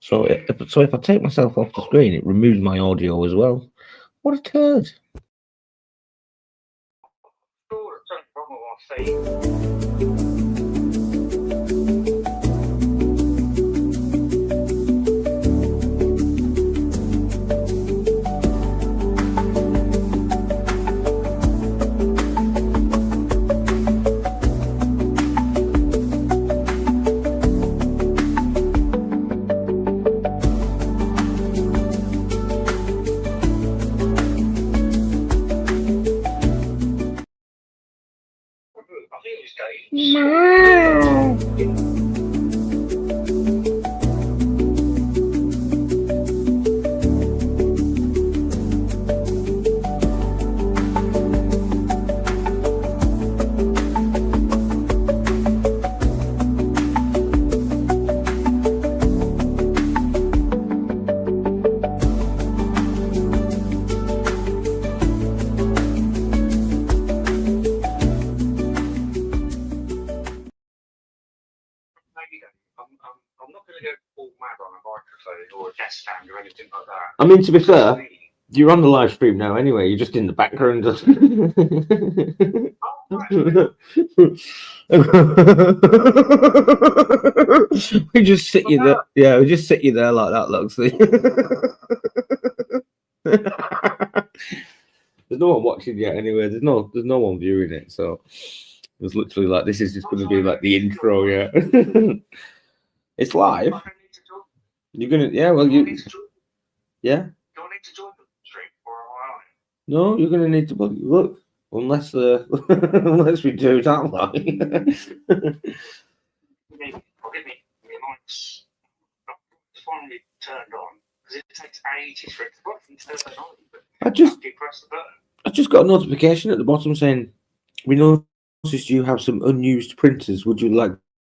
So if I take myself off the screen, it removes my audio as well. What a turd! I'm not going to go all mad on a microphone or a desk stand or anything like that. I mean, to be fair, you're on the live stream now anyway. You're just in the background. We just sit you there. Yeah, we just sit you there like that, Luxley. There's no one watching yet anyway. There's no one viewing it. So it was literally like, this is just going to be like the intro. Yeah. It's live. You're gonna, yeah. Well, you, yeah. Do I need to join the stream or am I? No, you're gonna need to look, unless unless we do that live. It's finally turned on because it takes ages for it to turn on. I just got a notification at the bottom saying, "We noticed you have some unused printers. Would you like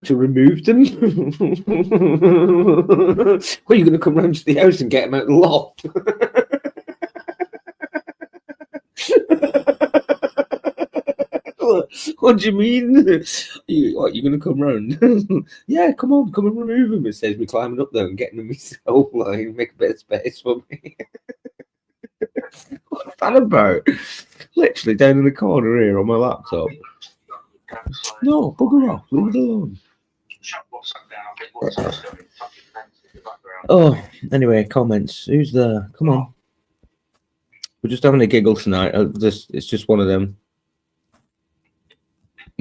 to remove them?" Well, you're going to come round to the house and get them out of the loft. What do you mean? What, you're going to come round? Yeah, come on, come and remove them. It says me climbing up there and getting them myself, like, make a bit of space for me. What's that about? Literally down in the corner here on my laptop. No, bugger off, leave it alone. Oh, anyway, comments. Who's there? Come on. We're just having a giggle tonight. It's just one of them.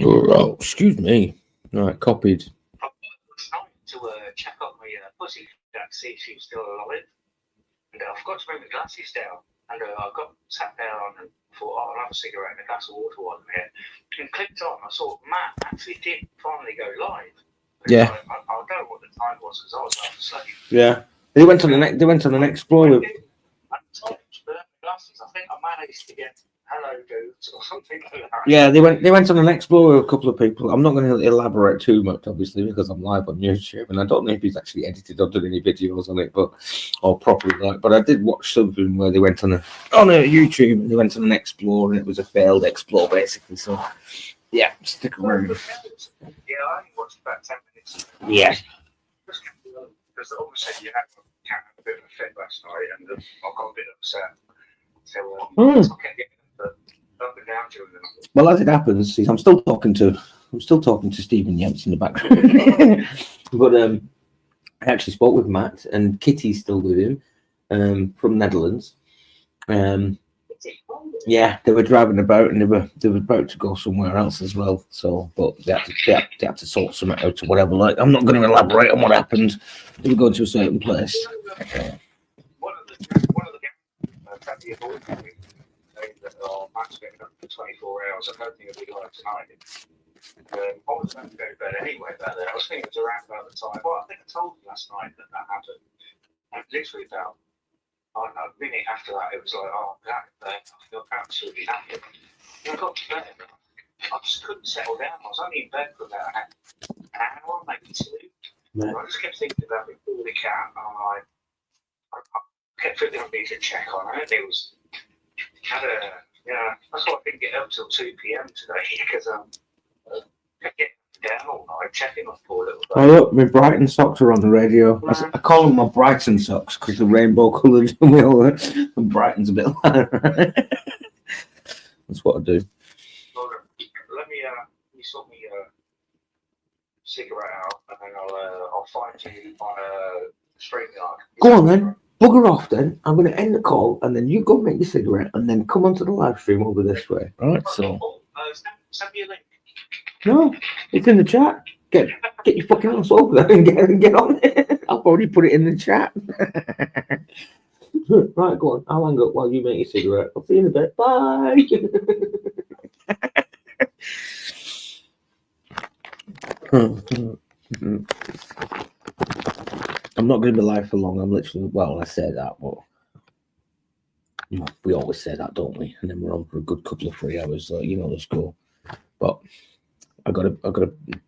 Oh, excuse me. All right, copied. To check on my pussy to see if she was still alive. And I forgot to bring my glasses down. And I got sat down and thought, oh, I'll have a cigarette and a glass of water while I'm here. And clicked on. I saw Matt actually did finally go live. Yeah. I don't know what the time was because I was half asleep. Yeah. They went on an explore. Glasses. I think I managed to get hello dudes or something like that. Yeah, they went on an explore with a couple of people. I'm not going to elaborate too much, obviously, because I'm live on YouTube, and I don't know if he's actually edited or done any videos on it, or properly like. But I did watch something where they went on a YouTube and they went on an explore, and it was a failed explore basically. So yeah, stick around. Yeah, I only watched about 10 minutes. Yeah. Because obviously you had a bit of a fit last night, and I got a bit upset. So I kept getting up and down during the night. Well, as it happens, I'm still talking to Stephen Yates in the background. But I actually spoke with Matt, and Kitty's still with him from Netherlands. Yeah, they were driving about, and they were about to go somewhere else as well. So, but they had to sort something out or whatever. Like, I'm not going to elaborate on what happened. They were going to a certain place. One of the match getting up for 24 hours. I don't think it'll be like tonight. I was about to go to bed anyway. I was thinking it was around about the time. Well, I think I told you last night that happened. And literally about a minute after that, it was like, oh, I feel absolutely happy. And I got to bed. I just couldn't settle down. I was only in bed for about an hour, maybe two. Right. I just kept thinking about before the cat. I kept thinking I need to check on it. It was that's why I didn't get up till 2 p.m. today because I kept getting down all night checking on poor little Oh look, my Brighton socks are on the radio. I call them my Brighton socks because they're rainbow coloured and Brighton's a bit lighter. That's what I do. Well, let me sort me a cigarette out and then I'll find you on a StreamYard. Go on then. Bugger off then. I'm going to end the call and then you go make your cigarette and then come onto the live stream over this way. Alright, so. Send me a link. No, it's in the chat. Get your fucking ass over there and get on it. I've already put it in the chat. Right, go on. I'll hang up while you make your cigarette. I'll see you in a bit. Bye. I'm not going to be live for long. I'm literally, I say that, but we always say that, don't we? And then we're on for a good couple of 3 hours, so you know the score. But I gotta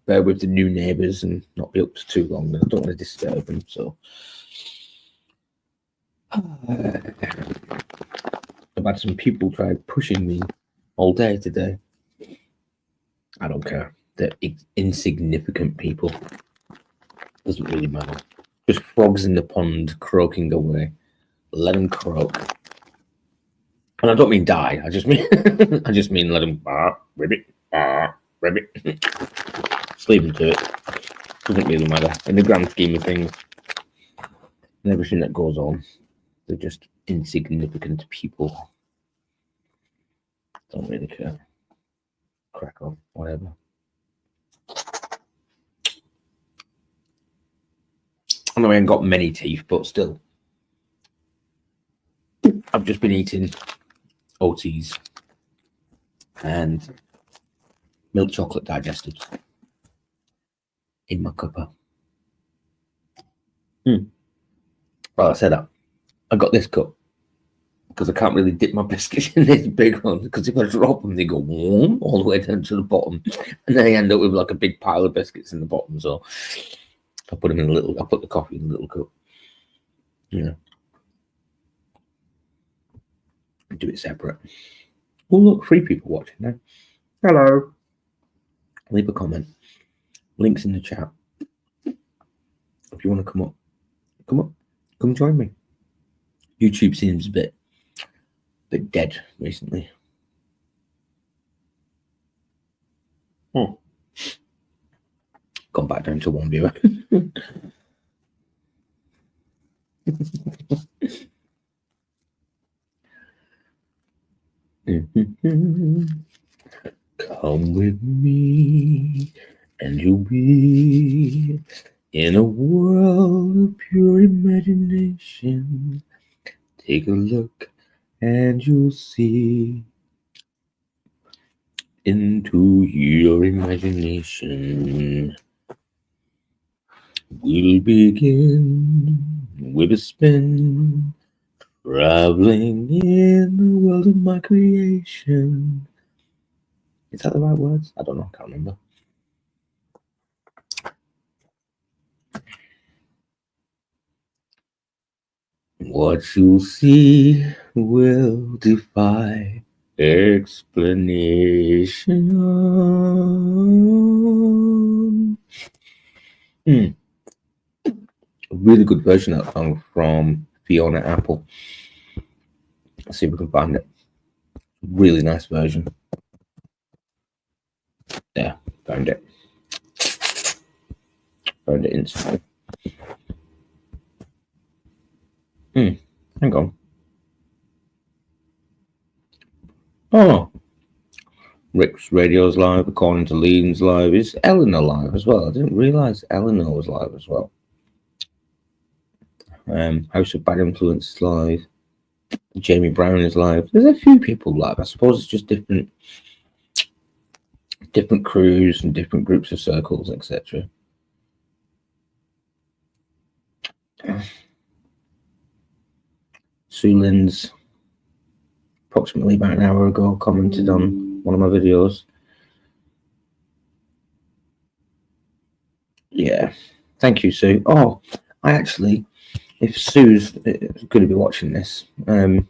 bear with the new neighbours and not be up to too long. I don't want to disturb them, so. I've had some people try pushing me all day today. I don't care. They're insignificant people. Doesn't really matter. Just frogs in the pond croaking away. Let them croak. And I don't mean die. I just mean let them ribbit, ribbit. Just leave them to it. Doesn't really matter in the grand scheme of things and everything that goes on. They're just insignificant people. Don't really care. Crack on, whatever. I know I ain't got many teeth, but still. I've just been eating OTs and milk chocolate digested in my cuppa. Well, I said that. I got this cup because I can't really dip my biscuits in this big one because if I drop them, they go warm all the way down to the bottom, and then I end up with like a big pile of biscuits in the bottom. So I put them in I put the coffee in a little cup. Yeah. Do it separate. Oh, look, 3 people watching now. Hello. Leave a comment. Links in the chat. If you want to come up, come join me. YouTube seems a bit dead recently. Gone back down to 1 viewer. Come with me and you'll be in a world of pure imagination. Take a look and you'll see into your imagination. We'll begin with a spin, traveling in the world of my creation. Is that the right words? I don't know. I can't remember. What you'll see will defy explanation. A really good version of that song from Fiona Apple. Let's see if we can find it. Really nice version. Yeah, found it. Found it instantly. Hang on. Oh, Rick's radio's live. According to Lean's live. Is Eleanor live as well? I didn't realise Eleanor was live as well. House of Bad Influence is live. Jamie Brown is live. There's a few people live. I suppose it's just different crews and different groups of circles, etc. Sue Lynn's approximately about an hour ago commented on one of my videos. Yeah, Thank you, Sue. Oh, I actually, if Sue's going to be watching this, I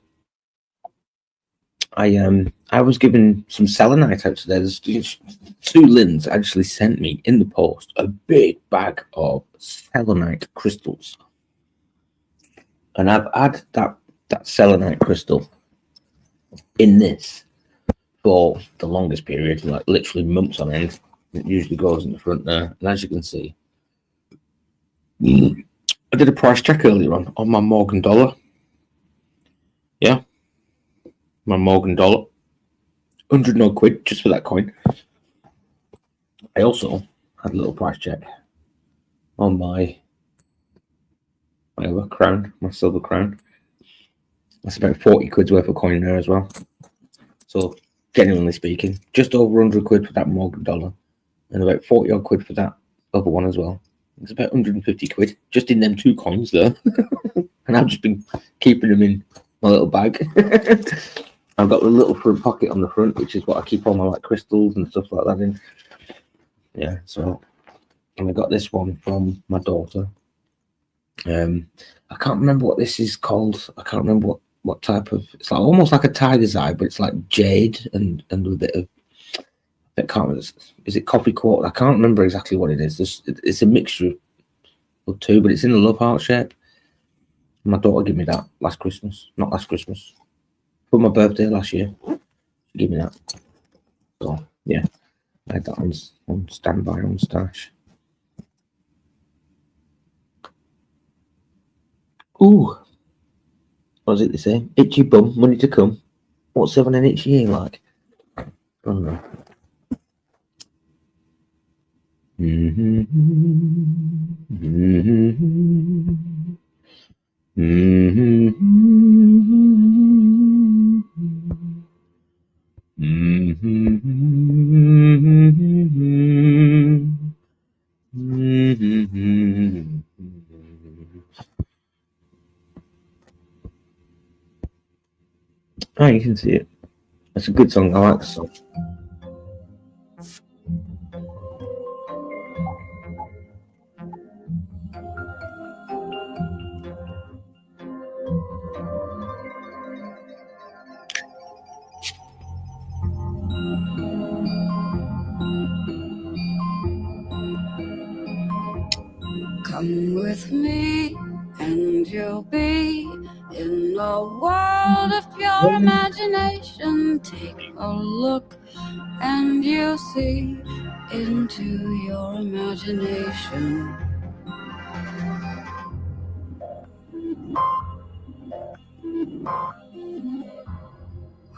was given some selenite out today. Sue Lynn's actually sent me in the post a big bag of selenite crystals, and I've had that selenite crystal in this for the longest period, like literally months on end. It usually goes in the front there, and as you can see, I did a price check earlier on my Morgan dollar. Yeah, my Morgan dollar, 100 no quid just for that coin. I also had a little price check on my other crown, my silver crown. That's about 40 quid's worth of coin there as well. So, genuinely speaking, just over 100 quid for that Morgan dollar, and about 40 odd quid for that other one as well. It's about 150 quid just in them two coins there. And I've just been keeping them in my little bag. I've got a little front pocket on the front, which is what I keep all my like crystals and stuff like that in. Yeah, so, and I got this one from my daughter. I can't remember what this is called. I can't remember what type of. It's like almost like a tiger's eye, but it's like jade and a bit of. I can't remember. Is it coffee quartz? I can't remember exactly what it is. It's a mixture of two, but it's in a love heart shape. My daughter gave me that last Christmas. Not last Christmas. For my birthday last year. She gave me that. So yeah, I had that on standby on stash. Ooh. What was it they say? Itchy bum, money to come. What's 7 and itchy ear like? I don't know. Oh, you can see it. It's a good song. I like the song. Come with me and you'll be in a world of pure imagination. Take a look and you'll see into your imagination.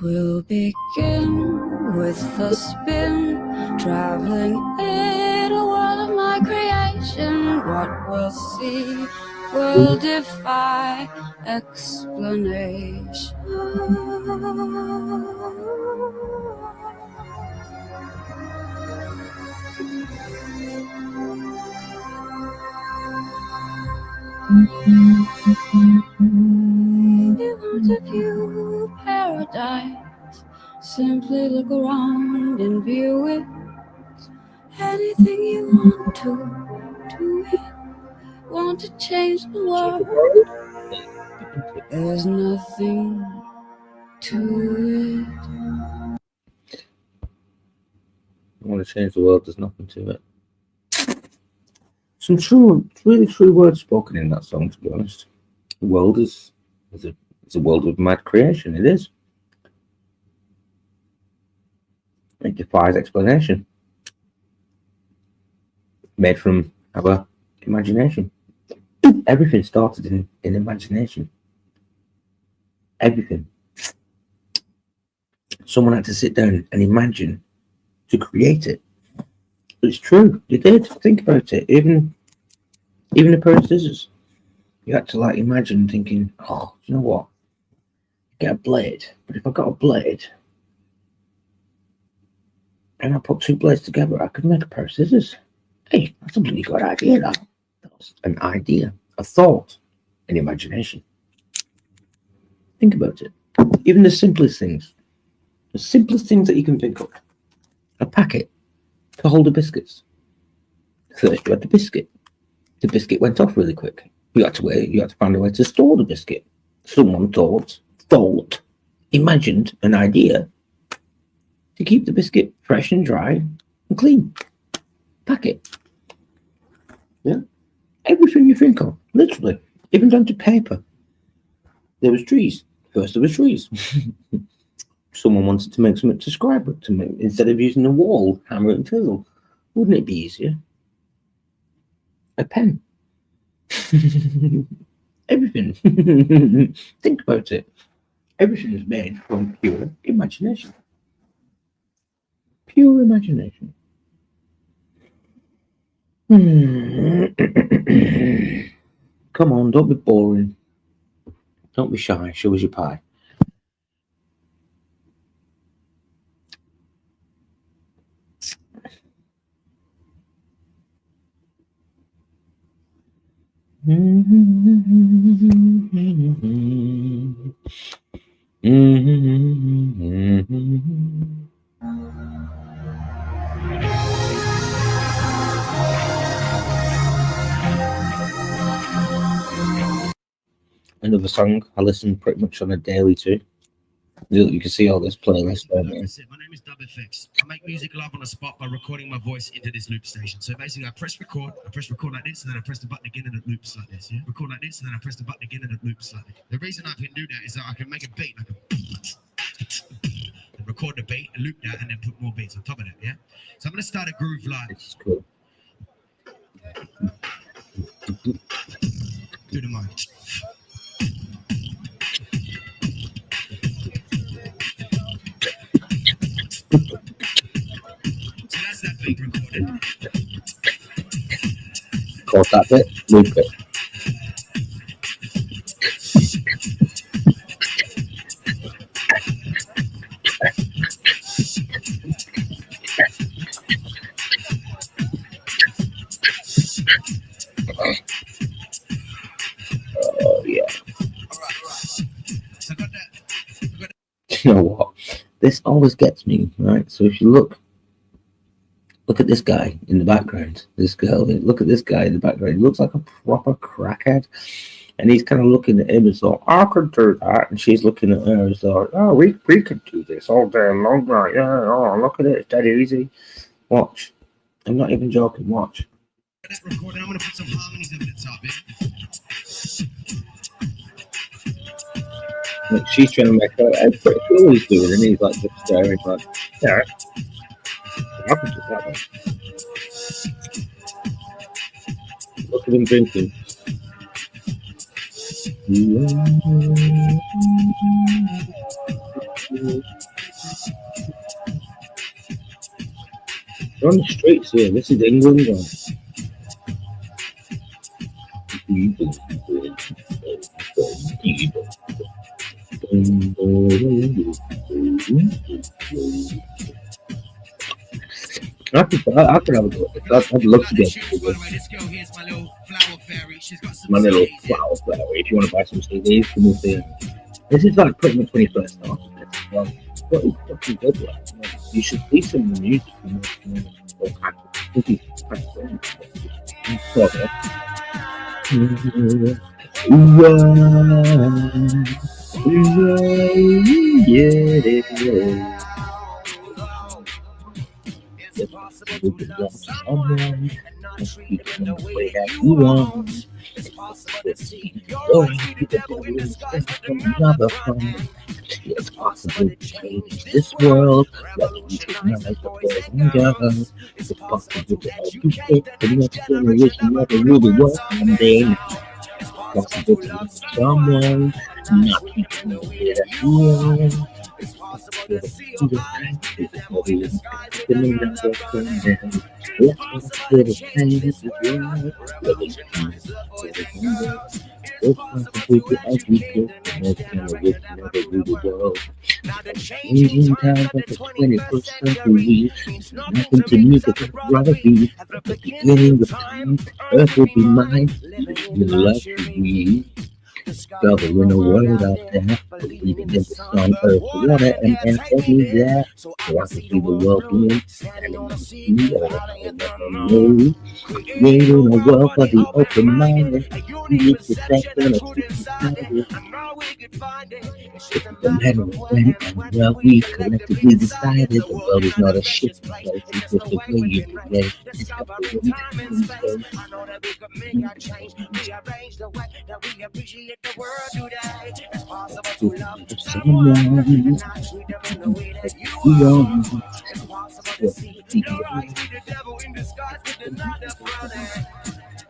We'll begin with a spin, traveling in a world of my creation. What we'll see will defy explanation. If you want to view paradise, simply look around and view it. Anything you want to do it. Want to change the world? There's nothing to it. I want to change the world. There's nothing to it. Some true, really true words spoken in that song. To be honest, the world is a world of mad creation. It is. It defies explanation. Made from our imagination. Everything started in imagination. Everything. Someone had to sit down and imagine to create it. It's true. They did. Think about it. Even a pair of scissors. You had to like imagine thinking, oh, you know what? Get a blade. But if I got a blade and I put two blades together, I could make a pair of scissors. Hey, that's a really good idea. That was an idea, a thought, an imagination. Think about it. Even the simplest things that you can think of. A packet to hold the biscuits. First you had the biscuit, the biscuit went off really quick. You had to wait. You had to find a way to store the biscuit. Someone imagined an idea to keep the biscuit fresh and dry and clean. Pack it. Yeah. Everything you think of, literally, even down to paper. There was trees. First there was trees. Someone wanted to make something to scribe with, instead of using a wall, hammer and chisel. Wouldn't it be easier? A pen. Everything. Think about it. Everything is made from pure imagination. Pure imagination. Come on, don't be boring. Don't be shy. Show us your pie. Another song I listen pretty much on a daily too. You can see all this playlist there. My name is Dub FX. I make music live on the spot by recording my voice into this loop station. So basically, I press record like this, and then I press the button again, and it loops like this. Yeah, record like this, and then I press the button again, and it loops like this. The reason I can do that is that I can make a beat like a and record the beat and loop that, and then put more beats on top of that. Yeah. So I'm gonna start a groove like. This is cool. Do the mic. So that's that beat recorded. Caught that bit, loop it. Oh yeah. So I got that. You know what? This always gets me, right? So if you look at this guy in the background, this girl, look at this guy in the background. He looks like a proper crackhead. And he's kind of looking at him and so, I could do that. And she's looking at her and so, oh, we could do this all day long, right? Yeah, oh, look at it. It's dead easy. Watch. I'm not even joking. Watch. That recording, I'm going to put some harmonies over the top, Look, she's trying to make her head pretty cool he's doing, and he's like just staring like, yeah. I could do that one. Look at him drinking. They're on the streets here. This is England. I could have a go. I'd love to get my little flower fairy. If you want to buy some CDs, come up here. This is like pretty much when he first started. Well, what is fucking good like? You should see some music. It's possible to love someone and not treat them the way that you want. It's possible to see your true devil in disguise like another friend. It's possible to change this world, but we recognize the boys and girls. It's possible to help you fit the next generation of the really work one day. It's possible to love someone and not treat them the way that you want. It's possible to see your eyes in the disguise with another friend. It's possible to change this world, but we recognize the boys and girls. It's possible to educate the next generation of the really world. Changing times of the 21st century means nothing to me but I'd rather be at the beginning of time. Earth will be mine, with love to be. Discovering a world out there, believe in this on earth, water, and every there. So I can see the world bloom, standing on a seagull, howling at the moon. Creating a world for the open-minded, a unique perception of truth inside it. And now we can find it. It's just a matter of when and where we collectively decided the world is not a shit place. It's just the way we can race, discovering time and space. I know that we can make a change, rearrange the way that we appreciate the world today. It's possible to love someone and not treat them in the way that you are. It's possible to see your eyes be the devil in disguise with another brother.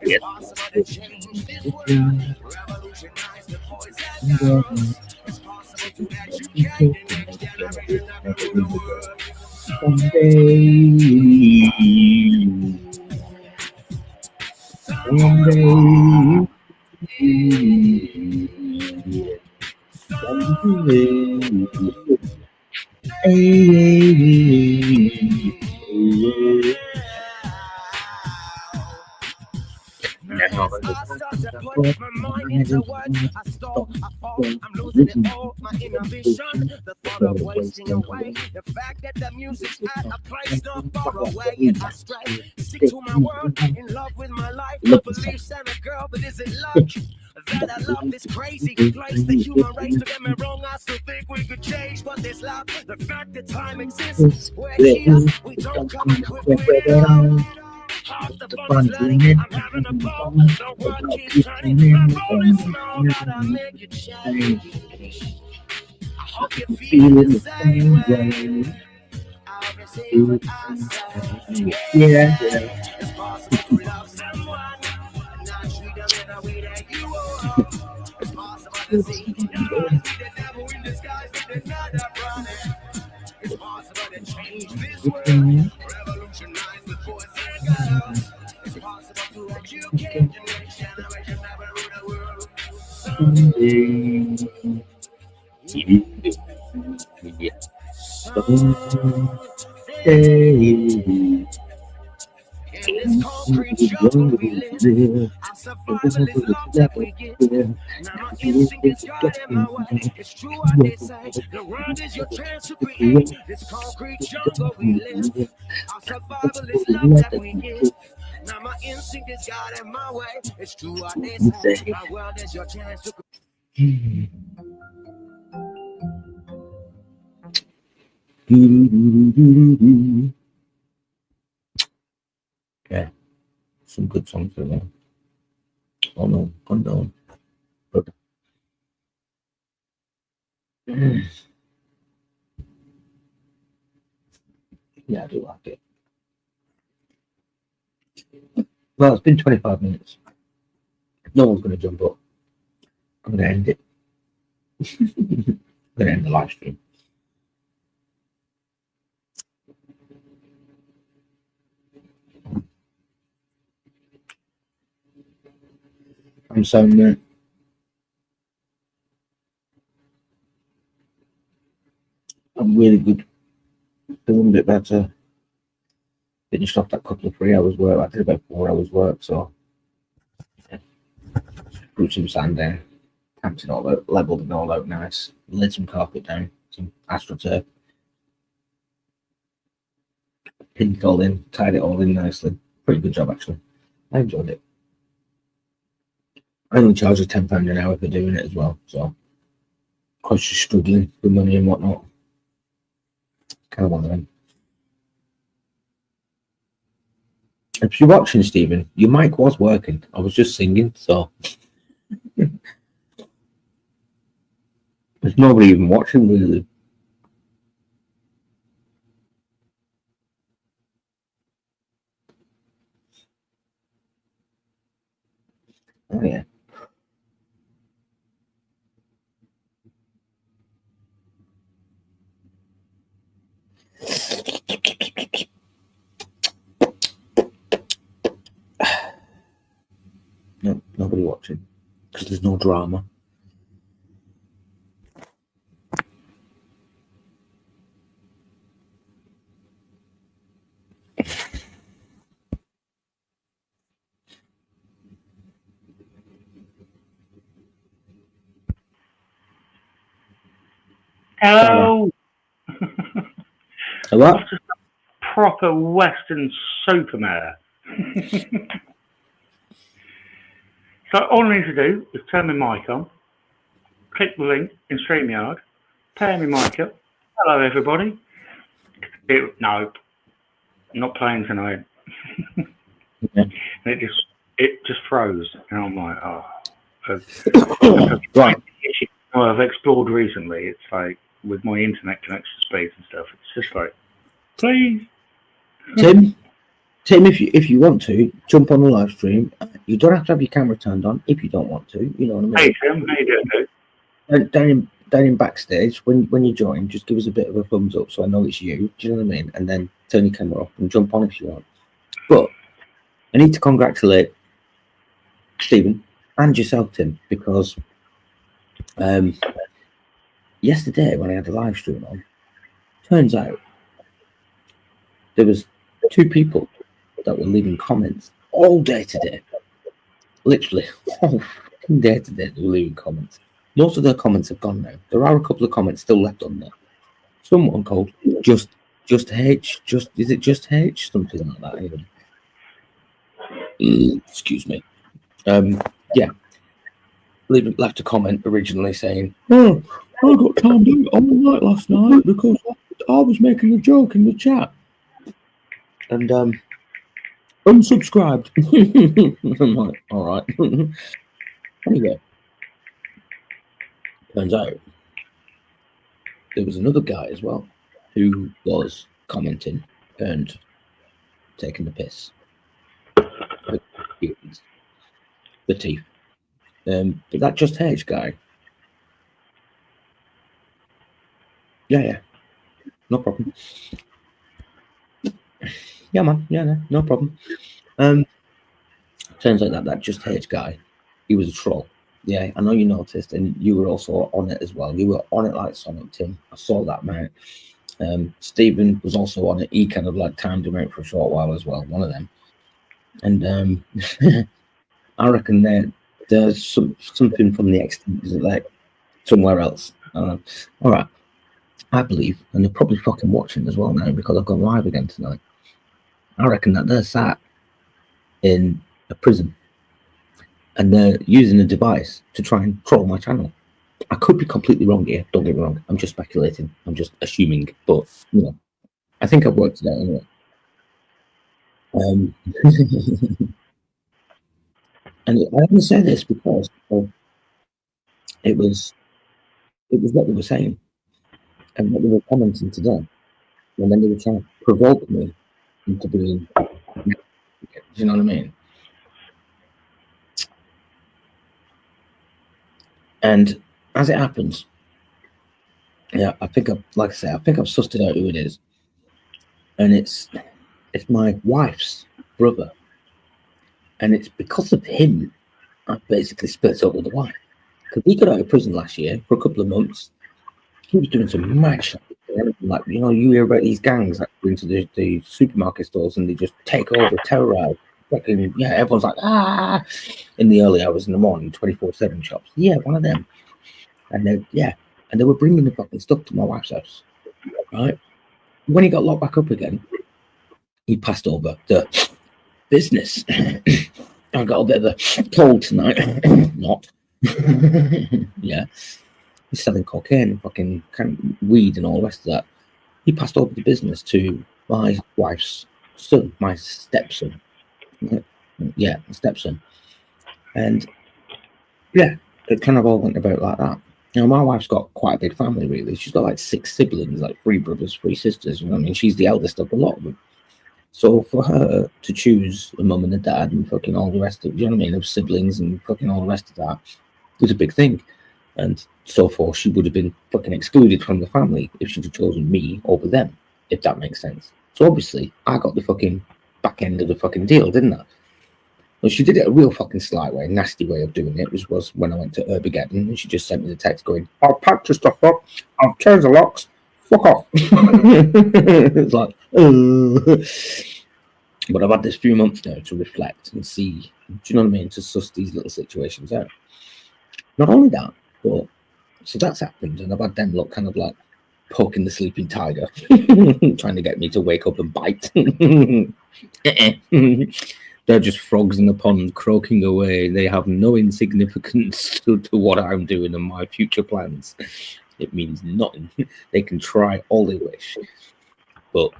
It's possible to change this world, revolutionize the boys and girls. It's possible to educate the next generation of the world. Now as I start to put my mind into words, I stall, I fall, I'm losing it all, my inhibition, the thought of wasting away, the fact that the music's at a place not far away, and I stray, stick to my word, in love with my life, my beliefs and a girl, but is it luck? That I love this crazy place, the human race, don't get me wrong, I still think we could change, but this love, the fact that time exists, we're here, we don't come equipped with it all. Half the fun is learning, I'm having a ball, the world keeps turning, my role is small, but I make it change. I hope you feel the same way. I'll be saying what I say. Yeah, it's possible to love someone and not treat them in the way that you are. It's possible to see your eyes be the devil in disguise with another brother. It's possible to change this world, revolutionize the boys and girls. It's possible to educate the next generation that will rule the world someday. In this concrete jungle we live, our survival is love that we give. Now my instinct is guiding my way. It's true what they say, the world is your chance to create. This concrete jungle we live, our survival is love that we give. Now my instinct is guiding my way. It's true what they say, our world is your chance to create. Yeah, some good songs for them. Oh no, unknown. But yeah, I do like it. Well, it's been 25 minutes. No one's going to jump up. I'm going to end it. I'm going to end the live stream. I'm some I'm really good. Feeling a bit better. Finished off that couple of 3 hours work. I did about 4 hours work, so yeah. Threw some sand down, tamped it all out, leveled it all out nice, laid some carpet down, some astroturf, pinned it all in, tied it all in nicely. Pretty good job actually. I enjoyed it. I only charge £10 an hour for doing it as well, so because you're struggling with money and whatnot. Kind of one of them. If you're watching, Stephen, your mic was working. I was just singing, so there's nobody even watching really. Oh yeah. No, nobody watching because there's no drama. Hello. What? What's a proper Western supermare? So all I need to do is turn my mic on, click the link in StreamYard, turn my mic up. Hello, everybody. No, I'm not playing tonight. Yeah. And it just froze, and I'm like, oh. Right. I've explored recently. It's like with my internet connection speeds and stuff. It's just like, please. Tim, if you want to jump on the live stream, you don't have to have your camera turned on if you don't want to. You know what I mean? Hey Tim, how you doing? Down in backstage, when you join, just give us a bit of a thumbs up so I know it's you. Do you know what I mean? And then turn your camera off and jump on if you want. But I need to congratulate Stephen and yourself, Tim, because yesterday when I had the live stream on, turns out there was 2 people that were leaving comments all day today. Literally all day today they were leaving comments. Most of their comments have gone now. There are a couple of comments still left on there. Someone called just H, is it just H? Something like that anyway. Excuse me. Yeah. Left a comment originally saying, "Oh, I got timed out all night last night because I was making a joke in the chat." And unsubscribed. I'm like, all right. Anyway, turns out there was another guy as well who was commenting and taking the piss. The teeth. But that just H guy. Yeah. No problem. Yeah, man. Yeah, no problem. Turns out that just H guy, he was a troll. Yeah, I know you noticed, and you were also on it as well. You were on it like Sonic, Tim. I saw that, mate. Stephen was also on it. He kind of like timed him out for a short while as well, one of them. And I reckon there's something from the extent like somewhere else. All right, I believe, and they're probably fucking watching as well now because I've gone live again tonight. I reckon that they're sat in a prison and they're using a device to try and troll my channel. I could be completely wrong here. Don't get me wrong. I'm just speculating. I'm just assuming. But, you know, I think I've worked it out anyway. And I only say this because it was what they were saying and what they were commenting today. And then they were trying to provoke me into being, you know what I mean? And as it happens, yeah, I think I've sussed it out who it is. And it's my wife's brother. And it's because of him I basically split up with the wife. Because he got out of prison last year for a couple of months. He was doing some mad shit. Like, you know, you hear about these gangs that go into the supermarket stores and they just take over, terrorize. Fucking, yeah, everyone's like, in the early hours in the morning, 24/7 shops. Yeah, one of them. And they were bringing the fucking stuff to my wife's house. Right? When he got locked back up again, he passed over the business. I got a bit of a cold tonight. Not. Yeah. He's selling cocaine, fucking kind of weed and all the rest of that. He passed over the business to my wife's son, my stepson. Yeah, my stepson. And yeah, it kind of all went about like that. You know, my wife's got quite a big family, really. She's got like 6 siblings, like 3 brothers, 3 sisters. You know what I mean? She's the eldest of a lot of them. So for her to choose a mum and a dad and fucking all the rest of, you know what I mean, of siblings and fucking all the rest of that was a big thing. And so forth, she would have been fucking excluded from the family if she'd have chosen me over them, if that makes sense. So obviously, I got the fucking back end of the fucking deal, didn't I? Well, she did it a real fucking sly way, nasty way of doing it, which was when I went to Urbigeddon and she just sent me the text going, "I'll pack your stuff up, I'll change the locks, fuck off." It's like, But I've had this few months now to reflect and see, do you know what I mean, to suss these little situations out. Not only that, but so that's happened, and I've had them look kind of like poking the sleeping tiger, trying to get me to wake up and bite. They're just frogs in the pond croaking away. They have no insignificance to what I'm doing and my future plans. It means nothing. They can try all they wish. But,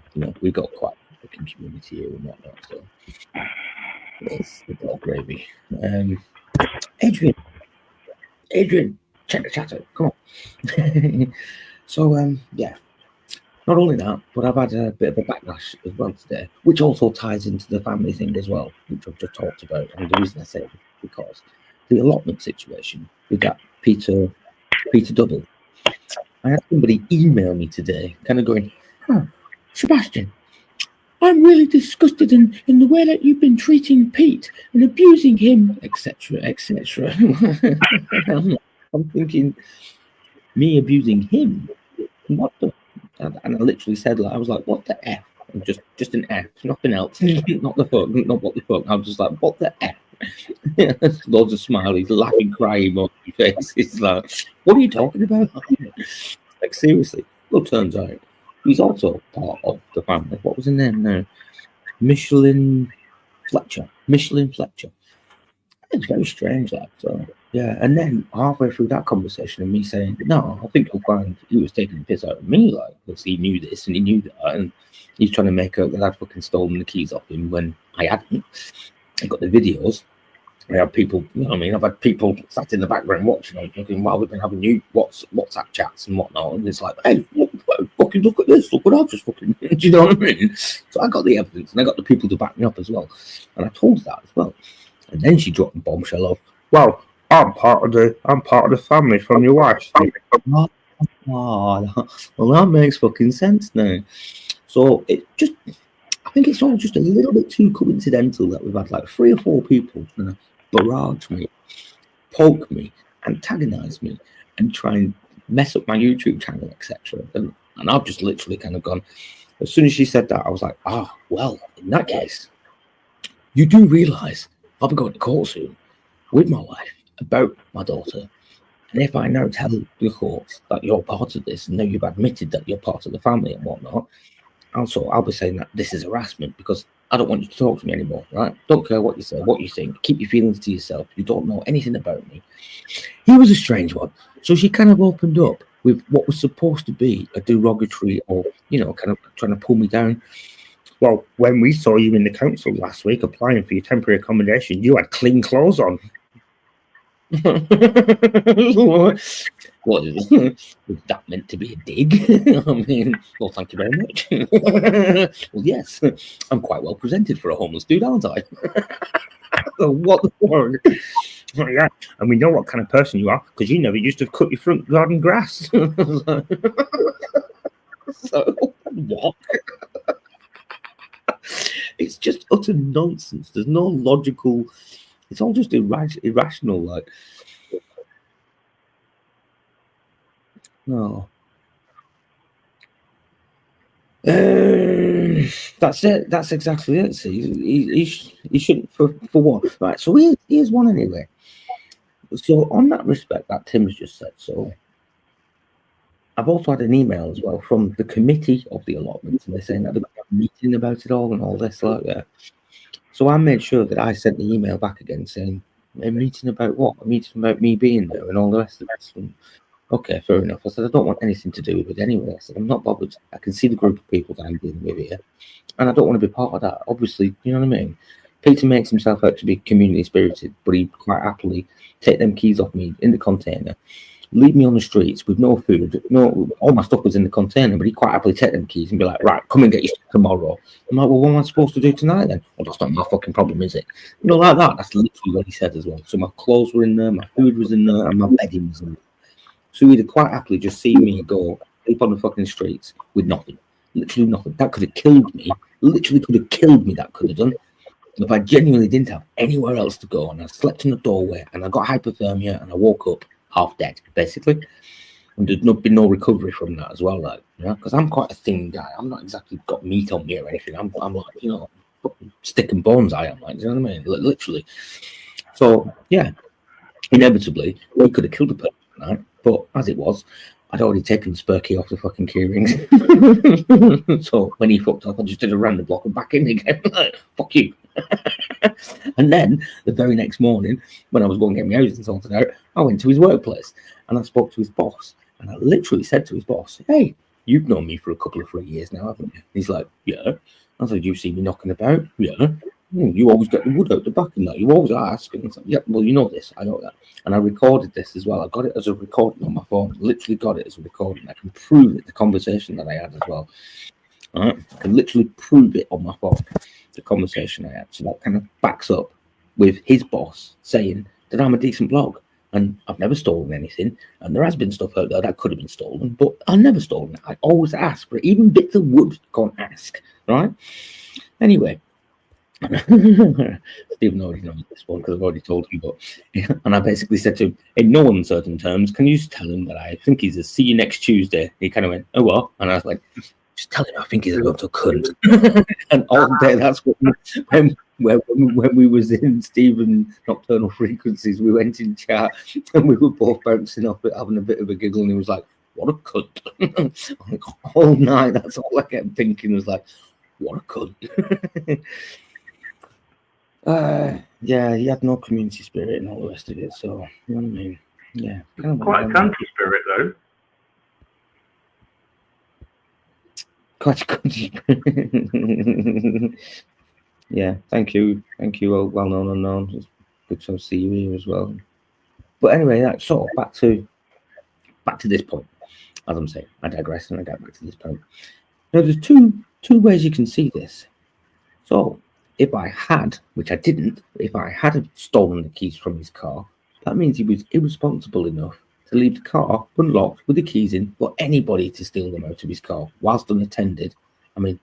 we've got quite a fucking community here and whatnot. So it's all gravy. Adrian, check the chatter. Come on. So, yeah. Not only that, but I've had a bit of a backlash as well today, which also ties into the family thing as well, which I've just talked about. And the reason I say it is because the allotment situation with that Peter Double. I had somebody email me today, kind of going, Sebastian, I'm really disgusted in the way that you've been treating Pete and abusing him, etc., etc. I'm thinking, me abusing him? What the? And I literally said, I was like, what the F? And just an F, nothing else. Not the fuck, not what the fuck. I was just like, what the F? Loads of smileys, laughing, crying on my face. It's like, what are you talking about? Like, seriously. Well, turns out he's also part of the family. What was his name now? Michelin Fletcher. It's very strange, that. So, yeah. And then halfway through that conversation, and me saying, no, I think you'll find he was taking the piss out of me, because he knew this and he knew that, and he's trying to make out that I'd fucking stolen the keys off him when I hadn't. I got the videos. I had people, I've had people sat in the background watching them, thinking, while we've been having new WhatsApp chats and whatnot, and it's like, hey, fucking look at this, look what I've just fucking, do you know what I mean? So I got the evidence, and I got the people to back me up as well, and I told her that as well. And then she dropped the bombshell of, well, I'm part of the family from your wife's family. Well, that makes fucking sense now. So I think it's all just a little bit too coincidental that we've had like 3 or 4 people barrage me, poke me, antagonize me, and try and mess up my YouTube channel, etc. And I've just literally kind of gone, as soon as she said that, I was like, well, in that case, you do realize I'll be going to court soon with my wife about my daughter. And if I now tell the court that you're part of this, and now you've admitted that you're part of the family and whatnot, also I'll be saying that this is harassment because I don't want you to talk to me anymore, right? Don't care what you say, what you think. Keep your feelings to yourself. You don't know anything about me. He was a strange one. So she kind of opened up with what was supposed to be a derogatory or, kind of trying to pull me down. Well, when we saw you in the council last week applying for your temporary accommodation, you had clean clothes on. What is was that meant to be a dig? I mean, well, thank you very much. Well, yes, I'm quite well presented for a homeless dude, aren't I? What the fuck? Oh, yeah, and we know what kind of person you are because you never used to cut your front garden grass. So what? It's just utter nonsense. There's no logical. It's all just irrational. Like, no. That's it. That's exactly it. See, he shouldn't for one. Right. So here's one anyway. So on that respect, that Tim's just said. So I've also had an email as well from the committee of the allotments, and they're saying that they've got a meeting about it all and all this like that. So I made sure that I sent the email back again saying, a meeting about what? A meeting about me being there and all the rest of it. And, okay, fair enough. I said, I don't want anything to do with it anyway. I said, I'm not bothered. I can see the group of people that I'm dealing with here, and I don't want to be part of that. Obviously, you know what I mean? Peter makes himself out to be community spirited, but he quite happily take them keys off me in the container, leave me on the streets with no food. No, all my stuff was in the container, but he quite happily take them keys and be like, right, come and get your stuff tomorrow. I'm like, well, what am I supposed to do tonight then? Well, that's not my fucking problem, is it? Like that. That's literally what he said as well. So my clothes were in there, my food was in there, and my bedding was in there. So he'd quite happily just see me go sleep on the fucking streets with nothing. Literally nothing. That could have killed me. Literally could have killed me, that could have done. If I genuinely didn't have anywhere else to go and I slept in the doorway and I got hypothermia and I woke up half dead, basically. And there's been no recovery from that as well, like, because I'm quite a thin guy. I'm not exactly got meat on me or anything. I'm like, stick and bones I am, like, do you know what I mean? Literally. So, yeah, inevitably, we could have killed a person tonight, but as it was, I'd already taken the spur key off the fucking key rings. So when he fucked up, I just did a random block and back in again. Fuck you. And then the very next morning, when I was going to get my housing sorted out, I went to his workplace and I spoke to his boss. And I literally said to his boss, "Hey, you've known me for a couple of 3 years now, haven't you?" He's like, "Yeah." I said, "You see me knocking about?" "Yeah." "You always get the wood out the back and that. You always ask." And it's like, "Yeah, well, you know this. I know that." And I recorded this as well. I got it as a recording on my phone. Literally got it as a recording. I can prove it, the conversation that I had as well. All right? I can literally prove it on my phone, the conversation I had. So that kind of backs up with his boss saying that I'm a decent bloke and I've never stolen anything. And there has been stuff out there that could have been stolen, but I've never stolen it. I always ask for it. Even bits of wood, can't ask. Right? Anyway. Stephen already knows this one because I've already told him, but yeah. And I basically said to him, in no uncertain terms, can you just tell him that I think he's a see you next Tuesday? He kind of went, "Oh, what?" And I was like, "Just tell him I think he's a little cunt." And all day, that's what when we was in Stephen Nocturnal Frequencies, we went in chat and we were both bouncing off it, having a bit of a giggle, and he was like, "What a cunt." Like, all night, that's all I kept thinking was like, "What a cunt." Yeah, he had no community spirit and all the rest of it. So, you know what I mean? Yeah. Kind of Quite a country spirit, though. Quite a country spirit. Yeah, thank you. Thank you, well known unknown. It's good to see you here as well. But anyway, that's sort of back to this point. As I'm saying, I digress and I get back to this point. Now, there's two ways you can see this. So, if I had, which I didn't, if I had stolen the keys from his car, that means he was irresponsible enough to leave the car unlocked with the keys in for anybody to steal them out of his car whilst unattended. I mean,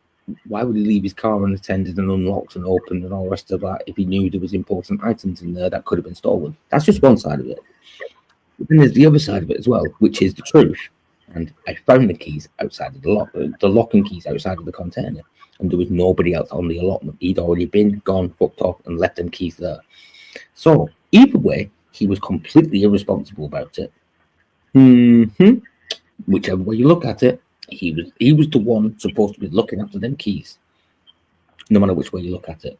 why would he leave his car unattended and unlocked and open and all the rest of that if he knew there was important items in there that could have been stolen? That's just one side of it. But then there's the other side of it as well, which is the truth. And I found the keys outside of the locking keys outside of the container. And there was nobody else on the allotment. He'd already been gone, fucked off, and left them keys there. So either way, he was completely irresponsible about it. Whichever way you look at it, he was the one supposed to be looking after them keys. No matter which way you look at it.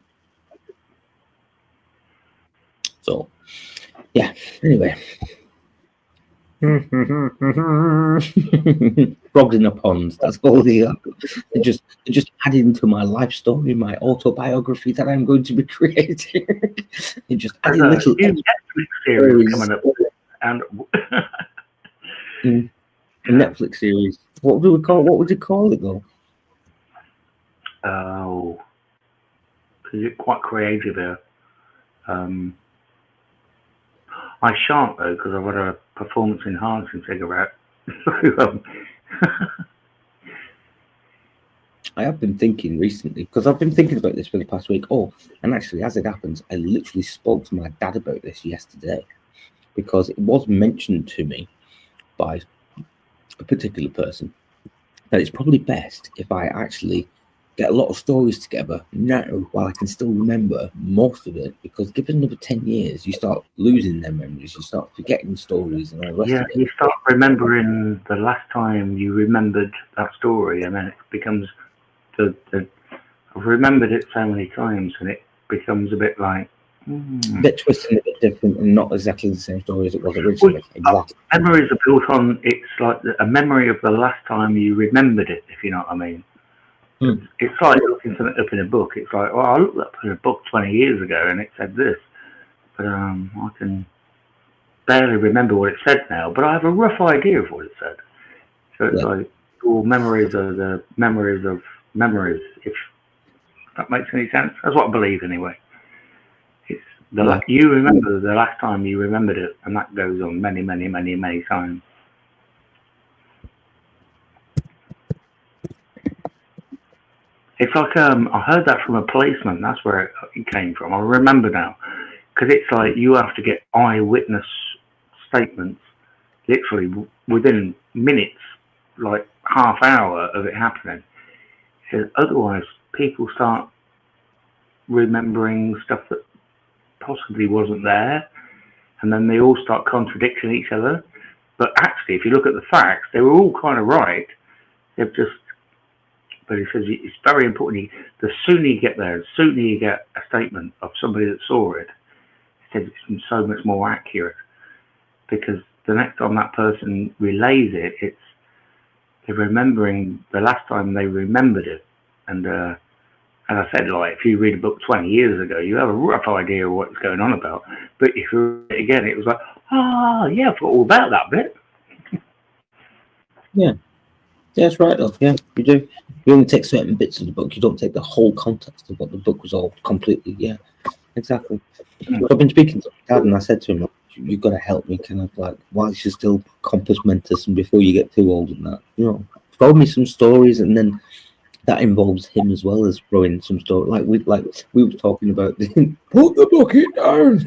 So, yeah. Anyway. Frogs in a pond. That's all they are. They're just adding to my life story, my autobiography that I'm going to be creating. They're just adding little Netflix series coming up, and a Netflix series. What would we call? What would you call it though? Oh, because it's quite creative here. I shan't though, because I've got a performance-enhancing cigarette. I have been thinking recently, because I've been thinking about this for the past week. Oh, and actually, as it happens, I literally spoke to my dad about this yesterday, because it was mentioned to me by a particular person that it's probably best if I actually get a lot of stories together now while I can still remember most of it, because given another 10 years, you start losing their memories, you start forgetting stories and all the rest of it. You start remembering the last time you remembered that story, and then it becomes I've remembered it so many times, and it becomes a bit like a bit twisted, a bit different, and not exactly the same story as it was originally. Exactly. Memories are built on, it's like a memory of the last time you remembered it, if you know what I mean. It's like looking something up in a book. It's like, well, I looked up in a book 20 years ago and it said this, but I can barely remember what it said now, but I have a rough idea of what it said. So it's like, all memories are the memories of memories, if that makes any sense. That's what I believe anyway. It's you remember the last time you remembered it, and that goes on many, many, many, many times. It's like I heard that from a policeman. That's where it came from. I remember now, because it's like you have to get eyewitness statements, literally within minutes, like half hour of it happening. Because otherwise, people start remembering stuff that possibly wasn't there, and then they all start contradicting each other. But actually, if you look at the facts, they were all kind of right. They've just, but he says it's very important. The sooner you get there, the sooner you get a statement of somebody that saw it, he says it's so much more accurate, because the next time that person relays it, it's they're remembering the last time they remembered it. And as I said, like, if you read a book 20 years ago, you have a rough idea of what's going on about. But if you read it again, it was like, yeah, I forgot all about that bit. Yeah, that's right, though. Yeah, you do. You only take certain bits of the book. You don't take the whole context of what the book was all completely. Yeah, exactly. So I've been speaking to my dad, and I said to him, you've got to help me, kind of like, whilst you're still compass mentis and before you get too old and that, you know, throw me some stories, and then that involves him as well as throwing some story. Like we were talking about, put the bucket down.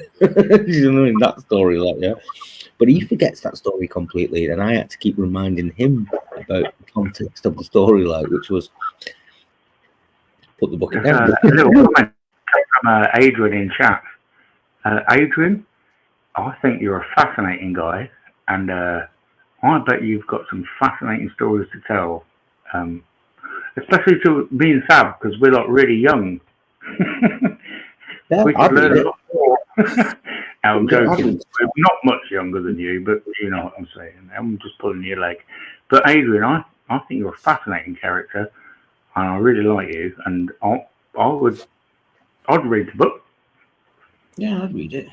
You know, in that story, like, yeah. But he forgets that story completely, and I had to keep reminding him about the context of the story, like, which was put the bucket down. A little comment from Adrian in chat. Adrian, I think you're a fascinating guy, and I bet you've got some fascinating stories to tell, especially to me and Sav, because we're like really young. Yeah, we could learn a lot more. I'm joking. Yeah, we're not much younger than you, but you know what I'm saying. I'm just pulling your leg. But Adrian, I think you're a fascinating character, and I really like you, and I'd read the book. Yeah, I'd read it.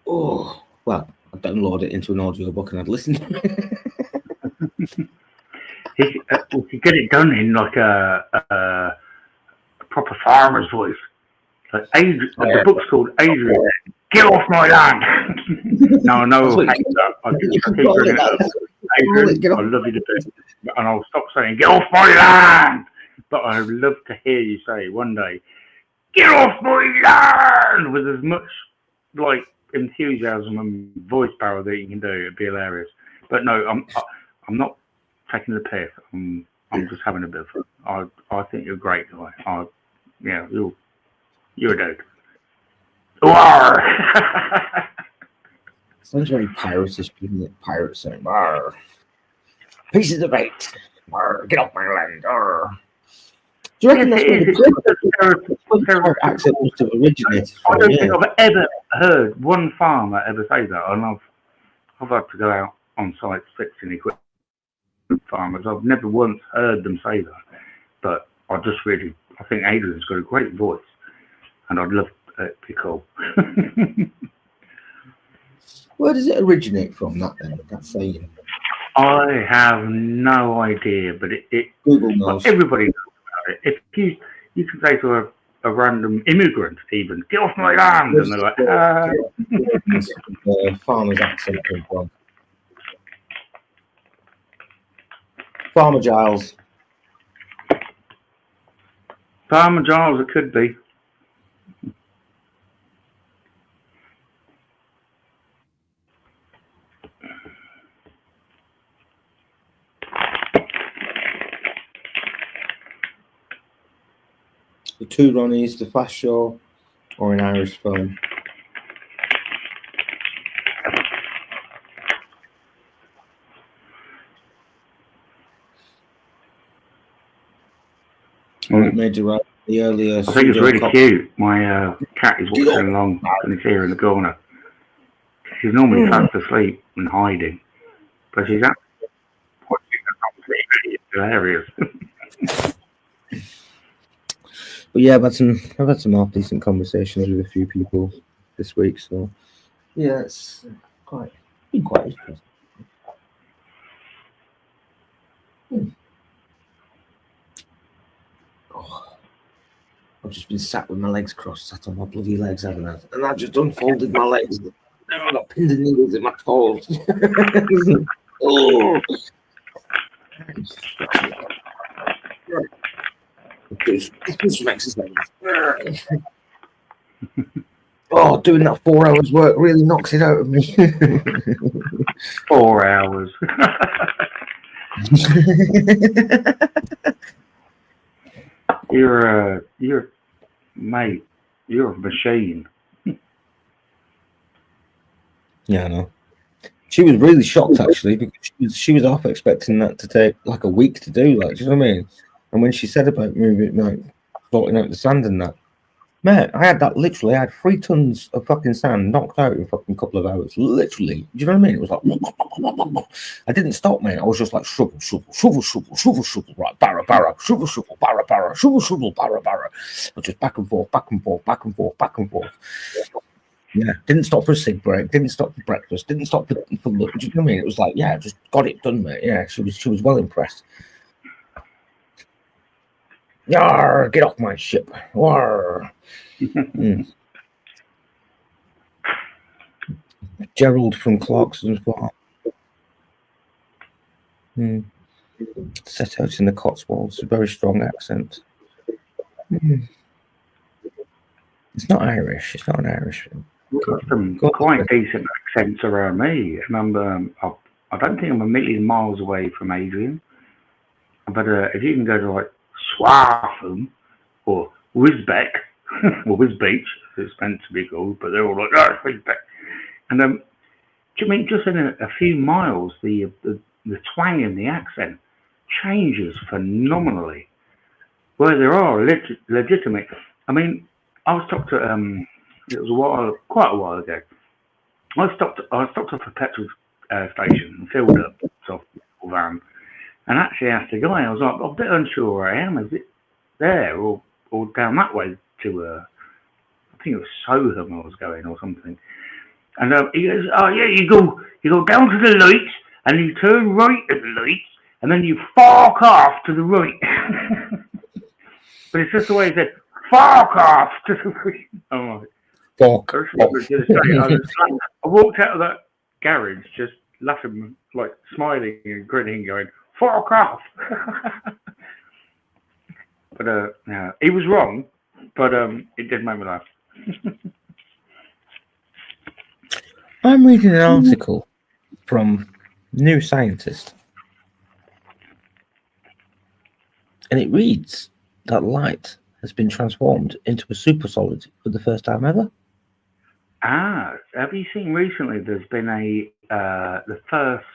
Oh, well, I'd download it into an audio book and I'd listen. We could get it done in like a proper farmer's voice. Like the book's called Adrian. Get off my land! No, I hate that. I keep bringing it up. Adrian, I love you to bits, and I'll stop saying "Get off my land." But I'd love to hear you say one day, "Get off my land," with as much like enthusiasm and voice power that you can do. It'd be hilarious. But no, I'm not taking the piss. I'm just having a bit of fun. I think you're a great guy. Yeah, you're a dude. Sounds very piratish, isn't it? Pirates saying, "Arr, pieces of bait, arr, get off my land, arr." Do you reckon that's where the pirate accent must have originated from? I don't think I've ever heard one farmer ever say that, and I've had to go out on site fixing equipment with farmers. I've never once heard them say that, but I think Adrian's got a great voice, and I'd love it to be cool. Where does it originate from, that saying? I have no idea, but Google knows. Everybody knows about it. If you can say to a random immigrant, even, "Get off my land," and they're like, farmer's accent came from. Farmer Giles. Farmer Giles, it could be. The Two Ronnies, The Fast Show, or an Irish film. Major right, the earlier. I think it's really cute. My cat is walking along and he's here in the corner. She's normally fast asleep and hiding, but she's actually watching the TV. It's hilarious. But yeah, I've had some half decent conversations with a few people this week, so yeah, it's been quite interesting. Oh, I've just been sat with my legs crossed, sat on my bloody legs, haven't I? And I've just unfolded my legs. Now I've got pins and needles in my toes. Oh. Let's do some exercise. Oh, doing that 4 hours work really knocks it out of me. 4 hours. You're mate. You're a machine. Yeah, I know. She was really shocked actually because she was half expecting that to take like a week to do. Like, do you know what I mean? And when she said about moving, like sorting out the sand and that, mate, I had 3 tons of fucking sand knocked out in a fucking couple of hours. Literally, do you know what I mean? It was like I didn't stop, mate. I was just like shovel, right, barra, shovel, barra, shovel, barra. Just back and forth. Yeah, didn't stop for a cig break, didn't stop for breakfast, didn't stop for lunch. Do you know what I mean? It was like, yeah, just got it done, mate. Yeah, she was well impressed. Yarr, get off my ship. Warr. Gerald from Clarkson's Bar. Set out in the Cotswolds, a very strong accent. It's not Irish. It's not an Irish film. Got some quite decent accents around me. And I don't think I'm a million miles away from Adrian. But if you can go to like Swartham or Wisbeck or Wisbeach, it's meant to be called, but they're all like, oh, Wisbeck. And do you mean just in a few miles, the twang in the accent changes phenomenally? Where there are legitimate. I mean, I was stopped at it was quite a while ago. I stopped off a petrol station and filled up a van, and actually asked the guy. I was like, I'm a bit unsure where I am. Is it there or down that way to I think it was Soham I was going or something. And he goes, oh yeah, you go down to the lights and you turn right at the lights and then you fork off to the right. But it's just the way he said, fork off to the right. I'm like, fork. I walked out of that garage just laughing, like smiling and grinning, going, fork off. But yeah, he was wrong, but it did make me laugh. I'm reading an article from New Scientist, and it reads that light has been transformed into a supersolid for the first time ever. Have you seen recently? There's been the first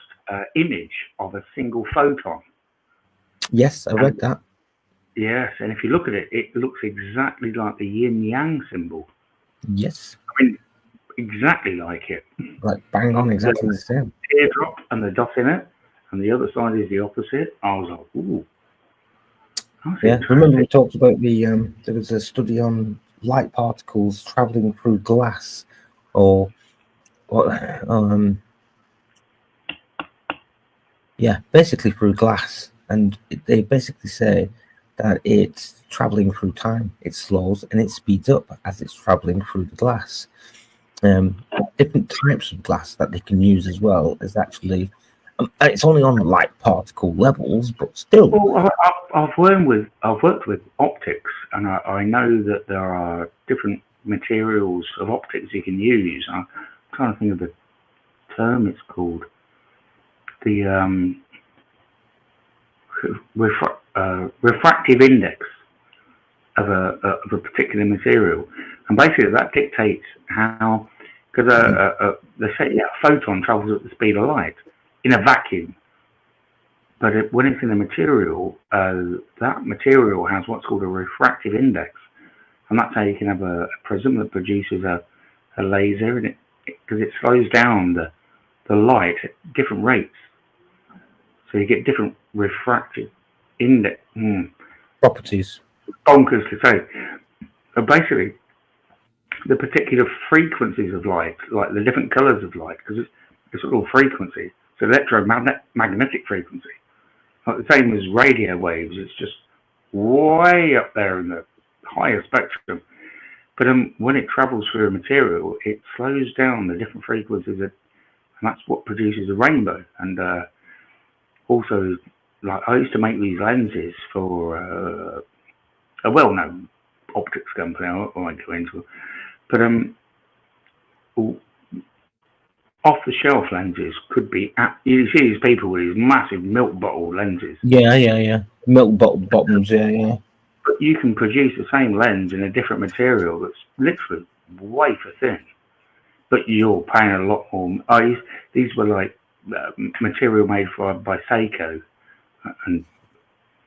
image of a single photon. Yes, I read that. Yes, and if you look at it, it looks exactly like the yin-yang symbol. Yes. I mean, exactly like it. Like bang on, exactly the same. Teardrop and the dot in it, and the other side is the opposite. I was like, ooh. Yeah, remember we talked about there was a study on light particles traveling through glass, or what? Basically through glass, and they basically say that it's traveling through time. It slows and it speeds up as it's traveling through the glass. Different types of glass that they can use as well is actually. It's only on light particle levels, but still. Well, I've worked with optics, and I know that there are different materials of optics you can use. I'm trying to think of the term it's called. The refractive index of a particular material, and basically that dictates how, because they say a photon travels at the speed of light in a vacuum, but when it's in a material, that material has what's called a refractive index, and that's how you can have a prism that produces a laser, and because it slows down the light at different rates, so you get different refractive index properties. Bonkers to say, but basically the particular frequencies of light, like the different colors of light, because it's all frequency. So electromagnetic frequency, like the same as radio waves, it's just way up there in the higher spectrum. But when it travels through a material, it slows down the different frequencies, and that's what produces a rainbow. And also, like I used to make these lenses for a well-known optics company. I won't go into it, but off-the-shelf lenses could be. You see these people with these massive milk bottle lenses. Yeah. Milk bottle bottoms. Yeah. But you can produce the same lens in a different material that's literally wafer thin, but you're paying a lot more. These were like material made by Seiko, and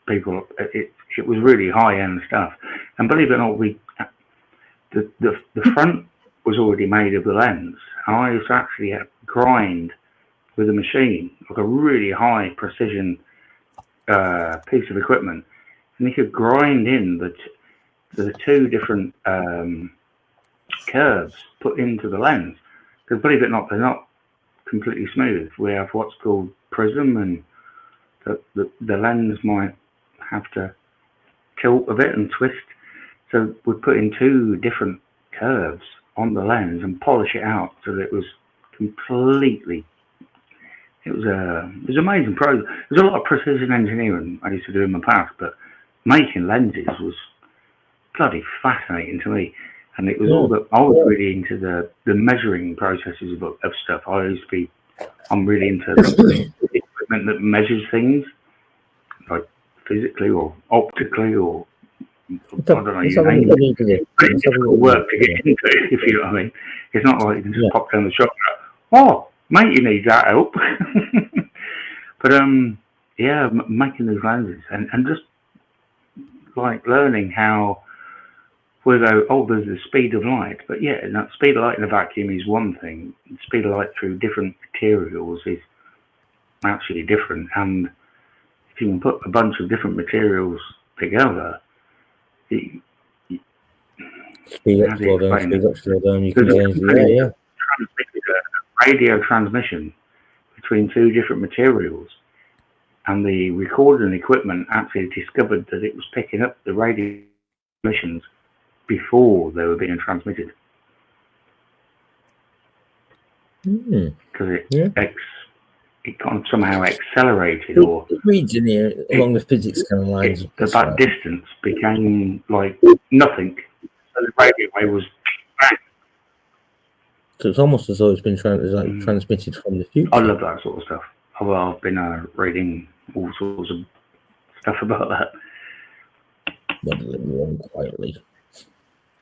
people. It was really high end stuff. And believe it or not, the front was already made of the lens. And I used to actually grind with a machine, like a really high precision piece of equipment, and you could grind in the two different curves put into the lens. Because believe it or not, they're not completely smooth. We have what's called prism, and the lens might have to tilt a bit and twist. So we put in two different curves on the lens and polish it out so that it was completely. It was an amazing process. There's a lot of precision engineering I used to do in the past, but making lenses was bloody fascinating to me. And it was all that I was really into the measuring processes of stuff. I'm really into the equipment that measures things, like physically or optically or I don't know. You name it. It's difficult work to get into, if you know what I mean. It's not like you can just pop down the shop and go, oh, mate, you need that help. But making these lenses and just like learning how we go, oh, there's the speed of light. But yeah, and that speed of light in a vacuum is one thing. The speed of light through different materials is actually different. And if you can put a bunch of different materials together, speed up, slow down, you can change the radio transmission between two different materials, and the recording equipment actually discovered that it was picking up the radio emissions before they were being transmitted. Because it kind of somehow accelerated, or it reads in here along the physics kind of lines. That distance became like nothing. So the radio wave was back. So it's almost as though it's been transmitted from the future. I love that sort of stuff. I've been reading all sorts of stuff about that. Muddling along quietly.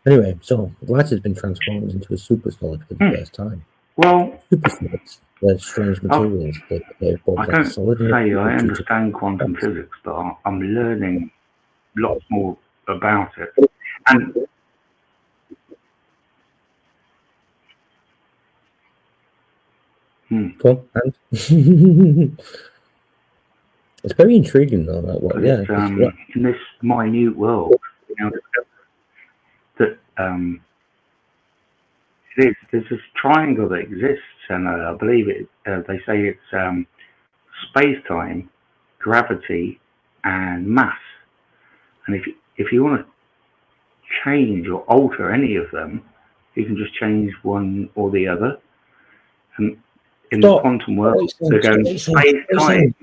Anyway, so light has been transformed into a super solid for the first time. Well, super solids. They're strange materials. They're both I don't say I understand quantum physics, but I'm learning lots more about it. And cool. And it's very intriguing, though. In this minute world, that there's this triangle that exists, and I believe it. They say it's space-time, gravity, and mass. And if you want to change or alter any of them, you can just change one or the other. And in the quantum world, they're going space-time,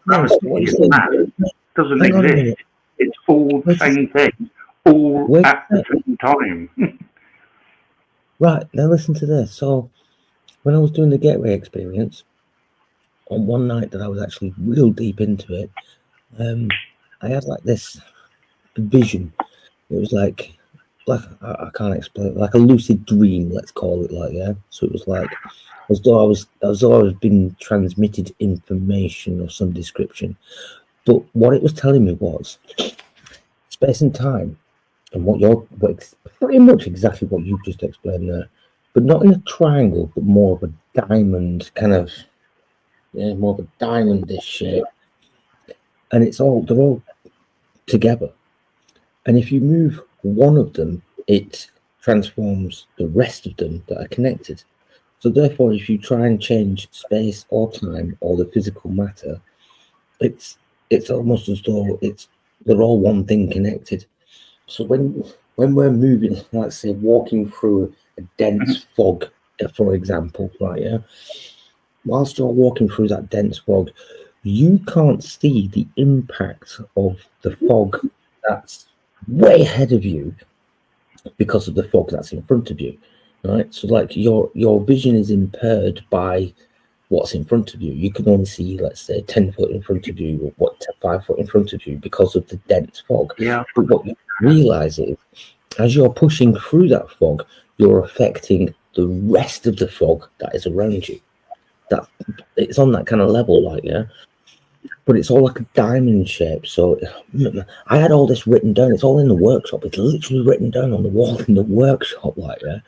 gravity, and mass doesn't exist. It's all the same thing, all at the same time. Right, now listen to this. So, when I was doing the Gateway experience, on one night that I was actually real deep into it, I had like this vision. It was like I can't explain it, like a lucid dream, let's call it like, yeah. So it was like as though I was being transmitted information of some description. But what it was telling me was space and time. And pretty much exactly what you've just explained there, but not in a triangle, but more of a diamond kind of, more of a diamond-ish shape. And they're all together. And if you move one of them, it transforms the rest of them that are connected. So therefore, if you try and change space or time or the physical matter, it's almost as though they're all one thing connected. So when we're moving, let's say walking through a dense fog, for example, right, yeah, whilst you're walking through that dense fog, you can't see the impact of the fog that's way ahead of you because of the fog that's in front of you, right? So like your vision is impaired by what's in front of you. You can only see, let's say, 10 foot in front of you, or 5 foot in front of you because of the dense fog. Yeah. But what you realize is, as you're pushing through that fog, you're affecting the the rest of the fog that is around you. That it's on that kind of level, like, yeah. But it's all like a diamond shape. So I had all this written down. It's all in the workshop. It's literally written down on the wall in the workshop, like, yeah.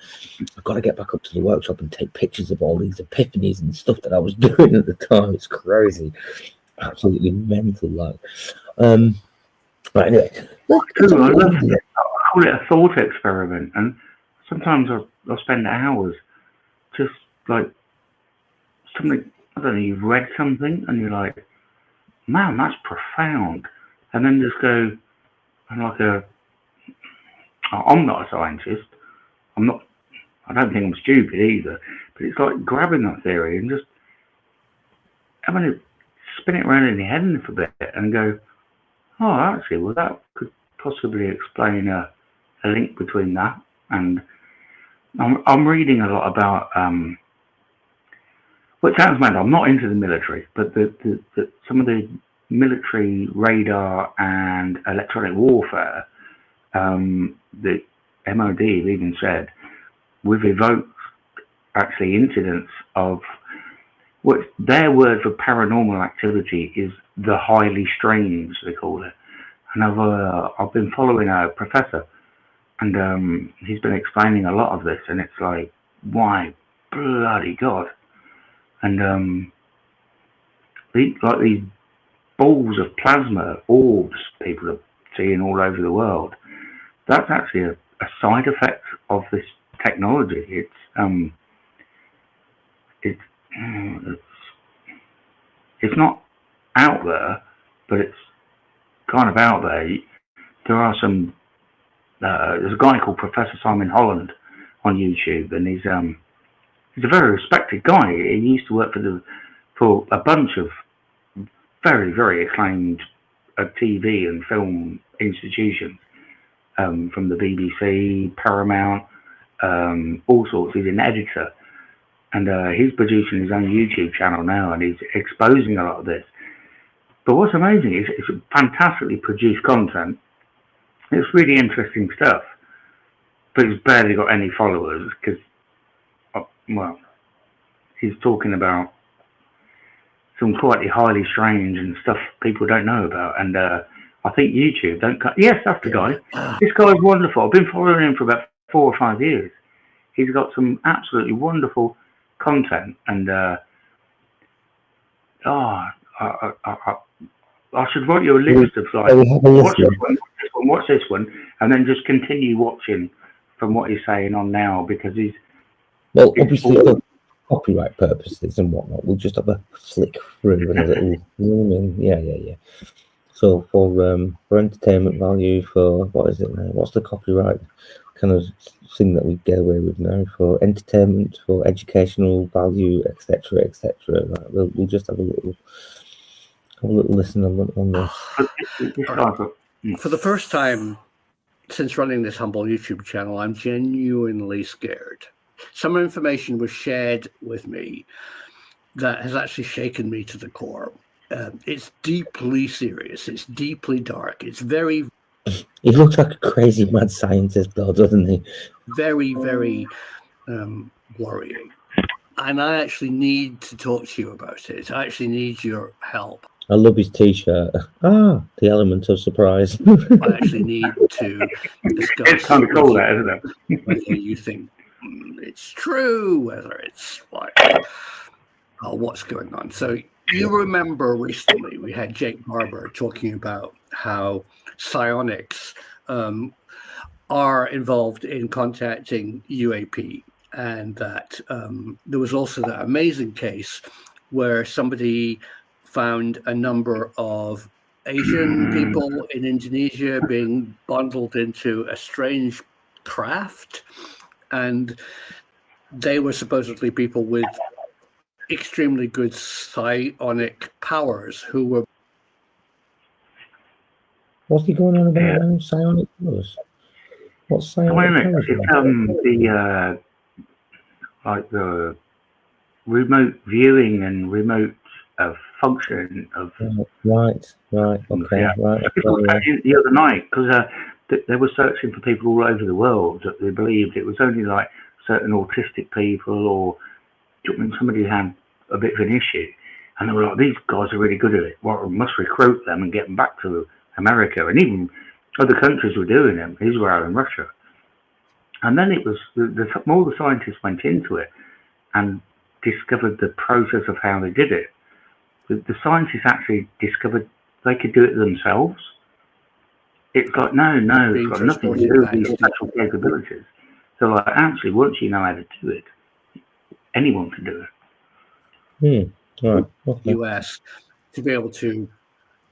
I've got to get back up to the workshop and take pictures of all these epiphanies and stuff that I was doing at the time. It's crazy, absolutely mental, like. Right, anyway. I call it a thought experiment, and sometimes I'll spend hours just like something. I don't know. You've read something, and you're like, "Man, that's profound," and then just go, "I'm not a scientist. I'm not. I don't think I'm stupid either." But it's like grabbing that theory and just having to spin it around in your head for a bit and go, "Oh, actually, well, that could possibly explain a link between that." And I'm reading a lot about. Well, it sounds mad. I'm not into the military, but some of the military radar and electronic warfare, the MOD have even said, we've evoked actually incidents of what their word for paranormal activity is the highly strange, they call it. And I've been following a professor, and he's been explaining a lot of this, and it's like, why bloody God. And like these balls of plasma orbs people are seeing all over the world, that's actually a side effect of this technology. It's not out there, but it's kind of out there. There are some. There's a guy called Professor Simon Holland on YouTube, and he's a very respected guy. He used to work for a bunch of very, very acclaimed TV and film institutions, from the BBC, Paramount, all sorts. He's an editor, and he's producing his own YouTube channel now, and he's exposing a lot of this. But what's amazing is it's fantastically produced content. It's really interesting stuff, but he's barely got any followers because, well, he's talking about some quite highly strange and stuff people don't know about. And I think YouTube don't cut. Yes, that's the guy. This guy's wonderful. I've been following him for about 4 or 5 years. He's got some absolutely wonderful content, and I should write you a list of like, watch this one, and then just continue watching from what he's saying on now, because he's obviously for copyright purposes and whatnot, we'll just have a flick through and a little, you know what I mean? Yeah. So for entertainment value, for what is it now? What's the copyright kind of thing that we get away with now? For entertainment, for educational value, etc. Right? We'll just have a little listen on this. For the first time since running this humble YouTube channel, I'm genuinely scared. Some information was shared with me that has actually shaken me to the core. It's deeply serious. It's deeply dark. It's very... He looks like a crazy mad scientist, though, doesn't he? Very, very worrying. And I actually need to talk to you about it. I actually need your help. I love his T-shirt. The element of surprise. I actually need to discuss. It's kind of cool, that, isn't it? Whether you think it's true, whether it's like, what's going on. So you remember recently we had Jake Barber talking about how psionics are involved in contacting UAP, and that there was also that amazing case where somebody found a number of Asian people in Indonesia being bundled into a strange craft, and they were supposedly people with extremely good psionic powers who were... What's he going on about now? Psionic powers? What's psionic powers? It's the remote viewing and remote function of... Right, okay, yeah. right. The other night, because they were searching for people all over the world that they believed it was only like certain autistic people, or when somebody had a bit of an issue, and they were like, these guys are really good at it. Well, we must recruit them and get them back to America. And even other countries were doing it, Israel and Russia. And then it was, more the scientists went into it and discovered the process of how they did it. The scientists actually discovered they could do it themselves. It's like, no, it's got nothing to do with these special capabilities. So, like, actually, once you know how to do it, anyone can do it. Right. Okay. US to be able to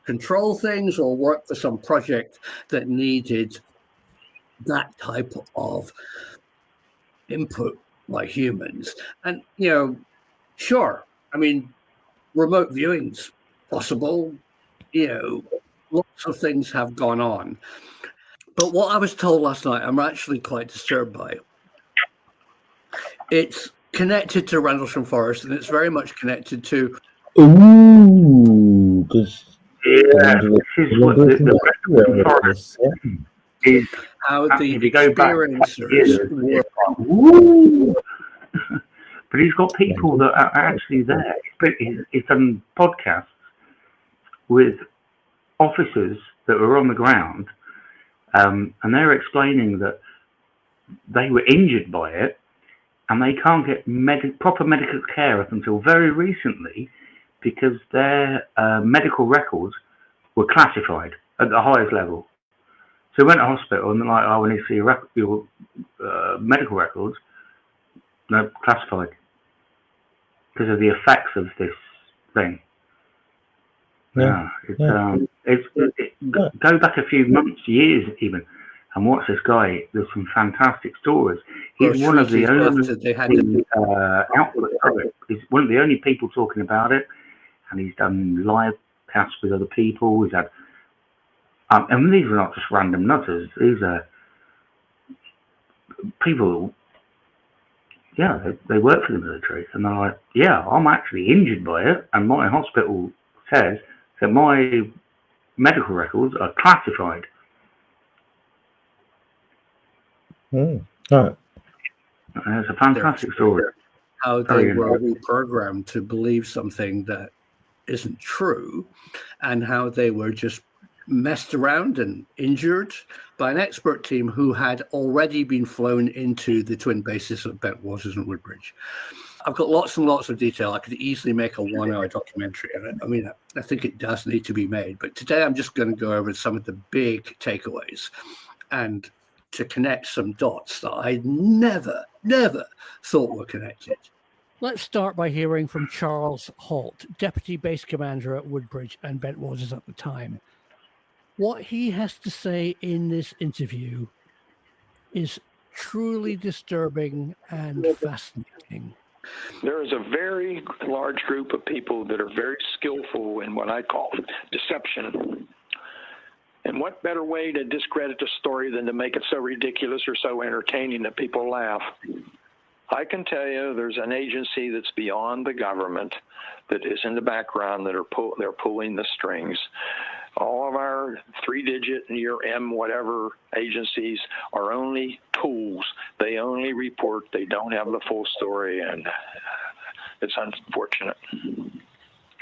control things or work for some project that needed that type of input by humans. And, sure, I mean, remote viewing's possible, lots of things have gone on. But what I was told last night, I'm actually quite disturbed by. It's connected to Rendlesham Forest, and it's very much connected to. Ooh, because how the experiencers were. But he's got people that are actually there. He's done podcasts with officers that were on the ground, and they're explaining that they were injured by it, and they can't get proper medical care up until very recently because their medical records were classified at the highest level. So they went to hospital and they're like, oh, we need to see your medical records. No, classified. Because of the effects of this thing. Go back a few months, years even, and watch this guy. There's some fantastic stories. He's one of the only outlets of it. He's one of the only people talking about it, and he's done live casts with other people. He's had, and these are not just random nutters. These are people. Yeah, they work for the military, and they're like, yeah, I'm actually injured by it, and my hospital says that my medical records are classified. Right. And it's a fantastic story. How they were reprogrammed to believe something that isn't true, and how they were just messed around and injured by an expert team who had already been flown into the twin bases of Bentwaters and Woodbridge. I've got lots and lots of detail. I could easily make a 1-hour documentary on it. I mean, I think it does need to be made. But today I'm just going to go over some of the big takeaways and to connect some dots that I never thought were connected. Let's start by hearing from Charles Holt, Deputy Base Commander at Woodbridge and Bentwaters at the time. What he has to say in this interview is truly disturbing and fascinating. There is a very large group of people that are very skillful in what I call deception. And what better way to discredit a story than to make it so ridiculous or so entertaining that people laugh? I can tell you there's an agency that's beyond the government that is in the background that they're pulling the strings. All of our 3-digit and your M whatever agencies are only tools. They only report. They don't have the full story, and it's unfortunate.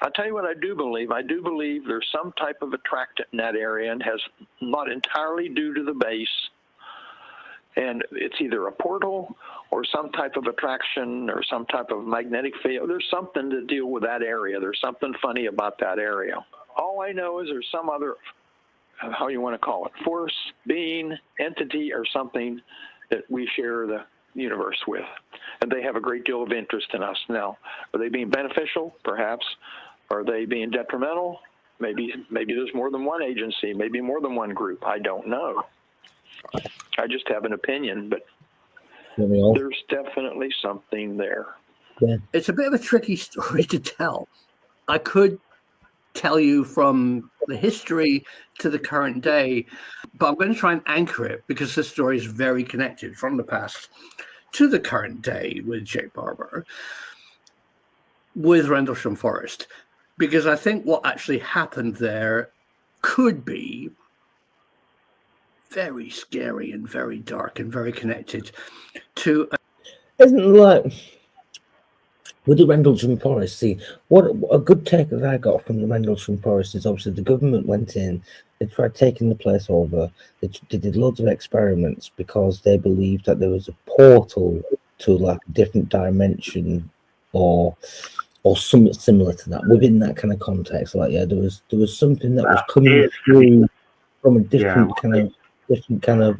I'll tell you what I do believe. I do believe there's some type of attractant in that area, and has not entirely due to the base. And it's either a portal or some type of attraction or some type of magnetic field. There's something to deal with that area. There's something funny about that area. All I know is there's some other, how you want to call it, force, being, entity, or something that we share the universe with. And they have a great deal of interest in us. Now, are they being beneficial? Perhaps. Are they being detrimental? Maybe there's more than one agency, maybe more than one group. I don't know. I just have an opinion, but there's definitely something there. Yeah. It's a bit of a tricky story to tell. I could tell you from the history to the current day, but I'm going to try and anchor it because this story is very connected from the past to the current day with Jake Barber, with Rendlesham Forest, because I think what actually happened there could be very scary and very dark and very connected to Isn't it like with the Rendlesham Forest? See, what a good take that I got from the Rendlesham Forest is obviously the government went in, they tried taking the place over, they did loads of experiments because they believed that there was a portal to like a different dimension or something similar to that within that kind of context. Like, yeah, there was something that was coming through from a different kind of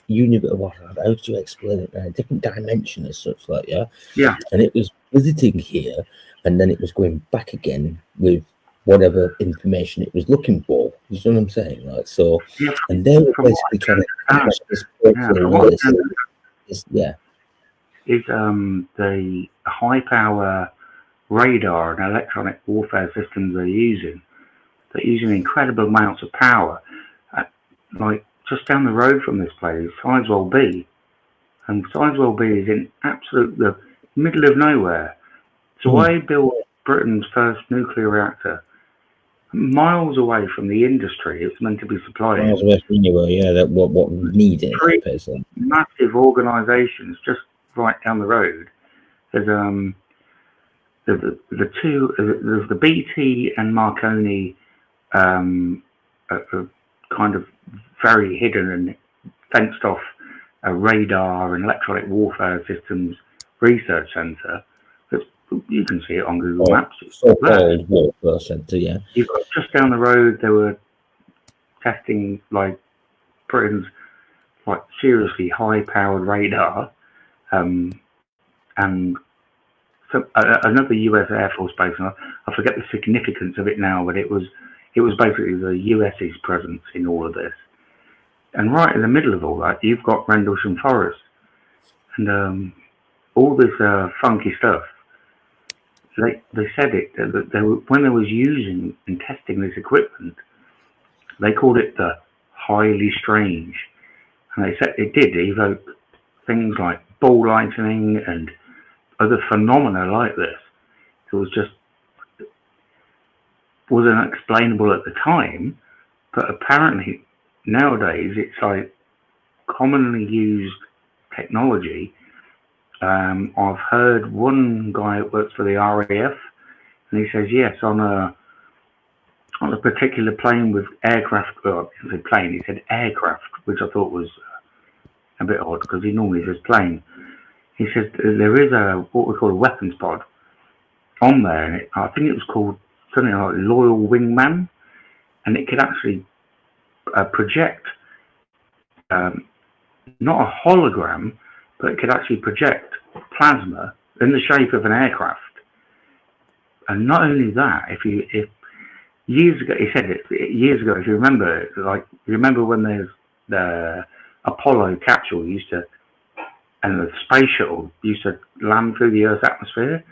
universe. How do you explain it? A different dimension as such, like, yeah. And it was visiting here, and then it was going back again with whatever information it was looking for. You know what I'm saying? Like, so, and they were basically trying to catch this portal. Is the high power radar and electronic warfare systems they're using. They're using incredible amounts of power. Like just down the road from this place, Sizewell B, and Sizewell B is in the middle of nowhere. So I built Britain's first nuclear reactor miles away from the industry it's meant to be supplying. Miles away from anywhere, yeah. That what needed. Massive organisations just right down the road. There's there's the BT and Marconi, kind of very hidden and fenced off radar and electronic warfare systems research centre. You can see it on Google Maps. So-called warfare centre, yeah. You've got just down the road. They were testing like Britain's like seriously high-powered radar, and so another US Air Force base. And I forget the significance of it now, but it was basically the US's presence in all of this. And right in the middle of all that, you've got Rendlesham Forest and all this funky stuff. They said that when they was using and testing this equipment, they called it the highly strange, and they said it did evoke things like ball lightning and other phenomena like this. It was just wasn't explainable at the time, but apparently nowadays it's like commonly used technology. I've heard one guy that works for the RAF, and he says yes, on a particular plane with aircraft. Well, he said plane. He said aircraft, which I thought was a bit odd because he normally says plane. He says there is what we call a weapons pod on there, and I think it was called something like Loyal Wingman, and it could actually project not a hologram, but it could actually project plasma in the shape of an aircraft. And not only that, if years ago, he said it years ago, if you remember, when there's the Apollo capsule and the space shuttle used to land through the Earth's atmosphere,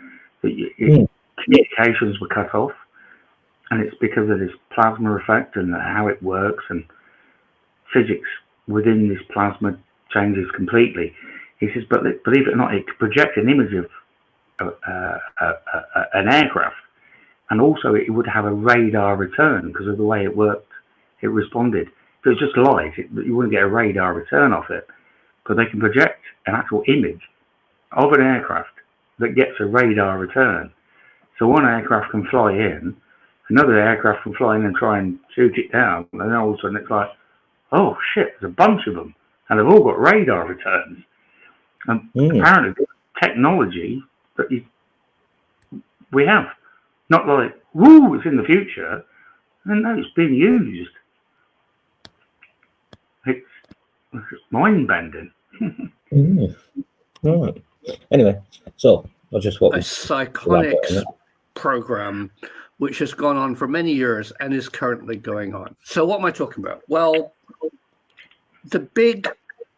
communications were cut off, and it's because of this plasma effect and how it works, and physics within this plasma changes completely. He says, but believe it or not, it could project an image of an aircraft, and also it would have a radar return because of the way it worked. It responded. If it was just light, you wouldn't get a radar return off it. But they can project an actual image of an aircraft that gets a radar return. So one aircraft can fly in, another aircraft can fly in and try and shoot it down, and then all of a sudden it's like, oh shit, there's a bunch of them, and they've all got radar returns. And apparently, technology that we have, not like, woo, it's in the future. And no, it's being used. It's mind-bending. All right. Anyway, so I just a psychonics program which has gone on for many years and is currently going on. So what am I talking about? Well, the big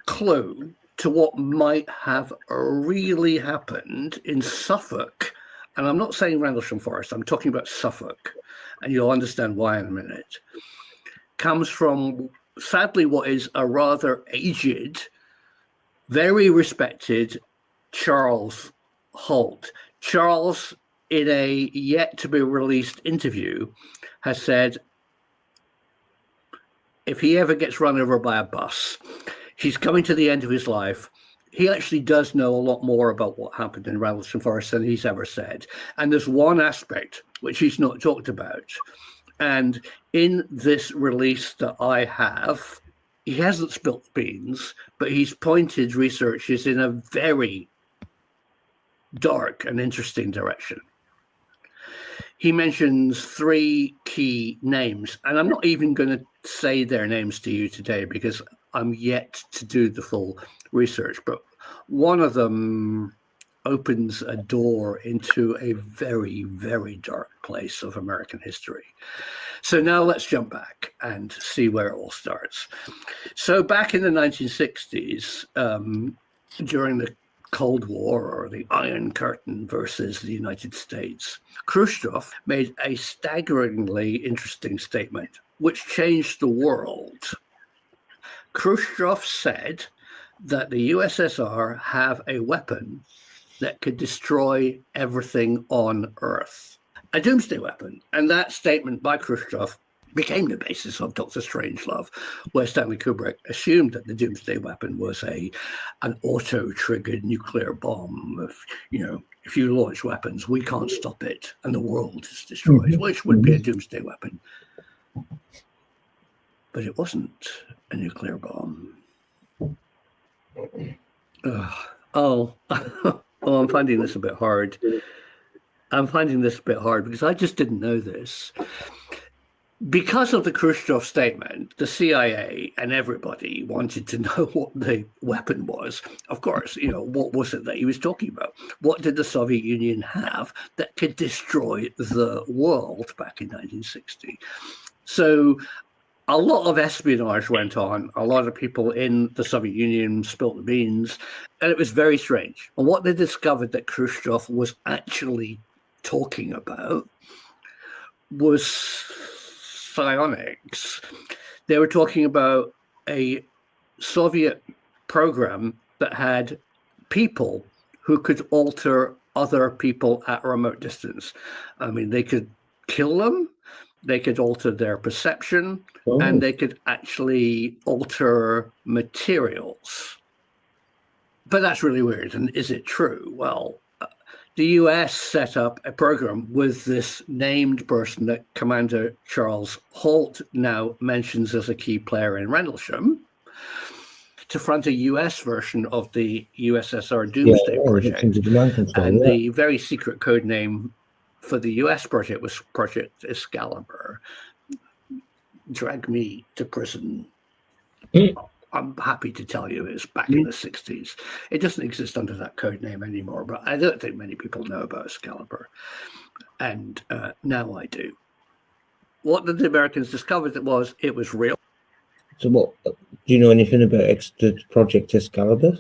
clue to what might have really happened in Suffolk, and I'm not saying Rendlesham Forest, I'm talking about Suffolk, and you'll understand why in a minute, comes from, sadly, what is a rather aged, very respected Charles Holt. Charles, in a yet-to-be-released interview, has said if he ever gets run over by a bus, he's coming to the end of his life. he actually does know a lot more about what happened in Rendlesham Forest than he's ever said. And there's one aspect which he's not talked about. And in this release that I have, he hasn't spilt beans, but he's pointed researchers in a very dark and interesting direction. He mentions 3 key names, and I'm not even going to say their names to you today because I'm yet to do the full research, but one of them opens a door into a very, very dark place of American history. So now let's jump back and see where it all starts. So back in the 1960s, during the Cold War, or the Iron Curtain versus the United States, Khrushchev made a staggeringly interesting statement, which changed the world. Khrushchev said that the USSR have a weapon that could destroy everything on Earth, a doomsday weapon. And that statement by Khrushchev became the basis of Dr. Strangelove, where Stanley Kubrick assumed that the doomsday weapon was an auto-triggered nuclear bomb. If you launch weapons, we can't stop it, and the world is destroyed, which would be a doomsday weapon. But it wasn't a nuclear bomb. I'm finding this a bit hard. Because I just didn't know this. Because of the Khrushchev statement, the CIA and everybody wanted to know what the weapon was. Of course, what was it that he was talking about? What did the Soviet Union have that could destroy the world back in 1960? So a lot of espionage went on. A lot of people in the Soviet Union spilt the beans, and it was very strange. And what they discovered that Khrushchev was actually talking about was psionics. They were talking about a Soviet program that had people who could alter other people at a remote distance. I mean, they could kill them, they could alter their perception, and they could actually alter materials. But that's really weird. And is it true? Well, the US set up a program with this named person that Commander Charles Holt now mentions as a key player in Rendlesham to front a US version of the USSR Doomsday Project. And the very secret code name for the US project was Project Excalibur. Drag me to prison. I'm happy to tell you it's back in the 60s. It doesn't exist under that code name anymore, but I don't think many people know about Excalibur. And now I do. What did the Americans discover? It was real. So what, do you know anything about Project Excalibur?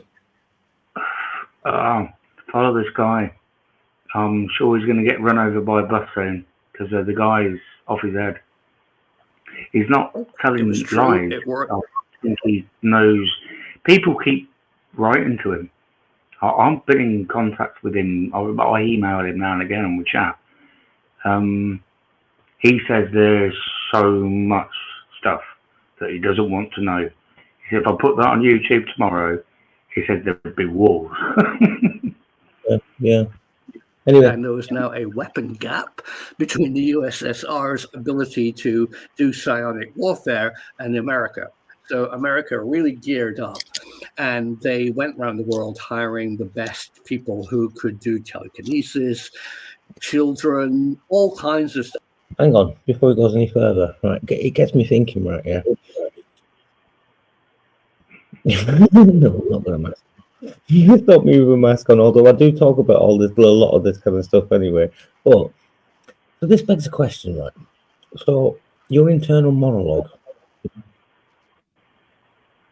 Follow this guy. I'm sure he's going to get run over by a bus soon because the guy's off his head. He's not telling lies. It worked. I think he knows. People keep writing to him. I've been in contact with him. I email him now and again and we chat. He says there's so much stuff that he doesn't want to know. He said, if I put that on YouTube tomorrow, he said there would be wars. Yeah. Anyway. And there was now a weapon gap between the USSR's ability to do psionic warfare and America. So America really geared up, and they went around the world hiring the best people who could do telekinesis, children, all kinds of stuff. Hang on, before it goes any further, right? It gets me thinking, right? Yeah. No, not with a mask. Stop me with a mask on. Although I do talk about a lot of this kind of stuff anyway. But so this begs a question, right? So your internal monologue.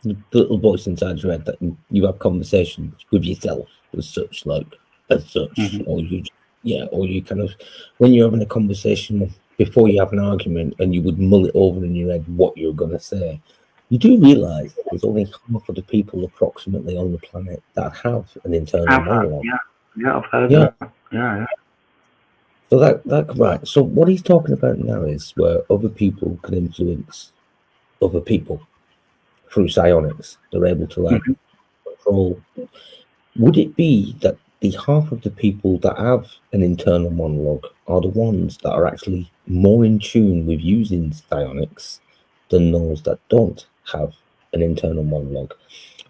The little voice inside your head that you have conversations with yourself as such, or you kind of, when you're having a conversation before you have an argument and you would mull it over in your head what you're going to say, you do realise there's only half of the people approximately on the planet that have an internal monologue. Yeah, I've heard that. Yeah. So that right. So what he's talking about now is where other people can influence other people. Through psionics, they're able to control. Would it be that the half of the people that have an internal monologue are the ones that are actually more in tune with using psionics than those that don't have an internal monologue?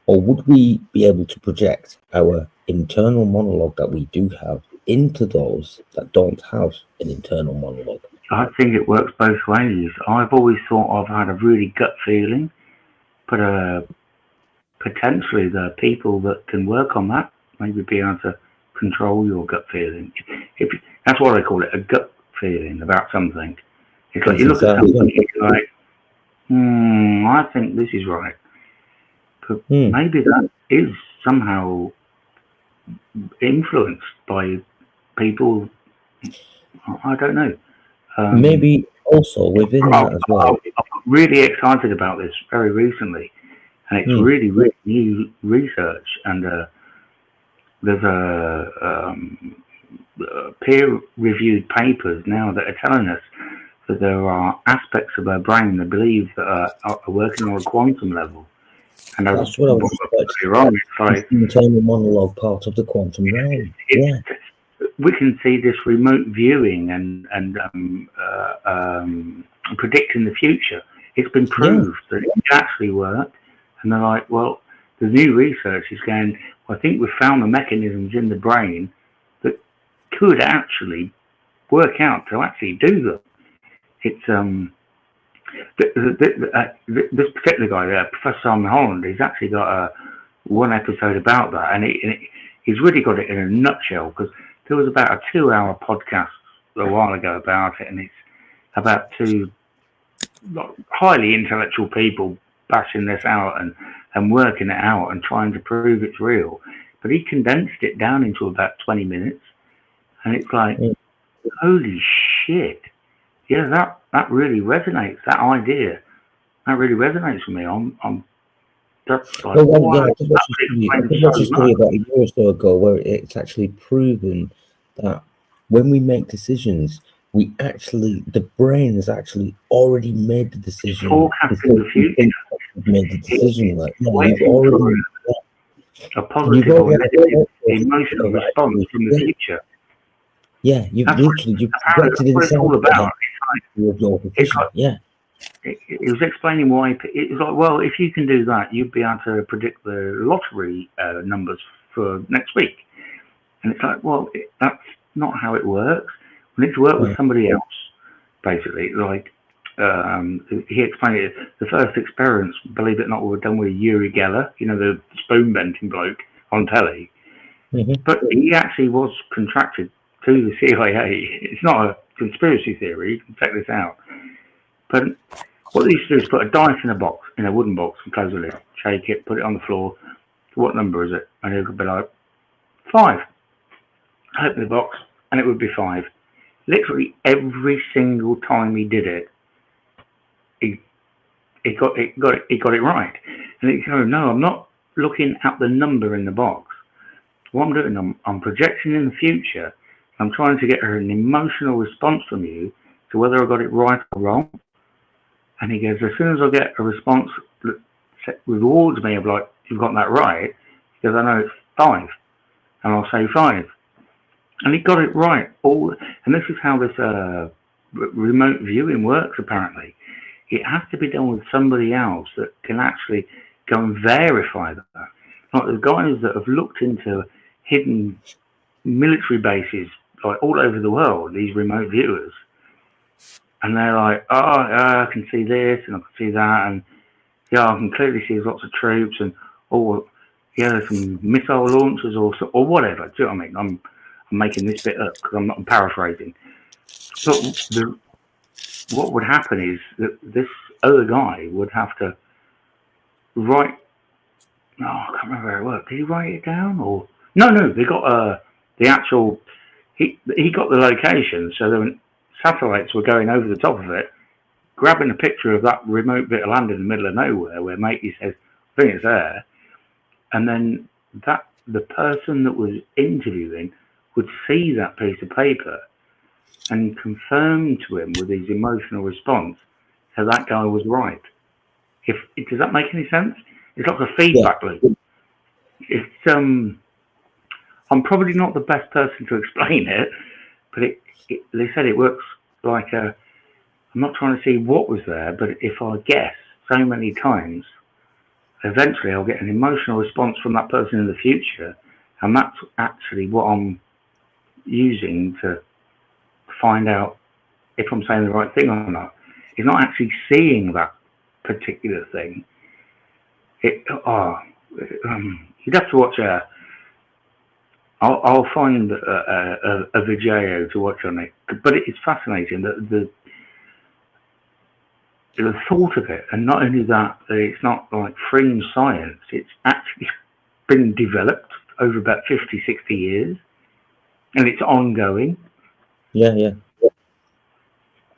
Or would we be able to project our internal monologue that we do have into those that don't have an internal monologue? I think it works both ways. I've always thought I've had a really gut feeling, but potentially there are people that can work on that, maybe be able to control your gut feeling. That's what I call it, a gut feeling about something. It's like you look at something and you're like, I think this is right. But maybe that is somehow influenced by people. I don't know. Maybe also within that as well. I'm really excited about this very recently, and it's really, really new research. And there's peer-reviewed papers now that are telling us that there are aspects of our brain that believe that are working on a quantum level. And that's what I was wrong. It's like internal monologue part of the quantum realm. Yeah. We can see this remote viewing and predicting the future. It's been proved that it can actually work. And they're like, well, the new research is going, well, I think we've found the mechanisms in the brain that could actually work out to actually do them. It's this particular guy there, Professor Simon Holland, he's actually got one episode about that, and he's really got it in a nutshell, because there was about a 2-hour podcast a while ago about it, and it's about two highly intellectual people bashing this out and working it out and trying to prove it's real. But he condensed it down into about 20 minutes, and it's like, holy shit. Yeah, that really resonates. That idea, that really resonates with me. That's like, I watched a story about a year or so ago where it's actually proven that when we make decisions, the brain has actually already made the decision. Forecasting the future. Made the decision. A positive or negative emotional response from the future. Yeah, you've projected what it's all about. It was explaining why it was like, well, if you can do that, you'd be able to predict the lottery numbers for next week. And it's like, well, that's not how it works. We need to work with somebody else, basically. Like he explained it. The first experiments, believe it or not, were done with Uri Geller, the spoon bending bloke on telly. But he actually was contracted to the CIA. It's not a conspiracy theory. You can check this out. But what they used to do is put a dice in a box, in a wooden box, and close the lid, shake it, put it on the floor. What number is it? And it would be like 5. Open the box, and it would be 5. Literally every single time he did it, he got it right. And he said, no, I'm not looking at the number in the box. What I'm doing, I'm projecting in the future. I'm trying to get an emotional response from you to whether I got it right or wrong. And he goes, as soon as I get a response that rewards me of like, you've got that right, he goes, I know it's 5. And I'll say 5. And he got it right. And this is how this remote viewing works, apparently. It has to be done with somebody else that can actually go and verify that. Like the guys that have looked into hidden military bases like all over the world, these remote viewers, and they're like, I can see this and I can see that, and I can clearly see there's lots of troops, and there's some missile launchers or whatever. Do you know what I mean? I'm making this bit up because I'm paraphrasing. But what would happen is that this other guy would have to write. No, I can't remember how it worked. Did he write it down or no? They got the actual. He got the location, so the satellites were going over the top of it, grabbing a picture of that remote bit of land in the middle of nowhere where Matey says, I think it's there, and then the person that was interviewing would see that piece of paper and confirm to him with his emotional response how that guy was right. Does that make any sense? It's like a feedback loop. it's I'm probably not the best person to explain it, but they said it works like a. I'm not trying to see what was there, but if I guess so many times, eventually I'll get an emotional response from that person in the future, and that's actually what I'm using to find out if I'm saying the right thing or not. It's not actually seeing that particular thing. You'd have to watch I'll find a video to watch on it, but it's fascinating that the thought of it, and not only that, it's not like fringe science. It's actually been developed over about 50, 60 years, and it's ongoing. Yeah.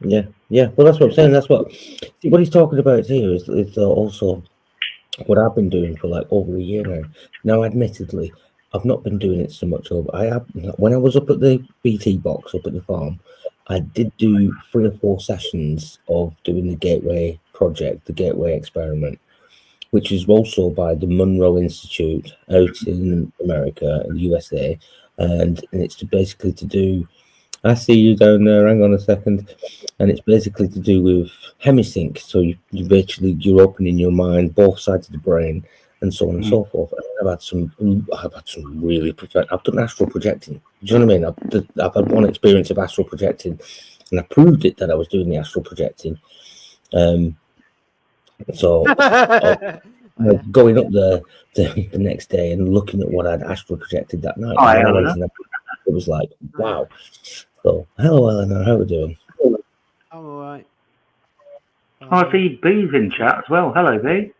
Well, that's what I'm saying. That's what he's talking about here is also what I've been doing for like over a year now. Now, admittedly, I've not been doing it so much over. When I was up at the BT box up at the farm, I did do 3 or 4 sessions of doing the Gateway project, the Gateway experiment, which is also by the Monroe Institute out in America, in the USA, and it's basically to do. I see you down there. Hang on a second. And it's basically to do with hemisync. So you're opening your mind, both sides of the brain, and so on and so forth. And I've had some really I've done astral projecting. Do you know what I mean? I've had one experience of astral projecting, and I proved it that I was doing the astral projecting. Going up there the next day and looking at what I'd astral projected that night. It was like, wow. So, hello, Eleanor. How are we doing? I'm all right. I see Bee's in chat as well. Hello, Bee.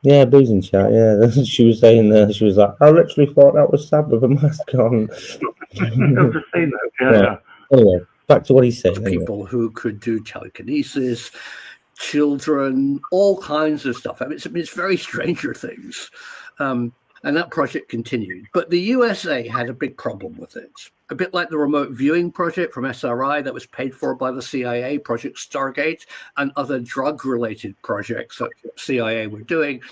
Yeah, Bee's in chat. Yeah, she was saying she was like, I literally thought that was Sab with a mask on. I've just seen that. Yeah. Anyway, back to what he's saying. People who could do telekinesis, children, all kinds of stuff. I mean, it's very Stranger Things. And that project continued. But the USA had a big problem with it. A bit like the remote viewing project from SRI that was paid for by the CIA, Project Stargate, and other drug-related projects that CIA were doing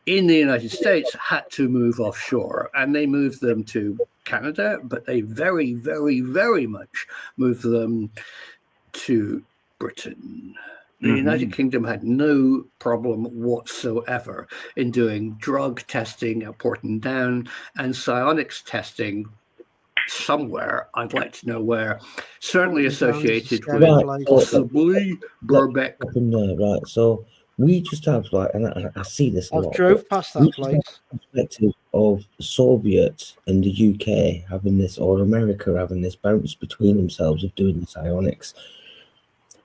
in the United States had to move offshore. And they moved them to Canada, but they very, very, very much moved them to Britain. The United Kingdom had no problem whatsoever in doing drug testing at Porton Down and psionics testing somewhere. I'd like to know where. Certainly associated with possibly Birkbeck. Right, so we just have and I see this a lot. I drove past that place. Perspective of Soviet and the UK having this, or America having this bounce between themselves of doing the psionics.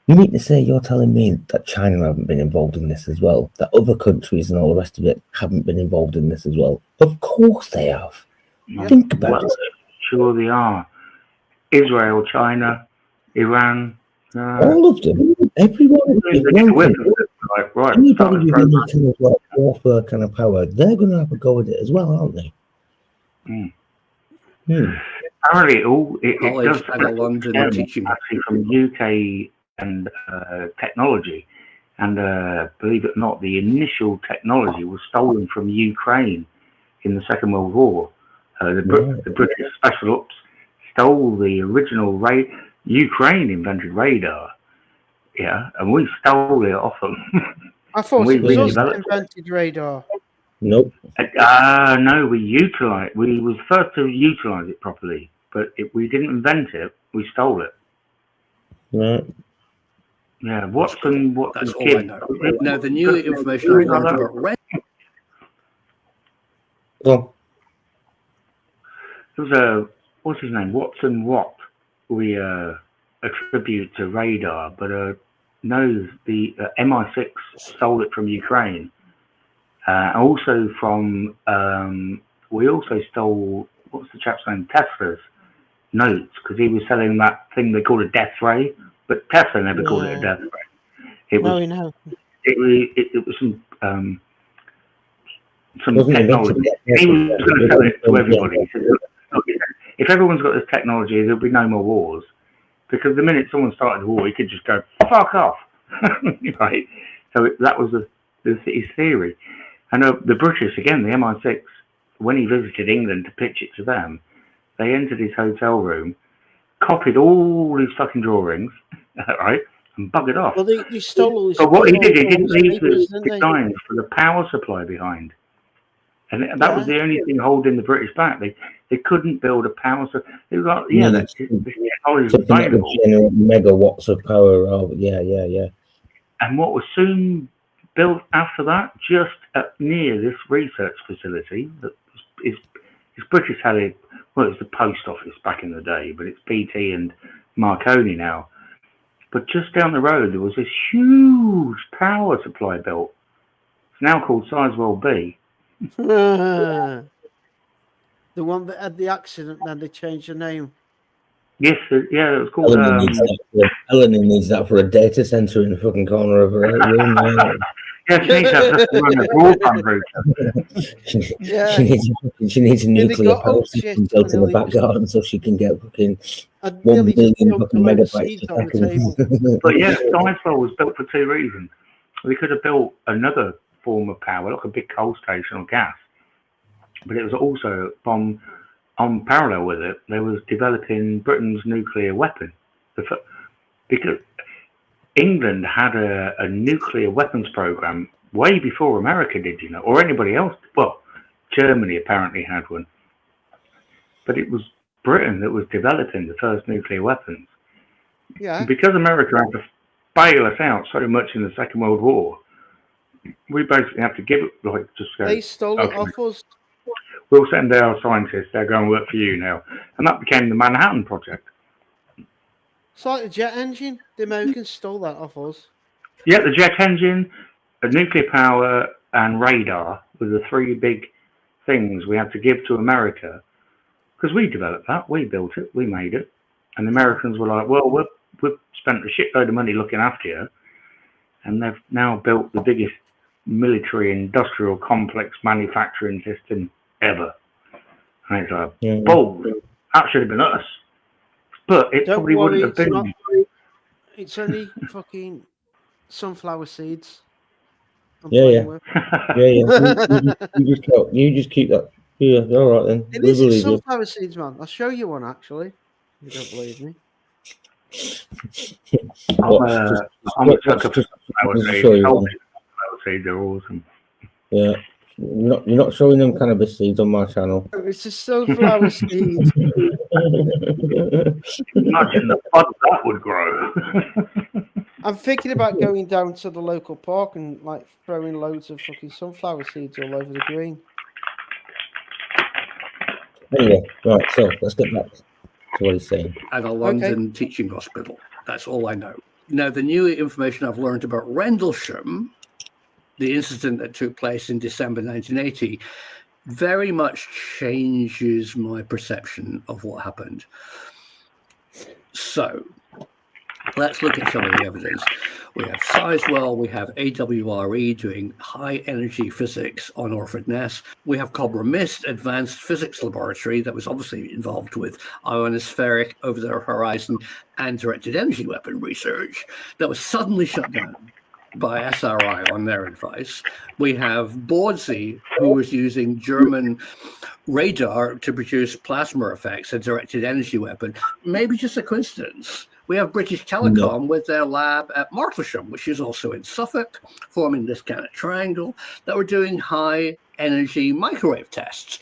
You mean to say you're telling me that China haven't been involved in this as well? That other countries and all the rest of it haven't been involved in this as well? Of course they have. Think about it. Sure they are. Israel, China, Iran. All of them. Everyone. Anybody with any kind of warfare kind of power, they're going to have a go at it as well, aren't they? Apparently, it does London teaching actually from UK and technology, and believe it or not, the initial technology was stolen from Ukraine in the Second World War. The British Special Ops stole the original Ukraine invented radar, and we stole it off them. I thought it was us that invented radar. Nope. No, we was first to utilize it properly, but we didn't invent it. We stole it. Right. Yeah, Watson. That's all I know. Now, the new information I've learned about red. Well, there was what's his name? Watson Watt. We attribute to radar, but no, the MI6 stole it from Ukraine. Also from we also stole what's the chap's name? Tesla's notes, because he was selling that thing they called a death ray. But Tesla never called it a death ray. It was some technology. He was going to sell it to everybody. He said, if everyone's got this technology, there'll be no more wars. Because the minute someone started a war, he could just go, fuck off. Right? So that was his theory. And the British, again, the MI6, when he visited England to pitch it to them, they entered his hotel room, copied all his fucking drawings, right, and buggered off. Well, they stole all his. But what he didn't leave papers, the didn't they? designs for the power supply behind. And that was the only thing holding the British back. They couldn't build a power supply. It was like, the technology was Something that available. would generate megawatts of power. Yeah. And what was soon built after that, just near this research facility, that is British had it. Well, it was the post office back in the day, but it's BT and Marconi now. But just down the road, there was this huge power supply built. It's now called Sizewell B. The one that had the accident, then they changed the name. Yes, it was called. Eleanor needs that for a data center in the fucking corner of her room. Yeah, she needs to run a broadband router. She needs a nuclear power system built in the back garden so she can get fucking 1 billion fucking megabytes per second. But yeah, Sizewell was built for two reasons. We could have built another form of power, like a big coal station or gas, but it was also on parallel with it, they was developing Britain's nuclear weapon, because England had a nuclear weapons program way before America did, or anybody else. Well, Germany apparently had one, but it was Britain that was developing the first nuclear weapons. Yeah. And because America had to bail us out so much in the Second World War, we basically have to give it, just go. They stole it off us. We'll send our scientists, they'll go and work for you now. And that became the Manhattan Project. It's like a jet engine. The Americans stole that off us. Yeah, the jet engine, nuclear power, and radar were the three big things we had to give to America. Because we developed that, we built it, we made it. And the Americans were like, well, we've spent a shitload of money looking after you. And they've now built the biggest military industrial complex manufacturing system ever. And it's like, bold. That should have been us. But it probably wouldn't have been. It's only fucking sunflower seeds. Yeah. You just keep that. Yeah, all right then. It is sunflower seeds, man. I'll show you one actually. If you don't believe me. I'm a sucker for sunflower seeds. Sunflower seeds are awesome. Yeah. You're not showing them cannabis seeds on my channel. It's a sunflower seed. Imagine the fun that would grow. I'm thinking about going down to the local park and like throwing loads of fucking sunflower seeds all over the green. Anyway, right, so let's get back to what he's saying. At a London teaching hospital. That's all I know. Now, the new information I've learned about Rendlesham, the incident that took place in December 1980, very much changes my perception of what happened. So, let's look at some of the evidence. We have Sizewell, we have AWRE doing high energy physics on Orford Ness. We have Cobra Mist Advanced Physics Laboratory that was obviously involved with ionospheric over the horizon and directed energy weapon research that was suddenly shut down by SRI on their advice. We have Bordsey, who was using German radar to produce plasma effects, a directed energy weapon. Maybe just a coincidence. We have British Telecom with their lab at Martlesham, which is also in Suffolk, forming this kind of triangle, that were doing high energy microwave tests,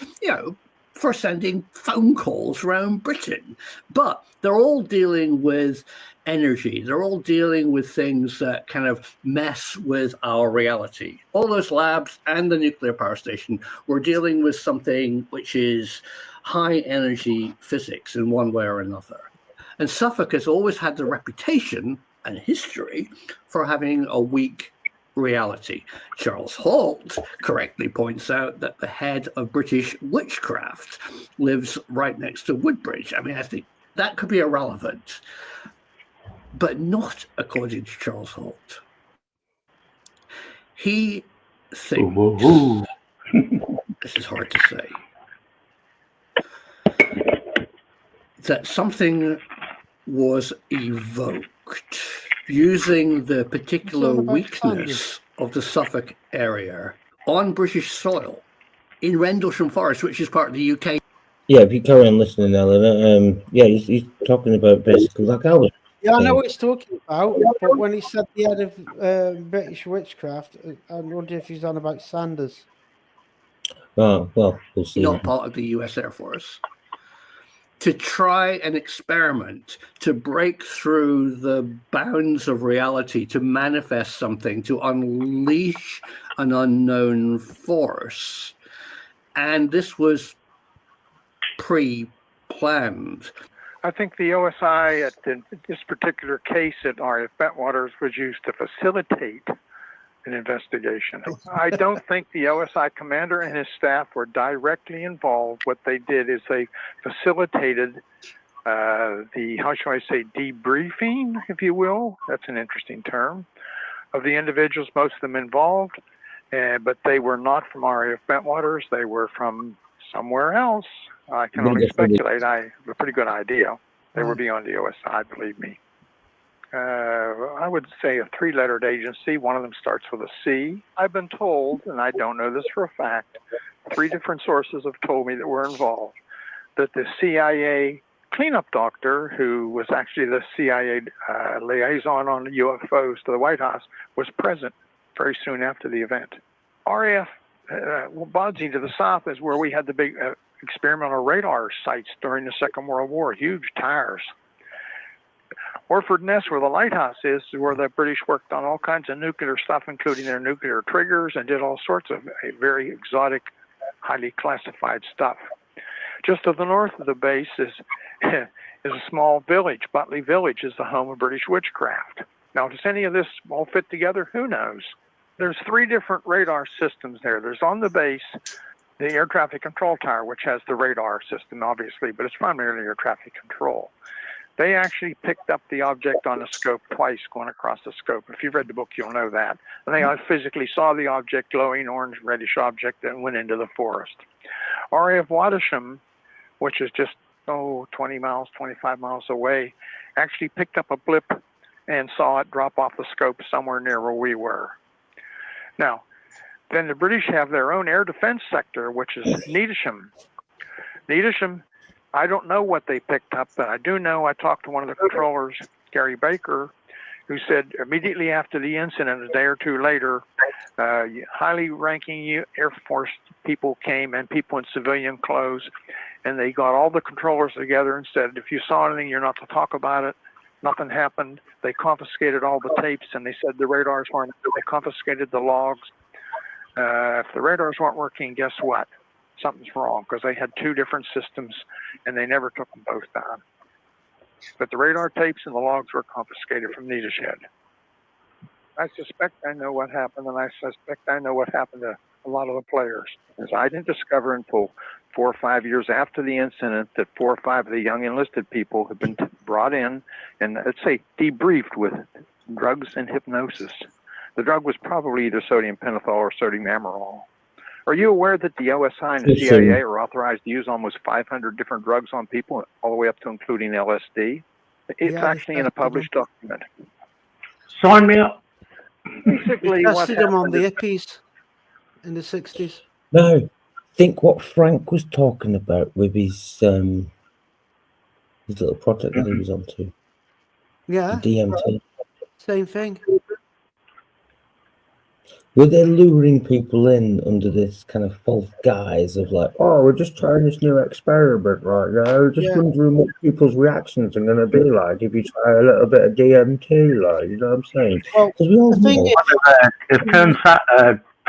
for sending phone calls around Britain. But they're all dealing with energy. They're all dealing with things that kind of mess with our reality. All those labs and the nuclear power station were dealing with something which is high energy physics in one way or another. And Suffolk has always had the reputation and history for having a weak reality. Charles Holt correctly points out that the head of British witchcraft lives right next to Woodbridge. I mean, I think that could be irrelevant, but not according to Charles Holt. He thinks, this is hard to say, that something was evoked using the particular weakness of the Suffolk area on British soil in Rendlesham Forest, which is part of the UK. Yeah, if you carry on listening, Ellen, yeah, he's talking about basically like I was. Yeah, I know what he's talking about, but when he said the head of British witchcraft, I wonder if he's on about Sanders. Oh, well, we'll see. Not part of the US Air Force. To try an experiment, to break through the bounds of reality, to manifest something, to unleash an unknown force. And this was pre-planned. I think the OSI, in this particular case at RF Bentwaters, was used to facilitate an investigation. I don't think the OSI commander and his staff were directly involved. What they did is they facilitated the, how shall I say, debriefing, if you will. That's an interesting term, of the individuals, most of them involved. But they were not from RAF Bentwaters. They were from somewhere else. I can only speculate. I have a pretty good idea. They were beyond the OSI, believe me. I would say a three-lettered agency. One of them starts with a C. I've been told, and I don't know this for a fact, 3 different sources have told me that were involved, that the CIA cleanup doctor, who was actually the CIA liaison on UFOs to the White House, was present very soon after the event. RAF Bodsey to the south is where we had the big experimental radar sites during the Second World War, huge towers. Orford Ness, where the lighthouse is where the British worked on all kinds of nuclear stuff, including their nuclear triggers, and did all sorts of very exotic, highly classified stuff. Just to the north of the base is a small village. Butley Village is the home of British witchcraft. Now, does any of this all fit together? Who knows? There's 3 different radar systems there. There's on the base, the air traffic control tower, which has the radar system, obviously, but it's primarily air traffic control. They actually picked up the object on the scope twice going across the scope. If you've read the book, you'll know that. And they physically saw the object, glowing orange, reddish object that went into the forest. RAF Wadisham, which is just, 20 miles, 25 miles away, actually picked up a blip and saw it drop off the scope somewhere near where we were. Now, then the British have their own air defense sector, which is Needham. Needham, I don't know what they picked up, but I do know I talked to one of the controllers, Gary Baker, who said immediately after the incident, a day or two later, highly ranking Air Force people came and people in civilian clothes, and they got all the controllers together and said, if you saw anything, you're not to talk about it. Nothing happened. They confiscated all the tapes, and they said the radars weren't. They confiscated the logs. If the radars weren't working, guess what? Something's wrong, because they had 2 different systems, and they never took them both down. But the radar tapes and the logs were confiscated from Neatished. I suspect I know what happened, and I suspect I know what happened to a lot of the players. Because I didn't discover until 4 or 5 years after the incident that 4 or 5 of the young enlisted people had been brought in and, let's say, debriefed with drugs and hypnosis. The drug was probably either sodium pentothal or sodium amyral. Are you aware that the OSI and the CIA are authorized to use almost 500 different drugs on people, all the way up to including LSD? It's actually in a published document. Sign me up. We Basically, what tested them on happened the is, hippies in the 60s. No, think what Frank was talking about with his little project that he was on to. Yeah, The DMT. same thing. Were they luring people in under this kind of false guise of like, oh, we're just trying this new experiment right now, just wondering what people's reactions are going to be like if you try a little bit of DMT, like, you know what I'm saying? Well, we all the thing know. is,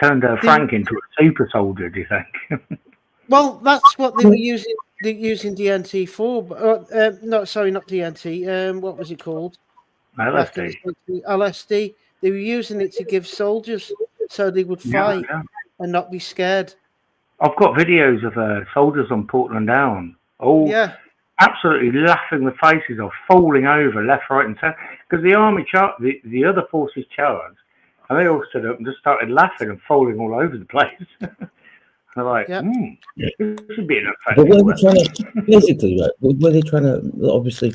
turned Frank into a super soldier, do you think? well, that's what they were using. They're using DNT for. No, sorry, not DNT. What was it called? LSD. LSD. They were using it to give soldiers so they would fight and not be scared. I've got videos of soldiers on Portland Down. Absolutely laughing the faces off, falling over left, right, and center. Because the army the other forces charged, and they all stood up and just started laughing and falling all over the place. They're like, this should be enough. But were they trying to, basically, right? Were they trying to, obviously,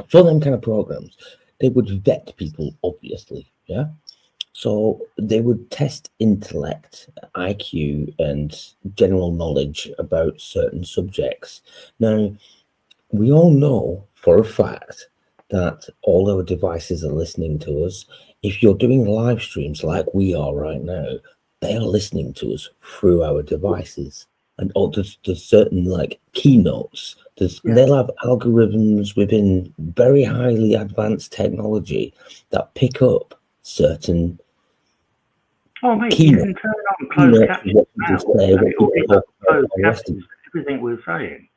for them kind of programs, they would vet people, obviously, yeah? So they would test intellect, IQ, and general knowledge about certain subjects. Now, we all know for a fact that all our devices are listening to us. If you're doing live streams like we are right now, they are listening to us through our devices. And there's certain like keynotes. They'll have algorithms within very highly advanced technology that pick up certain Oh, mate, you keynotes. can turn on closed captions now, and it'll pick up closed captions, everything we're saying.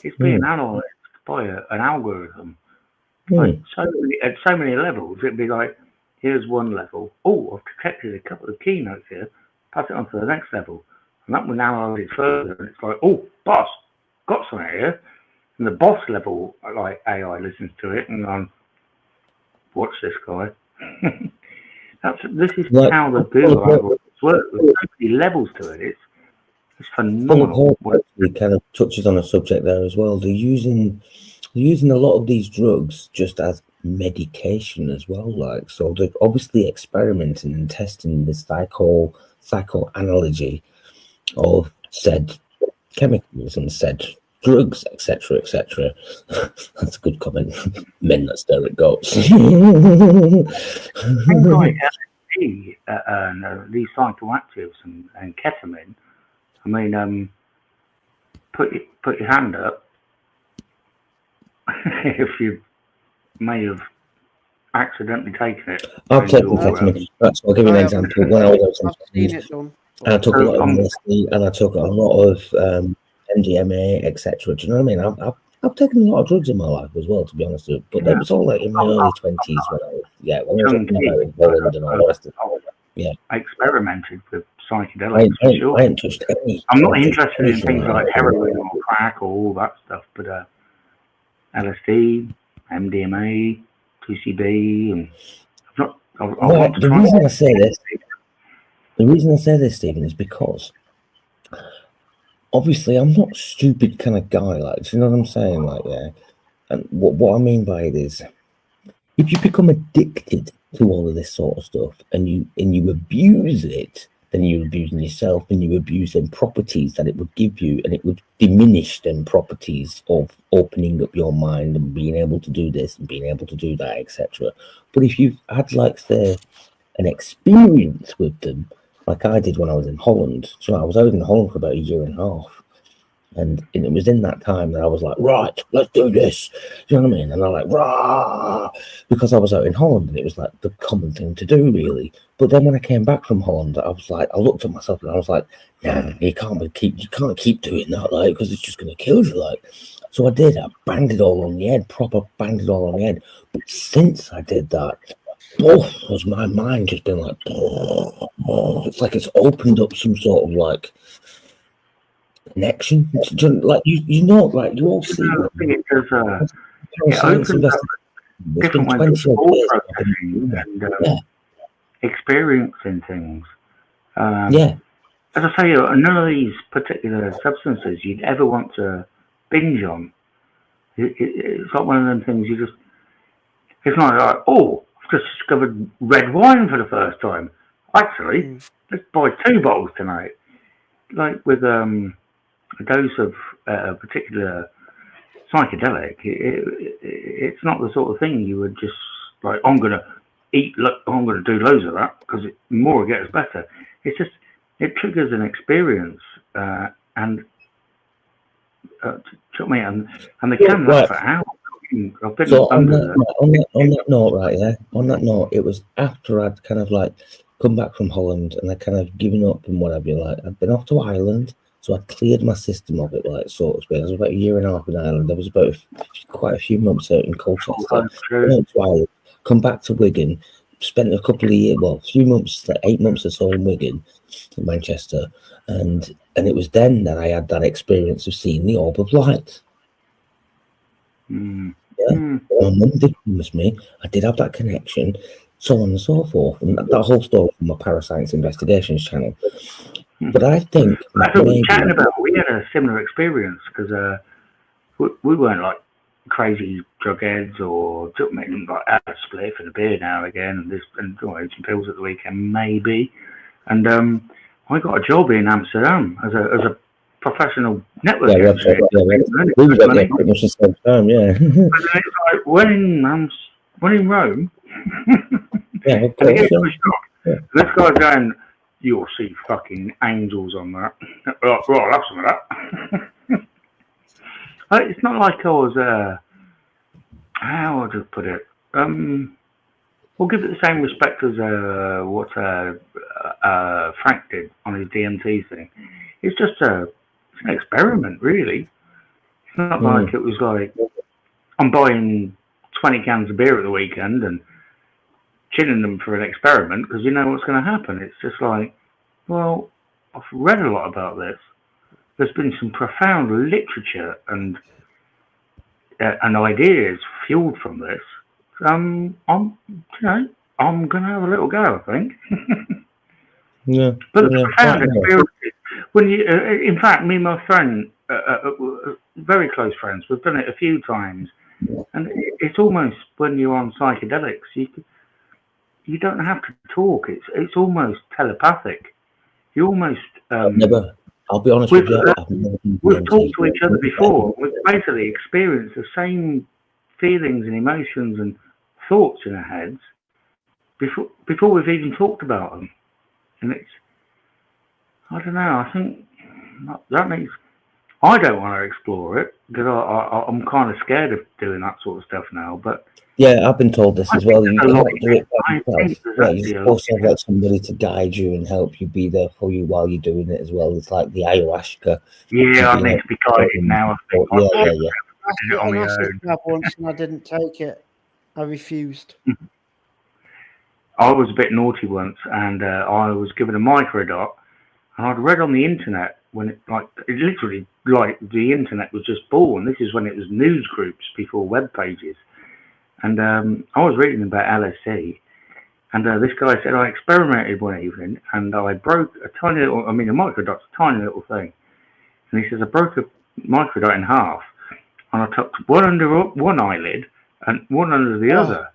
It's being analysed by an algorithm. Like at so many levels, it'd be like, here's one level. Oh, I've detected a couple of keynotes here. Pass it on to the next level, and that will analyse it further. And it's like, oh, boss, got something here. And the boss level, like AI, listens to it and watch this guy. This is how the Google algorithms work. There's so many levels to it. It's phenomenal. It kind of touches on a subject there as well. They're using a lot of these drugs just as medication as well. Like, so they're obviously experimenting and testing the psychoanalogy of said chemicals and said drugs, etc., etc. That's a good comment. Men that stare at goats. Things like LSD and these psychoactives and ketamine. I mean, put your hand up if you may have accidentally taken it. I've taken ketamine. I'll give you an example. When I was I took a lot of LSD and I took a lot of MDMA, etc. Do you know what I mean? I've taken a lot of drugs in my life as well, to be honest with you. But it was all like in my early 20s when I was talking about in Poland and all the rest of it. Yeah. I experimented with psychedelics for sure. I ain't touched any. I'm not interested in things like heroin or crack or all that stuff, but LSD, MDMA, 2CB, and the reason I say this, Stephen, is because obviously I'm not a stupid kind of guy, like, do you know what I'm saying? Like, yeah. And what I mean by it is, if you become addicted to all of this sort of stuff and you abuse it, then you're abusing yourself and you abuse them properties that it would give you, and it would diminish them properties of opening up your mind and being able to do this and being able to do that, etc. But if you've had, like, say, an experience with them, like I did when I was in Holland. So I was out in Holland for about 1.5 years. And it was in that time that I was like, right, let's do this. Do you know what I mean? And I'm like, rah, because I was out in Holland and it was like the common thing to do, really. But then when I came back from Holland, I was like, I looked at myself and I was like, nah, you can't keep doing that, like, because it's just going to kill you, like. So I did. I banged it all on the head, proper banged it all on the head. But since I did that, was my mind just been like, it's like it's opened up some sort of like connection. Like you know, like you all see. I think it does. It opens up different ways of thought processing and experiencing things. As I say, none of these particular substances you'd ever want to binge on. It's like one of them things you just. It's not like, oh, I've just discovered red wine for the first time. Actually, let's buy 2 bottles tonight. Like with a dose of a particular psychedelic, it's not the sort of thing you would just like, I'm going to do loads of that because the more it gets better. It's just, it triggers an experience and they can last for hours. I've been so on that note, right there. On that note, it was after I'd kind of like come back from Holland and I kind of given up and whatever. Like, I'd been off to Ireland, so I cleared my system of it, like, sort of. I was about 1.5 years in Ireland. There was about quite a few months out in Colchester. Went to Ireland, come back to Wigan, spent a couple of years, well, a few months, like 8 months or so in Wigan, in Manchester, and it was then that I had that experience of seeing the orb of light. My mum did promise me. I did have that connection, so on and so forth. And that whole story from my Parascience Investigations channel. But I think that's what we were chatting about. We had a similar experience because we weren't like crazy drug heads or took me like out a spliff and a beer now and again and some pills at the weekend maybe. And I got a job in Amsterdam as a professional network engineer. We was at pretty much the same time, yeah. And it's like when in Rome, yeah, of and course, again, yeah. this guy's going, you'll see fucking angels on that. Right, I'll have some of that. It's not like I was, how would I put it? We'll give it the same respect as what Frank did on his DMT thing. It's just it's an experiment, really. It's not like it was like, I'm buying 20 cans of beer at the weekend and chilling them for an experiment because you know what's going to happen. It's just like, well, I've read a lot about this. There's been some profound literature and ideas fueled from this. I'm going to have a little go, I think. Yeah. But the profound experiences, when you, in fact, me and my friend, very close friends, we've done it a few times, and it's almost when you're on psychedelics, you don't have to talk. It's almost telepathic. You almost I'll be honest with you. We've talked to each other before. We've basically experienced the same feelings and emotions and thoughts in our heads before we've even talked about them. And it's, I don't know, I think that makes, I don't want to explore it because I'm kind of scared of doing that sort of stuff now. But yeah, I've been told this as well. You cannot do it by yourself. Yeah, you're supposed to have somebody to guide you and help you be there for you while you're doing it as well. It's like the ayahuasca. Yeah, I need to be guided now. I think. I had once and I didn't take it. I refused. I was a bit naughty once, and I was given a microdot, and I'd read on the internet when it literally like the internet was just born. This is when it was news groups before web pages, and I was reading about LSD, and this guy said I experimented one evening, and I broke a tiny little. I mean, a microdot's a tiny little thing, and he says I broke a microdot in half, and I took one under one eyelid and one under the other.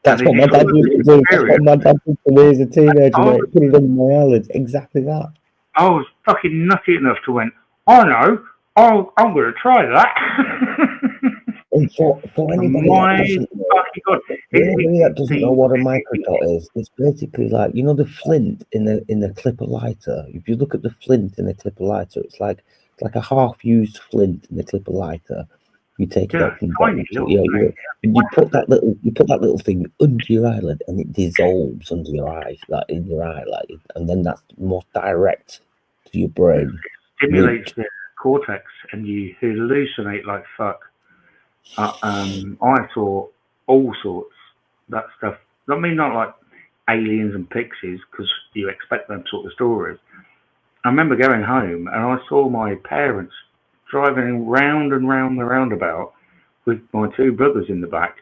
That's what my dad used to do. That's what my dad did to me as a teenager, mate. Put it under my eyelids. Exactly that. I was fucking nutty enough to went, oh no, I'm going to try that. And for anybody that doesn't know what a microdot is, it's basically like, you know, the flint in the clipper lighter. If you look at the flint in the clipper lighter, it's like a half-used flint in the clipper lighter. You take it out from the bottom. You put that little thing under your eyelid, and it dissolves under your eye, like in your eye, and then that's more direct to your brain. It stimulates the cortex, and you hallucinate like fuck. I saw all sorts that stuff. I mean, not like aliens and pixies, because you expect them sort of stories. I remember going home, and I saw my parents driving round and round the roundabout with my two brothers in the back,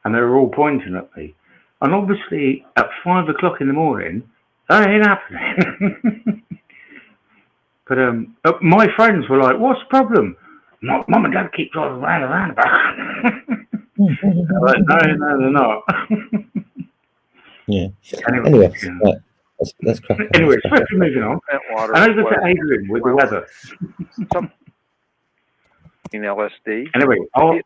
and they were all pointing at me. And obviously, at 5 o'clock in the morning, that ain't happening. But my friends were like, "What's the problem? Mum and Dad keep driving round and roundabout." Like, no, they're not. Yeah. Anyway, let's crack on. Anyway, especially moving on. And over to Adrian with the weather. In LSD. Anyway, I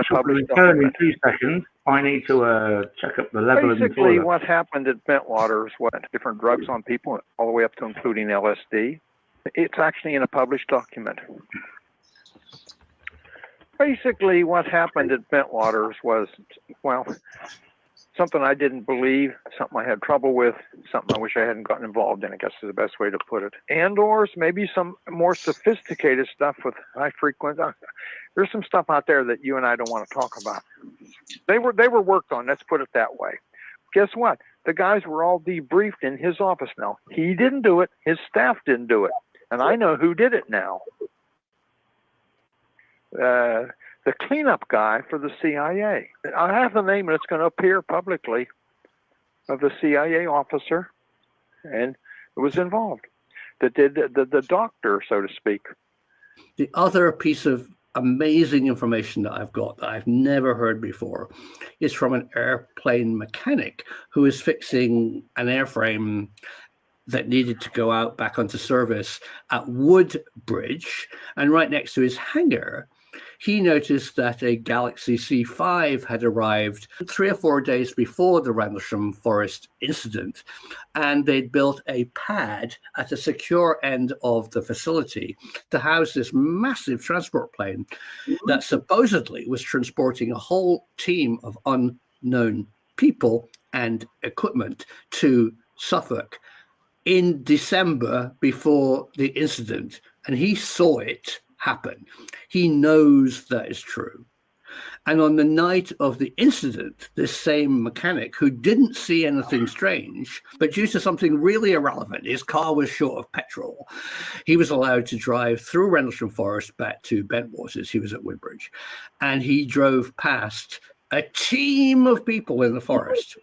shall return in 2 seconds. I need to check up the level of the Basically, what happened at Bentwater is what different drugs on people, all the way up to including LSD. It's actually in a published document. Basically, what happened at Bentwaters was, well, something I didn't believe, something I had trouble with, something I wish I hadn't gotten involved in, I guess is the best way to put it. And/or maybe some more sophisticated stuff with high frequency. There's some stuff out there that you and I don't want to talk about. They were worked on, let's put it that way. Guess what? The guys were all debriefed in his office now. He didn't do it. His staff didn't do it. And I know who did it now. The cleanup guy for the CIA. I have the name, and it's going to appear publicly, of the CIA officer, and it was involved. The doctor, so to speak. The other piece of amazing information that I've got that I've never heard before is from an airplane mechanic who is fixing an airframe that needed to go out back onto service at Woodbridge. And right next to his hangar, he noticed that a Galaxy C5 had arrived 3 or 4 days before the Rendlesham Forest incident, and they'd built a pad at a secure end of the facility to house this massive transport plane that supposedly was transporting a whole team of unknown people and equipment to Suffolk in December before the incident, and he saw it happen. He knows that is true. And on the night of the incident, this same mechanic who didn't see anything strange, but due to something really irrelevant, his car was short of petrol, he was allowed to drive through Rendlesham Forest back to Bentwaters. He was at Woodbridge, and he drove past a team of people in the forest,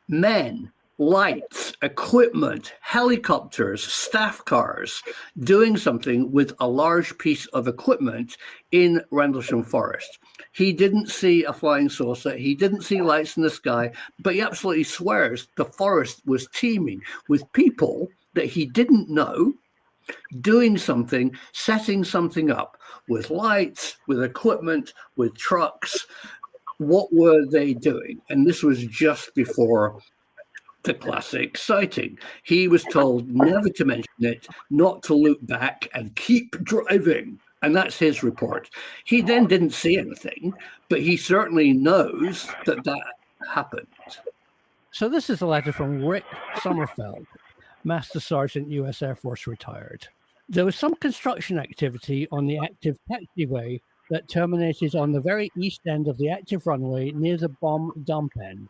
men, lights, equipment, helicopters, staff cars, doing something with a large piece of equipment in Rendlesham Forest. He didn't see a flying saucer. He didn't see lights in the sky, but he absolutely swears the forest was teeming with people that he didn't know doing something, setting something up with lights, with equipment, with trucks. What were they doing? And this was just before the classic sighting. He was told never to mention it, not to look back and keep driving. And that's his report. He then didn't see anything, but he certainly knows that that happened. So this is a letter from Rick Sommerfeld, Master Sergeant, U.S. Air Force, retired. There was some construction activity on the active taxiway that terminated on the very east end of the active runway near the bomb dump end.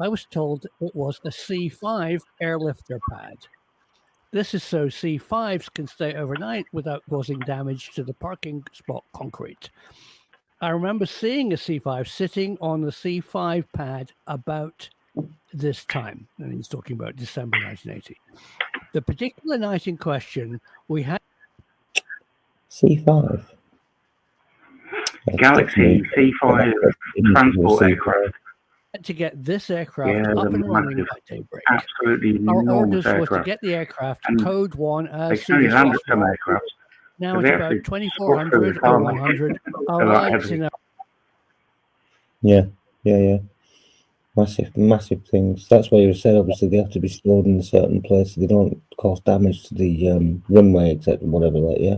I was told it was a C5 airlifter pad. This is so C5s can stay overnight without causing damage to the parking spot concrete. I remember seeing a C5 sitting on the C5 pad about this time, and he's talking about December 1980. The particular night in question, we had C5. Galaxy C5 transport aircraft. to get this aircraft up and running by daybreak. Absolutely Our enormous orders was to aircraft. get the aircraft And code 1 They as can only soon as land at some possible. aircraft. Now So it's they about actually 2400 cross or through 100. Our They're like lights heavy. in our Yeah. Massive things. That's why you said obviously they have to be stored in a certain place so they don't cause damage to the runway, etc. Whatever that, yeah.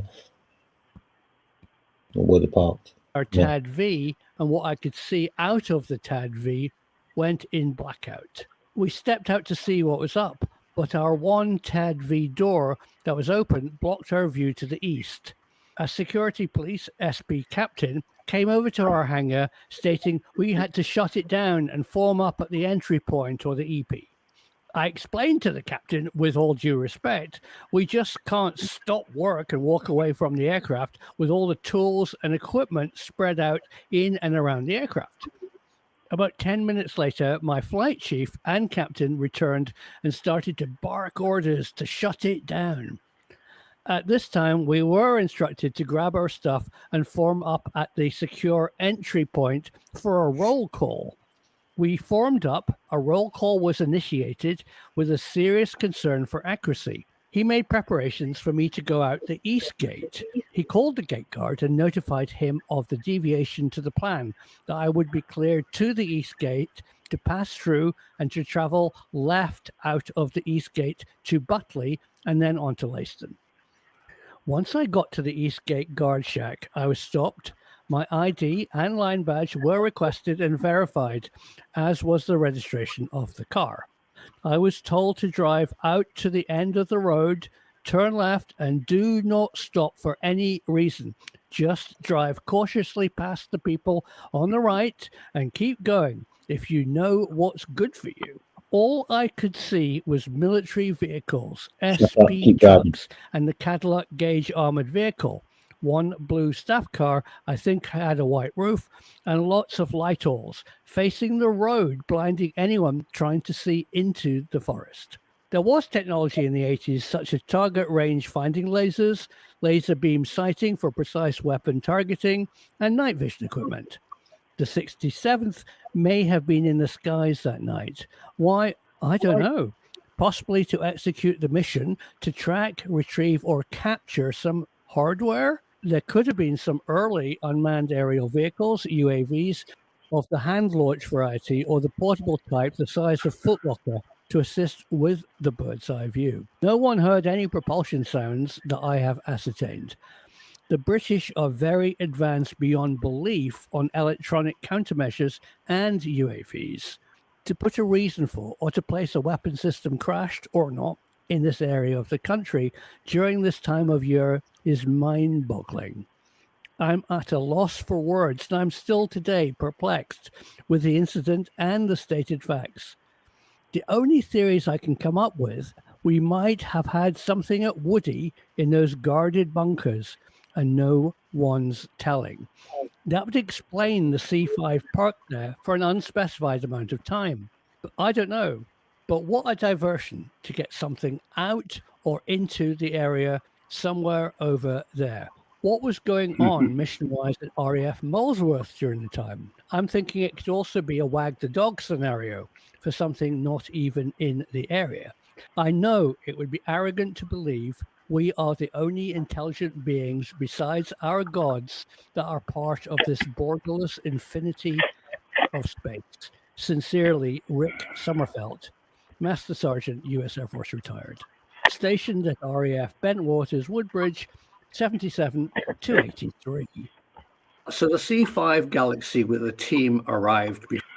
Or where they're parked. our TAD V, and what I could see out of the TAD V went in blackout. We stepped out to see what was up, but our one TAD V door that was open blocked our view to the east. A security police SP captain came over to our hangar stating we had to shut it down and form up at the entry point or the EP. I explained to the captain, with all due respect, we just can't stop work and walk away from the aircraft with all the tools and equipment spread out in and around the aircraft. About 10 minutes later, my flight chief and captain returned and started to bark orders to shut it down. At this time, we were instructed to grab our stuff and form up at the secure entry point for a roll call. We formed up, a roll call was initiated with a serious concern for accuracy. He made preparations for me to go out the east gate. He called the gate guard and notified him of the deviation to the plan, that I would be cleared to the east gate to pass through and to travel left out of the east gate to Butley and then on to Leiston. Once I got to the east gate guard shack, I was stopped. My ID and line badge were requested and verified, as was the registration of the car. I was told to drive out to the end of the road, turn left, and do not stop for any reason. Just drive cautiously past the people on the right and keep going if you know what's good for you. All I could see was military vehicles, SP trucks, and the Cadillac Gauge armored vehicle. One blue staff car, I think, had a white roof, and lots of light-alls facing the road, blinding anyone trying to see into the forest. There was technology in the 80s, such as target range finding lasers, laser beam sighting for precise weapon targeting, and night vision equipment. The 67th may have been in the skies that night. Why? I don't know. Possibly to execute the mission to track, retrieve, or capture some hardware. There could have been some early unmanned aerial vehicles, UAVs, of the hand launch variety or the portable type the size of footlocker to assist with the bird's eye view. No one heard any propulsion sounds that I have ascertained. The British are very advanced beyond belief on electronic countermeasures and UAVs. To put a reason for or to place a weapon system crashed or not in this area of the country during this time of year is mind-boggling. I'm at a loss for words, and I'm still today perplexed with the incident and the stated facts. The only theories I can come up with, we might have had something at Woody in those guarded bunkers, and no one's telling. That would explain the C5 parked there for an unspecified amount of time. But I don't know. But what a diversion to get something out or into the area somewhere over there. What was going on mission-wise at RAF Molesworth during the time? I'm thinking it could also be a wag the dog scenario for something not even in the area. I know it would be arrogant to believe we are the only intelligent beings besides our gods that are part of this borderless infinity of space. Sincerely, Rick Sommerfeld, Master Sergeant, U.S. Air Force retired. Stationed at RAF Bentwaters, Woodbridge, 77 to 83. So the C5 Galaxy with a team arrived before.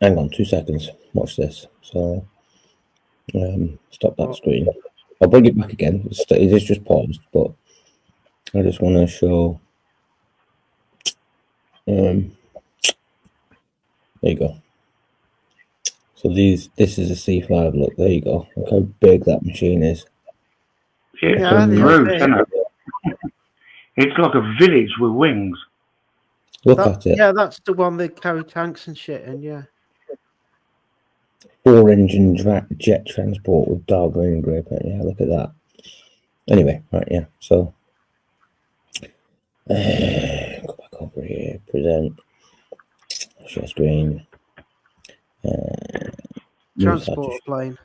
Hang on 2 seconds. Watch this. So, stop that screen. I'll bring it back again. It is just paused, but I just want to show. There you go. So this is a C5. Look, there you go. Look how big that machine is. Yeah, it's like a village with wings. Look at it. Yeah, that's the one they carry tanks and shit in, yeah. 4-engine jet transport with dark green grey paint. Yeah, look at that. Anyway, right, yeah. So, go back over here. Present. Share screen. Transport plane.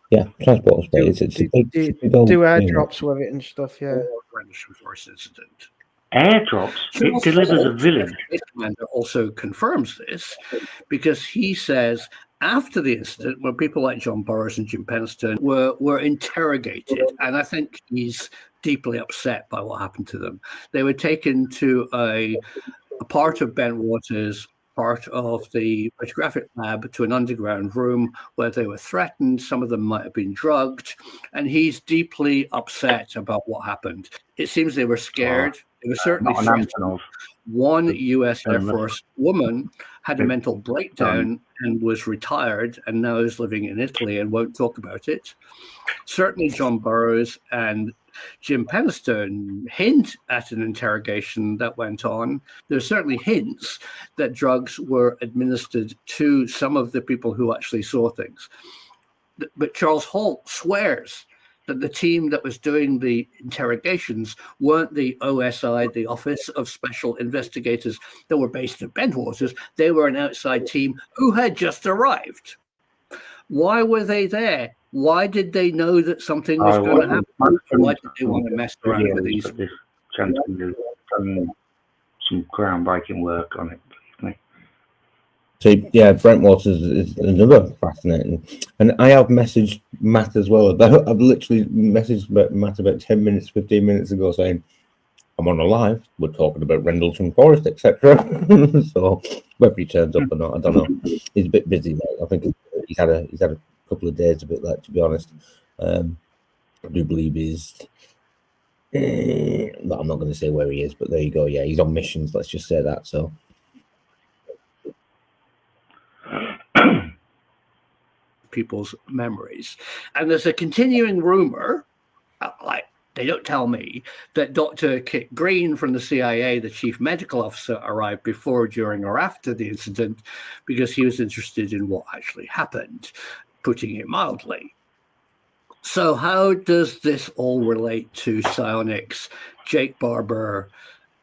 Yeah, transport plane. It's a big, do airdrops with it and stuff, yeah. Force incident. Airdrops? It delivers a village. The commander also confirms this because he says after the incident, when people like John Burroughs and Jim Penniston were interrogated, and I think he's deeply upset by what happened to them. They were taken to a part of Bentwaters, part of the photographic lab, to an underground room where they were threatened. Some of them might have been drugged, and he's deeply upset about what happened. It seems they were scared. They were certainly threatened. One U.S. Air Force woman had a mental breakdown and was retired and now is living in Italy and won't talk about it. Certainly John Burroughs and Jim Penniston hint at an interrogation that went on. There's certainly hints that drugs were administered to some of the people who actually saw things. But Charles Holt swears that the team that was doing the interrogations weren't the OSI, the Office of Special Investigators, that were based in Bentwaters. They were an outside team who had just arrived. Why were they there? Why did they know that something was going to happen? Why did they want to mess around with these? This gentleman has done some groundbreaking work on it. So yeah, Brentwaters is another fascinating, and I have messaged Matt as well about. I've literally messaged Matt about 10 minutes, 15 minutes ago, saying I'm on a live. We're talking about Rendlesham Forest, etc. So whether he turns up or not, I don't know. He's a bit busy, mate. I think he's had a couple of days a bit like, to be honest. I do believe he's. But I'm not going to say where he is, but there you go. Yeah, he's on missions. Let's just say that. So. People's memories, and there's a continuing rumor, like they don't tell me that Dr. Kit Green from the CIA, the chief medical officer, arrived before, during, or after the incident because he was interested in what actually happened, putting it mildly. So how does this all relate to psionics, Jake Barber,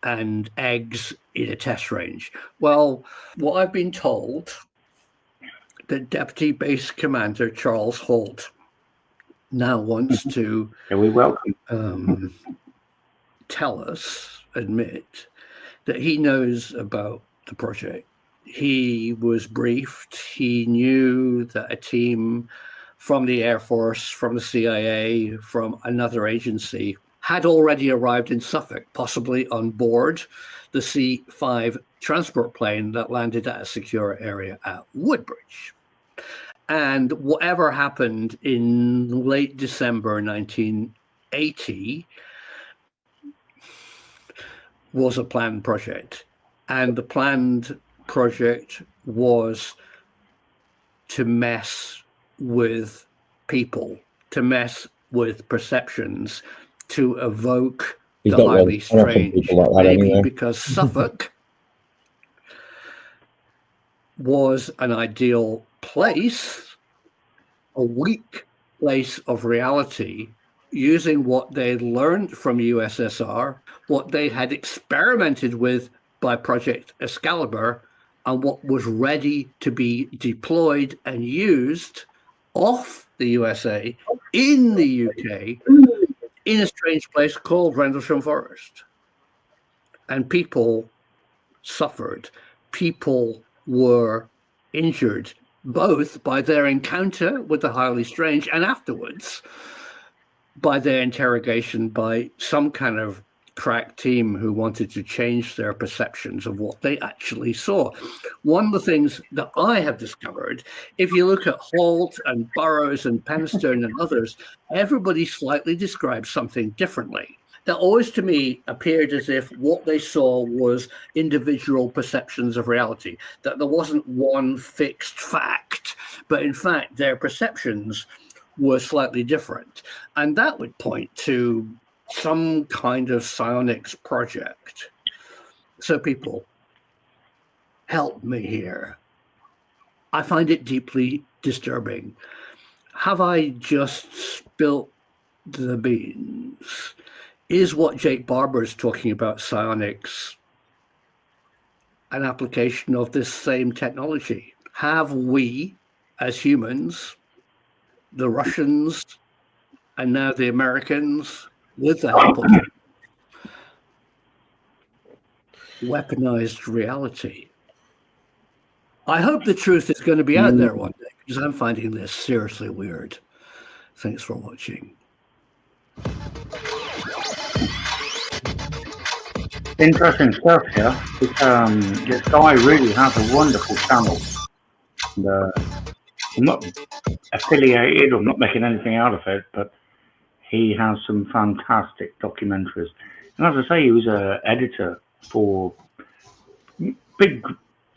and eggs in a test range? Well, what I've been told, the Deputy Base Commander Charles Holt now wants to we welcome admit that he knows about the project. He was briefed. He knew that a team from the Air Force, from the CIA, from another agency had already arrived in Suffolk, possibly on board the C-5 transport plane that landed at a secure area at Woodbridge. And whatever happened in late December 1980 was a planned project. And the planned project was to mess with people, to mess with perceptions, to evoke He's the got highly one. I know some strange, people like that maybe anyway. because Suffolk was an ideal place, a weak place of reality, using what they learned from USSR, what they had experimented with by Project Excalibur, and what was ready to be deployed and used off the USA in the UK in a strange place called Rendlesham Forest. And people suffered. People were injured, both by their encounter with the highly strange and afterwards by their interrogation by some kind of crack team who wanted to change their perceptions of what they actually saw. One of the things that I have discovered, if you look at Holt and Burroughs and Penistone and others, everybody slightly describes something differently. That always to me appeared as if what they saw was individual perceptions of reality, that there wasn't one fixed fact, but in fact their perceptions were slightly different. And that would point to some kind of psionics project. So people, help me here. I find it deeply disturbing. Have I just spilt the beans? Is what Jake Barber is talking about, psionics, an application of this same technology? Have we, as humans, the Russians, and now the Americans, with the help of weaponized reality? I hope the truth is going to be out there one day, because I'm finding this seriously weird. Thanks for watching. interesting stuff here. This guy really has a wonderful channel. And, I'm not affiliated, I'm not making anything out of it, but he has some fantastic documentaries. And as I say, he was an editor for big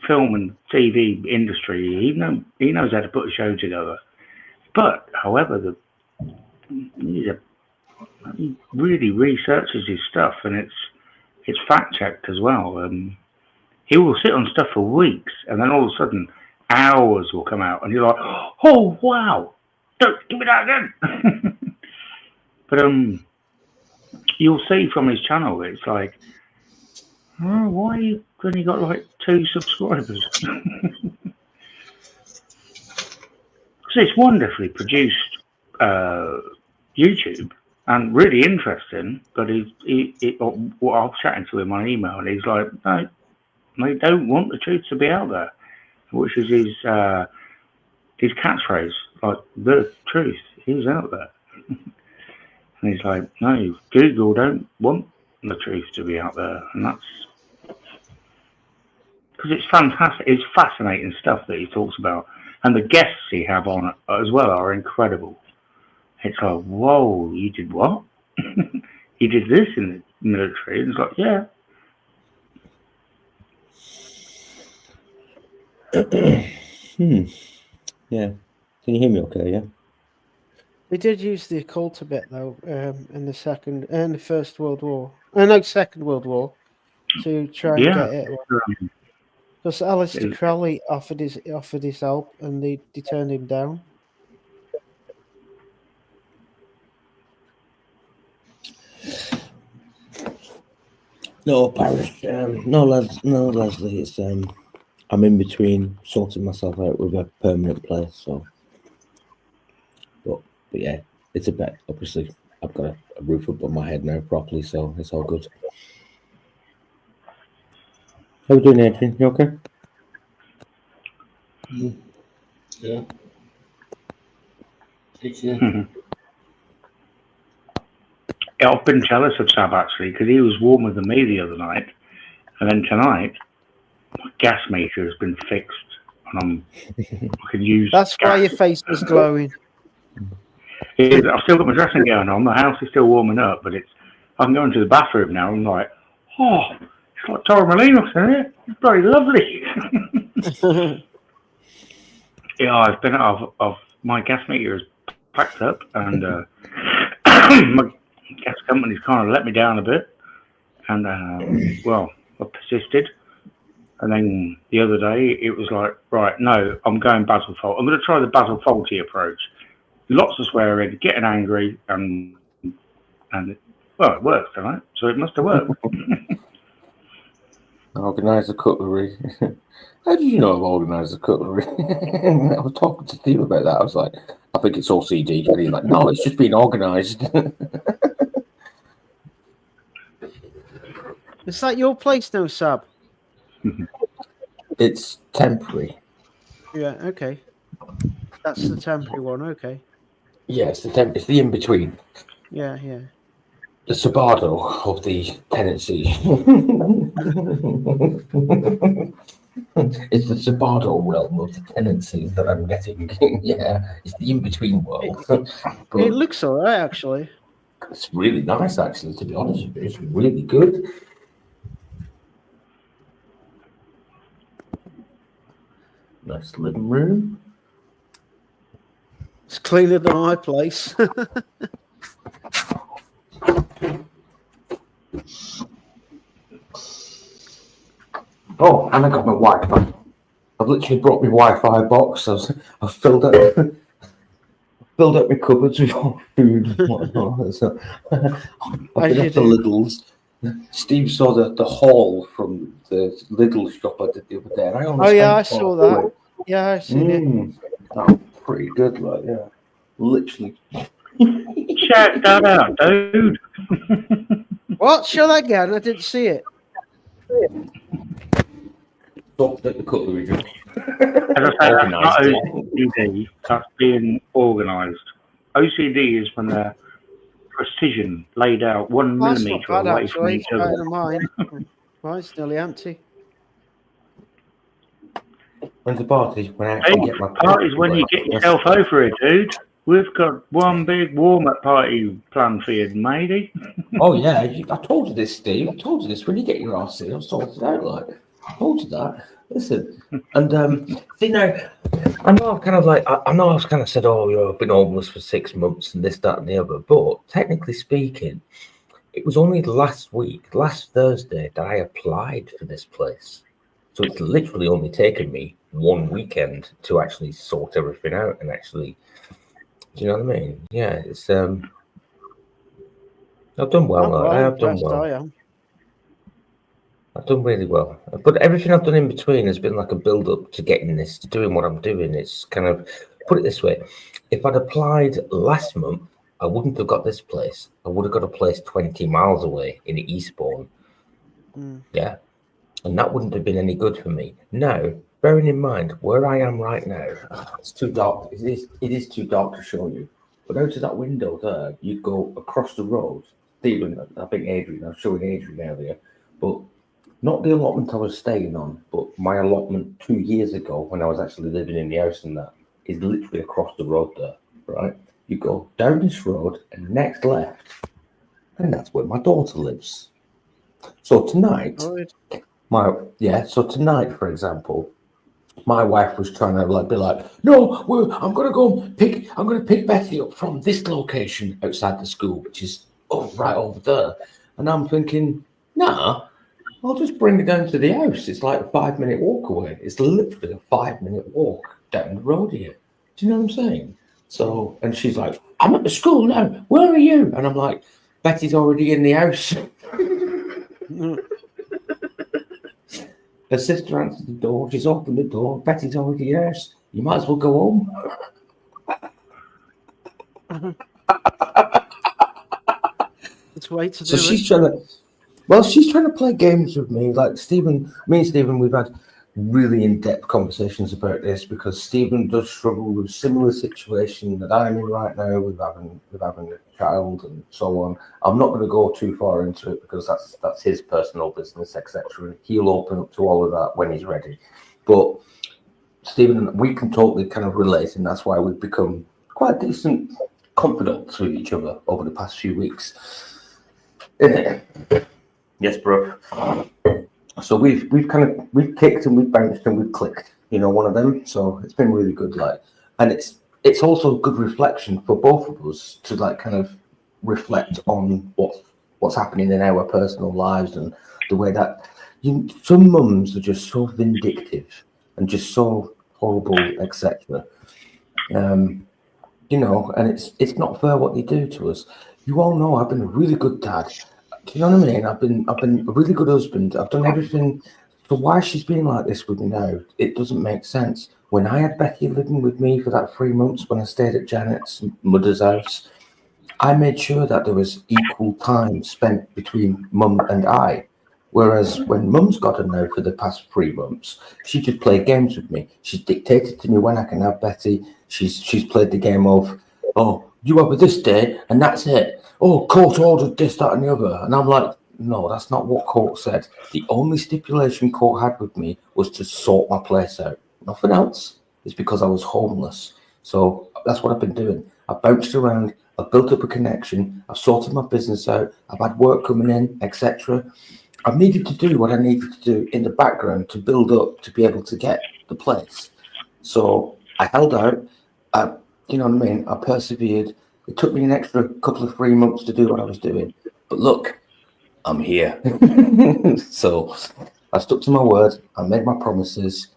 film and TV industry. He knows how to put a show together. But, however, he really researches his stuff, and it's fact checked as well. He will sit on stuff for weeks, and then all of a sudden, hours will come out, and you're like, "Oh wow, don't give me that again." But you'll see from his channel, it's like, oh, why have you only got like 2 subscribers? Because it's wonderfully produced YouTube and really interesting. But what I was chatting to him on email, and he's like, no, they don't want the truth to be out there, which is his catchphrase, like the truth is out there. And he's like, no, Google don't want the truth to be out there, and that's because it's fantastic. It's fascinating stuff that he talks about, and the guests he have on as well are incredible. It's like, whoa, you did what? You did this in the military? And it's like, yeah. Yeah. Can you hear me okay? Yeah. They did use the occult a bit though in the First World War. No, Second World War, to try and Yeah. get it. Because Aleister Crowley offered his help, and they turned him down. No, Parish. No, Leslie. It's I'm in between sorting myself out with a permanent place. So, but yeah, it's a bit. Obviously, I've got a roof above my head now properly, so it's all good. How are you doing, Adrian? You okay? Yeah. Yeah, I've been jealous of Sab actually because he was warmer than me the other night, and then tonight my gas meter has been fixed, and I can use. That's why your face was glowing. I've still got my dressing gown on. The house is still warming up, but I can go into the bathroom now. I'm like, oh, it's like Torremolinos, isn't it? It's very lovely. Yeah, I've been of my gas meter is packed up, and my gas company's kind of let me down a bit, and well, I persisted, and then the other day it was like, right, no, I'm going Basil Fawlty. I'm going to try the Basil Fawlty approach. Lots of swearing, getting angry, and well, it worked, right? So it must have worked. Organise the cutlery. How did you know I've organised the cutlery? I was talking to Steve about that. I was like, I think it's all CD. And he's like, no, it's just been organised. Is that your place now, Sab? It's temporary. Yeah, okay. That's the temporary one, okay. Yeah, it's the in-between. Yeah, yeah. The Sabado of the tenancy. It's the Sabado realm of the tenancies that I'm getting. Yeah, it's the in-between world. It looks all right, actually. It's really nice, actually, to be honest with you. It's really good. Nice living room. It's cleaner than my place. Oh, and I got my Wi-Fi. I've literally brought my Wi-Fi box. I've filled up my cupboards with all food and whatnot. So, I've been up to Lidl's. Steve saw the haul from the Lidl shop I did the other day. And I saw that. Yeah, I seen it. That was pretty good, like, yeah. Literally. Shout that out, dude. What? Show that again. I didn't see it. Stopped at the cutlery. As I say, that's not OCD, that's being organised. OCD is when the precision laid out 1 millimetre away from each other. Mine. Mine's nearly empty. When's the party? When I actually get my party's when you get yourself over it, dude. We've got one big warm-up party planned for you, matey. Oh, yeah. I told you this, Steve. I told you this. When you get your arse in, I'll sort it out, like. I told you that. Listen. And, see, now, I know I've kind of said, oh, I've been homeless for 6 months and this, that, and the other. But technically speaking, it was only last Thursday, that I applied for this place. So it's literally only taken me 1 weekend to actually sort everything out and actually, do you know what I mean? Yeah, it's I've done well. I have done well. I've done really well. But everything I've done in between has been like a build-up to getting this, to doing what I'm doing. It's kind of, put it this way, if I'd applied last month, I wouldn't have got this place. I would have got a place 20 miles away in Eastbourne. Yeah. And that wouldn't have been any good for me. Now, bearing in mind where I am right now, it's too dark. It is too dark to show you. But out of that window there, you go across the road. Stephen, I think Adrian, I was showing Adrian earlier, but not the allotment I was staying on, but my allotment 2 years ago when I was actually living in the house and that is literally across the road there, right? You go down this road and next left, and that's where my daughter lives. So tonight, tonight, for example, my wife was trying to be like, no, I'm gonna pick Betty up from this location outside the school, which is right over there. And I'm thinking, nah, I'll just bring her down to the house. It's like a 5-minute walk away. It's literally a 5-minute walk down the road here. Do you know what I'm saying? So, and she's like, I'm at the school now. Where are you? And I'm like, Betty's already in the house. Her sister answered the door. She's opened the door. Betty's already here. You might as well go home. It's way to So do she's it. she's trying to play games with me. Like me and Stephen, we've had really in-depth conversations about this because Stephen does struggle with a similar situation that I'm in right now with having a child and so on. I'm not going to go too far into it because that's his personal business, etc. He'll open up to all of that when he's ready. But Stephen and we can totally kind of relate, and that's why we've become quite decent confidants with each other over the past few weeks. Isn't it? Yes, bro. So we've kicked and we've bounced and we've clicked, one of them. So it's been really good, and it's also a good reflection for both of us to kind of reflect on what's happening in our personal lives and the way that some mums are just so vindictive and just so horrible, etc. And it's not fair what they do to us. You all know I've been a really good dad. Do you know what I mean? I've been a really good husband. I've done everything. So why she's being like this with me now, it doesn't make sense. When I had Becky living with me for that 3 months when I stayed at Janet's mother's house, I made sure that there was equal time spent between mum and I. Whereas when mum's got her now for the past 3 months, she just played games with me. She's dictated to me when I can have Betty. She's played the game of, oh, you have her this day and that's it. Oh, court ordered this, that, and the other. And I'm like, no, that's not what court said. The only stipulation court had with me was to sort my place out. Nothing else. It's because I was homeless. So that's what I've been doing. I've bounced around. I've built up a connection. I've sorted my business out. I've had work coming in, etc. I've needed to do what I needed to do in the background to build up to be able to get the place. So I held out. You know what I mean? I persevered. It took me an extra couple of 3 months to do what I was doing. But look, I'm here. So I stuck to my word. I made my promises.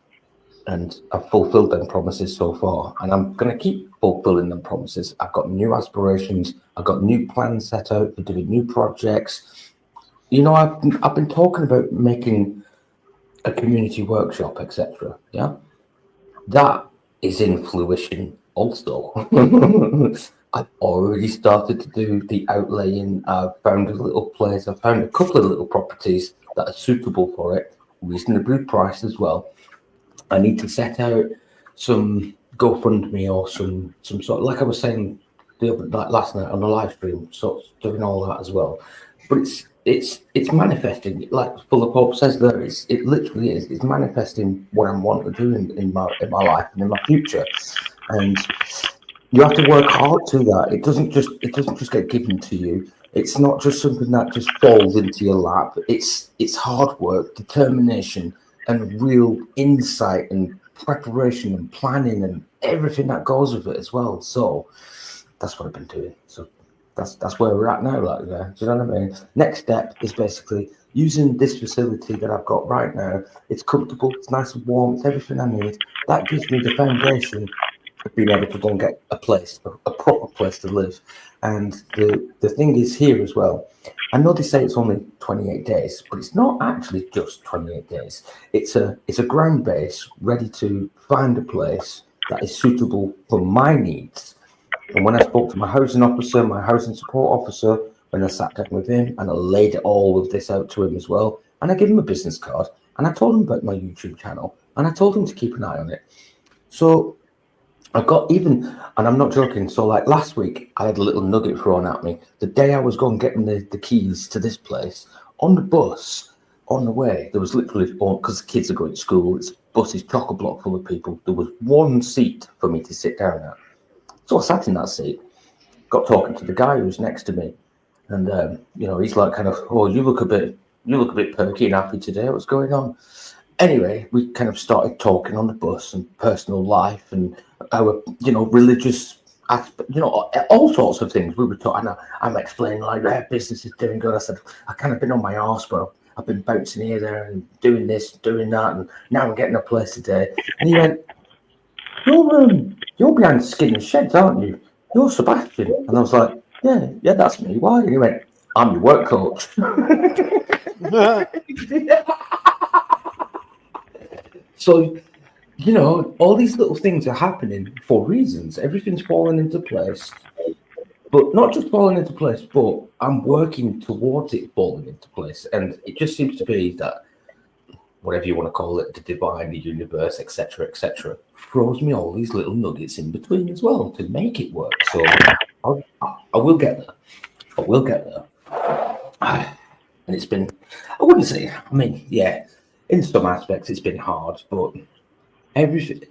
And I've fulfilled them promises so far. And I'm going to keep fulfilling them promises. I've got new aspirations. I've got new plans set out for doing new projects. I've been talking about making a community workshop, etc. Yeah, that is in fruition also. I've already started to do the outlaying. I've found a little place. I've found a couple of little properties that are suitable for it, reasonably priced as well. I need to set out some GoFundMe or some sort of, like I was saying last night on the live stream, sort of doing all that as well. But it's manifesting, like Fuller Pope says there. It literally is. It's manifesting what I'm wanting to do in my life and in my future. And you have to work hard to that. It doesn't just get given to you. It's not just something that just falls into your lap. It's hard work, determination, and real insight and preparation and planning and everything that goes with it as well. So that's what I've been doing. So that's where we're at now. Do you know what I mean? Next step is basically using this facility that I've got right now. It's comfortable, it's nice and warm, it's everything I need. That gives me the foundation of being able to go and get a place, a proper place to live. And the thing is here as well, I know they say it's only 28 days, but it's not actually just 28 days. It's a ground base ready to find a place that is suitable for my needs. And when I spoke to my housing officer, my housing support officer, when I sat down with him and I laid all of this out to him as well, and I gave him a business card and I told him about my YouTube channel and I told him to keep an eye on it. So I got even, and I'm not joking, so like last week, I had a little nugget thrown at me. The day I was going getting the keys to this place, on the bus, on the way, there was literally, because the kids are going to school, it's bus is chock-a-block full of people. There was one seat for me to sit down at. So I sat in that seat, got talking to the guy who was next to me. And, he's like kind of, oh, you look a bit perky and happy today. What's going on? anyway, we kind of started talking on the bus and personal life and our, religious aspect, all sorts of things. We were talking. I'm explaining like, business is doing good. I said, I kind of been on my arse, but I've been bouncing here, there, and doing this, doing that, and now I'm getting a place today. And he went, you're behind Skin and Sheds, aren't you? You're Sebastian. And I was like, yeah, that's me. Why? And he went, I'm your work coach. So, all these little things are happening for reasons. Everything's falling into place. But not just falling into place, but I'm working towards it falling into place. And it just seems to be that, whatever you want to call it, the divine, the universe, etc., throws me all these little nuggets in between as well to make it work. So I will get there. I will get there. And it's been, I wouldn't say, in some aspects it's been hard, but everything,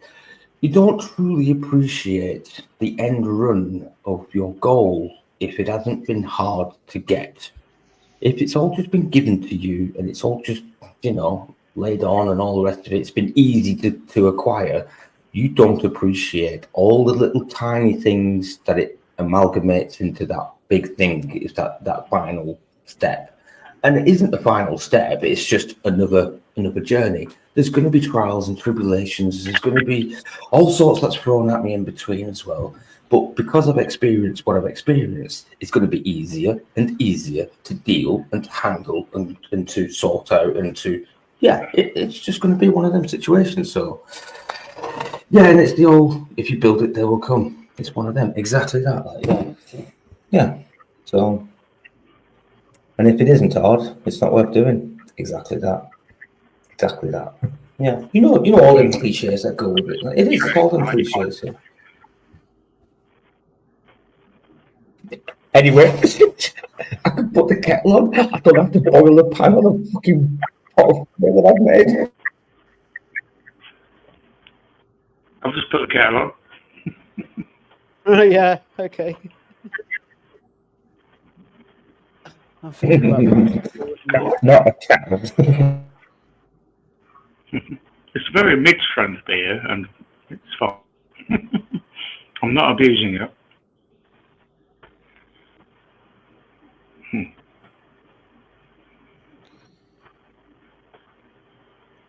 you don't truly appreciate the end run of your goal if it hasn't been hard to get. If it's all just been given to you and it's all just, laid on and all the rest of it, it's been easy to acquire, you don't appreciate all the little tiny things that it amalgamates into that big thing. It's that final step. And it isn't the final step, it's just another journey. There's going to be trials and tribulations. There's going to be all sorts that's thrown at me in between as well. But because I've experienced what I've experienced, it's going to be easier and easier to deal and to handle and to sort out and to, it's just going to be one of them situations. So, and it's the old, if you build it, they will come. It's one of them. Exactly that. Yeah. So, and if it isn't hard, it's not worth doing. Exactly that. Yeah. You know all them cliches that go with it. It is all them cliches. So. Anyway, I could put the kettle on. I don't have to boil the pan on a fucking pot of that I've made. I've just put the kettle on. Yeah, okay. I'm thinking about Not a kettle. It's a very mid-strength beer, and it's fine. I'm not abusing it.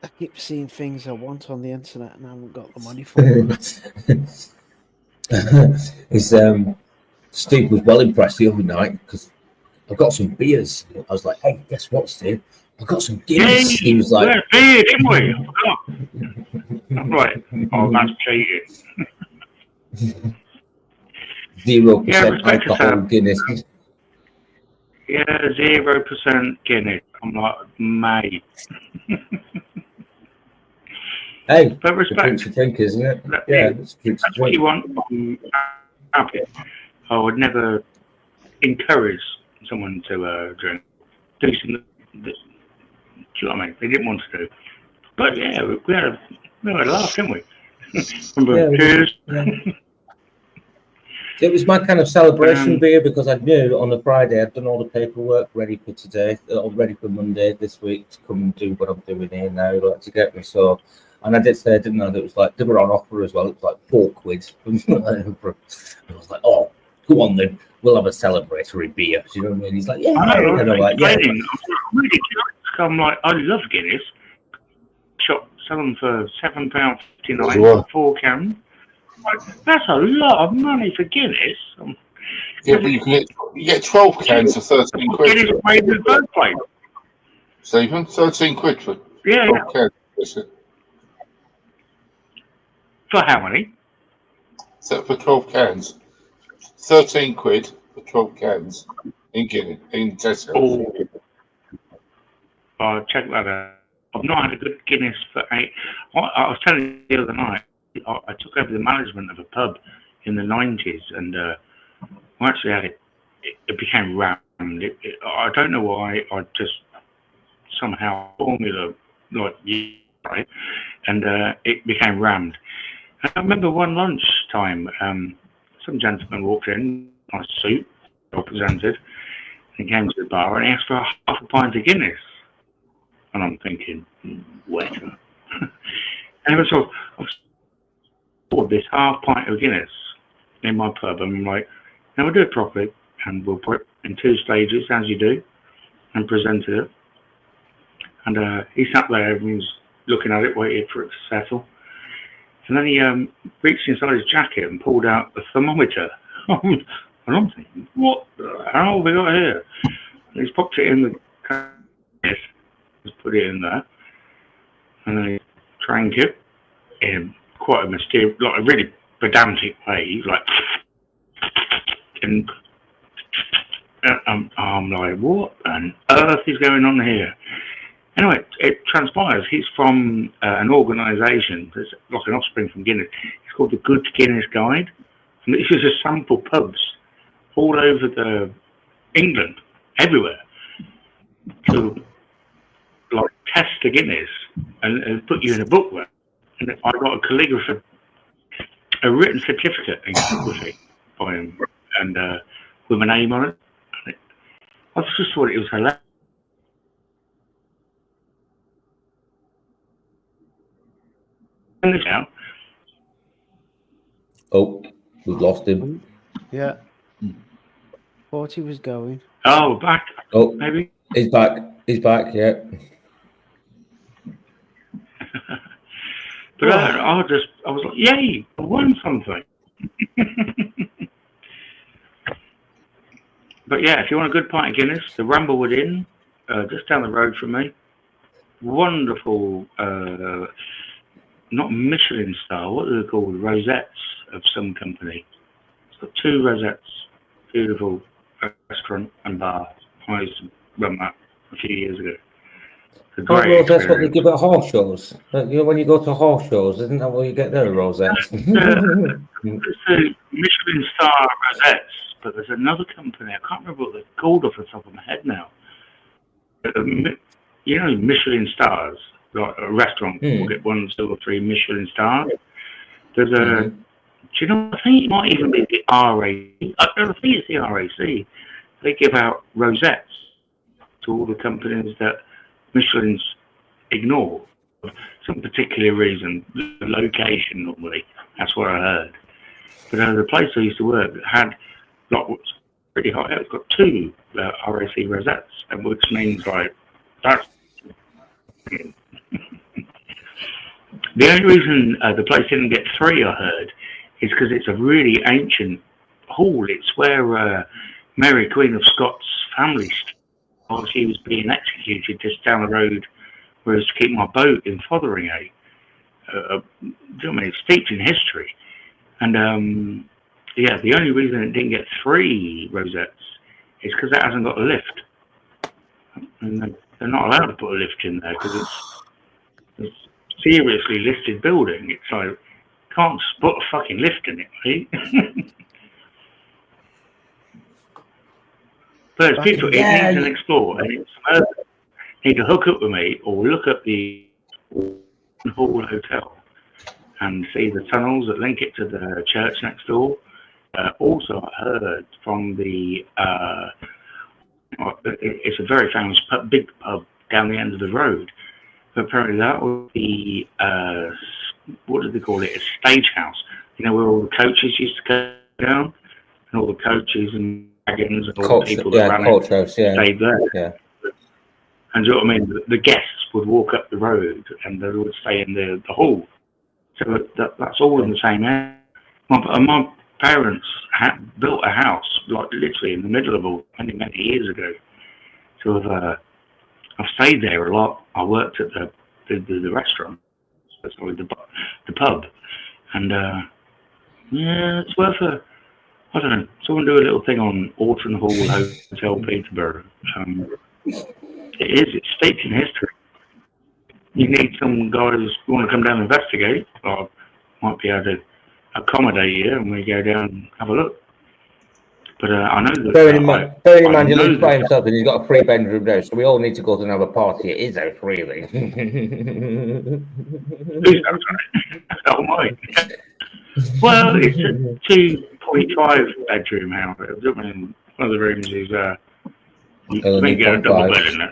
I keep seeing things I want on the internet and I haven't got the money for them. Steve was well impressed the other night because I've got some beers. I was like, hey, guess what, Steve? I've got some Guinness. Hey, he was like, beer, didn't we? I forgot. I'm like, oh, that's cheating. 0% alcohol Guinness. Yeah, 0% Guinness. I'm like, mate. Hey, but respect. To drink, isn't it? That's what you want. I'm happy. I would never encourage someone to drink. Do something. Do you know what I mean? They didn't want to do. But yeah, we had a laugh, didn't we? Cheers. It was my kind of celebration beer because I knew on the Friday I'd done all the paperwork ready for today, ready for Monday this week to come and do what I'm doing here now, like to get me. So, and I did say, didn't I, that it was like, they were on offer as well. It was like £4. I was like, oh, go on then, we'll have a celebratory beer. Do you know what I mean? He's like, yeah. And I'm like, yeah. I'm like, I love Guinness. Shop, sell them for £7.59 for 4 cans. That's a lot of money for Guinness. Yeah, but you get 12 cans for 13 quid. Guinness made in the first place. Stephen, 13 quid for 12 cans. For how many? So for 12 cans. 13 quid for 12 cans in Guinness, in Tesco. Oh. I'll check that out. I've not had a good Guinness for 8. I was telling you the other night, I took over the management of a pub in the 90s, and I actually had it. It became rammed. I don't know why. I just somehow formula like right, and it became rammed. And I remember one lunchtime, some gentleman walked in, nice suit, represented, and he came to the bar and he asked for half a pint of Guinness. And I'm thinking, waiter, And so I've poured this half pint of Guinness in my pub, and I'm like, now we'll do it properly, and we'll put it in 2 stages, as you do, and presented it. And he sat there and was looking at it, waiting for it to settle. And then he reached inside his jacket and pulled out a thermometer. And I'm thinking, what the hell have we got here? And he's popped it in the case, just put it in there, and then he drank it in quite a mysterious, like a really pedantic way. He's like, and I'm like, what on earth is going on here? Anyway, it transpires he's from an organisation that's like an offspring from Guinness. It's called the Good Guinness Guide. And this is a sample pubs all over England, everywhere, to like test the Guinness and put you in a book with. And I got a written certificate in calligraphy by him, and with my name on it. I just thought it was hilarious. Now. Oh, we've lost him. Yeah. Thought he was going. Oh, back. Oh, maybe. He's back. He's back, yeah. But I was like, yay, I won something. But yeah, if you want a good pint of Guinness, the Ramblewood Inn, just down the road from me. Wonderful, not Michelin star, what are they called? Rosettes of some company. It's got 2 rosettes. Beautiful restaurant and bar. I used to run that a few years ago. Rosettes what they give at horse shows. You know, when you go to horse shows, isn't that what you get there, rosettes? It's a Michelin star rosettes, but there's another company, I can't remember what they're called off the top of my head now. You know, Michelin stars, like a restaurant will get 1, 2, or 3 Michelin stars. There's a, do you know, I think it might even be the RAC. I think it's the RAC. They give out rosettes to all the companies that Michelin's ignore for some particular reason. The location, normally, that's what I heard. But the place I used to work had, like, what's pretty high, it's got 2 RAC rosettes, and which means, like, that's. The only reason the place didn't get 3, I heard, is because it's a really ancient hall. It's where Mary, Queen of Scots' family while she was being executed just down the road, where I was to keep my boat in Fotheringay. It's steeped in history. And yeah, the only reason it didn't get 3 rosettes is because it hasn't got a lift. And they're not allowed to put a lift in there because it's a seriously listed building. It's like, can't just put a fucking lift in it, right? But it's beautiful. It needs an explore, and it's you need to hook up with me or look up the Hall Hotel and see the tunnels that link it to the church next door. Also, I heard from the it's a very famous pub, big pub down the end of the road. But apparently that was the what did they call it? A stage house. You know where all the coaches used to go down, and all the coaches and wagons and all the people that ran it stayed there. Yeah. And do you know what I mean? The guests would walk up the road and they would stay in the hall. So that's all in the same area. My parents had built a house, like literally in the middle of all, many years ago. So I've stayed there a lot. I worked at the restaurant, sorry, the pub, and yeah, it's worth I don't know. Someone do a little thing on Orton Hall Hotel, Peterborough. It is. It's steeped in history. You need some guys who want to come down and investigate. I might be able to accommodate you, and we go down and have a look. But I know that. Bearing in mind, he lives by himself and he's got a 3-bedroom there, so we all need to go to another party at his house, really. Oh my! Well, it's a 2.5 bedroom house. I mean, one of the rooms is you can get a double bed in it.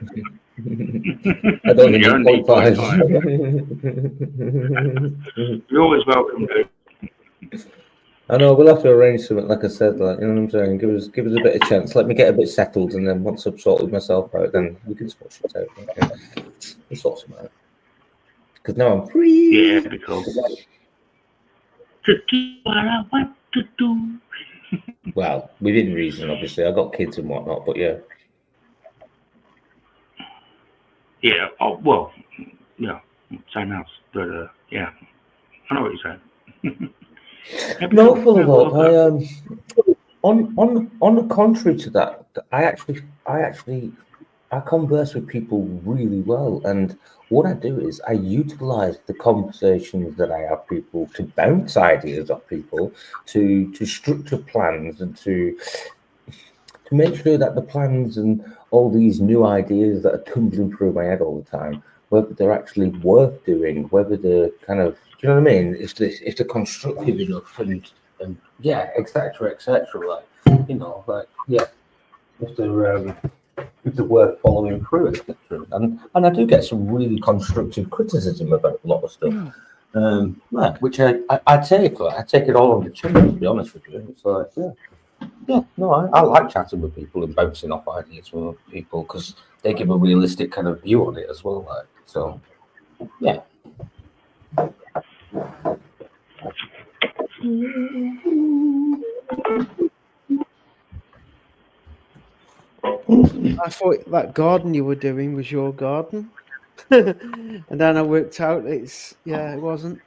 I don't need You don't need 0.5. You're always welcome, dude. I know we'll have to arrange something, like I said, like, you know what I'm saying. Give us a bit of chance. Let me get a bit settled, and then once I've sorted myself out, then we can sort shit out. Yeah. We'll sort something out. Because now I'm free. Yeah, it'd be cool. To do what I want to do. Well, within reason, obviously. I got kids and whatnot, but yeah. Yeah. Oh well. Yeah. Same house, but yeah. I know what you're saying. No, full of hope. On the contrary to that, I converse with people really well, and what I do is I utilize the conversations that I have people to bounce ideas off people, to structure plans, and to make sure that the plans and all these new ideas that are tumbling through my head all the time, whether they're actually worth doing, whether they're kind of, do you know what I mean? If they're constructive enough, and yeah, etc. Like, you know, like, yeah, if they're worth following through, etc. And I do get some really constructive criticism about a lot of stuff. Yeah, which I take. Like, I take it all on the chin, to be honest with you. It's like, yeah, no, I like chatting with people and bouncing off ideas with people because they give a realistic kind of view on it as well. Like, so, yeah. I thought that garden you were doing was your garden. And then I worked out it wasn't.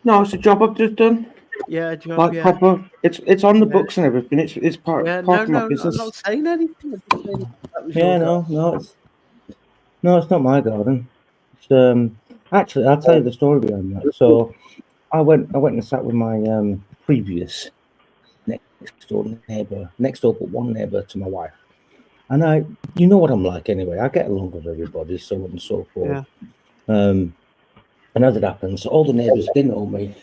No, it's a job I've just done. Yeah, job, like proper. It's on the books and everything. It's part of my business. I'm not saying anything. I'm just saying that was Yeah, your no, it's not my garden. It's actually, I'll tell you the story behind that. So I went and sat with my previous next door but one neighbour to my wife, and you know what I'm like anyway. I get along with everybody, so on and so forth. Yeah. And as it happens, all the neighbours, they know me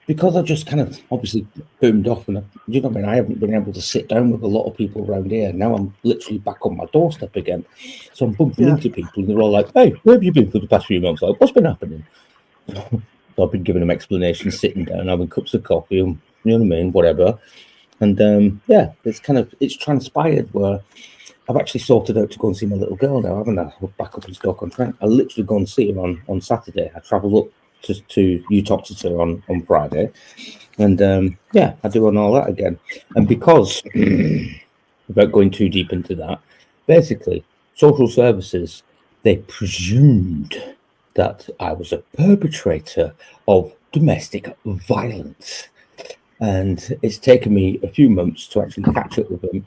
because I just kind of obviously boomed off, and you know what I mean. I haven't been able to sit down with a lot of people around here. Now I'm literally back on my doorstep again, so I'm bumping into people, and they're all like, "Hey, where have you been for the past few months? Like, what's been happening?" So I've been giving them explanations, sitting down, having cups of coffee, and you know what I mean, whatever. And yeah, it's transpired where I've actually sorted out to go and see my little girl now, haven't I? We're back up in Stoke-on-Trent. I literally go and see her on Saturday. I travel up to Uttoxeter on Friday, and yeah, I do on all that again. And because, without going too deep into that, basically, social services, they presumed that I was a perpetrator of domestic violence. And it's taken me a few months to actually catch up with them,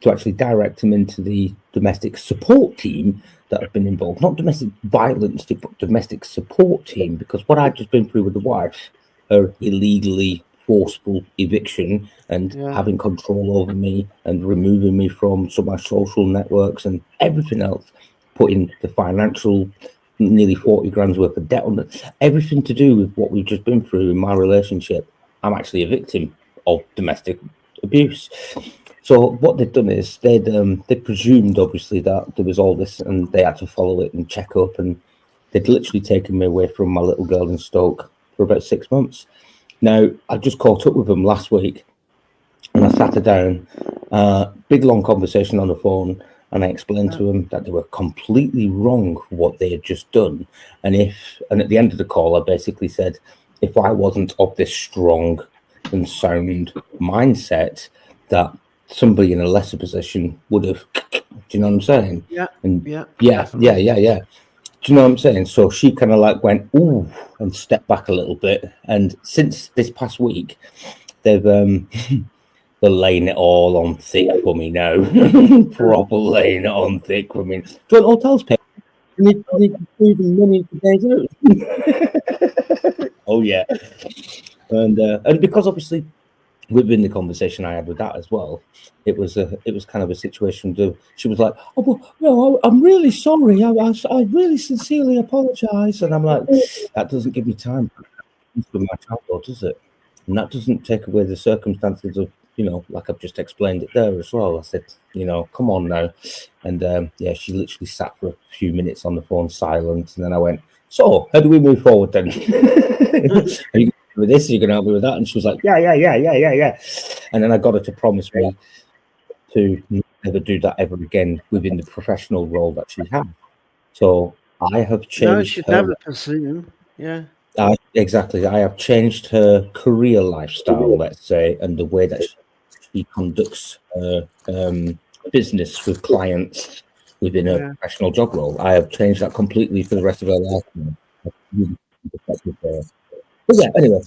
to actually direct them into the domestic support team that have been involved. Not domestic violence, but domestic support team, because what I've just been through with the wife, her illegally forceful eviction and having control over me and removing me from some of my social networks and everything else, putting the financial nearly 40 grand's worth of debt on it, everything to do with what we've just been through in my relationship. I'm actually a victim of domestic abuse. So what they've done is they presumed obviously that there was all this, and they had to follow it and check up, and they'd literally taken me away from my little girl in Stoke for about 6 months. Now I just caught up with them last week, and I sat her down, big long conversation on the phone, and I explained to them that they were completely wrong for what they had just done, and at the end of the call I basically said, if I wasn't of this strong and sound mindset, that somebody in a lesser position would have, do you know what I'm saying? Yeah. Yeah. Do you know what I'm saying? So she kind of like went, ooh, and stepped back a little bit. And since this past week, they've they're laying it all on thick for me now. Proper laying it on thick for me. Joint hotels pay. You need money for days out. Oh yeah. And because obviously within the conversation I had with that as well, it was kind of a situation to, she was like, oh, well, no, I'm really sorry. I really sincerely apologize. And I'm like, that doesn't give me time for my childhood, does it? And that doesn't take away the circumstances of like I've just explained it there as well. I said, come on now. And she literally sat for a few minutes on the phone silent. And then I went, so how do we move forward then? Are you going to help me with this? Are you going to help me with that? And she was like, yeah. And then I got her to promise me to never do that ever again within the professional role that she had. So I have changed No, she'd her. never pursue him. Yeah. Exactly. I have changed her career lifestyle, let's say, and the way that she conducts her business with clients within a professional job role. I have changed that completely for the rest of her life. But yeah, anyway,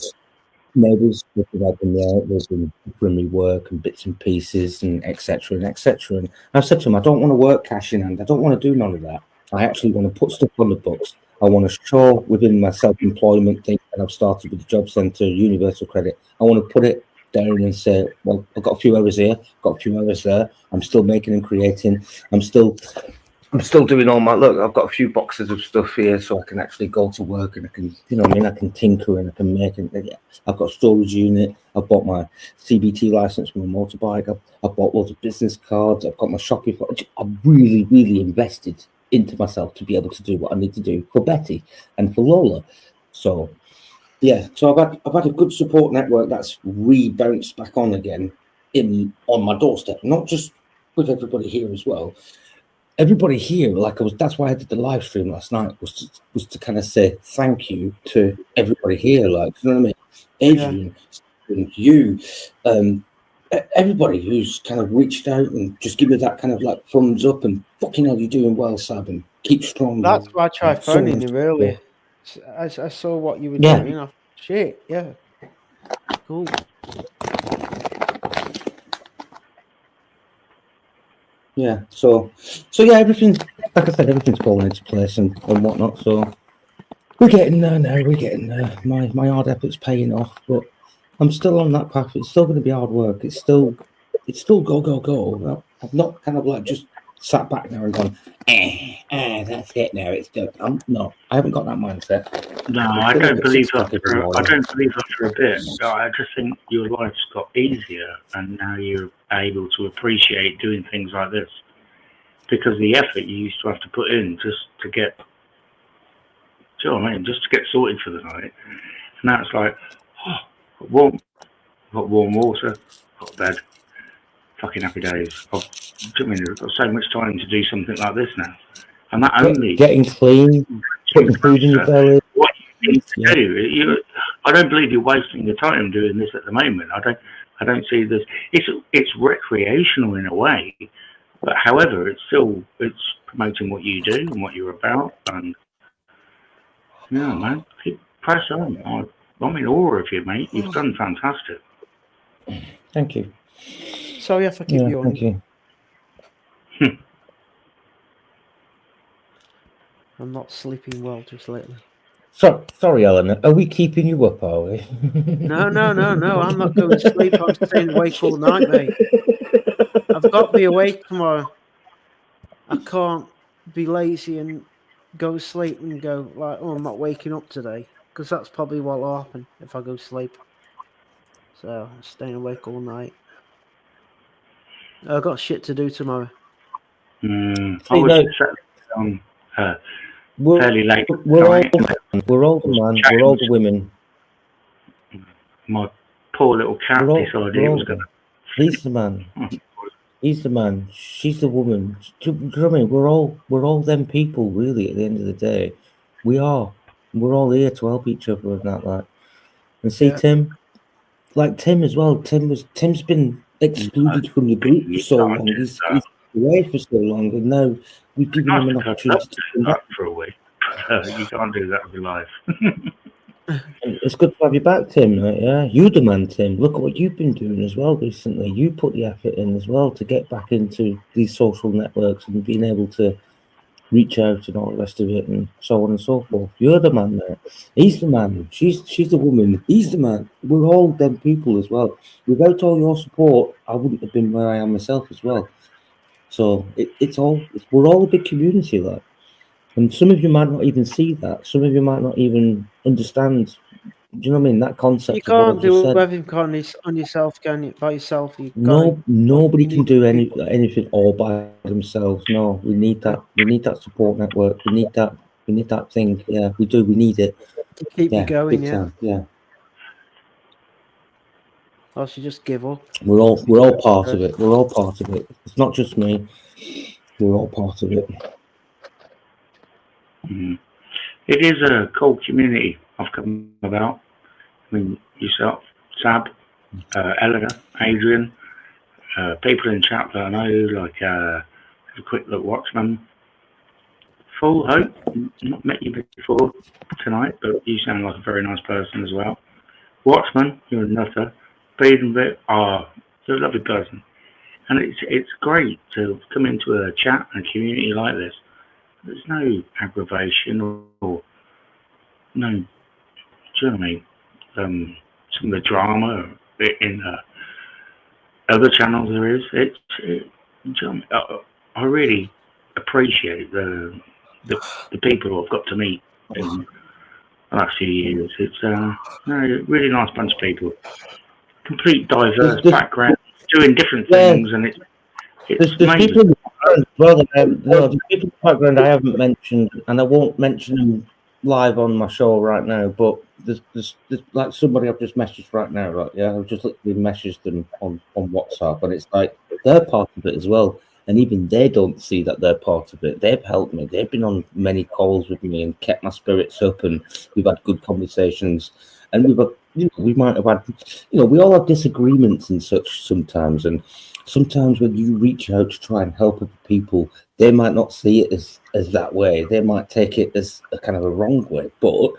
neighbours have been offering me work and bits and pieces and etc. And I've said to them, I don't want to work cash in hand. I don't want to do none of that. I actually want to put stuff on the books. I want to show within my self-employment thing that I've started with the Job Centre, Universal Credit. I want to put it down and say, well, I've got a few hours here, got a few hours there. I'm still making and creating. I'm still doing all my look. I've got a few boxes of stuff here, so I can actually go to work and I can, I can tinker and I can make it. I've got a storage unit. I've bought my CBT license for my motorbike. I've bought loads of business cards. I've got my shopping. I've really, really invested into myself to be able to do what I need to do for Betty and for Lola. So so I've had a good support network that's rebounced back on again on my doorstep, not just with everybody here as well. Everybody here, that's why I did the live stream last night, was to kind of say thank you to everybody here, you know what I mean? Adrian, you, everybody who's kind of reached out and just give me that kind of thumbs up and fucking hell, you're doing well, Sab, and keep strong. That's why I tried phoning him earlier. I saw what you were doing. I thought, shit, yeah, cool. Yeah, so everything, like I said, everything's falling into place and whatnot. So we're getting there now. We're getting there. My hard effort's paying off, but I'm still on that path. It's still going to be hard work. It's still go. I've not kind of just sat back now and gone, that's it now. It's done. I haven't got that mindset. No, I don't believe that. I don't believe that for a bit. I just think your life's got easier, and now you're able to appreciate doing things like this because the effort you used to have to put in just to get, do you know what I mean? Just to get sorted for the night. And now it's like, got warm water, got a bed, fucking happy days. I mean, I've got so much time to do something like this now. And that only getting clean, putting food in your belly. What you need to do, I don't believe you're wasting your time doing this at the moment. I don't see this. It's recreational in a way, but however, it's promoting what you do and what you're about. And man, press on. I'm in awe of you, mate. You've done fantastic. Thank you. Sorry if I keep you on. Thank you. I'm not sleeping well just lately. Sorry, Eleanor. Are we keeping you up, are we? No. I'm not going to sleep. I'm staying awake all night, mate. I've got to be awake tomorrow. I can't be lazy and go to sleep and go I'm not waking up today, because that's probably what will happen if I go to sleep. So I'm staying awake all night. I've got shit to do tomorrow. I was on fairly late. We're older, man. We're older women. My poor little cat decided it was going to. He's the man. He's the man. She's the woman. Do you know what I mean? We're all them people, really. At the end of the day, we're all here to help each other and that. And see, Tim, Tim as well. Tim's been excluded from the group for so long. He's away for so long, and now we've given him an opportunity to come back for a week. You can't do that with your life. It's good to have you back, Tim. Right? Yeah, you're the man, Tim. Look at what you've been doing as well recently. You put the effort in as well to get back into these social networks and being able to reach out and all the rest of it and so on and so forth. You're the man there. He's the man. She's the woman. He's the man. We're all them people as well. Without all your support, I wouldn't have been where I am myself as well. So we're all a big community, and some of you might not even see that. Some of you might not even understand Do you know what I mean? That concept. You of what I can't just do said. everything on yourself, can you? By yourself, you Nobody you can need do people anything all by themselves. No, we need that. We need that support network. We need that. We need that thing. Yeah, we do. We need it. to keep you Yeah, going. big Yeah, time. Yeah, or else you just give up. we're all part of it. We're all part of it. It's not just me. We're all part of it. Mm. It is a cool community I've come about. I mean, yourself, Sab, Eleanor, Adrian, people in chat that I know, like a quick look Watchman. Full Hope, not met you before tonight, but you sound like a very nice person as well. Watchman, you're a nutter. Bead and Bit, you're a lovely person. And it's great to come into a chat and community like this. There's no aggravation or no, do you know what I mean? Some of the drama in other channels there is. Do you know what I mean? I really appreciate the people who I've got to meet in the last few years. It's a really nice bunch of people. Complete diverse background, doing different things, and it's There's amazing. people in the background as well that there's people in the background I haven't mentioned, and I won't mention them live on my show right now. But there's like somebody I've just messaged right now, right? Yeah, I've just literally messaged them on WhatsApp, and it's like they're part of it as well. And even they don't see that they're part of it. They've helped me. They've been on many calls with me and kept my spirits up, and we've had good conversations. And we might have had, we all have disagreements and such sometimes. And sometimes when you reach out to try and help other people, they might not see it as that way. They might take it as a kind of a wrong way. But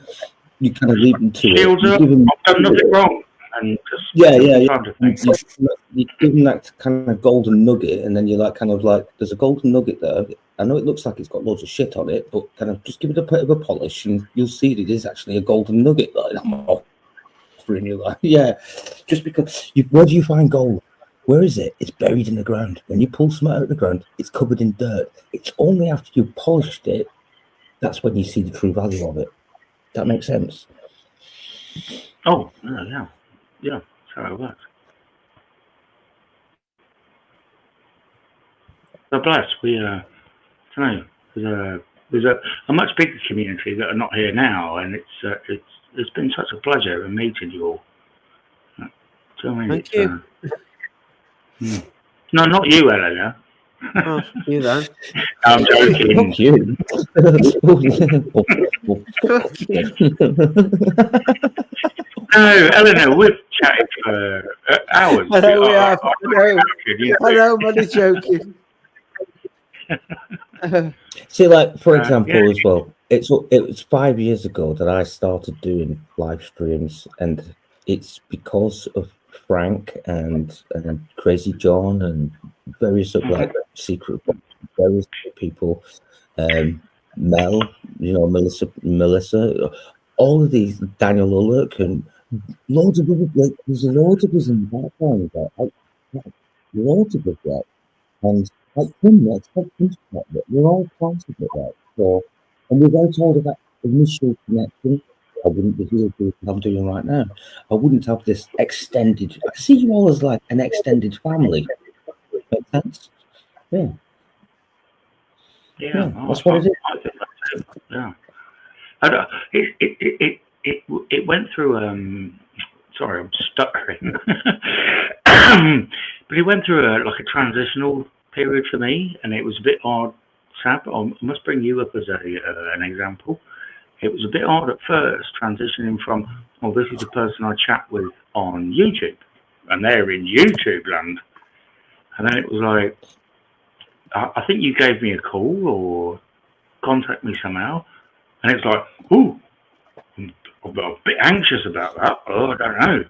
you kind of leave them to it. Shields up, I've done nothing wrong. And just yeah. You give them that kind of golden nugget, and then you're like, kind of like, there's a golden nugget there. I know it looks like it's got loads of shit on it, but kind of just give it a bit of a polish, and you'll see it is actually a golden nugget. Like, I'm offering you, like, yeah. Just because where do you find gold? Where is it? It's buried in the ground. When you pull something out of the ground, it's covered in dirt. It's only after you've polished it that's when you see the true value of it. That makes sense. Oh, yeah. Yeah, that's how it works. So blessed. We, I don't know, there's a much bigger community that are not here now, and it's been such a pleasure meeting you all. Do you know what I mean? Thank you. No, not you, Eleanor. Oh, you then. I'm joking. Not you. No, Eleanor, we've chatted for hours. I know we have. I know, I'm only joking. See, like, for example, as well, it was 5 years ago that I started doing live streams, and it's because of Frank and Crazy John and various like secret various people, Mel, Melissa, all of these, Daniel Ullock, and loads of other, like, there's loads of us in the background, loads of us, right? And like him, we're all part of it, right? So, and without all of that initial connection, I wouldn't be here doing what I'm doing right now. I wouldn't have this extended. I see you all as like an extended family. Makes sense? Yeah. Yeah, that's what it is. I think that's it. Yeah. It went through. Sorry, I'm stuttering. But it went through a transitional period for me, and it was a bit odd. Sab, I must bring you up as an example. It was a bit odd at first, transitioning from, this is the person I chat with on YouTube, and they're in YouTube land. And then it was like, I think you gave me a call or contact me somehow, and it's like, I'm a bit anxious about that. I don't know.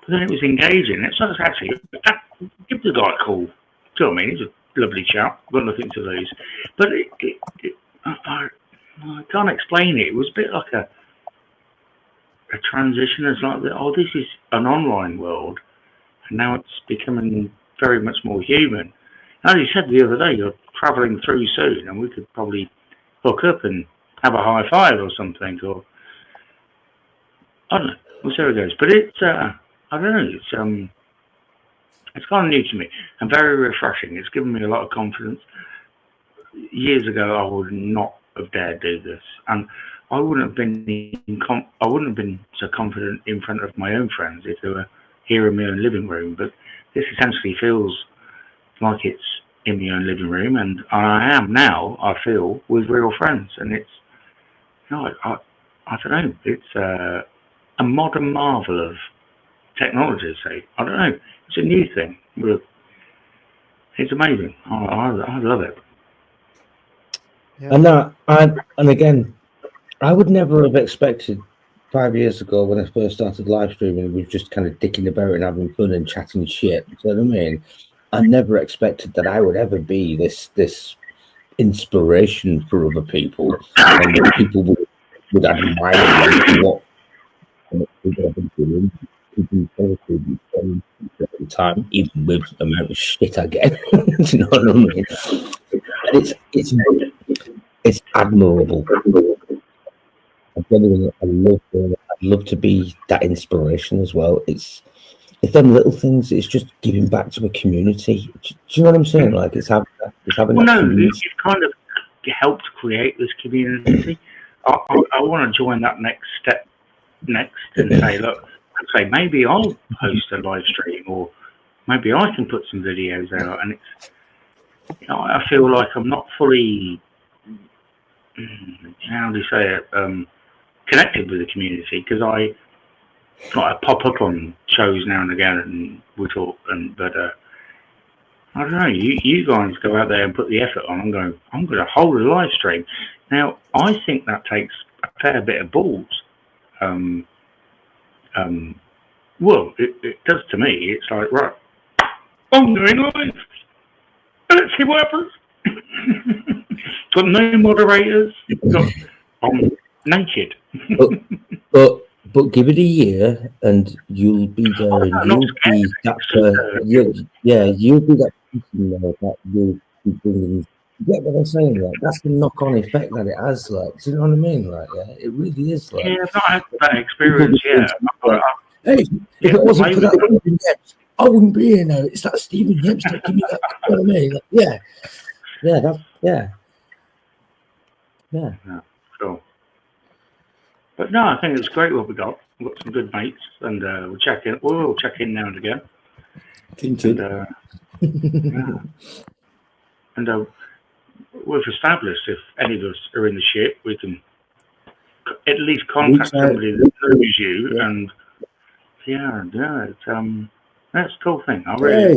But then it was engaging. It's actually, give the guy a call. Do you know what I mean? He's a lovely chap. Got nothing to lose. But I can't explain it. It was a bit like a transition. It's like, this is an online world, and now it's becoming very much more human. As you said the other day, you're travelling through soon, and we could probably hook up and have a high five or something. Or I don't know. we'll see how it goes. But it's I don't know. It's kind of new to me and very refreshing. It's given me a lot of confidence. Years ago, I would not have dared do this, and I wouldn't have been so confident in front of my own friends if they were here in my own living room. But this essentially feels like it's in my own living room, and I am now. I feel with real friends, and it's I don't know. It's a modern marvel of technology. So I don't know. It's a new thing, but it's amazing. I love it. Yeah. And again, I would never have expected 5 years ago when I first started live streaming, we were just kind of dicking about and having fun and chatting shit. You know what I mean? I never expected that I would ever be this inspiration for other people, and that people would admire me for what I've been doing. At the time, even with the amount of shit I get. Do you know what I mean? And it's admirable. I'd love to be that inspiration as well. It's them little things. It's just giving back to a community. Do you know what I'm saying? Like it's having Well, that no, community. you've kind of helped create this community. I want to join that next step and say, look, maybe I'll host a live stream, or maybe I can put some videos out. And it's, I feel like I'm not fully, how do you say it, connected with the community, because I pop up on shows now and again and we talk, but I don't know, you guys go out there and put the effort on. I'm going to hold a live stream. Now, I think that takes a fair bit of balls. Well, it does to me. It's like, right, I'm doing live. Let's see what happens. Got no moderators. I'm naked. But give it a year and you'll be there, and you'll be that you'll be that person there that you'll be bringing. You get what I'm saying? Like that's the knock-on effect that it has. Like, do you know what I mean? Like, yeah, it really is. Like, yeah, I've not had that experience yet. Hey, if it wasn't for that Stephen Yeps, I wouldn't be here now. It's that Stephen Yeps that give me that. You know what I mean? Like, yeah. Cool. But no, I think it's great what we got. We've got some good mates, and we'll check in. We'll check in now and again. And we've established if any of us are in the shit, we can at least contact somebody that knows you. Yeah. And it's that's a cool thing. I really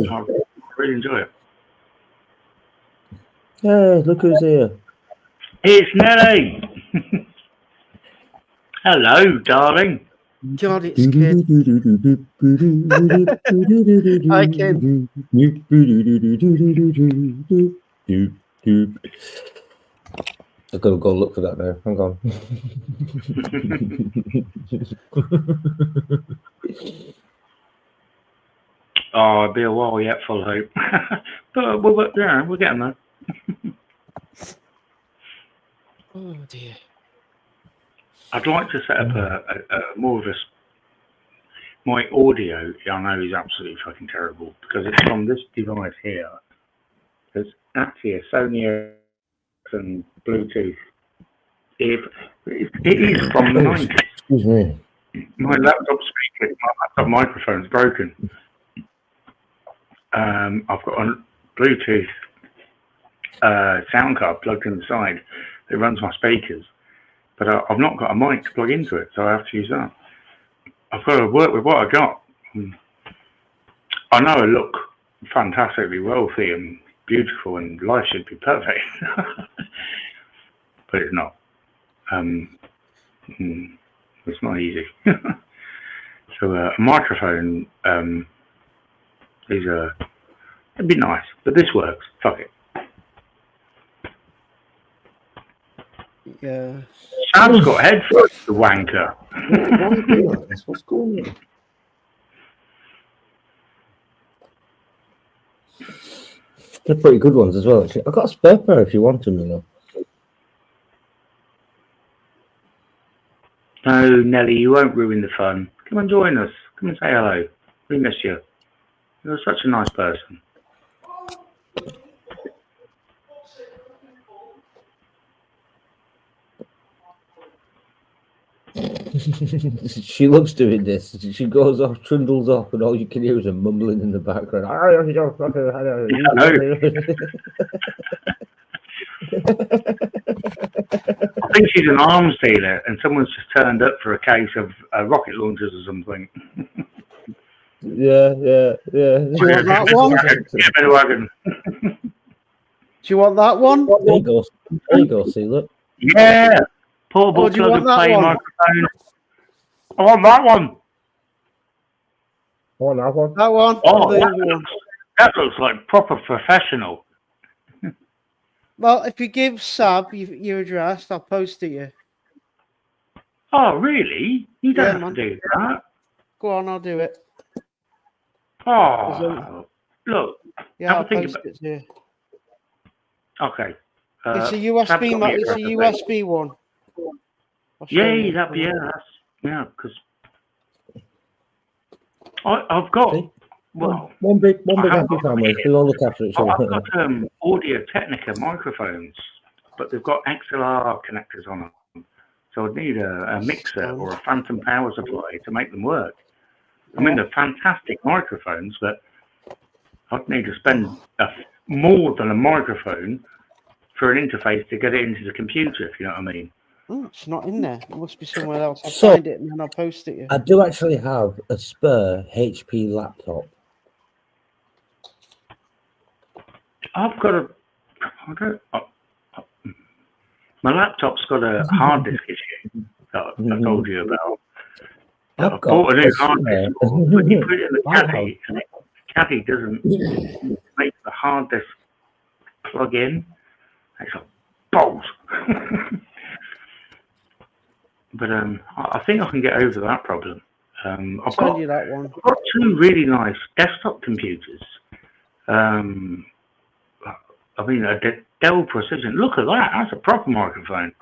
enjoy it. Hey, look who's here. It's Nelly. Hello, darling. God, it's Kid. Hi, Kid. I've got to go look for that now. Hang on. Oh, it'll be a while yet, full hope. But we're getting there. Oh dear. I'd like to set up a more of a. My audio, I know, is absolutely fucking terrible because it's from this device here. There's actually a Sony and Bluetooth. It is from the 90s. Excuse me. My laptop speaker, my laptop microphone's broken. I've got a Bluetooth sound card plugged in the side that runs my speakers, but I've not got a mic to plug into it, so I have to use that. I've got to work with what I got. I know I look fantastically wealthy and beautiful, and life should be perfect, but it's not. It's not easy. So a microphone it'd be nice, but this works. Fuck it. Yeah. Sam's got headphones, the wanker. What's going on? They're pretty good ones as well, actually. I've got a spare pair if you want them, you know. No, Nelly, you won't ruin the fun. Come and join us. Come and say hello. We miss you. You're such a nice person. She loves doing this. She goes off, trundles off, and all you can hear is her mumbling in the background. I think she's an arms dealer, and someone's just turned up for a case of rocket launchers or something. Yeah. Do you want that one? Wagon. Do you want that one? There you go, see, look. Yeah. Portable do you want that play one? microphone. I want that one. That one? Oh, The other one? that looks like proper professional. Well, if you give Sab your address, I'll post it you. Oh, really? You don't Yeah, have to do that. Go on, I'll do it. Oh, look. Yeah, have I'll a think post about it to you. Okay. It's a Sab's USB. got me It's a address, I think. USB one. I'll show you. Because I've got one big happy family. We all look after each I've other. got Audio Technica microphones, but they've got XLR connectors on them, so I'd need a mixer or a phantom power supply to make them work. I mean, they're fantastic microphones, but I'd need to spend more than a microphone for an interface to get it into the computer, if you know what I mean. Oh, it's not in there. It must be somewhere else. I'll So- find it and then I'll post it. I do actually have a spare HP laptop. I've got my laptop's got a hard disk issue that I told you about. I bought a new hard disk, but you put it in the caddy, and the caddy doesn't make the hard disk plug in. It's a bolt. But I think I can get over that problem. I've got that one. I've got two really nice desktop computers. I mean, a Dell Precision. Look at that. That's a proper microphone.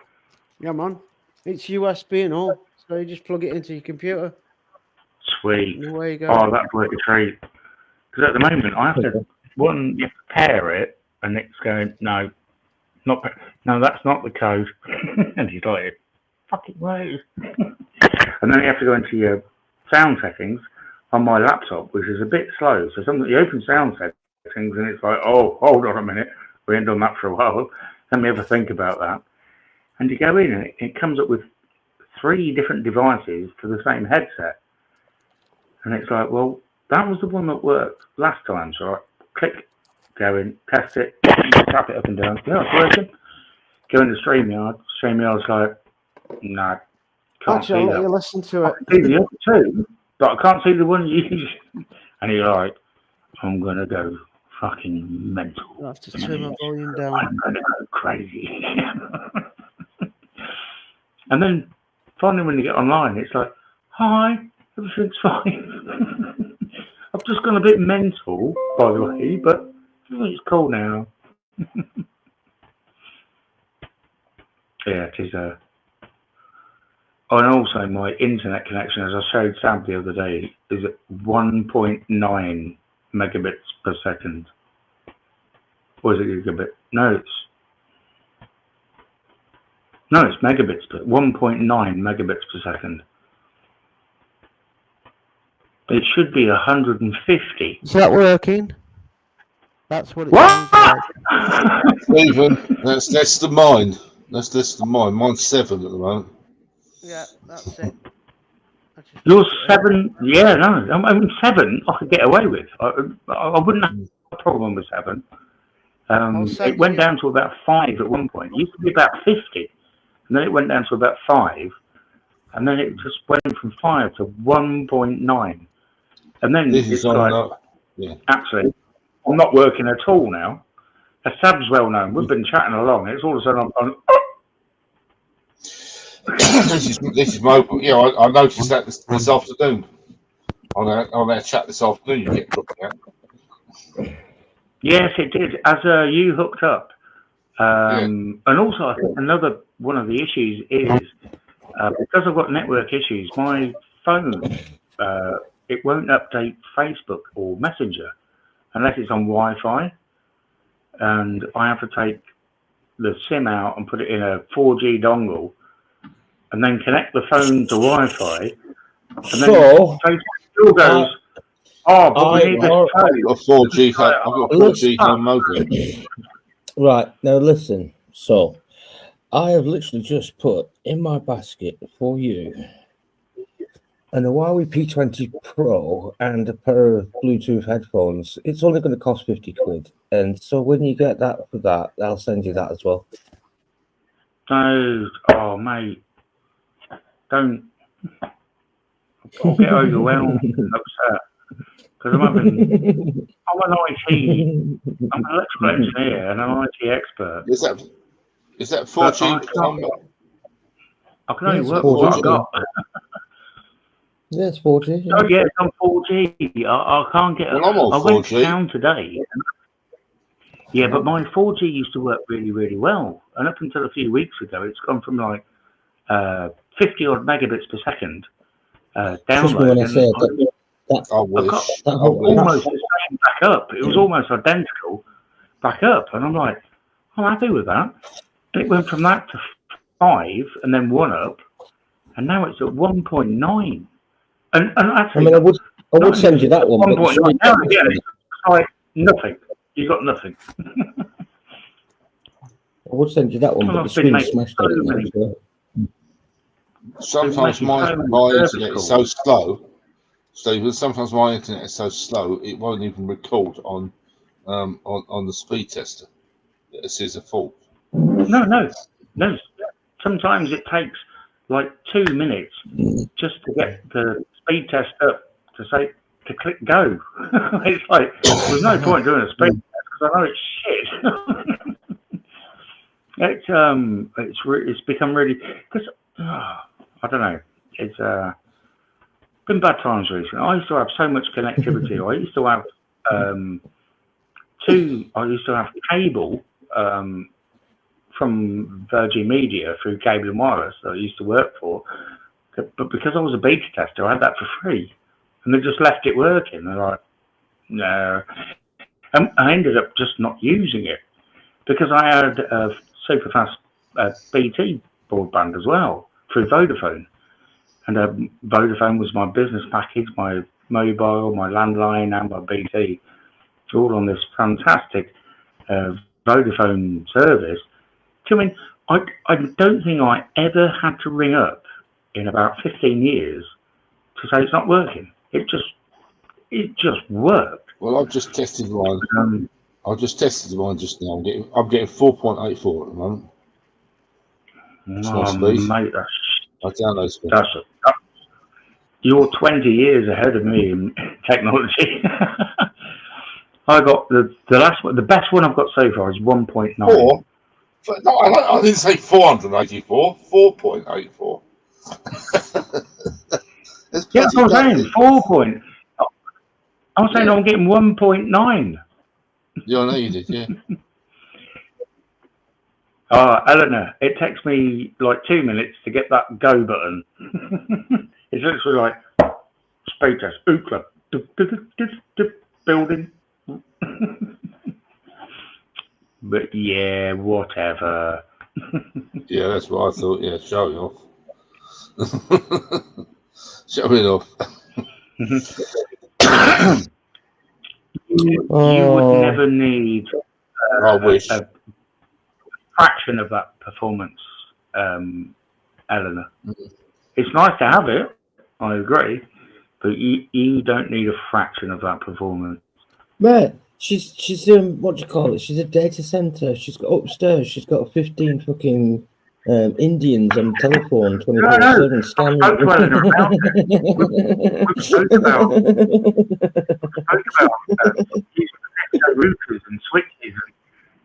Yeah, man. It's USB and all. So you just plug it into your computer. Sweet. And away you go. Oh, that's worth a treat. Because at the moment, I have to you have to pair it, and it's going, no, that's not the code. And he's like, fucking way. And then you have to go into your sound settings on my laptop, which is a bit slow. So you open sound settings, and it's like, oh, hold on a minute. We ain't done that for a while. Let me ever think about that. And you go in, and it comes up with 3 different devices for the same headset. And it's like, well, that was the one that worked last time. So I click, go in, test it, tap it up and down. Yeah, it's working. Go into StreamYard. StreamYard's like, no, can't Actually, I'll see let that. you listen to it. I can see the other 2, but I can't see the one you use. And you're like, I'm going to go fucking mental. I'll have to turn my volume down. I'm going to go crazy. And then finally when you get online, it's like, hi, everything's fine. I've just gone a bit mental, by the way, but everything's cool now. Yeah, it is a... Oh, and also my internet connection, as I showed Sam the other day, is at 1.9 megabits per second. Or is it gigabit? No, it's megabits per 1.9 megabits per second. It should be 150. Is that working? That's what it What? sounds like. Stephen, that's less than mine. That's less than mine. Mine's 7 at the moment. Yeah, that's it. Yours 7? Yeah, no. I mean, 7 I could get away with. I wouldn't have a problem with 7. It went down to about 5 at one point. It used to be about 50. And then it went down to about 5. And then it just went from 5 to 1.9. And then This it's is on like, that. Yeah. actually, I'm not working at all now. As Sab's well known, we've been chatting along. It's all of a sudden I'm going, this is mobile. Yeah, I noticed that this afternoon. On our chat this afternoon, you get looking at. yes, it did. As you hooked up. And also, I think another one of the issues is because I've got network issues, my phone, it won't update Facebook or Messenger unless it's on Wi-Fi. And I have to take the SIM out and put it in a 4G dongle and then connect the phone to Wi-Fi. And then So, Facebook still goes, but we need this phone. I've got 4G, I've got 4G home modem. Right, now listen. So, I have literally just put in my basket for you an Huawei P20 Pro and a pair of Bluetooth headphones. It's only going to cost 50 quid. And so when you get that for that, I'll send you that as well. No, mate, don't. I'll get overwhelmed and upset because I'm an electrical engineer and an IT expert. Is that 4G? I can only work with what I've got. Yeah, it's 4G. Oh, yeah, it's on 4G. I can't get. Well, I'm on 4G. I went to town today. Yeah, but my 4G used to work really, really well, and up until a few weeks ago, it's gone from like 50 odd megabits per second download. I wish. Almost the same back up. It was almost identical back up, and I'm like, I'm happy with that. And it went from that to 5, and then 1 up, and now it's at 1.9. And actually, I would send you that one. 1.9 now, yeah, it's like nothing. You got nothing. I would send you that one, but the screen smashed out. Sometimes my internet is so slow, Stephen. Sometimes my internet is so slow it won't even record on the speed tester. This is a fault. No. Sometimes it takes like 2 minutes just to get the speed test up to click go. It's like there's no point doing a speed test because I know it's shit. It's become really because I don't know. It's been bad times recently. I used to have so much connectivity. I used to have cable from Virgin Media through Cable and Wireless that I used to work for. But because I was a beta tester, I had that for free. And they just left it working. They're like, no. And I ended up just not using it because I had a super fast BT broadband as well through Vodafone. And Vodafone was my business package, my mobile, my landline, and my BT. All on this fantastic Vodafone service. I mean, I don't think I ever had to ring up in about 15 years to say it's not working. It just worked. Well, I've just tested mine. I've just tested mine just now. I'm getting 4.84 at the moment. That's my speed. Mate, I download speed. You're 20 years ahead of me in technology. I got the best one I've got so far is 1.9. No, I didn't say 484. 4.84. Yeah, that's what I'm saying. 4. I'm saying I'm getting 1.9. Yeah, I know you did. Yeah. Eleanor, it takes me like 2 minutes to get that go button. It's literally like speed test, Ookla, building. But yeah, whatever. Yeah, that's what I thought. Yeah, show it off. Show it off. You would never need a fraction of that performance, Eleanor. It's nice to have it, I agree, but you don't need a fraction of that performance. Mate, she's what do you call it? She's a data center. She's got upstairs. She's got 15 fucking Indians on the telephone 24/7 scanning. We spoke about routers and switches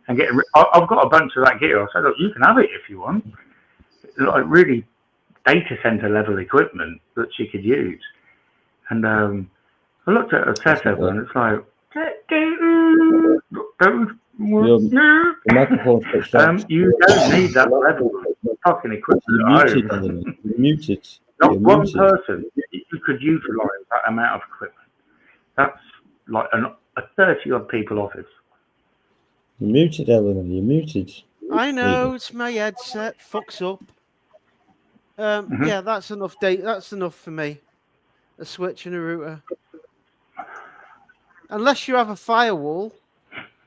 and getting. I've got a bunch of that gear. I said, look, you can have it if you want. Like really data center level equipment that she could use. And I looked at her setup and it's like. You don't need that level of fucking equipment. You're muted. Not one person. You could utilise that amount of equipment. That's like a 30-odd people office. You're muted, Eleanor. You're muted. I know it's my headset. Fucks up. Yeah, that's enough. That's enough for me. A switch and a router. Unless you have a firewall,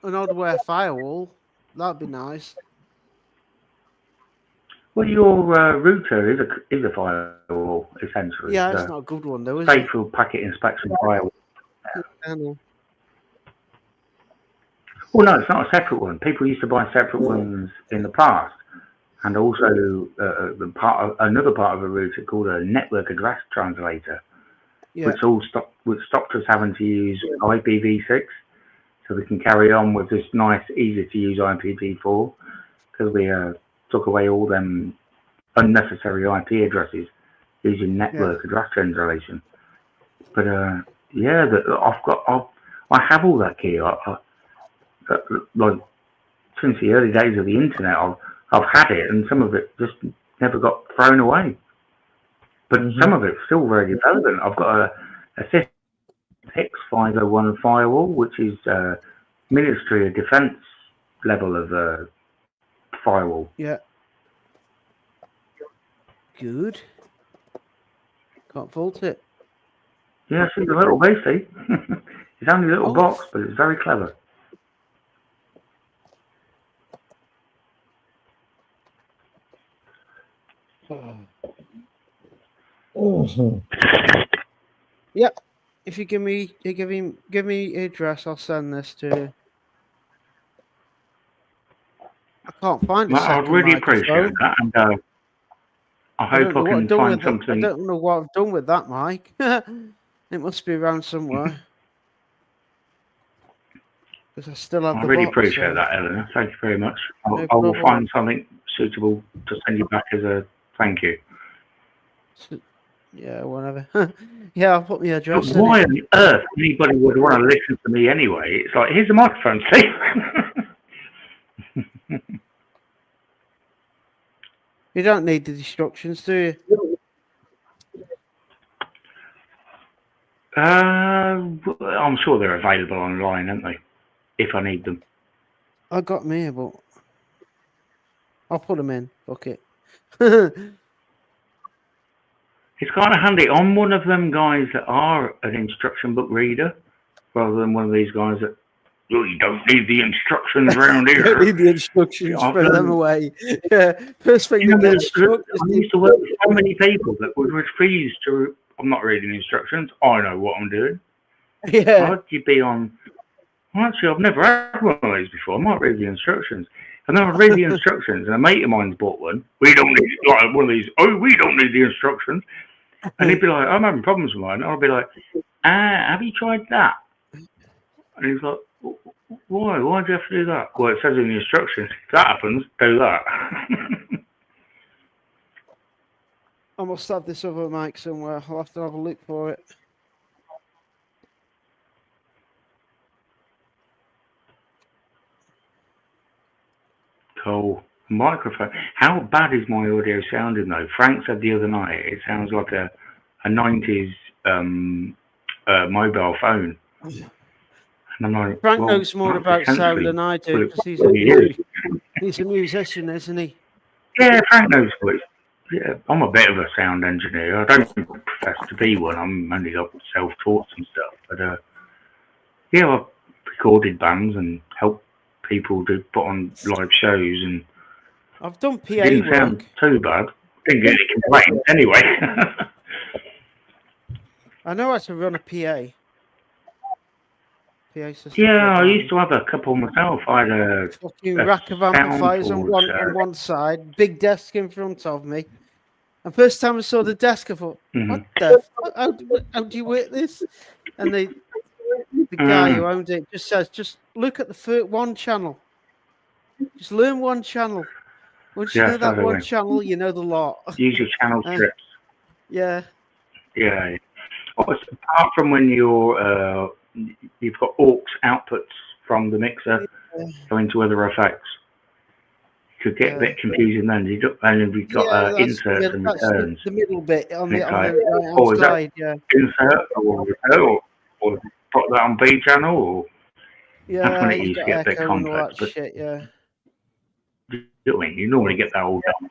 an oddware firewall, that'd be nice. Well, your router is a firewall, essentially. Yeah, it's not a good one though, is it? Faithful packet inspection firewall. I know. Well, no, it's not a separate one. People used to buy separate ones in the past, and also another part of a router called a network address translator, which stopped us having to use IPv6, so we can carry on with this nice, easy to use IPv4 because we took away all them unnecessary IP addresses using network address translation. But I have all that key. Like since the early days of the internet, I've had it, and some of it just never got thrown away. But some of it's still very relevant. I've got a 6501 firewall, which is Ministry of Defence level of firewall. Yeah. Good. Can't fault it. Yeah, it's a little beefy. It's only a little box, but it's very clever. Yeah. If you give me address, I'll send this to you. I can't find it. I'd really appreciate that, and I hope I can find something. I don't know what I've done with that mic. It must be around somewhere. Because I still have I the really box, appreciate that, Eleanor. Thank you very much. I will problem. find something suitable to send you back as a thank you. Yeah, whatever. Yeah, I'll put my address But in. why on earth anybody would want to listen to me anyway? It's like, here's a microphone, Steve. You don't need the instructions, do you? I'm sure they're available online, aren't they? If I need them. I got me, but I'll put them in. Fuck it. It's kind of handy. I'm one of them guys that are an instruction book reader, rather than one of these guys that, oh, you don't need the instructions around here. Don't need the instructions, throw them away. Yeah, first thing you get struck. I used to work with so many people that would refuse to. I'm not reading instructions. I know what I'm doing. Yeah. How'd you be on? Well, actually, I've never had one of these before. I might read the instructions. And then I read the instructions, and a mate of mine's bought one. We don't need like one of these. Oh, we don't need the instructions. And he'd be like, I'm having problems with mine. And I'll be like, have you tried that? And he's like, why? Why do you have to do that? Well, it says in the instructions, if that happens, do that. I must have this other mic somewhere. I'll have to have a look for it. Cool. Microphone. How bad is my audio sounding though? Frank said the other night it sounds like a 90s mobile phone. And I'm like, Frank knows more about sound than I do because he's a musician, isn't he? Yeah, Frank knows what. Yeah, I'm a bit of a sound engineer. I don't profess to be one. I'm only got self-taught and stuff. But yeah, I've recorded bands and helped people to put on live shows, and I've done PA it didn't sound too bad. Didn't get any complaints anyway. I know how to run a PA system. Yeah, I used to have a couple myself. I had a fucking rack of amplifiers on one side, big desk in front of me. And first time I saw the desk, I thought, what the fuck? How do you work this? And the guy who owned it just says, just look at the first one channel. Just learn one channel. Once you know that one channel, you know the lot. Use your channel strips. Yeah. Yeah. Apart from when you've got aux outputs from the mixer going to other effects. could get a bit confusing then. And we've got inserts and that's returns. the middle bit on the It's like, right-hand is that side. Yeah. insert or return or put that on B channel? Or Yeah, that's when it you used to got get a bit echo and all complex. that But shit. Yeah. you normally get that all done.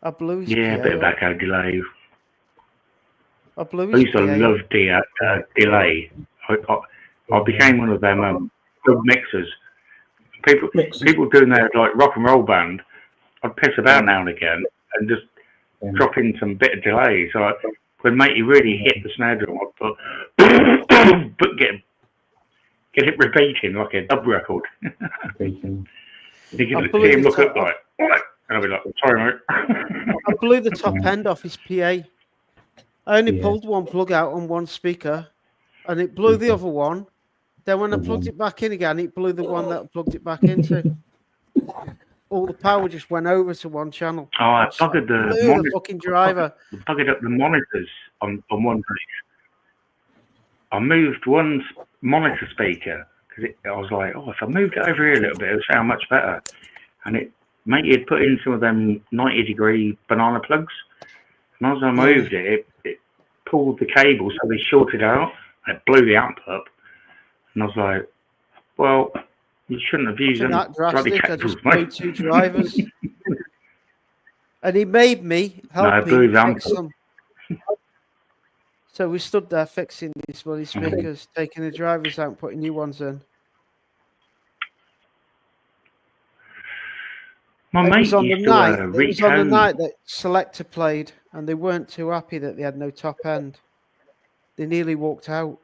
A blues. Yeah, a PA, bit of echo delay. A blues. I used to PA. love delay. I became one of them good mixers. People doing their like rock and roll band, I'd piss about now and again and just drop in some bit of delay. So when matey really hit the snare drum, I'd put, but get it repeating like a dub record. You can see him look up like, what? And I'll be like, sorry, mate. I blew the top end off his PA. I only pulled one plug out on one speaker, and it blew the other one. Then when I plugged it back in again, it blew the one that I plugged it back into. All the power just went over to one channel. Oh, I buggered the fucking driver. Buggered up the monitors on one page. I moved one monitor speaker because I was like, oh, if I moved it over here a little bit, it would sound much better. And matey had put in some of them 90-degree banana plugs. And as I moved it pulled the cable, so they shorted out, and it blew the amp up. And I was like, well, you shouldn't have used them bloody cables, I just blew 2 drivers. And he made me help him fix them. So we stood there fixing these bloody speakers, taking the drivers out and putting new ones in. It was on the night that Selector played, and they weren't too happy that they had no top end. They nearly walked out.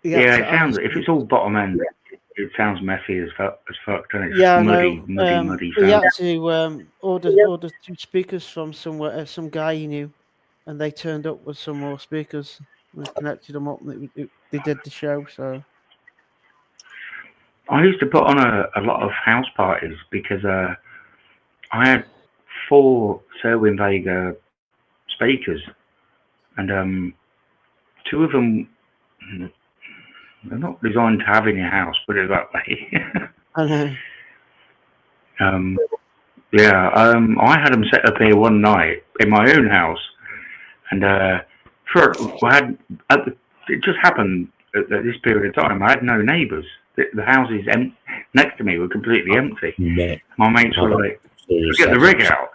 Yeah, it sounds. If it's all bottom end, it sounds messy as fuck, doesn't it? Yeah, muddy we had sound. to order 2 speakers from somewhere, some guy he knew, and they turned up with some more speakers. We connected them up, and they did the show. So I used to put on a lot of house parties because I had 4 Selwyn Vega speakers, and 2 of them. They're not designed to have in your house, put it that way. I know. I had them set up here one night in my own house, and it just happened at this period of time. I had no neighbours. The houses next to me were completely empty. Yeah. My mates were like, "Let's get the rig out."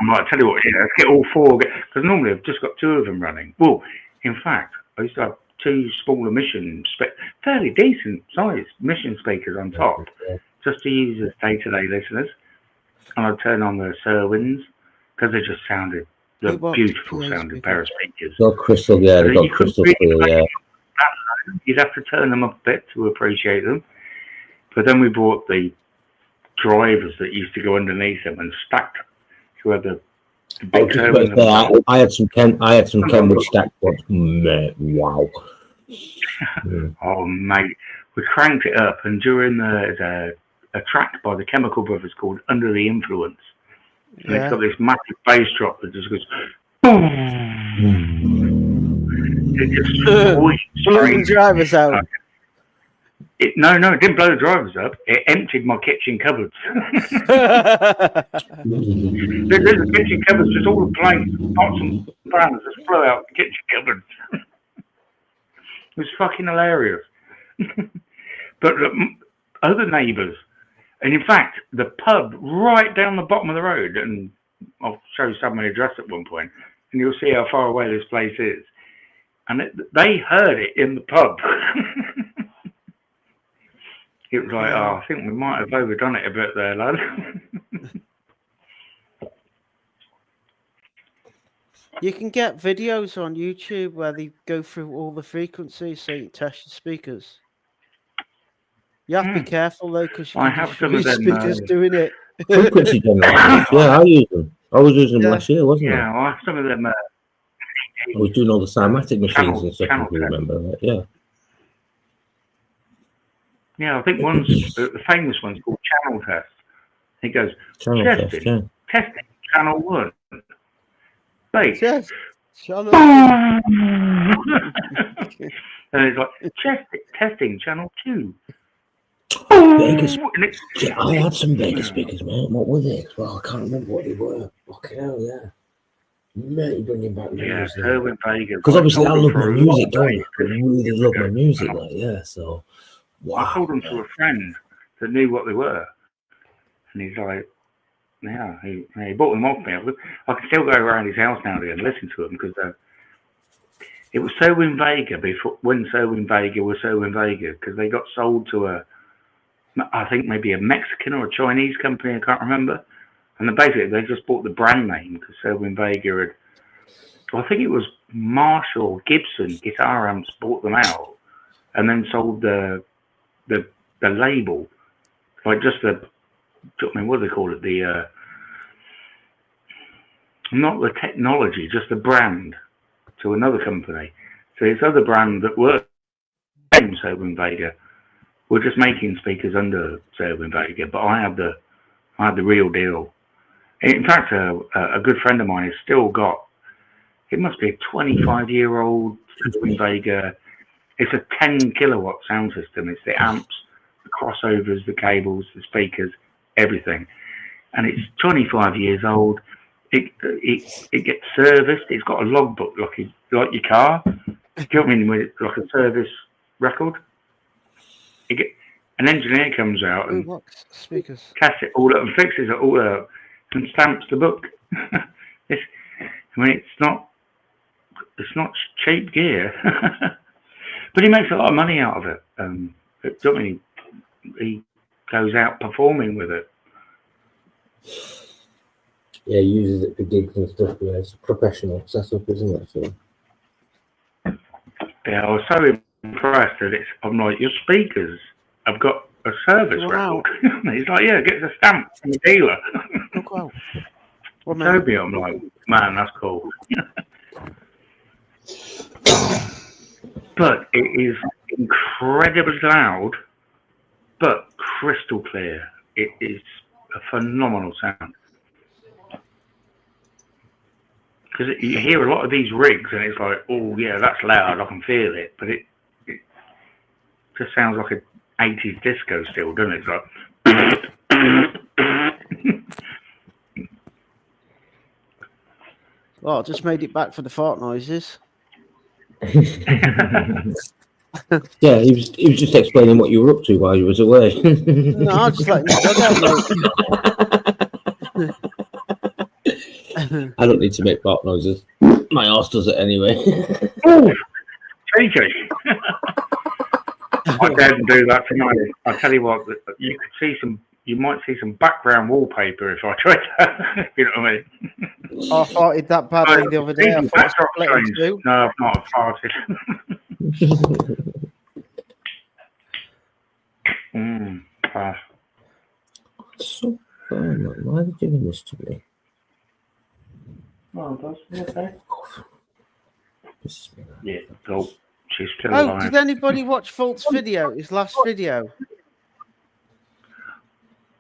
I'm like, "Tell you what, let's get all 4." Because normally I've just got 2 of them running. Well, in fact, I used to have 2 smaller fairly decent sized mission speakers on top, just to use as day-to-day listeners. And I'd turn on the Selwyns because they just sounded the beautiful sounding pair of speakers. Got crystal, yeah, they got crystal clear, yeah. You'd have to turn them up a bit to appreciate them. But then we bought the drivers that used to go underneath them and stacked to where the big Selwyn. I had some Kenwood stacked ones. Wow. Oh mate, we cranked it up, and during a track by the Chemical Brothers called "Under the Influence," and it's got this massive bass drop that just goes boom. It just blew the drivers out. No, it didn't blow the drivers up. It emptied my kitchen cupboards. There's the kitchen cupboards, just all the plates, pots and pans just flew out the kitchen cupboards. It was fucking hilarious. But other neighbours, and in fact, the pub right down the bottom of the road, and I'll show you some of the address at one point, and you'll see how far away this place is. And they heard it in the pub. It was like, I think we might have overdone it a bit there, lad. You can get videos on YouTube where they go through all the frequencies so you can test your speakers. You have to be careful though, because you can have some of them speakers doing it. Frequency generators. Yeah, I use them. I was using them last year, wasn't I? Yeah, I have some of them. I was doing all the Cymatic machines and stuff. If you remember that, yeah. Yeah, I think the famous one's called Channel Test. It goes testing channel 1. Wait. Yes. Channel. And it's like, testing channel 2. Vegas. And it's, Yeah, I had some Vegas speakers, mate. What were they? Well, I can't remember what they were. Fucking hell, yeah. Mate, you're bringing back memories yeah, there. Erwin Vega. Because obviously I told them love for my a lot music, of don't I? days I really love my ago. music, And like, yeah, so, I told wow. them to a friend that knew what they were. And he's like, yeah, he bought them off me. I can still go around his house now and listen to them because it was Selwyn Vega before, when Selwyn Vega was Selwyn Vega, because they got sold to I think maybe a Mexican or a Chinese company, I can't remember. And then basically they just bought the brand name because Selwyn Vega had, I think it was Marshall Gibson guitar amps bought them out and then sold the label, like just the, I mean, what do they call it? The not the technology, just the brand to another company. So this other brand that worked in Selwyn Vega were just making speakers under Selwyn Vega, but I had the real deal. In fact, a good friend of mine has still got, it must be a 25-year-old Selwyn Vega. It's a 10 kilowatt sound system. It's the amps, the crossovers, the cables, the speakers, everything. And it's 25 years old. It gets serviced. It's got a logbook like your car. Do you know what I mean? Like a service record. An engineer comes out and speakers. casts it all up and fixes it all up and stamps the book. It's not cheap gear, but he makes a lot of money out of it. Do you know what I mean? He goes out performing with it. Yeah, he uses it for gigs and stuff. Yeah, it's a professional setup, isn't it? So. Yeah, I was so impressed that I'm like, your speakers have got a service record. He's like, yeah, get the stamp from the dealer. Look out. Toby, I'm like, man, that's cool. But it is incredibly loud, but crystal clear. It is a phenomenal sound. Because you hear a lot of these rigs and it's like, oh yeah, that's loud, I can feel it. But it just sounds like an 80s disco still, doesn't it? It's like... Well, I just made it back for the fart noises. Yeah, he was just explaining what you were up to while you was away. No, I'm just letting the dog out, mate. I don't need to make fart noises. My arse does it anyway. Oh, cheeky. I daren't do that tonight. I tell you what, you might see some background wallpaper if I tried that. You know what I mean? I farted that badly the other day. I thought I split in two. No, I've not farted. Pass. So fun, man. Why are they doing this to me? Oh, that's okay. Yeah, go. She's still Oh, alive. did anybody watch Fult's video? His last video.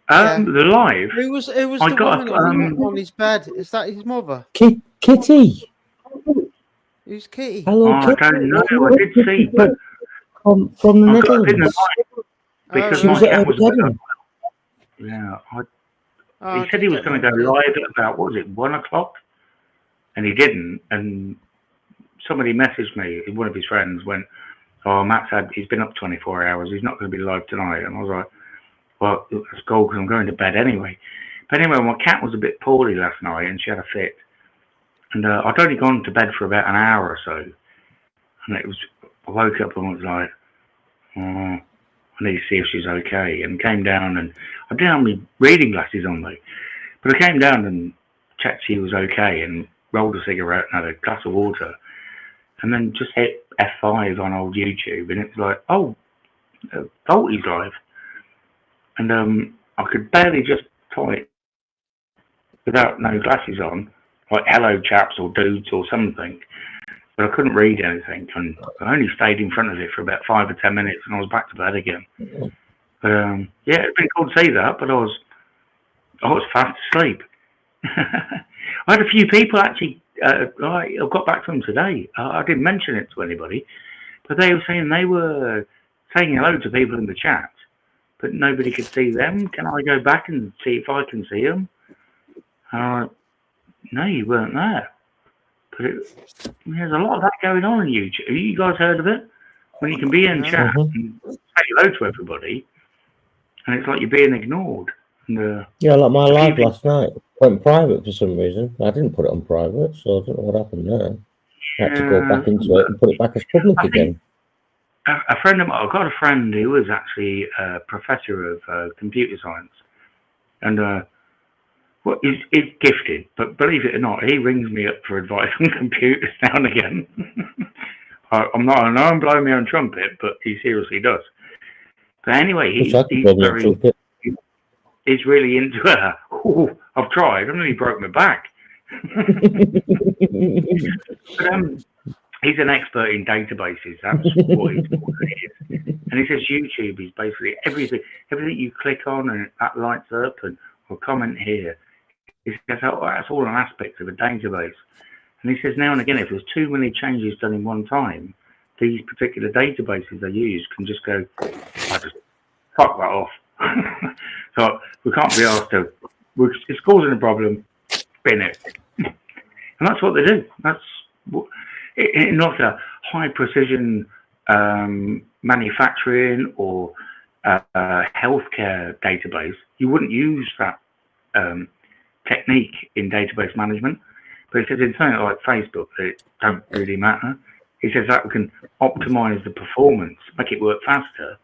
The live. Who was the woman on his bed? Is that his mother? Kitty. Who's Kitty? Hello, I don't know. I did see, but from the Netherlands. Because she was my at cat her was wedding. Yeah, he said he was going to go live at about, what was it, 1 o'clock? And he didn't. And somebody messaged me, one of his friends went, oh, he's been up 24 hours. He's not going to be live tonight. And I was like, well, let's go because I'm going to bed anyway. But anyway, my cat was a bit poorly last night and she had a fit. And I'd only gone to bed for about an hour or so. And I woke up and was like, oh, I need to see if she's okay. And came down and I didn't have my reading glasses on though. But I came down and checked she was okay and rolled a cigarette and had a glass of water. And then just hit F5 on old YouTube and it was like, oh, Volty's live. And I could barely just type without no glasses on, like hello chaps or dudes or something. But I couldn't read anything, and I only stayed in front of it for about 5 or 10 minutes, and I was back to bed again. But yeah, it's been cool to see that. But I was fast asleep. I had a few people actually. I got back to them today. I didn't mention it to anybody, But they were saying they were saying hello to people in the chat, but nobody could see them. Can I go back and see if I can see them? No, you weren't there. But there's a lot of that going on YouTube. Have you guys heard of it? When you can be in chat and say hello to everybody, and it's like you're being ignored. And, yeah, like my live last night went private for some reason. I didn't put it on private, so I don't know what happened there. I had to go back into it and put it back as public again. A friend of mine, I've got a friend who was actually a professor of computer science, and well, he's gifted, but believe it or not, he rings me up for advice on computers now and again. I know I'm blowing my own trumpet, but he seriously does. But anyway, he's really into it. Oh, I've tried. I nearly broke my back. But he's an expert in databases. That's what he is. And he says YouTube is basically everything you click on and that lights up or comment here. He says, oh, that's all an aspect of a database. And he says now and again, if there's too many changes done in one time, these particular databases they use can just go, I just fuck that off. So we can't be asked to, it's causing a problem, spin it. And that's what they do. That's not a high precision manufacturing or healthcare database. You wouldn't use that technique in database management. But he says in something like Facebook, it don't really matter. He says that we can optimize the performance, make it work faster,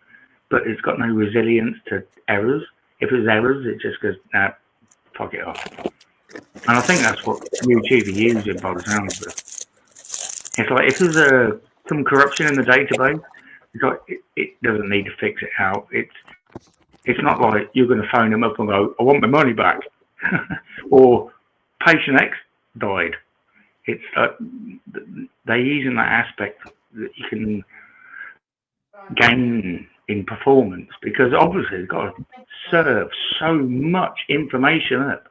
but it's got no resilience to errors. If there's errors, it just goes, nah, fuck it off. And I think that's what YouTube are using by the sounds of it. It's like if there's some corruption in the database, it's like it doesn't need to fix it out. It's not like you're going to phone them up and go, I want my money back. Or patient X died. It's like they're using that aspect that you can gain in performance, because obviously they've got to serve so much information up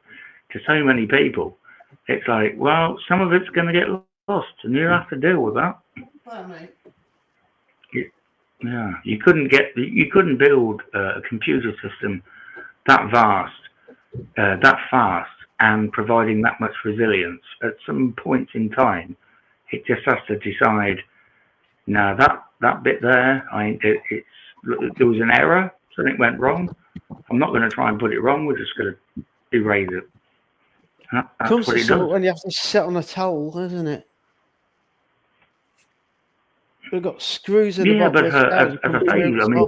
to so many people. It's like, well, some of it's going to get lost, and you have to deal with that. Well, mate. Yeah, you couldn't build a computer system that vast, that fast, and providing that much resilience. At some point in time, it just has to decide, no, that bit there, there was an error, something went wrong. I'm not going to try and put it wrong. We're just going to erase it. That's what it does. When you have to sit on a towel, isn't it? We've got screws in the bottom. Yeah, but as I say, I mean,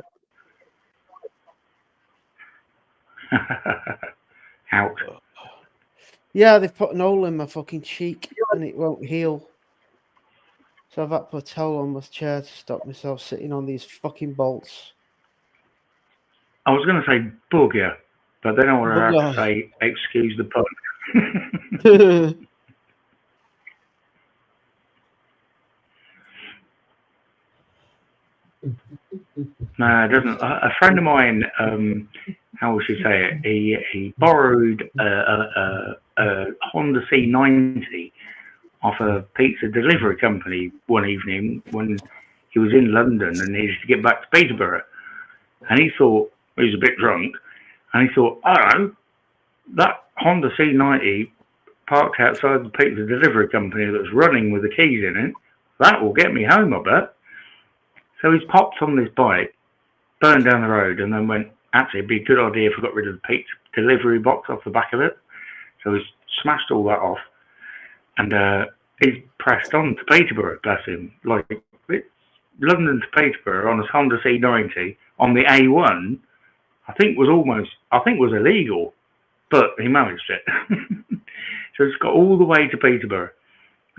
out. Yeah, they've put an hole in my fucking cheek and it won't heal. So I've had to put a towel on my chair to stop myself sitting on these fucking bolts. I was going to say bugger, but then I want to have to say, excuse the pun. No, it doesn't. A friend of mine, how would she say it? He borrowed a Honda C90 off a pizza delivery company one evening when he was in London and needed to get back to Peterborough. And he thought, he was a bit drunk, and he thought, I don't know, that Honda C90 parked outside the pizza delivery company that's running with the keys in it, that will get me home, I bet. So he's popped on this bike, burned down the road, and then went, actually, it'd be a good idea if I got rid of the pizza delivery box off the back of it. So he's smashed all that off, and he's pressed on to Peterborough, bless him. Like, it's London to Peterborough on his Honda C90 on the A1, I think was illegal, but he managed it. So it's got all the way to Peterborough.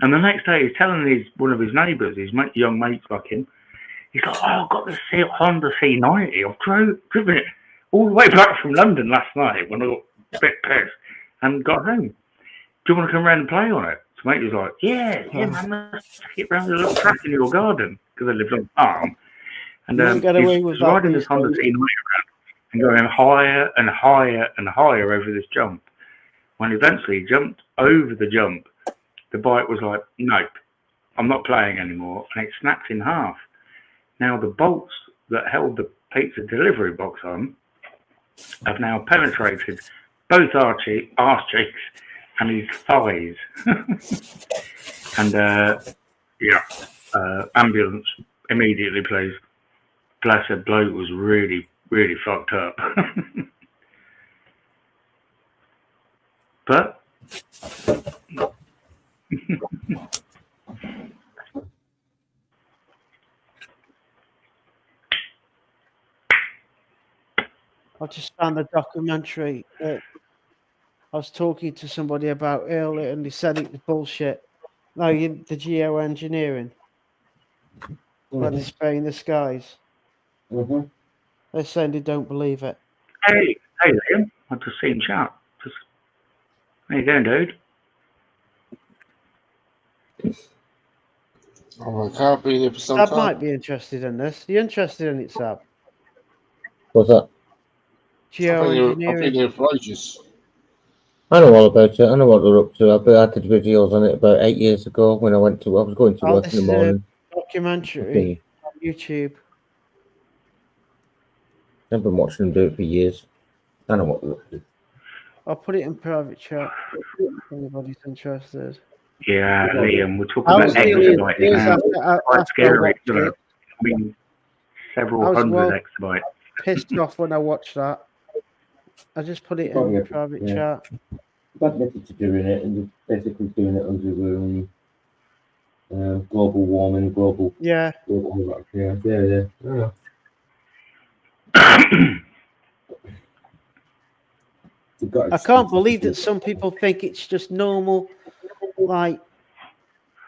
And the next day he's telling one of his neighbours, his young mates like him, he's like, oh, I've got this Honda C90. I've driven it all the way back from London last night when I got a bit pissed and got home. Do you want to come around and play on it? So mate was like, yeah, man, let's take it round the little track in your garden, because I lived on a farm. And he's riding this Honda C90 around and going higher and higher and higher over this jump. When eventually he jumped over the jump, the bike was like, nope, I'm not playing anymore. And it snapped in half. Now the bolts that held the pizza delivery box on have now penetrated both arse cheeks and his thighs. And ambulance immediately, please. Blessed bloke was really, really fucked up. But I just found the documentary that I was talking to somebody about earlier, and they said it was bullshit. No, the geoengineering, where they're spraying the skies. Mm-hmm. They're saying they don't believe it. hey, Liam, I've just seen chat. How you going, dude? Oh, I can't be there for some Sab time. might be interested in this. Are you interested in it, Sab? What's that? I've been Geoengineering. here for ages. I know all about it. I know what they're up to. I did videos on it about 8 years ago when I was going to work This in the is morning. a documentary on YouTube. I've been watching them do it for years. I know what they're up to. I'll put it in private chat if anybody's interested. Yeah, Liam, we're talking I about was nearly exabytes years now. after Quite I scary. watched You know, it. I mean, I several was hundred well exabytes. pissed off when I watched that. I just put it Probably in a- private yeah. chat. I've admitted to doing it, and they're basically doing it under global warming, global. Yeah. Yeah. I can't believe that some people think it's just normal, like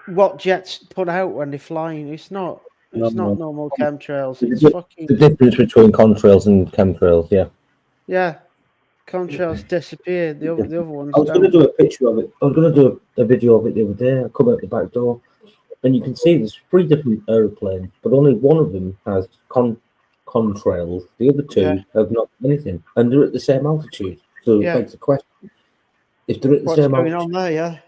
what jets put out when they're flying. It's not. It's No. not normal chemtrails. It's The fucking difference between contrails and chemtrails, yeah. yeah. Chemtrails disappeared. The other ones I was going to don't. do a picture of it. I was going to do a video of it the other day. I come out the back door, and you can see there's 3 different aeroplanes, but only one of them has contrails. The other 2 have not anything, and they're at the same altitude. So it begs the question: if they're at the What's same going altitude, on there? Yeah.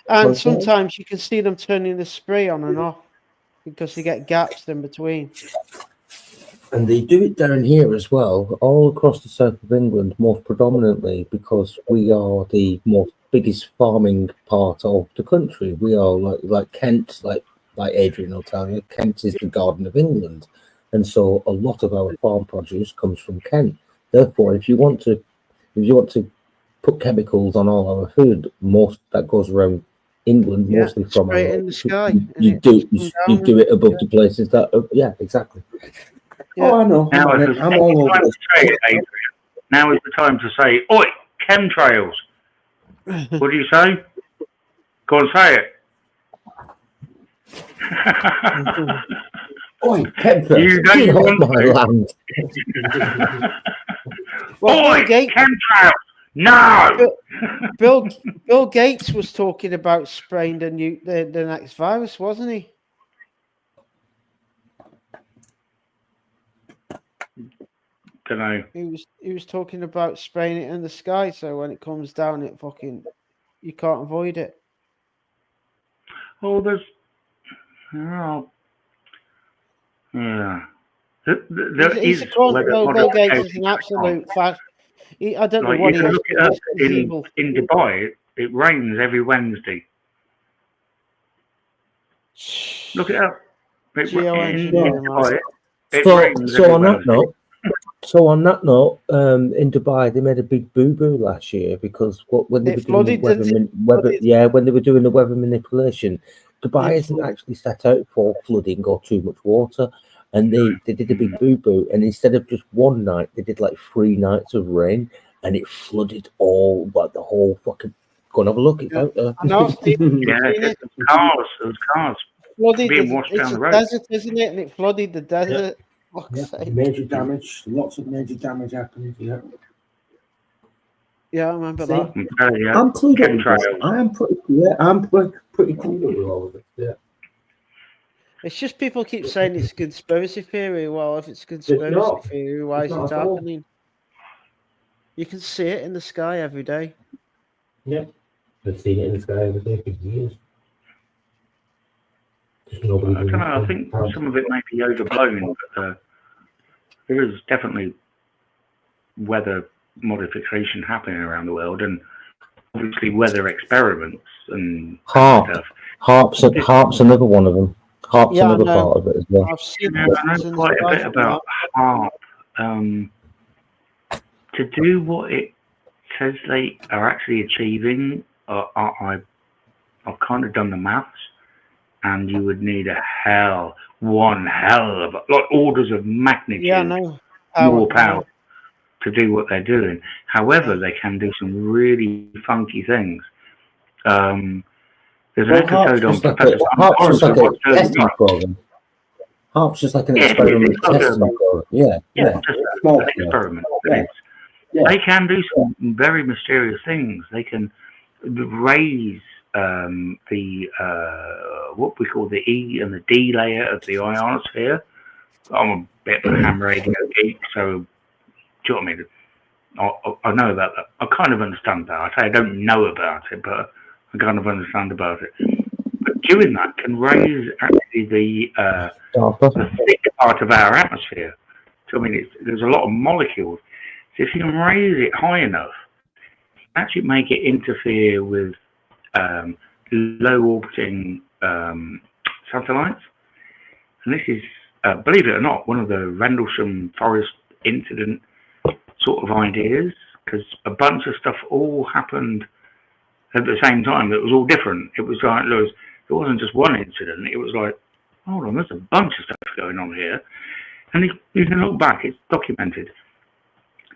And sometimes you can see them turning the spray on and off because you get gaps in between. and they do it down here as well, all across the south of England, most predominantly because we are the biggest farming part of the country. We are like Kent, like Adrian will tell you, Kent is the Garden of England, and so a lot of our farm produce comes from Kent. Therefore, if you want to put chemicals on all our food, most that goes around England, mostly from spray our, it in the sky. you do it above the places that exactly. Yeah. Oh, I know. Now I'm all over time this. to say it, Adrian. Now is the time to say, oi, chemtrails. What do you say? Go and say it. Oi, chemtrails. You don't Get off want my to. land. Well, oi, chemtrails. No. Bill Gates was talking about spraying the next virus, wasn't he? Don't know. He was talking about spraying it in the sky, so when it comes down, you can't avoid it. Oh, there's. Oh. Yeah. He's a Bill Gates is an absolute fact. I don't know what you he can is. look it up He's evil. in Dubai. It rains every Wednesday. Look it up. In Dubai, it rains every Wednesday. So on that note, in Dubai they made a big boo-boo last year because when they were doing the weather manipulation, Dubai isn't actually set out for flooding or too much water, and they did a big boo-boo, and instead of just one night, they did like 3 nights of rain, and it flooded the whole fucking. Go and have a look. It's out there. I know. There's cars. Flooded. Being washed It's down the a road. desert, isn't it? And it flooded the desert. Major damage. Lots of major damage happened. Yeah. Yeah, I remember that. I'm clued up with that. I'm pretty clued up with all of it. Yeah. It's just people keep saying it's conspiracy theory. Well, if it's conspiracy theory, why is it happening? You can see it in the sky every day. Yeah. I've seen it in the sky every day for years. I don't know. I think some of it may be overblown, but there is definitely weather modification happening around the world, and obviously weather experiments and stuff. Harp's another one of them. Harp's Yeah, I another know. part of it as well. I've seen I pictures know in quite a the bit stuff, about harp. To do what it says they are actually achieving, I've kind of done the maths, and you would need one hell of like orders of magnitude Yeah, I know. more power to do what they're doing. However, they can do some really funky things. There's an episode on Professor Harp's just like a testing program. Harp's just like an experiment testing program. Yeah. Just an experiment. They can do some very mysterious things. They can raise the what we call the E and the D layer of the ionosphere. I'm a bit of a ham radio geek, so do you know what I mean? I know about that. I kind of understand that. I say I don't know about it, but I kind of understand about it. But doing that can raise actually the thick part of our atmosphere. So I mean, there's a lot of molecules. So if you can raise it high enough, actually make it interfere with low orbiting satellites. And this is, believe it or not, one of the Rendlesham Forest incident sort of ideas, because a bunch of stuff all happened at the same time. It was all different. It was like there wasn't just one incident. It was like, hold on, there's a bunch of stuff going on here, and you can look back. It's documented.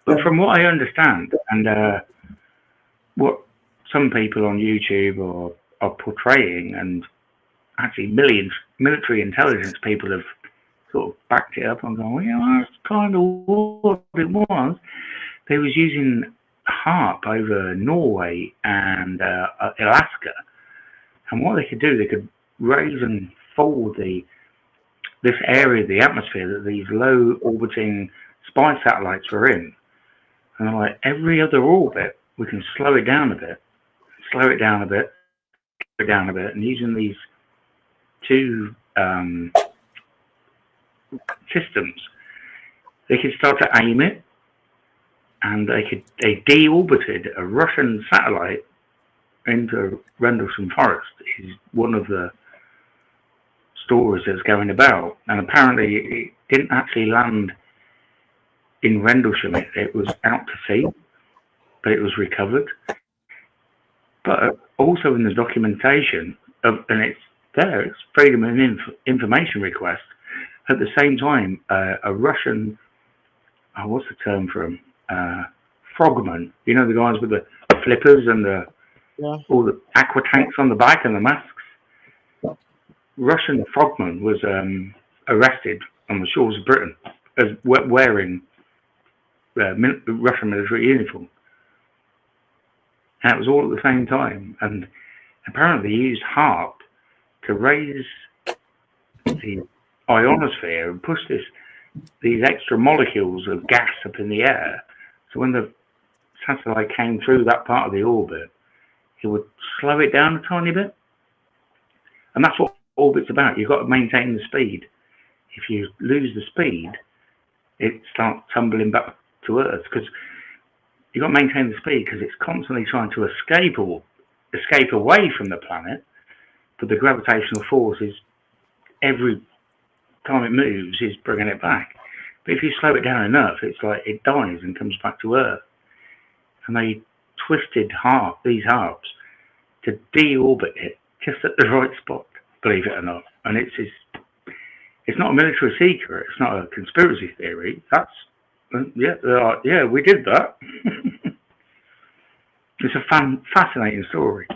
But from what I understand, and what some people on YouTube are portraying, and actually military intelligence people have sort of backed it up and gone, well, yeah, that's kind of what it was. They was using HARP over Norway and Alaska, and what they could do, they could raise and fold this area of the atmosphere that these low orbiting spy satellites were in. And like every other orbit, we can slow it down a bit, and using these two systems, they could start to aim it, and they deorbited a Russian satellite into Rendlesham Forest. Is one of the stories that's going about, and apparently it didn't actually land in Rendlesham. It was out to sea, but it was recovered. But also in the documentation and it's there, it's freedom of information request. At the same time, a Russian, what's the term for them? Frogmen. You know, the guys with the flippers and all the aqua tanks on the back and the masks. Russian frogman was arrested on the shores of Britain as wearing Russian military uniform. And it was all at the same time. And apparently he used HARP to raise the ionosphere and push these extra molecules of gas up in the air. So when the satellite came through that part of the orbit, it would slow it down a tiny bit. And that's what orbit's about. You've got to maintain the speed. If you lose the speed, it starts tumbling back to Earth, because you've got to maintain the speed, because it's constantly trying to escape away from the planet, but the gravitational force is every time it moves is bringing it back. But if you slow it down enough, it's like it dies and comes back to Earth. And they twisted these harps to deorbit it just at the right spot, believe it or not. And it's not a military secret. It's not a conspiracy theory. That's we did that. It's a fascinating story.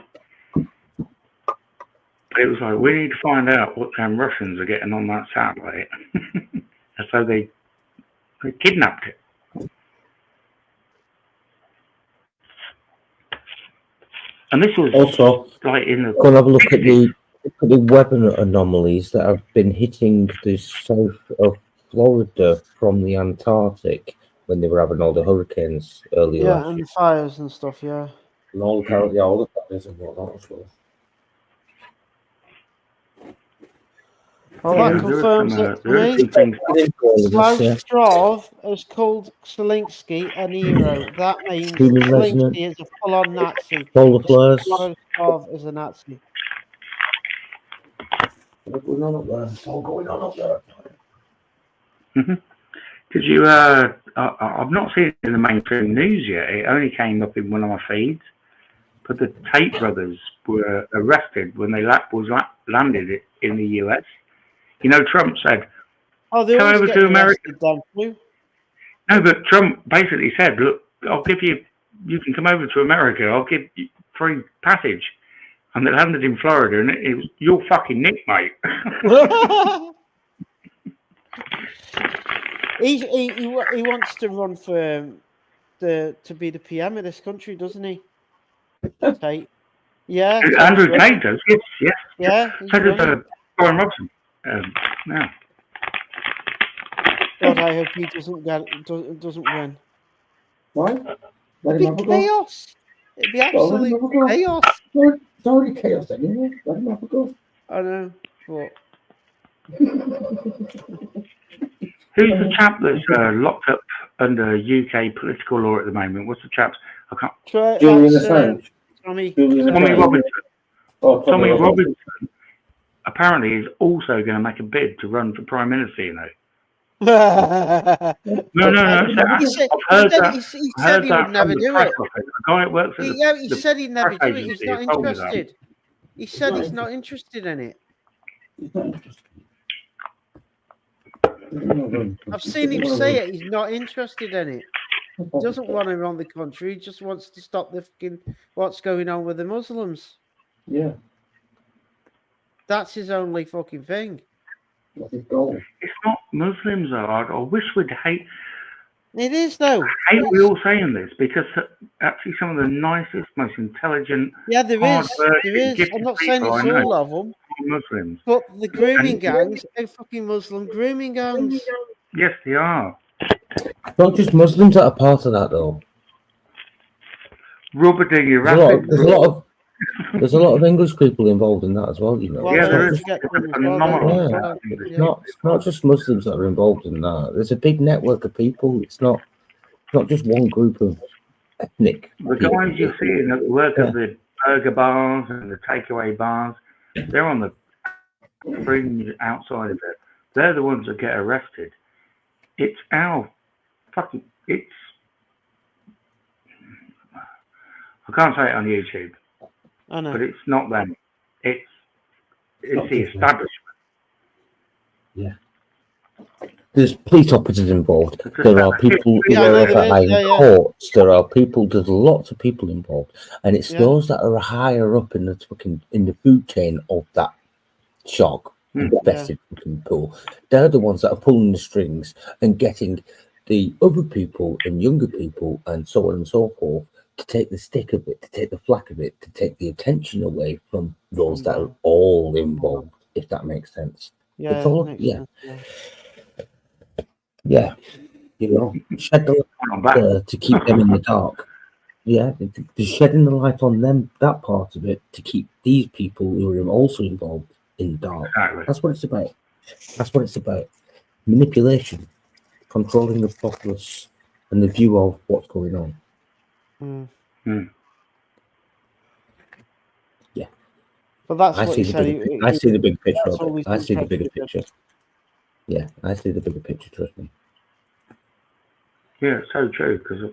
It was like, we need to find out what them Russians are getting on that satellite. And so they kidnapped it. And this was also like in the. Go and have a look at the weather anomalies that have been hitting the south of Florida from the Antarctic when they were having all the hurricanes earlier last year. And fires and stuff, yeah. And all the fires and whatnot as well. Well, Yeah, that confirms it to there are me. some things. Slaustrov has called Selinsky an hero. That means Human resonance. Selinsky is a full-on Nazi. Solar flares. Slaustrov is a Nazi. What's going on up there? It's all going on up there. Did you? I've not seen it in the mainstream news yet. It only came up in one of my feeds. But the Tate brothers were arrested when they landed in the US. You know, Trump said, "Oh, they come always over get to America." arrested, don't you? No, but Trump basically said, "Look, I'll give you. You can come over to America. I'll give you free passage." And they landed in Florida, and it was your fucking nick, mate. He wants to run for to be the PM of this country, doesn't he? Tate. Yeah. Andrew Tate does. Yes. Yeah. So does Warren Robson. Now. God, I hope he doesn't win. Why? It'd be chaos. It'd be absolute chaos. It's already chaos anyway. Let him have a go. I know. But who's the chap that's locked up under UK political law at the moment? What's the chap's? I can't. Julian Assange. Tommy Robinson. Tommy Robinson. Robinson apparently is also going to make a bid to run for Prime Minister, you know. No. I've heard that. He said he would never do it. The guy that works at He said he'd never do it. He's not interested. He said he's not interested in it. I've seen him say it. He's not interested in it. He doesn't want to run the country. He just wants to stop the fucking what's going on with the Muslims. Yeah. That's his only fucking thing. That's his goal. It's not Muslims, though. I wish we'd hate. It is, though. I hate we all saying this because actually some of the nicest, most intelligent, yeah, there is. I'm not saying it's all of them. Muslims. But the grooming gangs are fucking Muslim grooming gangs. Yes, they are. Not just Muslims that are part of that, though. There's a lot of English people involved in that as well, you know. Well, yeah, there is. It's not just Muslims that are involved in that. There's a big network of people. It's not just one group of ethnic The guys you're seeing that work at the burger bars and the takeaway bars, they're on the fringe outside of it. They're the ones that get arrested. It's our fucking. I can't say it on YouTube. I know. But it's not them. It's the establishment. Yeah. There's police officers involved. There are people who are behind courts. There are people. There's lots of people involved, and it's those that are higher up in the food chain of that shark infested fucking pool. They're the ones that are pulling the strings and getting the other people and younger people and so on and so forth to take the stick of it, to take the flack of it, to take the attention away from those that are all involved, if that makes sense. Yeah, it's all, sense, yeah. You know, shed the light to keep them in the dark. Yeah, they're shedding the light on them, that part of it, to keep these people who are also involved in the dark. Exactly. That's what it's about. That's what it's about. Manipulation, controlling the populace and the view of what's going on. Yeah, but that's I what see he the said. bigger, I see the big picture that's of all it. I see the bigger picture. Yeah, I see the bigger picture. Trust me. Yeah, it's so true because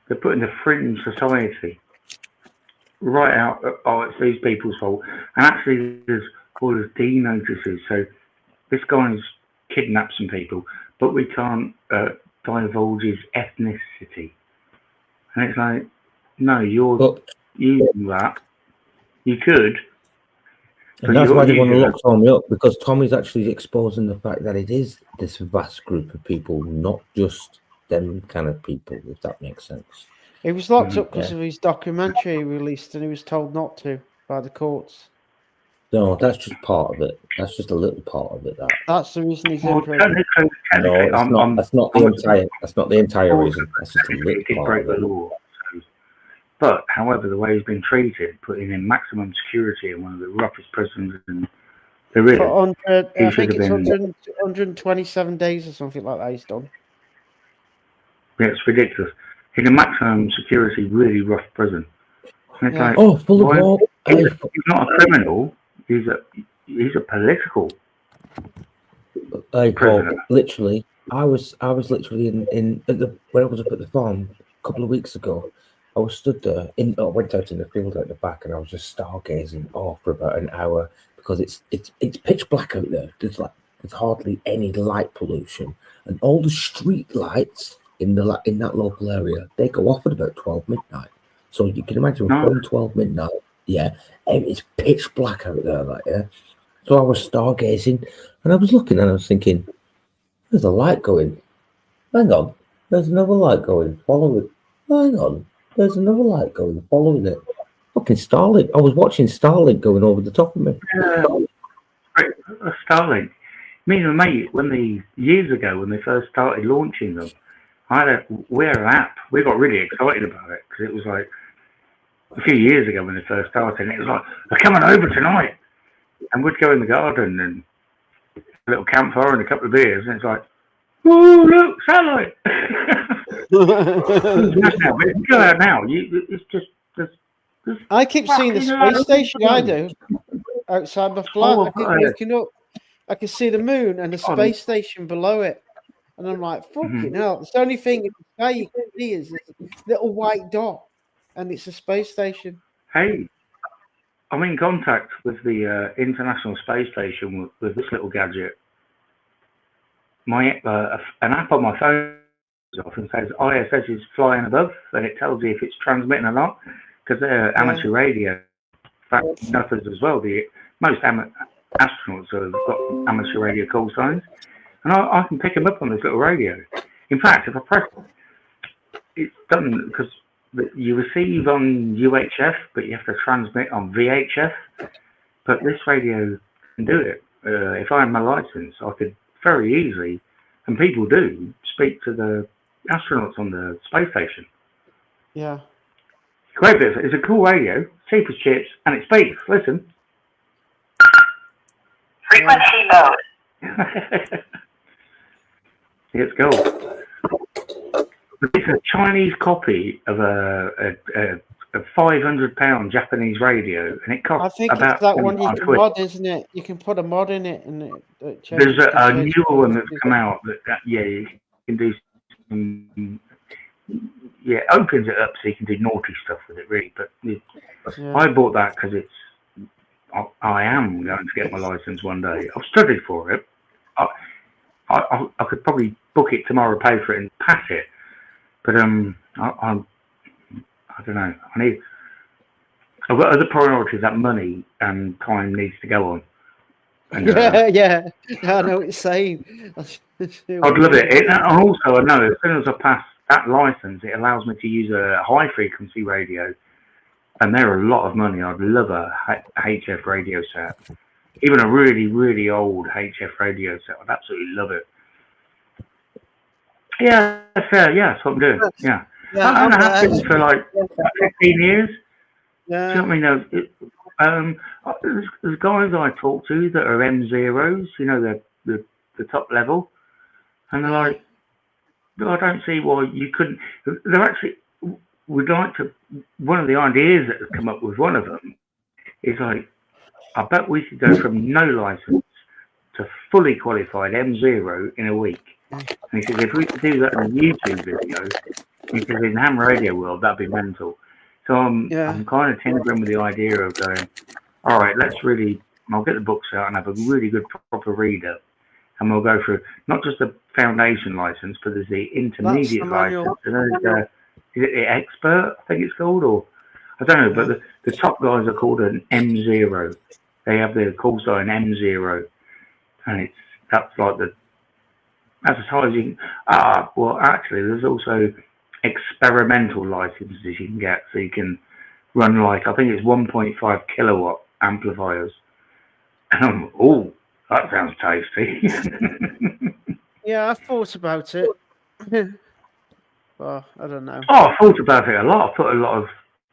they're putting the fringe society right out. Oh, it's these people's fault, and actually there's all these D notices. So this guy's kidnapped some people, but we can't divulge his ethnicity. And it's like, no, you're using that. You could. And that's why they want to lock Tommy up, because Tommy's actually exposing the fact that it is this vast group of people, not just them kind of people, if that makes sense. He was locked up because of his documentary he released, and he was told not to by the courts. No, that's just part of it. That's just a little part of it. That's the reason he's in prison. No, that's not the entire. That's not the entire reason. That's just a little part of it. Law. But, however, the way he's been treated, putting in maximum security in one of the roughest prisons in There is. For 100, He I should think have it's been. 127 days or something like that he's done. Yeah, it's ridiculous. He's a maximum security, really rough prison. And it's like, full of hope. he's not a criminal. He's a political prisoner. Literally, I was literally in when I was up at the farm a couple of weeks ago. I was stood there. I went out in the field at the back, and I was just stargazing for about an hour because it's pitch black out there. There's hardly any light pollution, and all the street lights in that local area, they go off at about 12 midnight. So you can imagine from 12 midnight, it's pitch black out there, So I was stargazing, and I was looking, and I was thinking, "There's a light going. Hang on, there's another light going. Follow it. Hang on, there's another light going. Following it. Fucking Starlink. I was watching Starlink going over the top of me. Starlink. Me and my mate, years ago when they first started launching them, we had an app. We got really excited about it because it was like a few years ago when they first started, and it was like, they're coming over tonight. And we'd go in the garden and a little campfire and a couple of beers, and it's like, oh, look, satellite. Go out now. It's just. I keep seeing the space station. I do outside my flat. I keep waking up. I can see the moon and the space station below it, and I'm like, fucking hell! It's the only thing in the sky you can see is this little white dot, and it's a space station. Hey, I'm in contact with the International Space Station with this little gadget. An app on my phone often says ISS is flying above, and it tells you if it's transmitting or not, because they're amateur radio. Nothing as well. Most astronauts have got amateur radio call signs, and I can pick them up on this little radio. In fact, if I press it's done because you receive on UHF, but you have to transmit on VHF. But this radio can do it. If I had my license, I could very easily, and people do, speak to the astronauts on the space station. Yeah. Great bit. It's a cool radio, cheap as chips, and it speaks. Listen. Frequency mode. Let's go. It's a Chinese copy of a £500 Japanese radio, and it costs I think about it's that one you can quid. mod, isn't it? You can put a mod in it, and it There's a newer one that's come out that you can do some, opens it up so you can do naughty stuff with it, really. But I bought that because I am going to get my license one day. I've studied for it. I could probably book it tomorrow, pay for it, and pass it. But I don't know. I've got other priorities that money and time needs to go on. And, I know what you're saying. I'd love it. And also, I know as soon as I pass that license, it allows me to use a high frequency radio, and they're a lot of money. I'd love a HF radio set, even a really, really old HF radio set. I'd absolutely love it. Yeah, that's fair. Yeah, that's what I'm doing. Yeah. I'm going to have been for like 15 years. Yeah. Do you know what I mean? There's guys I talk to that are M0s, you know, the top level, and they're like, I don't see why you couldn't. They're actually, we'd like to, one of the ideas that has come up with one of them is like, I bet we could go from no license to fully qualified M0 in a week. And he says, if we could do that in a YouTube video, he says, in the ham radio world, that'd be mental. So I'm kind of tinkering with the idea of going, all right, I'll get the books out and have a really good proper reader. And we'll go through not just the foundation license, but there's the intermediate license. And is it the expert, I think it's called, or I don't know, but the top guys are called an M0. They have their call sign M0. And that's as high as you can. Well, actually, there's also experimental licenses you can get, so you can run I think it's 1.5 kilowatt amplifiers. Oh, that sounds tasty. Yeah, I thought about it. Well, I don't know. I thought about it a lot. I put a lot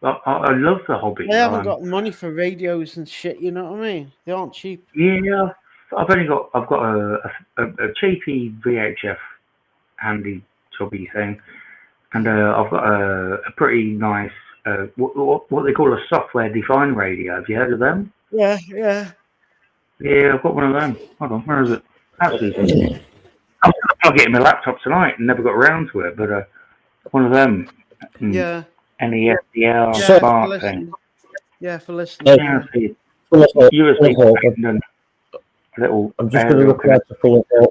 I love the hobby. They haven't got money for radios and shit. You know what I mean? They aren't cheap. Yeah, I've got a cheapy VHF handy jobby thing, and I've got a pretty nice what they call a software defined radio. Have you heard of them? Yeah. Yeah, I've got one of them. Hold on, where is it? Absolutely. I was going to plug it in my laptop tonight and never got around to it, but one of them. Yeah. NESDL smart thing. Yeah, for listening. I'm just going to look at the full of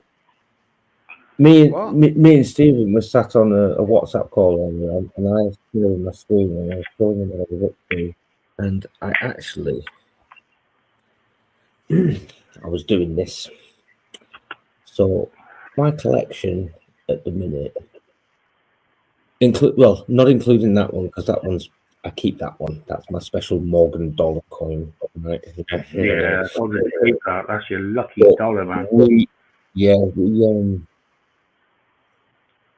me and Stephen were sat on a WhatsApp call earlier, and I was filling my screen and I was showing him what I was up to, and I actually I was doing this. So my collection at the minute, not including that one, because that one's, I keep that one. That's my special Morgan dollar coin. Right? Yeah, that's your lucky dollar, man.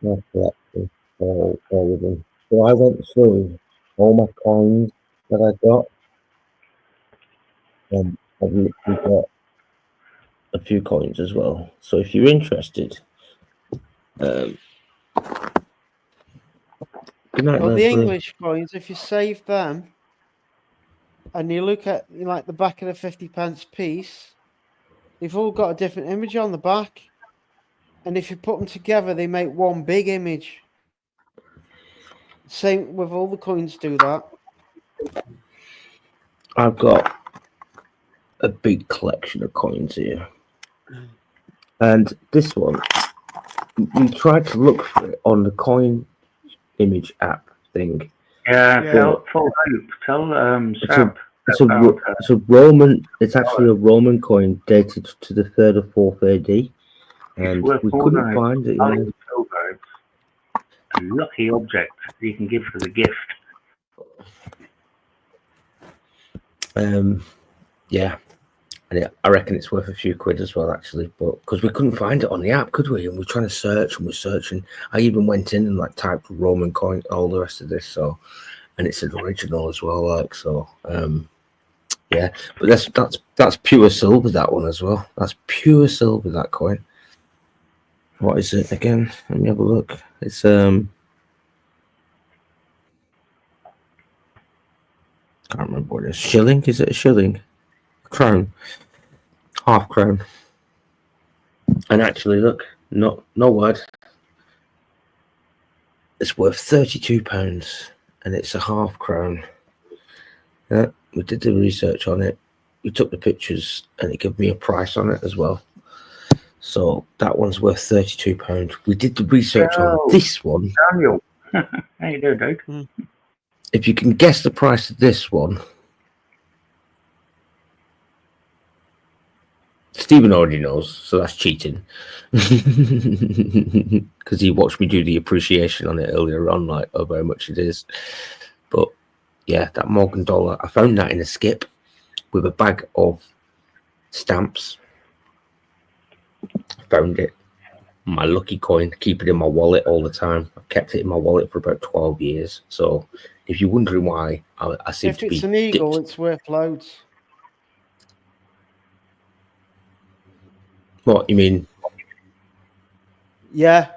My collection, all of them. So I went through all my coins that I got, and I've literally got a few coins as well. So if you're interested, the English coins, if you save them and you look at the back of the 50p piece, they've all got a different image on the back, and if you put them together, they make one big image. Same with all the coins do that. I've got a big collection of coins here, and this one, we tried to look for it on the coin image app thing. Tell Sab. It's a Roman. It's actually a Roman coin dated to the 3rd or 4th AD, and we couldn't find it. A lucky object you can give as a gift. Yeah, and I reckon it's worth a few quid as well, actually. But because we couldn't find it on the app, could we? And we're trying to search, and we're searching. I even went in and typed Roman coin, all the rest of this. So, and it's an original as well, yeah. But that's pure silver. That one as well. That's pure silver. That coin. What is it again? Let me have a look. It's can't remember what it is. Shilling? Is it a shilling? Crown. Half crown. And actually, look, no word. It's worth £32, and it's a half crown. Yeah, we did the research on it. We took the pictures, and it gave me a price on it as well. So that one's worth £32. We did the research on this one. Daniel, how you doing, dude? If you can guess the price of this one, Stephen already knows, so that's cheating. Because he watched me do the appreciation on it earlier on, how much it is. But yeah, that Morgan dollar, I found that in a skip with a bag of stamps. Found it. My lucky coin, keep it in my wallet all the time. I've kept it in my wallet for about 12 years. So if you're wondering why I seem to be... If it's an eagle, it's worth loads. What, you mean? Yeah.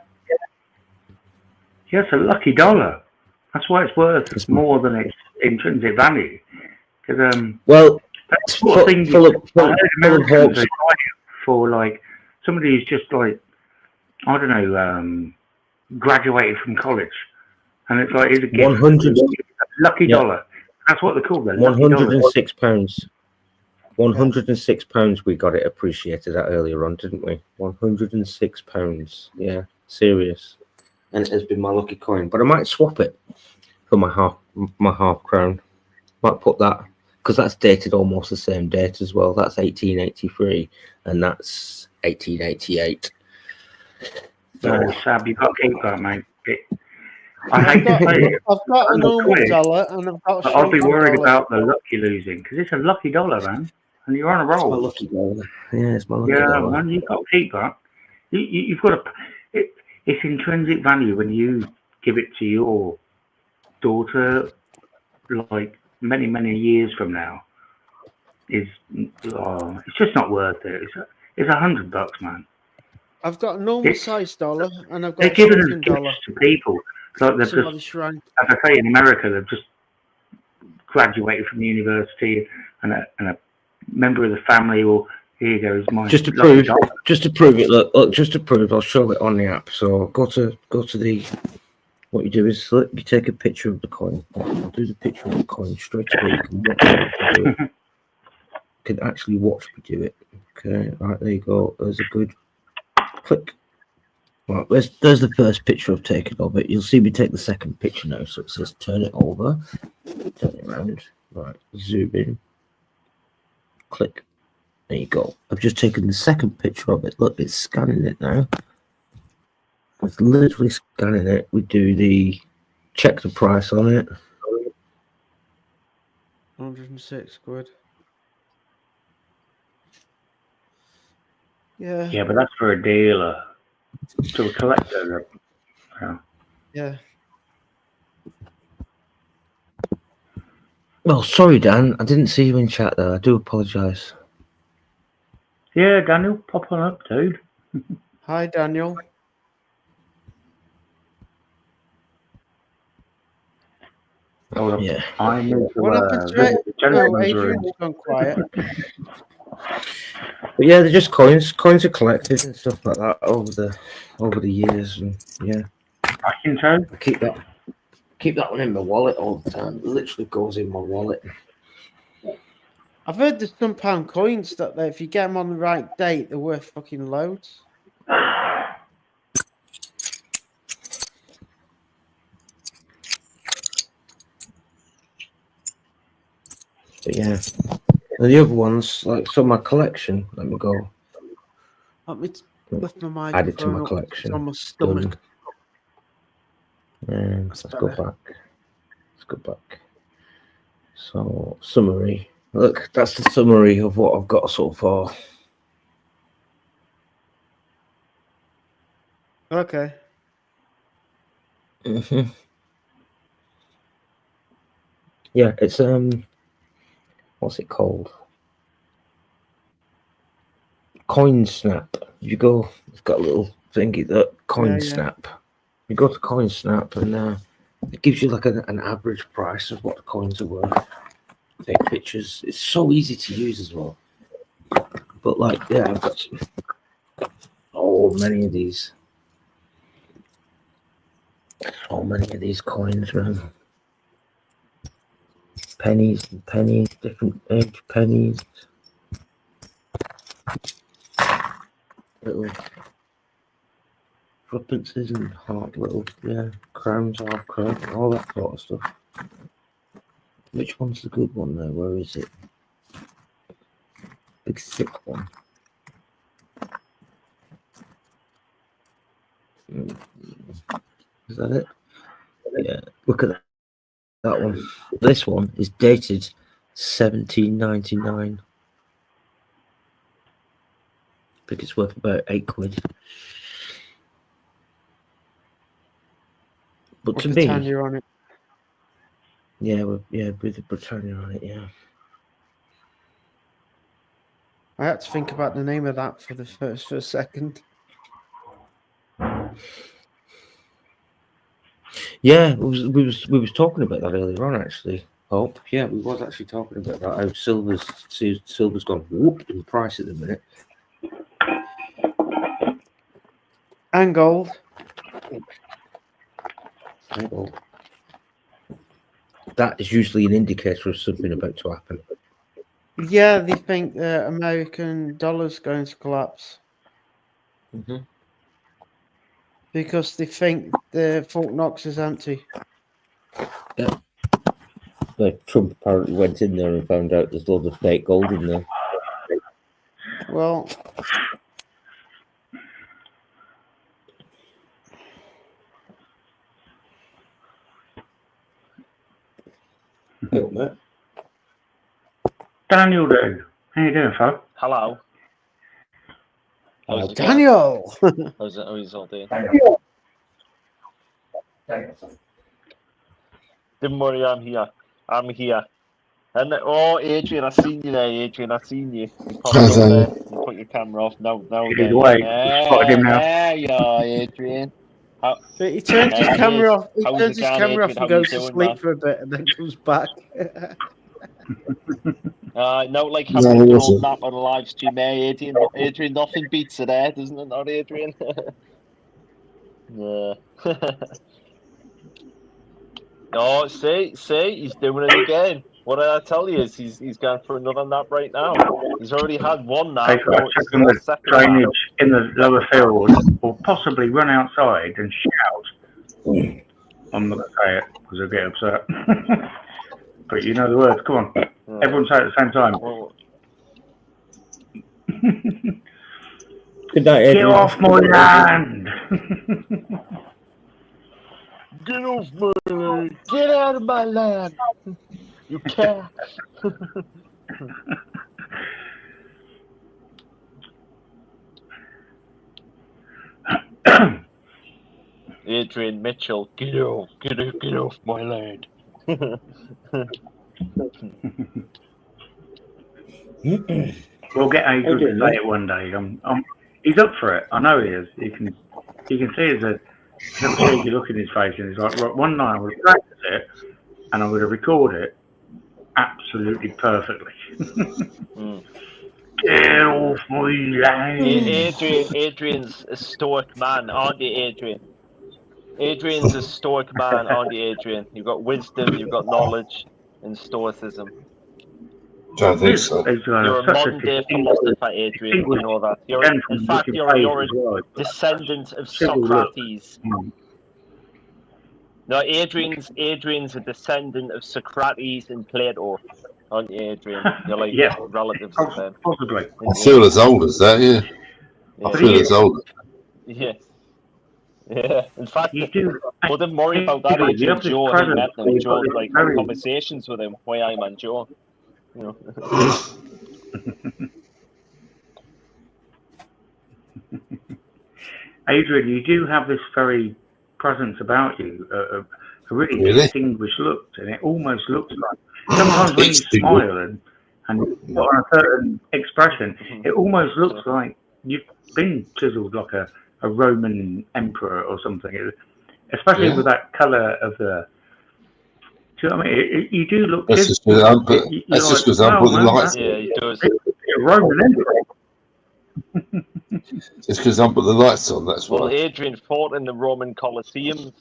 Yeah, it's a lucky dollar. That's why it's worth more than its intrinsic value. Because that's the sort of thing Americans are for somebody who's just I don't know, graduated from college, and it's here's a gift. 100 lucky dollar. That's what they call them. £106. £106 we got it appreciated at earlier on, didn't we? £106. Yeah, serious. And it has been my lucky coin. But I might swap it for my half crown. Might put that, because that's dated almost the same date as well. That's 1883, and that's 1888. No, Sab, you've got to keep that, mate. I hate to say it. I've got a normal dollar, and I've got a I'll be worried about the luck you're losing, because it's a lucky dollar, man. And you're on a roll. It's my lucky dollar. Yeah, it's my lucky dollar. Yeah, man, you've got to keep that. You've got to... It's intrinsic value when you give it to your daughter, like many years from now is it's just not worth it. It's $100, man. I've got a normal size dollar and I've They're got a giving something dollar. gifts to people. Like they've Somebody just, shrank. as I say, in America, they've just graduated from university, and a member of the family will, here you go, is my Just to lucky prove, dollar. just to prove it. Look, just to prove, I'll show it on the app. So go to the. What you do is you take a picture of the coin. I'll do the picture of the coin straight away. You can watch me do it. You can actually watch me do it. Okay, right, there you go. There's a good click. Right, there's the first picture I've taken of it. You'll see me take the second picture now. So it says turn it over, turn it around. Right, zoom in, click. There you go. I've just taken the second picture of it. Look, it's scanning it now. It's literally scanning it. We do the check the price on it. 106 quid. Yeah. Yeah, but that's for a dealer. To a collector. Yeah. Well, sorry, Dan. I didn't see you in chat there. I do apologise. Yeah, Daniel, pop on up, dude. Hi, Daniel. Yeah. I need to. What happened to it? Oh, Adrian's gone quiet. But yeah, they're just coins. Coins are collected and stuff like that over the years, and yeah. I think so. I keep that one in my wallet all the time. It literally goes in my wallet. I've heard there's some pound coins that if you get them on the right date, they're worth fucking loads. But yeah, and the other ones, like so, my collection. Let me go. Let me lift my mic. Add it to my collection. On my stomach. Let's go back. Let's go back. So summary. Look, that's the summary of what I've got so far. Okay. Yeah, it's what's it called? Coin Snap. You go. It's got a little thingy that Coin Snap. You go to Coin Snap and it gives you like an average price of what the coins are worth. Take pictures. It's so easy to use as well. But like, yeah, I've got many of these. So many of these coins, man. Pennies and pennies, different age pennies. Little threepences and hard little, crowns, half crown, all that sort of stuff. Which one's the good one there? Where is it? Big thick one. Is that it? Yeah, look at that one. This one is dated 1799. I think it's worth about £8. But with to me, Britannia on it. Yeah, with the Britannia on it, yeah. I had to think about the name of that for a second. Yeah, we was talking about that earlier on, actually. Hope, yeah, we was actually talking about that. How silver's gone whoop in price at the minute. And gold. And gold. That is usually an indicator of something about to happen. Yeah, they think the American dollar's going to collapse. Mm-hmm. Because they think the Fort Knox is empty. Yeah. But Trump apparently went in there and found out there's loads of fake gold in there. Well, Hey, Matt. Daniel, dude. How you doing, fella? Hello. How's Daniel. How's it all doing? Don't worry, I'm here. I'm here. And Adrian, I seen you there, Adrian. I seen you. You popped up there. You put your camera off. Now He's away. Spotted him now. There you are, Adrian. He turns his camera off. He turns his camera off Adrian? and goes to sleep for a bit, and then comes back. No, like having a good old nap on a live stream there, Adrian. Adrian, nothing beats it there, doesn't it, not Adrian? Yeah. Oh, see, he's doing it again. What did I tell you? He's going for another nap right now. He's already had one nap. They've got to check on the drainage in the lower field, or possibly run outside and shout. I'm not going to say it because I'll get upset. But you know the words. Come on. Everyone say it at the same time. Good night, Adrian. Get off my land! Get off my land! Get out of my land! You cat! Adrian Mitchell, get off my land! We'll get Adrian to say it one day. He's up for it. I know he is. You can see there's a little cheeky look in his face, and he's like, right, one night I'm going to practice it, and I'm going to record it absolutely perfectly. Get off my land! Adrian's a stoic man, aren't you, Adrian? Adrian's a stoic man, aren't you, Adrian? You've got wisdom, you've got knowledge, and stoicism. Don't think so. You're a modern day philosopher, Adrian. You know that. In fact, you're a descendant of Socrates. No, Adrian's a descendant of Socrates and Plato, aren't you, Adrian? You're like relatives of them. Possibly. I feel as old as that, yeah. I feel as old. Yeah. Yeah. In fact, well, don't worry about that. Adrian, Joe, he met them. Joe, like, had conversations with him. Why I'm on Joe. You know. Adrian, you do have this very presence about you, a really distinguished look, and it almost looks like sometimes when you smile and you put on a certain expression, it almost looks like you've been chiseled like a Roman emperor or something, especially with that colour of the. Do you know what I mean? You do look. That's just because I'm putting the lights on. Yeah, he does. Roman emperor. It's because I'm putting the lights on. That's why. Well, Adrian fought in the Roman Colosseums.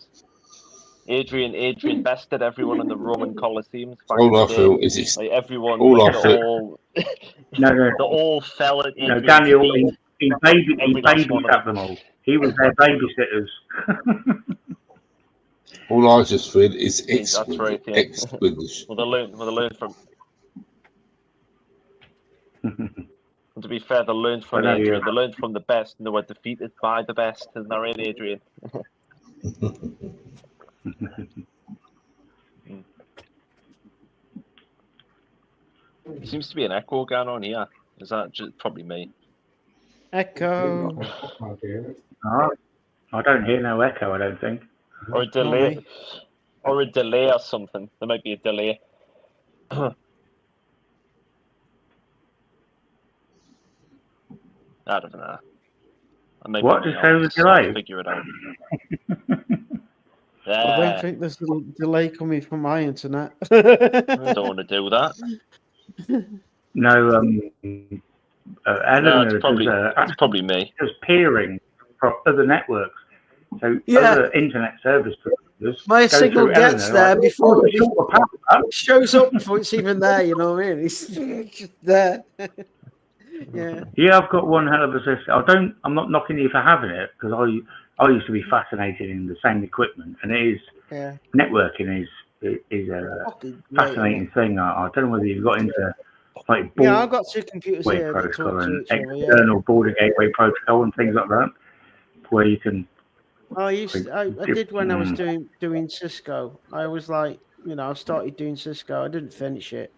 Adrian bested everyone in the Roman Colosseums. All I feel is like everyone. All like, I feel. No. They all fell at Adrian's Daniel. feet. He babysat them all. He was their babysitters. All I just feel is That's right, yeah. exquisite. Well, they learn from. And to be fair, they learned from Adrian. They learned from the best, and they were defeated by the best. Isn't that right, Adrian? There seems to be an echo going on here. Is that just probably me? Echo. I don't hear no echo. I don't think. Or a delay, or something. There might be a delay. I don't know. What did you say was a delay? Figure it out. I don't think there's a delay coming from my internet. I don't want to do that. No, Eleanor it's probably me. Just peering from other networks. So other internet service providers. My signal gets there like, before it shows up before it's even there. You know what I mean? It's just there. Yeah, I've got one hell of a system. I'm not knocking you for having it because I used to be fascinated in the same equipment, and it is networking is a fascinating thing. I don't know whether you've got into like I've got two computers here protocol and external border gateway protocol and things like that, where you can. I did when I was doing Cisco. I was like, I started doing Cisco. I didn't finish it.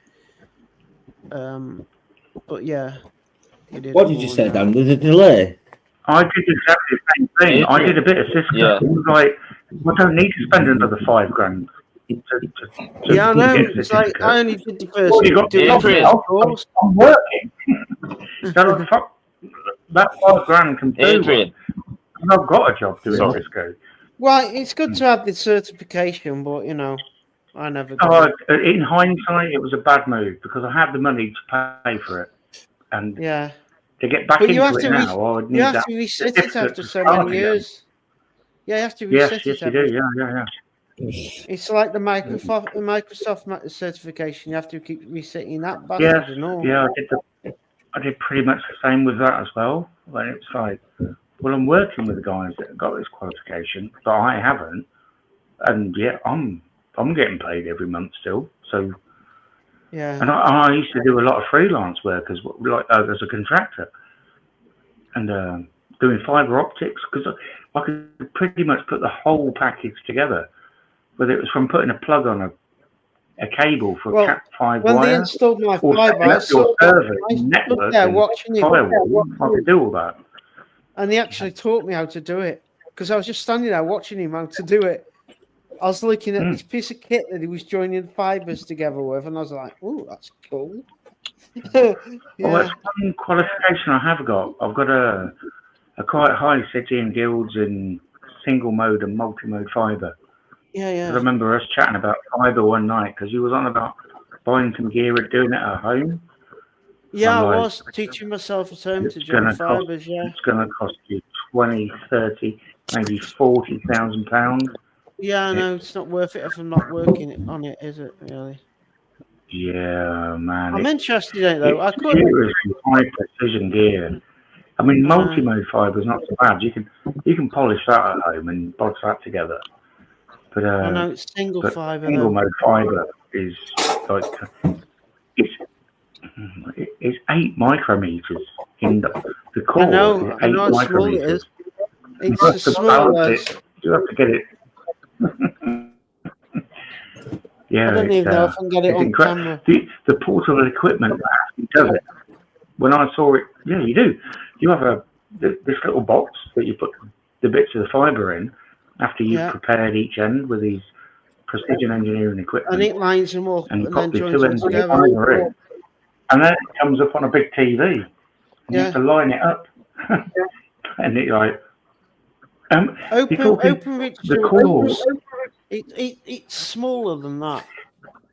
But yeah. What did you say, Dan? There's a delay. I did exactly the same thing. I did a bit of Cisco. It was like, I don't need to spend another $5,000. Yeah, I know. It's like I only did the first. Well, you got course. I'm working. So like, fuck, that $5,000 can do. Adrian. I've got a job doing Cisco. Well, it's good to have the certification, but I never got it. In hindsight, it was a bad move because I had the money to pay for it, and to get back into it now, I would need that. You have to reset it after so many years. Yeah, you have to reset it. Yes, you do. Yeah. It's like the Microsoft certification. You have to keep resetting that bastard and all. Yeah, I did pretty much the same with that as well. When it's like, well, I'm working with the guys that have got this qualification, but I haven't, and I'm getting paid every month still. So and I used to do a lot of freelance work as a contractor, and doing fiber optics because I could pretty much put the whole package together. Whether it was from putting a plug on a cable for a Cat 5 wire, when they installed my fiber, I stood there watching it. I could do all that. And they actually taught me how to do it because I was just standing there watching him how to do it. I was looking at this piece of kit that he was joining fibers together with, and I was like, "Oh, that's cool." Well, that's one qualification I have got. I've got a quite high city and guilds in single mode and multi-mode fiber. Yeah. I remember us chatting about fiber one night because you was on about buying some gear and doing it at home. Yeah, I was teaching myself at home to join fibers. It's going to cost you 20, 30, maybe £40,000. Yeah, I know it's not worth it if I'm not working on it, is it? Really? Yeah, man. I'm interested in it though. I could. Seriously high precision gear. I mean, multi-mode fiber is not so bad. You can polish that at home and bodge that together. But I know it's single fiber. Single mode fiber is like it's 8 micrometers in the core. I know how small it is. It's as small as. You have to get it. I don't even know if I can get it on camera. The portable equipment does it. When I saw it, you do. You have this little box that you put the bits of the fiber in after you've prepared each end with these precision engineering equipment. And it lines them up and then got the joins two them ends of the together. fiber in. And then it comes up on a big TV. And you have to line it up. And it's like open reach. The cores. It's smaller than that.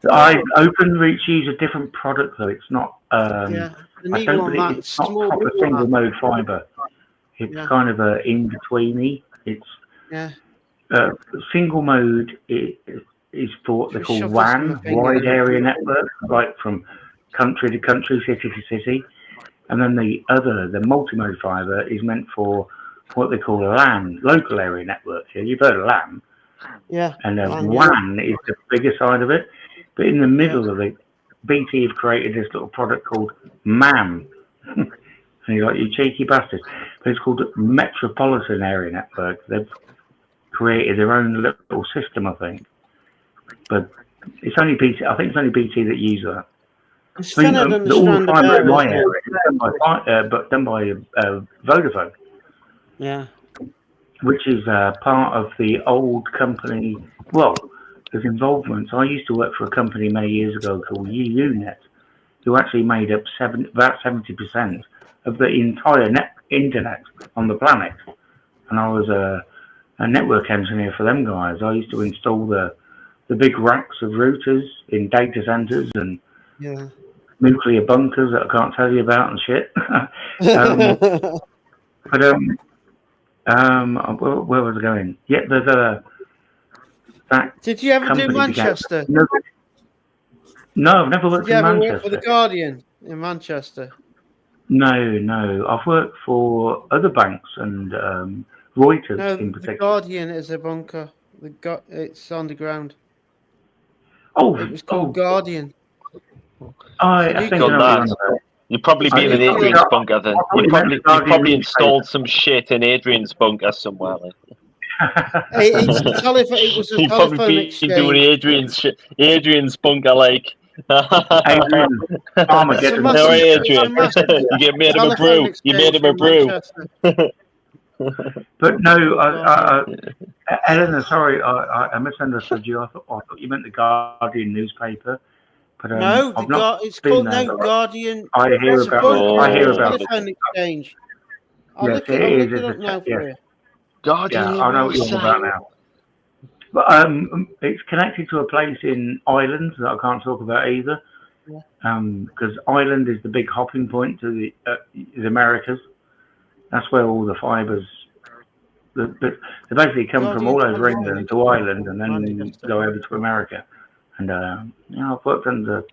OpenReach use a different product though. It's not. It's not proper single mode fiber. It's kind of a in betweeny. It's single mode is for what they call WAN, wide area network, like from country to country, city to city, and then the multi-mode fiber is meant for what they call LAN, local area network. You've heard of LAN. Yeah. And WAN is the bigger side of it. But in the middle of it, BT have created this little product called MAN. And you're like, you cheeky bastards. But it's called Metropolitan Area Network. They've created their own little system, I think. But it's only BT. I think it's only BT that use that. All the fiber in my area is done by Vodafone. Yeah. Which is part of the old company. Well, there's involvements. I used to work for a company many years ago called UUNet, who actually made up about 70% of the entire internet on the planet. And I was a network engineer for them guys. I used to install the big racks of routers in data centers and nuclear bunkers that I can't tell you about and shit. Where was I going? Yeah, there's Did you ever do Manchester? No, I've never worked in Manchester. Did you ever work for The Guardian in Manchester? No. I've worked for other banks and Reuters in particular. The Guardian is a bunker. It's underground. Oh, it was called Guardian. I think that. You've probably been in Adrian's bunker then. You probably installed some shit in Adrian's bunker somewhere. It was a telephone exchange. Doing Adrian's bunker like. Adrian. No, Adrian. You made him a brew. You made him a brew. But no, Eleanor, sorry, I misunderstood you. I thought you meant the Guardian newspaper. But No, I've not it's been called there. Guardian. I hear It's a about. I hear about. telephone exchange. I'll Yes, look it is. up now for you. Guardian Yeah, I know what you're on about now. But it's connected to a place in Ireland that I can't talk about either. Because Ireland is the big hopping point to the Americas. That's where all the fibres. They basically come from all over England to Ireland and then go over to America. And I've worked under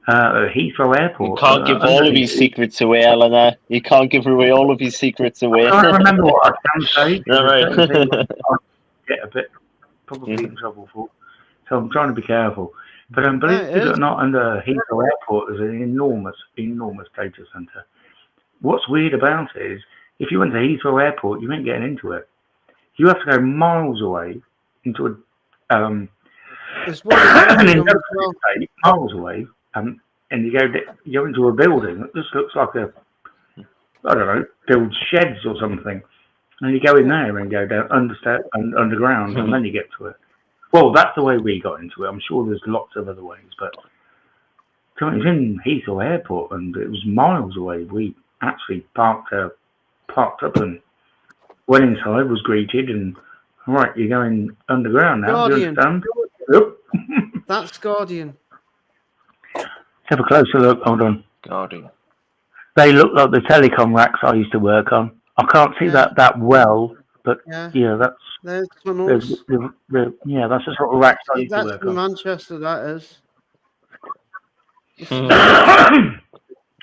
Heathrow Airport. You can't give all of his secrets away, Eleanor. You can't give away all of his secrets away. I can't remember what I can say. Right. Get a bit probably in trouble for. So I'm trying to be careful. But believe it or not, under Heathrow Airport there's an enormous data centre. What's weird about it is if you went to Heathrow Airport, you ain't getting into it. You have to go miles away into a miles away, and you go into a building that just looks like I don't know, builds sheds or something, and you go in there and go down underground, and then you get to it. Well, that's the way we got into it. I'm sure there's lots of other ways, but so it was in Heathrow Airport, and it was miles away. We actually parked up and went inside, was greeted, and all right, you're going underground now. Guardian. Do you understand? Yep. That's Guardian. Let's have a closer look. Hold on. Guardian. They look like the telecom racks I used to work on. I can't see that well, but that's there's tunnels. That's the sort of racks I used to work on. Manchester, that is.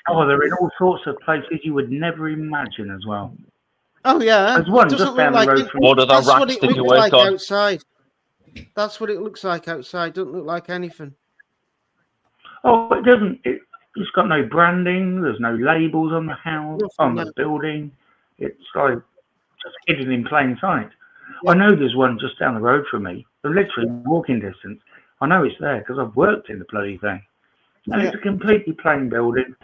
Oh, they're in all sorts of places you would never imagine as well. Oh yeah, there's one just down the road from. What are the racks that you work on? Outside. That's what it looks like outside. Doesn't look like anything. Oh, it doesn't. It's got no branding. There's no labels on the house, on the building. It's like just hidden in plain sight. Yeah. I know there's one just down the road from me. They're literally walking distance. I know it's there because I've worked in the bloody thing. And it's a completely plain building.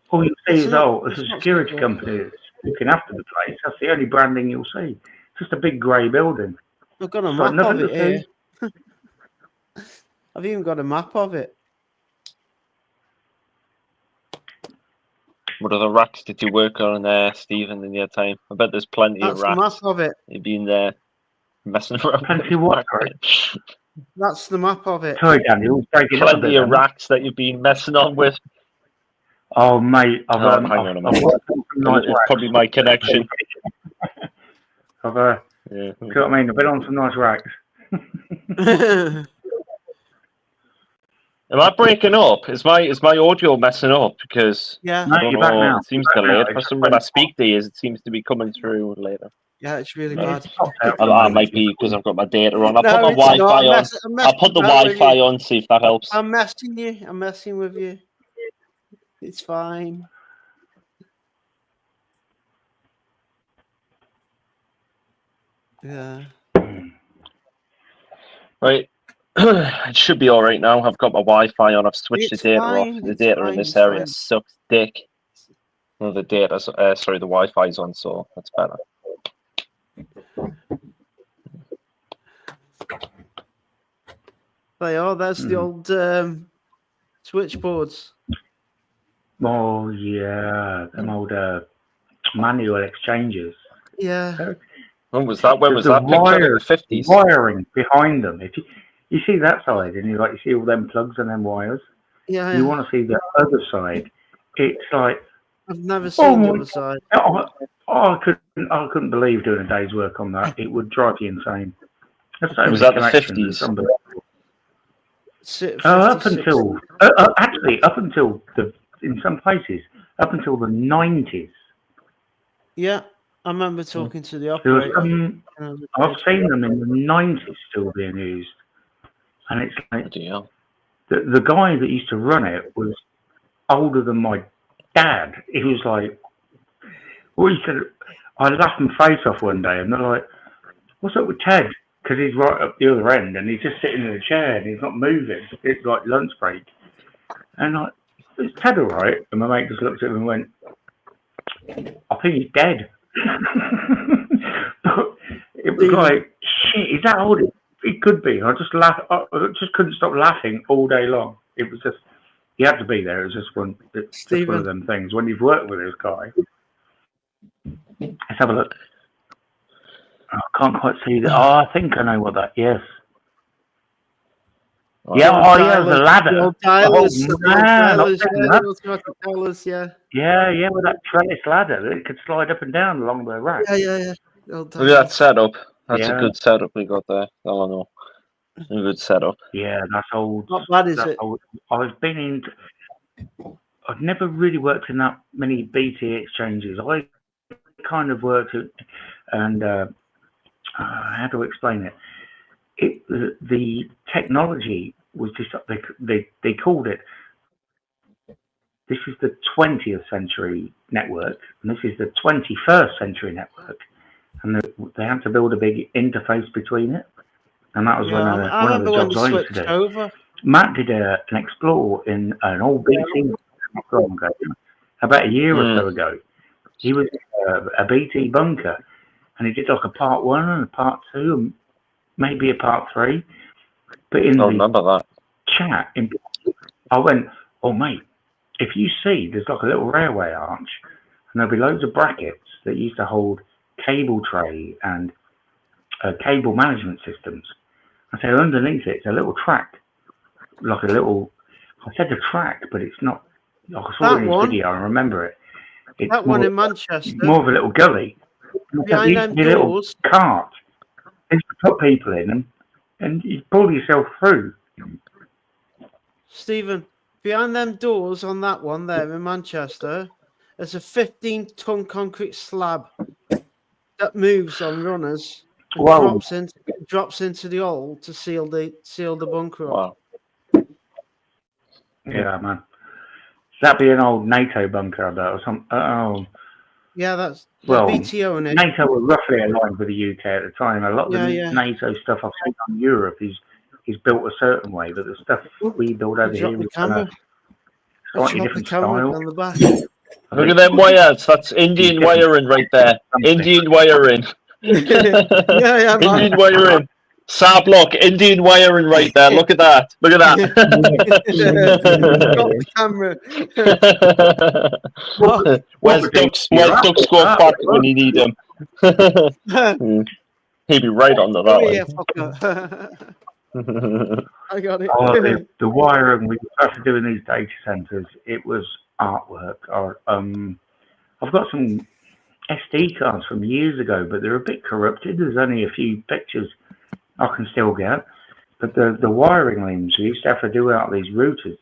All you see is, it's a security company that's looking after the place. That's the only branding you'll see. Just a big grey building. I've got a map of it here. I've even got a map of it. What other racks did you work on there, Stephen, in your time? I bet there's plenty of racks. That's the map of it. You've been there messing around. Plenty what? That's the map of it. Sorry, Daniel. Plenty of racks that you've been messing on with. Oh, mate. Hang on a minute. It's probably my connection. You know what I mean? I've been on some nice racks. Am I breaking up? Is my audio messing up? Because no, you're back now. It seems delayed. For some reason, I speak to you, it seems to be coming through later. Yeah, it's really bad. It might be because I've got my data on. I'll put my Wi-Fi on. I'll put the Wi-Fi on, see if that helps. I'm messing you. I'm messing with you. It's fine. Yeah. Right. It should be all right now. I've got my Wi-Fi on. I've switched the data off. The data in this area sucks dick. No, the data. Sorry, the Wi-Fi's on, so that's better. They are. That's the old switchboards. Oh yeah, them old manual exchanges. Yeah. When was that? When was that? The 50s. Wiring behind them. If you see that side, and you see all them plugs and them wires. Yeah. You want to see the other side. It's like I've never seen the other side. I couldn't believe doing a day's work on that. It would drive you insane. Was that the 50s? Up until in some places up until the 90s. Yeah, I remember talking to the operator. I've seen them in the 90s still being used, and it's like the guy that used to run it was older than my dad. He was like, I laughed my face off one day, and they're like, "What's up with Ted?" Because he's right up the other end, and he's just sitting in a chair, and he's not moving. It's like lunch break, and like, "Is Ted all right?" And my mate just looked at him and went, "I I think he's dead. But it was like, shit, is that old? It could be. I just couldn't stop laughing all day long. It was just, he had to be there. It was just one of them things. When you've worked with this guy, let's have a look. I can't quite see that. Oh, I think I know what that. Yes. Yeah. Oh, yeah. The ladder. Yeah. With that trellis ladder, that it could slide up and down along the rack. Yeah. Look at that setup. That's a good setup we got there. I don't know. A good setup. Yeah, that's old. Not bad, is it? I've never really worked in that many BT exchanges. I kind of worked at, and how do I explain it? The technology was just, they called it, this is the 20th century network, and this is the 21st century network. And they had to build a big interface between it. And that was one of the jobs I used to do. Over. Matt did an explore in an old BT about a year or so ago. He was a BT bunker, and he did like a part 1 and a part 2, and maybe a part 3. But in the chat, I went, "Oh mate, if you see, there's like a little railway arch, and there'll be loads of brackets that used to hold cable tray and cable management systems." I said, underneath it, it's a little track, like a little. I said the track, but it's not. I saw it in this video. I remember it. It's that one in Manchester. More of a little gully. Behind them doors. A little cart. You put people in them, and you pull yourself through. Stephen, behind them doors on that one there in Manchester, there's a 15-ton concrete slab that moves on runners and drops into the hole to seal the bunker up. Wow. Yeah, man. That'd be an old NATO bunker, I bet, or something. Oh. Yeah, that's BTO in it. NATO were roughly aligned with the UK at the time. A lot of the NATO stuff I've seen on Europe is built a certain way, but the stuff we build over here is slightly different style. On the back. Look at them wires. That's Indian wiring right there. Indian wiring. Yeah, Indian wiring. Sab lock, Indian wiring right there. Look at that. Look at that. Where's Ducks go back when you need him? He'd be right under that one. I got it. The wiring we started doing these data centers, it was artwork. I've got some SD cards from years ago, but they're a bit corrupted. There's only a few pictures I can still get, but the wiring links we used to have to do out these routers.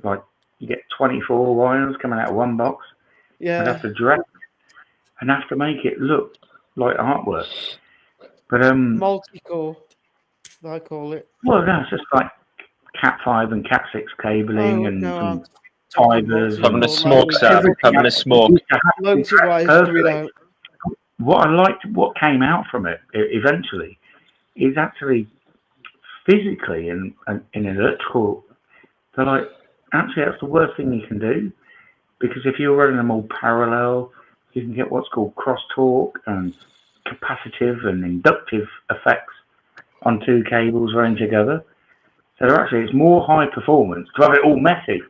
Like you get 24 wires coming out of one box. Yeah. I'd have to direct and have to make it look like artwork. But multi-core, I call it. Well, no, it's just like Cat5 and Cat6 cabling and some fibers. Having a smoke, Sam. Having a smoke. What I liked, what came out from it eventually, is actually physically and in electrical. They're like, actually, that's the worst thing you can do, because if you're running them all parallel, you can get what's called crosstalk and capacitive and inductive effects on two cables running together. So actually, it's more high performance to have it all messy.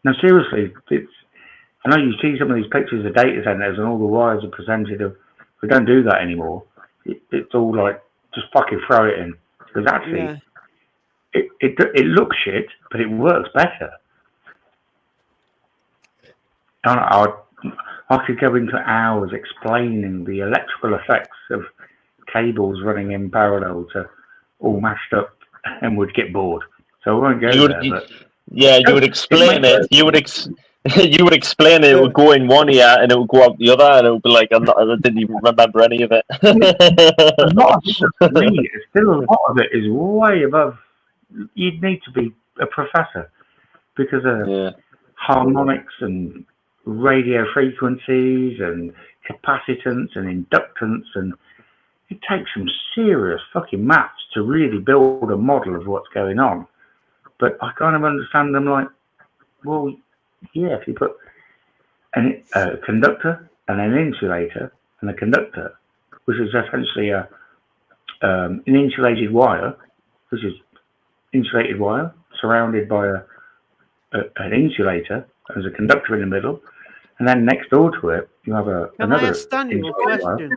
No, seriously, I know you see some of these pictures of data centers and all the wires are presented of. We don't do that anymore. It's all like just fucking throw it in, because actually it looks shit, but it works better. And I could go into hours explaining the electrical effects of cables running in parallel to all mashed up, and would get bored. So I won't go there. You would explain it. You would explain it. It would go in one ear and it would go out the other, and it would be like I didn't even remember any of it. A lot of it is way above. You'd need to be a professor, because of harmonics and radio frequencies and capacitance and inductance, and it takes some serious fucking maths to really build a model of what's going on. But I kind of understand them like, well, yeah, if you put a conductor and an insulator and a conductor, which is essentially an insulated wire, which is insulated wire surrounded by an insulator. There's a conductor in the middle, and then next door to it you have another insulated wire.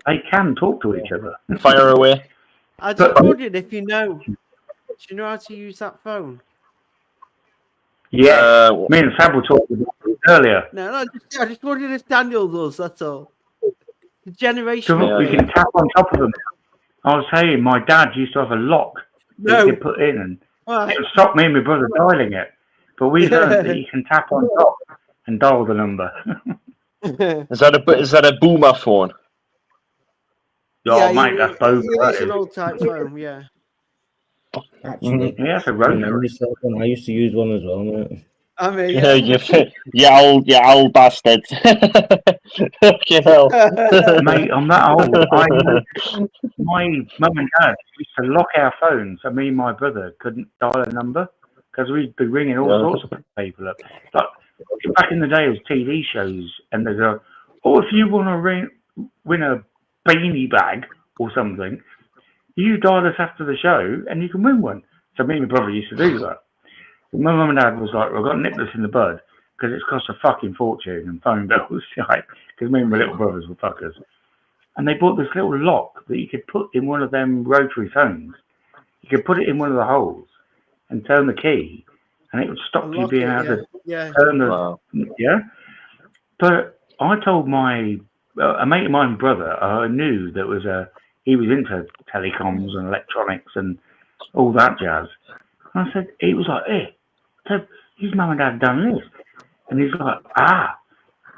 They can talk to each other. Fire away. I just wondered if you know. Do you know how to use that phone? Yeah, me and Sam were talking about it earlier. No, I just wondered if Daniel does. That's all. The generation. We can tap on top of them. I was saying, my dad used to have a lock that you could put in, and it would stop me and my brother dialing it. But we learned that you can tap on top and dial the number. Is that a boomer phone? Oh, mate, that's both. It is an old type phone, yeah. Actually, yeah, it's a rotary. I used to use one as well, mate. I mean, you old bastard. You know. Mate, I'm that old. My mum and dad used to lock our phones, so me and my brother couldn't dial a number because we'd be ringing all sorts of people up. Like, back in the day, it was TV shows, and there's if you want to win a beanie bag or something, you dial us after the show, and you can win one. So me and my brother used to do that. My mum and dad was like, "We've got nipped this in the bud because it's cost a fucking fortune and phone bills, right?" Because me and my little brothers were fuckers, and they bought this little lock that you could put in one of them rotary phones. You could put it in one of the holes and turn the key, and it would stop you being able to turn the But I told a mate of mine, brother, I knew that he was into telecoms and electronics and all that jazz. And I said, he was like, "Hey, so his mum and dad done this," and he's like,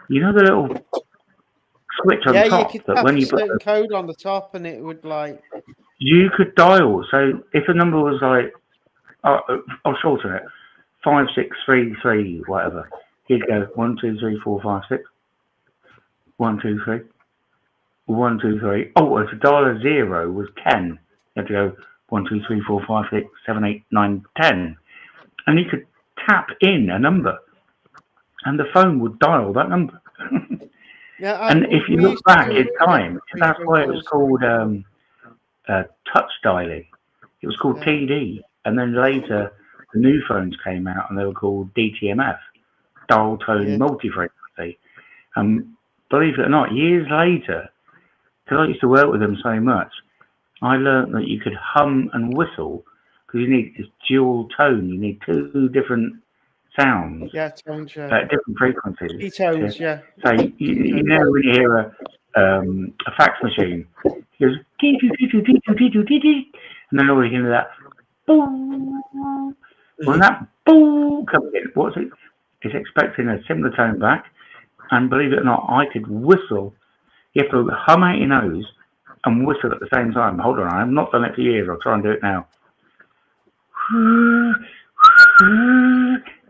you know the little switch on top you could that when you put the code on the top and it would like you could dial. So if a number was like, I'll shorten it, 5633 whatever, he'd go 1 2 3 4 5 6 1 2 3 1 2 3. Oh, if a dial 0 was 10, you had to go 1 2 3 4 5 6 7 8 9 10, and you could tap in a number, and the phone would dial that number. And if you look back in time, that's why it was called touch dialing. It was called TD, and then later the new phones came out, and they were called DTMF, dial tone multi-frequency. Believe it or not, years later, because I used to work with them so much, I learned that you could hum and whistle because you need this dual tone. You need two different sounds tones, at different frequencies. Tones, So you know when you hear a fax machine, it goes and then all you hear that boom. When that boom comes in, what's it? It's expecting a similar tone back. And believe it or not, I could whistle. You have to hum out your nose and whistle at the same time. Hold on, I've not done it for years. I'll try and do it now.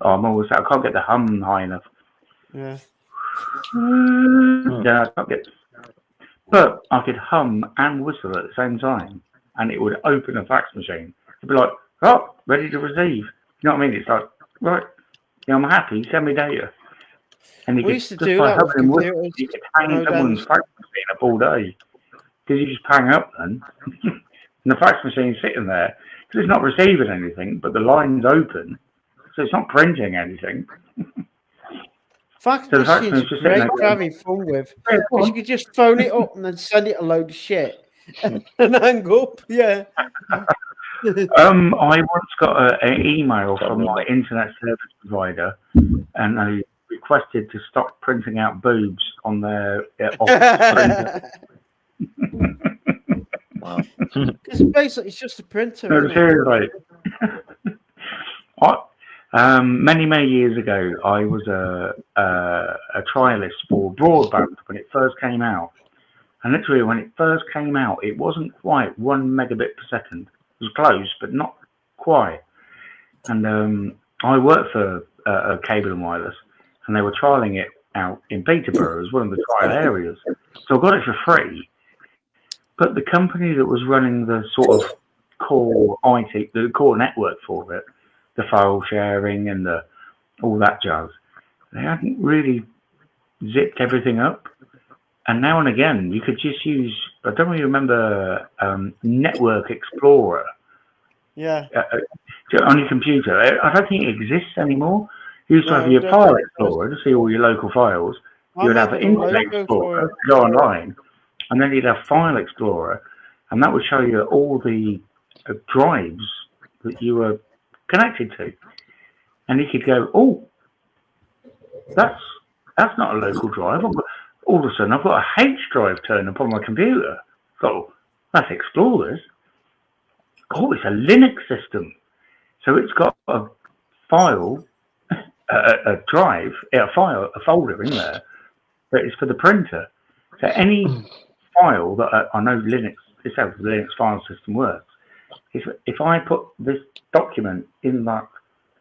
Oh, I can't get the hum high enough. Yeah, I can't get. But I could hum and whistle at the same time, and it would open a fax machine. It'd be like, "Oh, ready to receive." You know what I mean? It's like, right, I'm happy. Send me data. And you we used to do that with computers. You could hang someone's fax machine up all day because you just hang up then, and the fax machine's sitting there because it's not receiving anything, but the line's open, so it's not printing anything. Fax machines are great for having fun with because you could just phone it up and then send it a load of shit and hang up. Yeah. I once got an email from my internet service provider, and they requested to stop printing out boobs on their office printer. Wow. Because basically it's just a printer. No, seriously. Many years ago, I was a trialist for broadband when it first came out. And literally, when it first came out, it wasn't quite 1 megabit per second. It was close, but not quite. And I worked for Cable and Wireless, and they were trialing it out in Peterborough as one of the trial areas. So I got it for free. But the company that was running the sort of core the core network for it, the file sharing and all that jazz, They hadn't really zipped everything up. And now and again, you could just use, I don't really remember, Network Explorer. Yeah. On your computer. I don't think it exists anymore. You used to have your File Explorer to see all your local files. You would have Internet Explorer, go online, and then you'd have File Explorer, and that would show you all the drives that you were connected to. And you could go, oh, that's not a local drive. All of a sudden, I've got a H drive turned up on my computer. So that's Explorers. Oh, it's a Linux system. So it's got a file, a drive, a folder in there that is for the printer. So any file that I know Linux, this is how the Linux file system works. If I put this document in that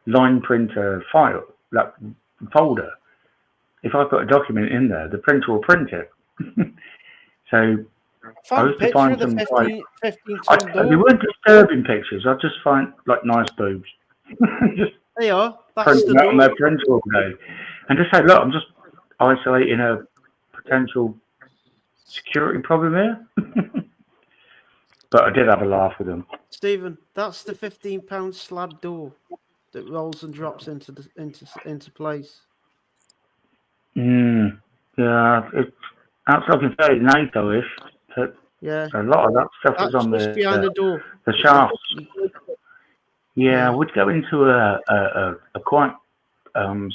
line printer file, that folder, if I put a document in there, the printer will print it. So I used to find some they weren't disturbing pictures. I just find like nice boobs. Just they are. That's printing that on their printer all day, and just say, look, I'm just isolating a potential security problem here. But I did have a laugh with them. Stephen, that's the £15 slab door that rolls and drops into place. Yeah, that's looking fairly NATO-ish. Yeah, a lot of that stuff is on behind the door. The shafts. Yeah, we'd go into a quite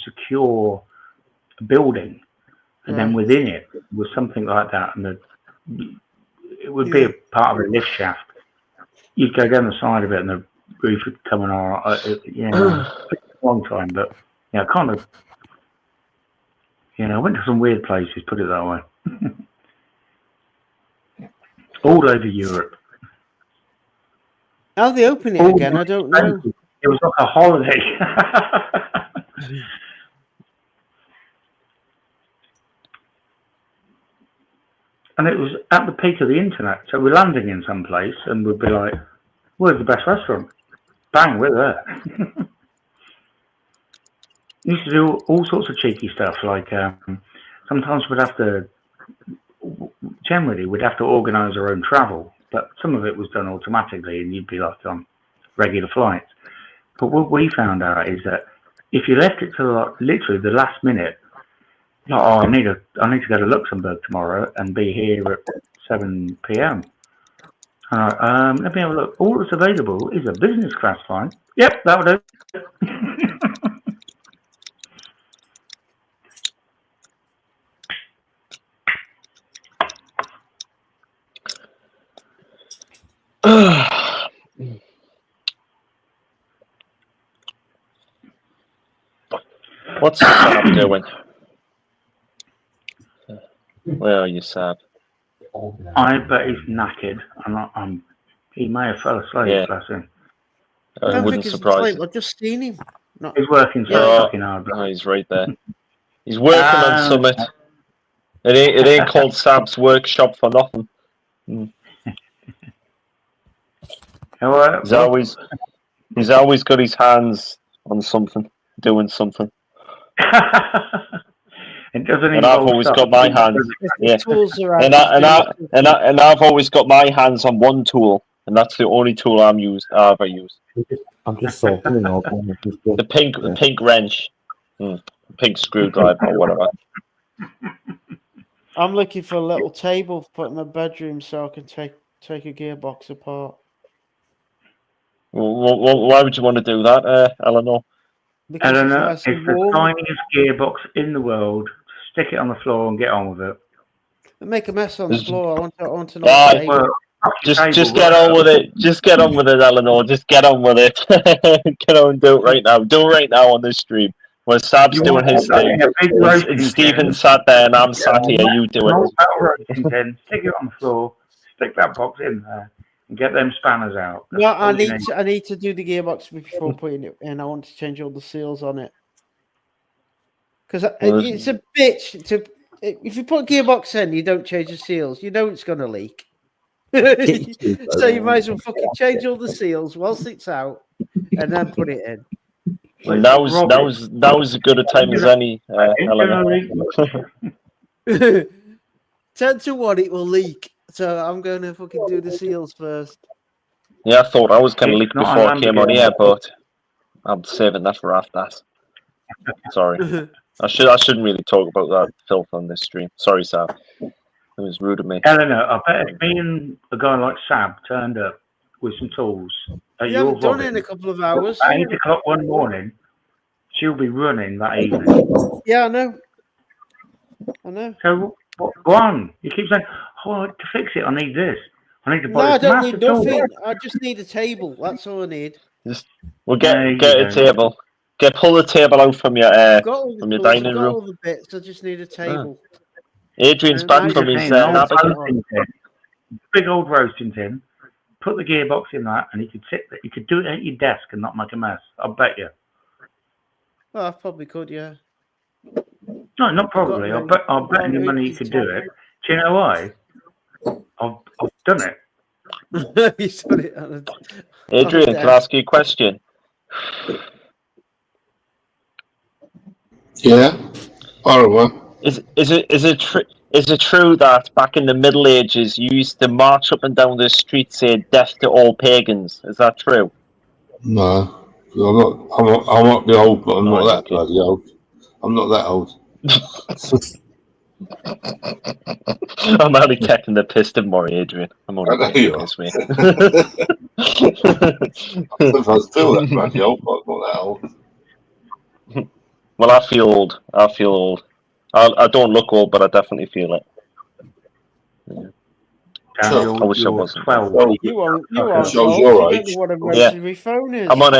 secure building, and then within it was something like that, and it would be a part of a lift shaft. You'd go down the side of it, and the roof would come on. A long time, but yeah, kind of. I went to some weird places, put it that way. All over Europe. How they open it again? I don't know. It was like a holiday. And it was at the peak of the internet. So we're landing in some place and we'd be like, where's the best restaurant? Bang, we're there. Used to do all sorts of cheeky stuff. Like sometimes we'd have to organise our own travel, but some of it was done automatically and you'd be like on regular flights. But what we found out is that if you left it to literally the last minute, like, I need to go to Luxembourg tomorrow and be here at 7 p.m. Let me have a look. All that's available is a business class flight. Yep, that'll do. What's Sab doing? Where are you, Sab? I bet he's knackered. He may have fell asleep. Yeah. Bless him. I wouldn't surprise you. I've just seen him. He's working so fucking hard. Oh, he's right there. He's working on Summit. It ain't called Sab's workshop for nothing. He's always got his hands on something, doing something. It doesn't. And I've always got my hands. Yeah. And I've always got my hands on one tool, and that's the only tool I've ever used. I'm just sorting out the pink wrench, pink screwdriver or whatever. I'm looking for a little table to put in my bedroom so I can take a gearbox apart. Well, why would you want to do that, Eleanor? Eleanor, it's the tiniest gearbox in the world. Stick it on the floor and get on with it. Make a mess on the floor. I want to know. Just get on with it. Just get on with it, Eleanor. Just get on with it. Get on and do it right now. Do it right now on this stream. Where Sab's doing his thing. And Stephen sat there and I'm sat here. You do it. Stick it on the floor. Stick that box in there. And get them spanners out. Well, I need to do the gearbox before putting it in. I want to change all the seals on it. Because it's a bitch. If you put a gearbox in, you don't change the seals. You know it's going to leak. So you might as well fucking change all the seals whilst it's out and then put it in. Now's as good a time as any, Eleanor. 10-1, it will leak. So I'm going to fucking do the seals first. Yeah, I thought I was going to leak before I came on here, but I'm saving that for after that. Sorry. I shouldn't really talk about that filth on this stream. Sorry, Sam. It was rude of me. Eleanor, I bet if me and a guy like Sab turned up with some tools at You your haven't done it vlogging, in a couple of hours. at 8 o'clock one morning, she'll be running that evening. Yeah, I know. So, go on. You keep saying, oh, to fix it, I need this. I need to buy No, I this don't need massive tool. nothing. I just need a table. That's all I need. We'll get a table. Pull the table out from your I've dining got room. all the bits. I just need a table. Adrian's back from his roasting tin, big old roasting tin. Put the gearbox in that, and you could sit there. You could do it at your desk and not make a mess. I bet you. Well, I probably could, yeah. No, not probably. I'll bet any money you could do it. Do you know why? I've done it. He's done it. Adrian, can I ask you a question? Yeah. Is it true that back in the Middle Ages you used to march up and down the street saying "Death to all pagans"? Is that true? No, I might be old, but I'm not that bloody old. I'm not that old. I'm only taking the piss to more, Adrian. I'm only taking the piss, mate. I sometimes feel that bloody old, but I'm not that old. Well, I feel old. I don't look old, but I definitely feel it. Yeah. I wish I wasn't. 12. You aren't Shows your age. What a rotary phone is. I'm a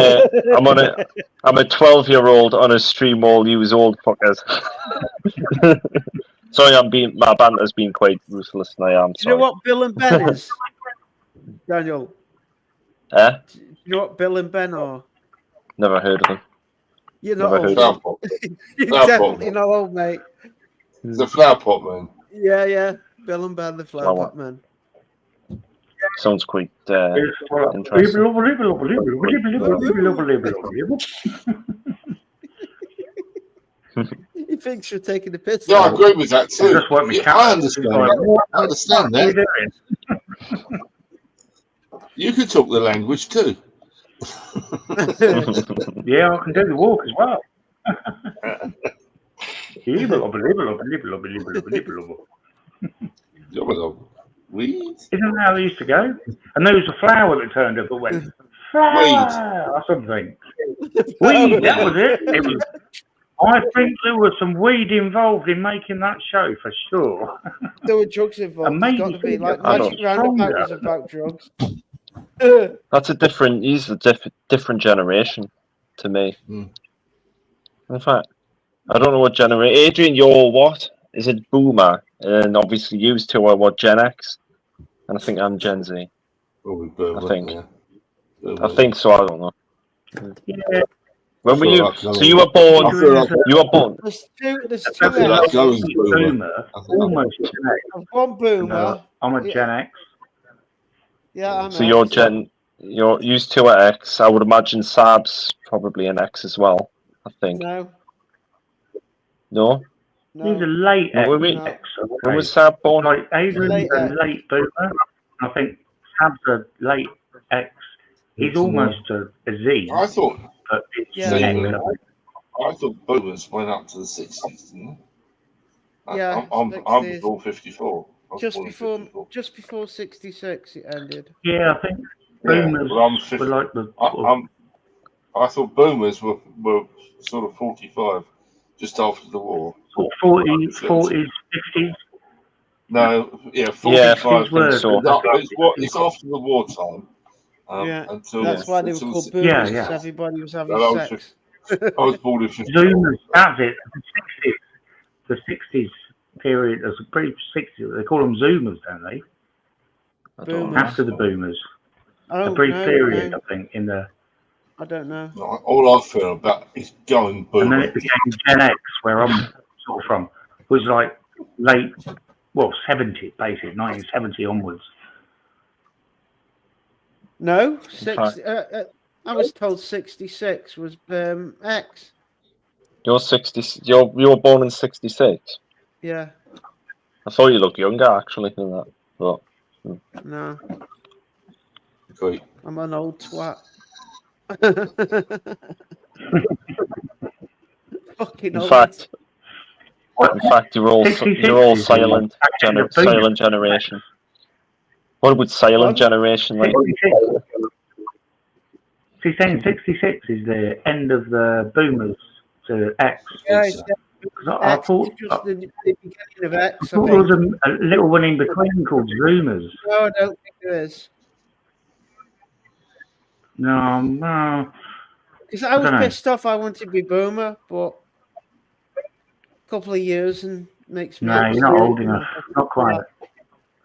12-year-old on a stream. All you old fuckers. Sorry, my banter's been quite ruthless, and I am. Do you know what Bill and Ben is, Daniel? Do you know what Bill and Ben are? Never heard of them. You're not old. You're definitely not old, mate. The flower pot man. Yeah. Bill and Ben, the flower pot man. Sounds quite interesting. He thinks you're taking the piss. Yeah, I agree with that too. I understand that. I understand that. You could talk the language too. Yeah, I can do the walk as well. Isn't that how they used to go? And there was a flower that turned up that went flower or something. Weed, that was it. It was. I think there was some weed involved in making that show for sure. There were drugs involved. It's got to be like Magic Roundabout was about drugs. That's a different. He's a different generation to me. In fact, I don't know what generation. Adrian, you're what? Is it Boomer? And obviously, used to are what, Gen X? And I think I'm Gen Z. Probably Boomer. I think. Yeah. I think so. I don't know. Yeah. When were you? So you were born. You were born. There's two. Boomer. Almost Gen X. I've gone Boomer. I'm a Gen X. Yeah, I'm. So you're Gen. You're used to an X. I would imagine Sab's probably an X as well. I think. No. No. He's a late X. When was Sab born? Like Adrian's a late Boomer. I think Sab's a late X. He's almost a Z. I thought. But it's I thought Boomers went up to the 60s, didn't they? Yeah. I'm born 54. Just before 66 it ended. Yeah, I think Boomers were like the. I thought Boomers were sort of 45, just after the war. 40s, 50s. No, yeah, 45. Yeah, I think so. It's after the wartime. That's why they were called Boomers. Yeah. Everybody was having sex. I was born in 50. Zoomers, that's it. The 60s period, as a pretty 60s, they call them Zoomers, don't they? After the Boomers. A brief period, I think, in the. I don't know. All I feel about is going Boomer. And then it became Gen X, where I'm sort of from. It was like late, 70, basically, 1970 onwards. No, I was told 66 was X. You're 60. You were born in 66. Yeah. I thought you looked younger actually than that. But No. Great. I'm an old twat. Fucking in old. fact, you're all silent. Silent generation. What would silent generation like? She's saying 66 is the end of the boomers to X. Yeah, I thought the beginning of X. there was a little one in between called Zoomers. No, I don't think there is. No. Because I was pissed off. I wanted to be boomer, but a couple of years and makes me. No, you're not old enough. Not quite.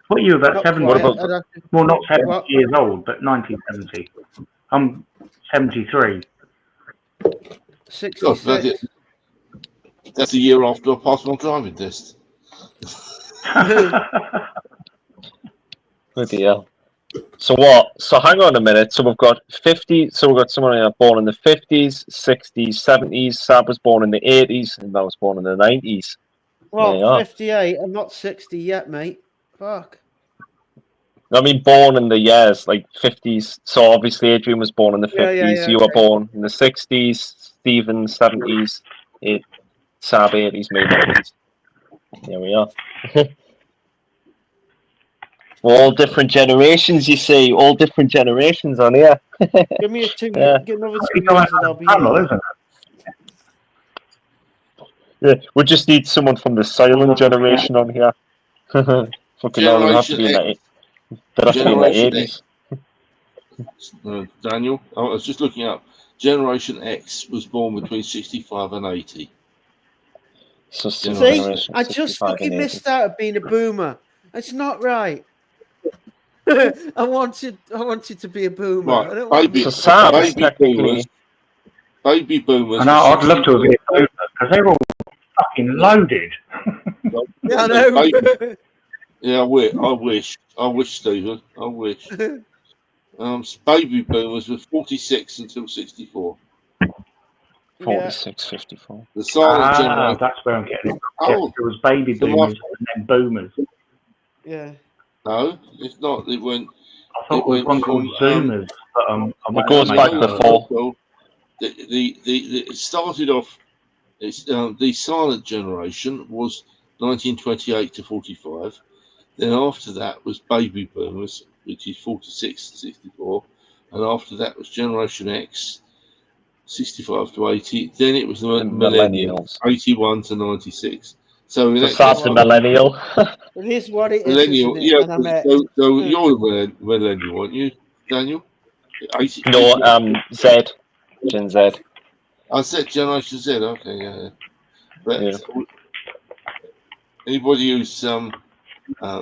What are you, about 70? Well, not 70 years old, but 1970. I'm 73. 66. That's a year after I passed my driving test. Bloody hell. So what? So hang on a minute. So we've got 50. So we've got someone born in the 50s, 60s, 70s. Sab was born in the 80s, and I was born in the 90s. Well, 58. I'm not 60 yet, mate. Fuck. I mean, born in the years like 50s. So obviously, Adrian was born in the 50s. Yeah, you were born in the 60s. Stephen 70s. Sab 80s, me 90s. Here we are. All different generations, you see. All different generations on here. Give me a 2 years. Give another 2 years and I'll be here. Yeah, we just need someone from the silent generation on here. Fucking hell, it'll have to be in the 80s. Daniel, I was just looking up. Generation X was born between 65 and 80. So see, I just fucking missed out of being a boomer. That's not right. I wanted to be a boomer. Right, I don't want baby boomers. And I'd love to have been a boomer because they're all fucking loaded. Yeah, I know. Yeah, I wish, Stephen. I wish. Baby boomers were 46 until 64. 46, 54. The silent generation. That's where I'm getting it. Oh, it was baby boomers and then boomers. Yeah. No, it's not. It went. I thought it was one called Zoomers, but it goes back before. It started off. It's the silent generation was 1928 to 45. Then after that was baby boomers, which is 46 to 64, and after that was Generation X, 65 to 80. Then it was the millennials, 81 to 96. So that's the millennial. It is what it is. Millennial, isn't it? So you're a millennial, aren't you, Daniel? 80, no, Z, Gen Z. I said Generation Z. Okay, yeah. But anybody who's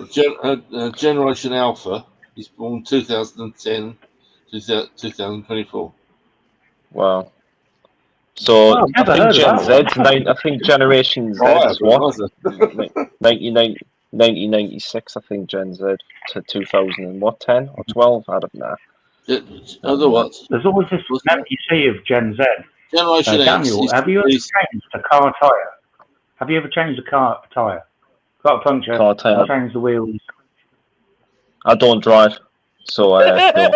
Generation Alpha is born 2010 to 2024. Wow. So I think Gen Z's I think Generation Z is what? 1996, I think Gen Z to 2010 or 12. I don't know. There's always this you see of Gen Z. Generation Daniel, have you ever changed a car tyre? Have you ever changed a car tyre? Got a puncture. Car tyre. Changed the wheels. I don't drive, so no.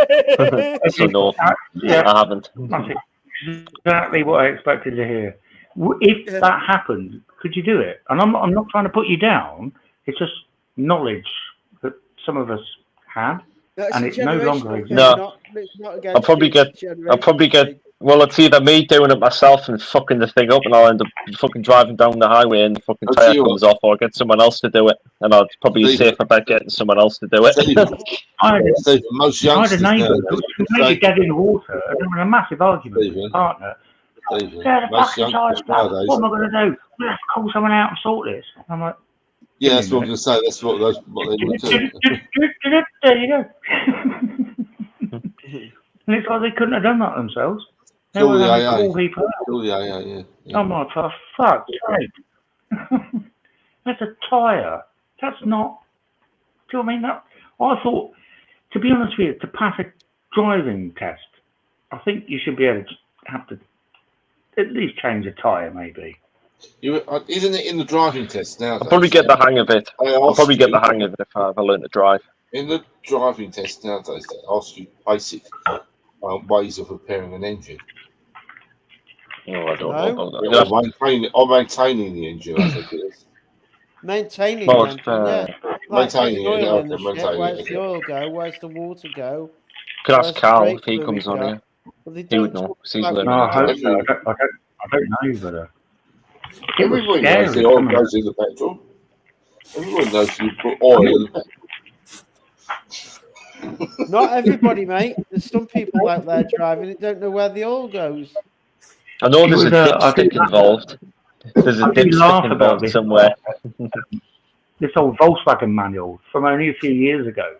So no, I haven't. Exactly what I expected to hear. If that happened, could you do it? And I'm not trying to put you down. It's just knowledge that some of us had, and it no longer exists. No, I'll probably get. Well, it's either me doing it myself and fucking the thing up, and I'll end up fucking driving down the highway and the fucking tire comes off, or get someone else to do it, and I'd probably be safer about getting someone else to do it. I had a neighbour who was maybe dead in the water, and there was a massive argument with his partner. Yeah, the fucking tire's flat. What am I going to do? We have to call someone out and sort this. I'm like, yeah, that's what I'm going to say. That's what they would do. There you go. And it's like they couldn't have done that themselves. They were having to call people out. I'm like, for fuck's sake. That's a tyre. That's not. Do you know what I mean? I thought, to be honest with you, to pass a driving test, I think you should be able to have to at least change a tyre, maybe. Isn't it in the driving test now? I'll probably get the hang of it. I'll probably get the hang of it if I ever learn to drive. In the driving test nowadays, they ask you basic ways of repairing an engine. Oh, I don't know about that. Or maintaining the engine, I think it is. Maintaining Well, the engine, yeah. Like maintaining putting it, oil in the maintaining shit. Where's it, the oil go? Where's the water go? Could ask Where's the Carl brake if he fluid comes on go? here. Well, they He would don't know. talk 'Cause he's about learning No, to I drive. don't know, but it was Everybody knows scary. the oil goes in the petrol. Everyone knows you put oil in the petrol. Not everybody, mate. There's some people out there driving that don't know where the oil goes. I know there's a dipstick involved. There's a dipstick involved somewhere. This old Volkswagen manual from only a few years ago,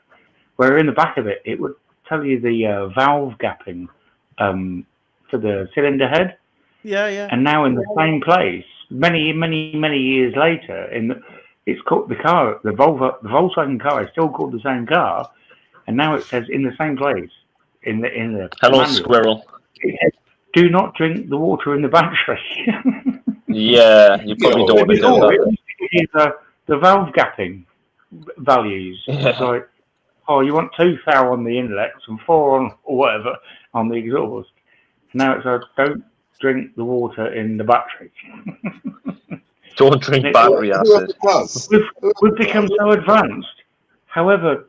where in the back of it, it would tell you the valve gapping for the cylinder head. Yeah. And now in the same place, many years later, it's called the Volkswagen car is still called the same car, and now it says in the same place in the Hello, manual, squirrel. it says, do not drink the water in the battery. Yeah, you probably don't want to do that. The valve gapping values. Yeah. It's like, oh, you want 2 thou on the inlets and 4 on or whatever on the exhaust. Now it's like, don't drink the water in the battery. Don't drink battery acid. We've become so advanced. However,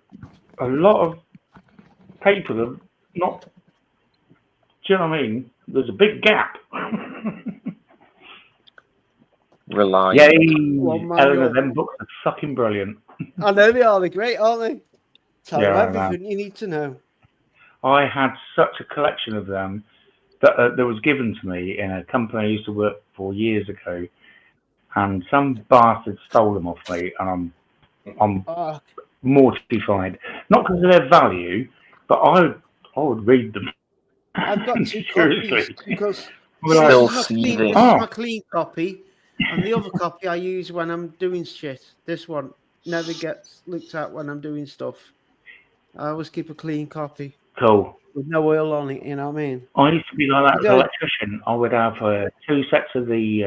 a lot of people have not. Do you know what I mean? There's a big gap. Relying. Yay! Eleanor, them books are fucking brilliant. I know they are. They're great, aren't they? Tell you Yeah, everything you need to know. I had such a collection of them that was given to me in a company I used to work for years ago, and some bastard stole them off me, and I'm mortified. Not because of their value, but I would read them. I've got 2 Seriously. copies because Still this seething. is my clean copy, and the other copy I use when I'm doing shit. This one never gets looked at when I'm doing stuff. I always keep a clean copy. Cool. With no oil on it, you know what I mean? I used to be like that as an electrician. I would have 2 sets of the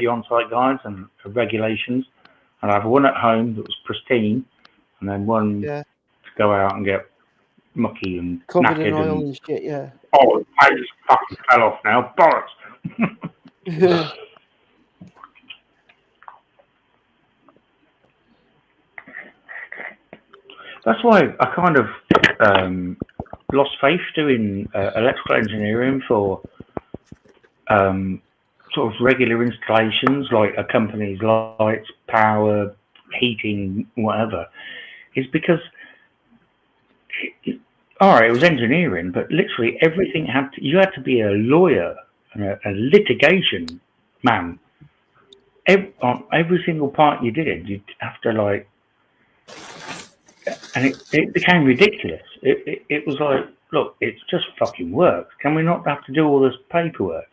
on-site guides and regulations. I'd have one at home that was pristine, and then one to go out and get mucky and covered knackered in oil and shit. Yeah. Oh, I just fucking fell off now. Bollocks. That's why I kind of lost faith doing electrical engineering for sort of regular installations like a company's lights, power, heating, whatever. Is because all right, it was engineering, but literally everything you had to be a lawyer and a litigation man. On every single part you did, you'd have to and it became ridiculous. It was like, look, it's just fucking work. Can we not have to do all this paperwork?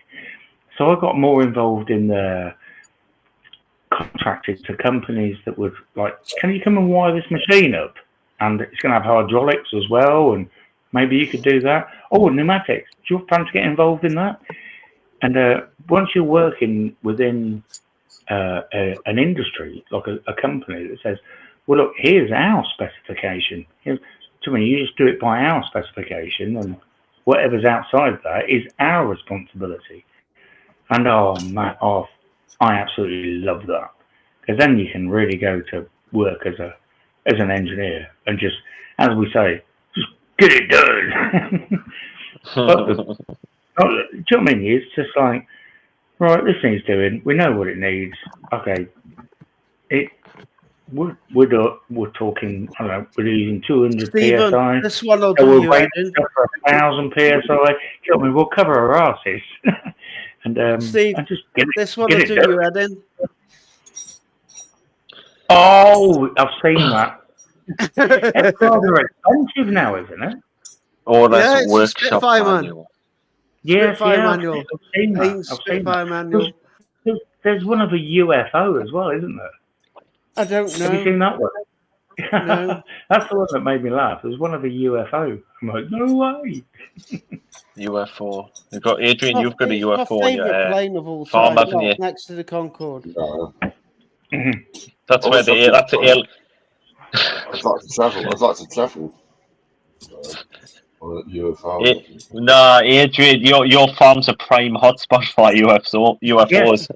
So I got more involved in the contracted to companies that would can you come and wire this machine up? And it's going to have hydraulics as well, and maybe you could do that. Oh, pneumatics. Do you fancy get involved in that? And once you're working within an industry, like a company that says, well, look, here's our specification. You just do it by our specification, and whatever's outside that is our responsibility. And I absolutely love that, because then you can really go to work as an engineer and just, as we say, just get it done. Do you know what I mean? It's just like, right, this needs doing. We know what it needs. Okay, we're talking. I don't know. We're using 200 Stephen, psi. this one will So do we're you, waiting for 1,000 psi. Do you know what I mean? We'll cover our asses. And Steve, and just this one will do you, Eden. Oh, I've seen that. It's rather expensive now, isn't it? Oh, that's it's workshop a manual. Yes, manual. I've seen that. Manual. There's one of a UFO as well, isn't there? I don't know. Have you seen that one? No. That's the one that made me laugh. It was one of the UFO. I'm like, no way. UFO. You've got Adrian. My You've got a my UFO in your favourite plane of all farm, time, haven't you? next to the Concorde. No. That's where that's the I'd like to travel. I'd like to travel on a UFO. Nah, Adrian, your farm's a prime hotspot for UFOs.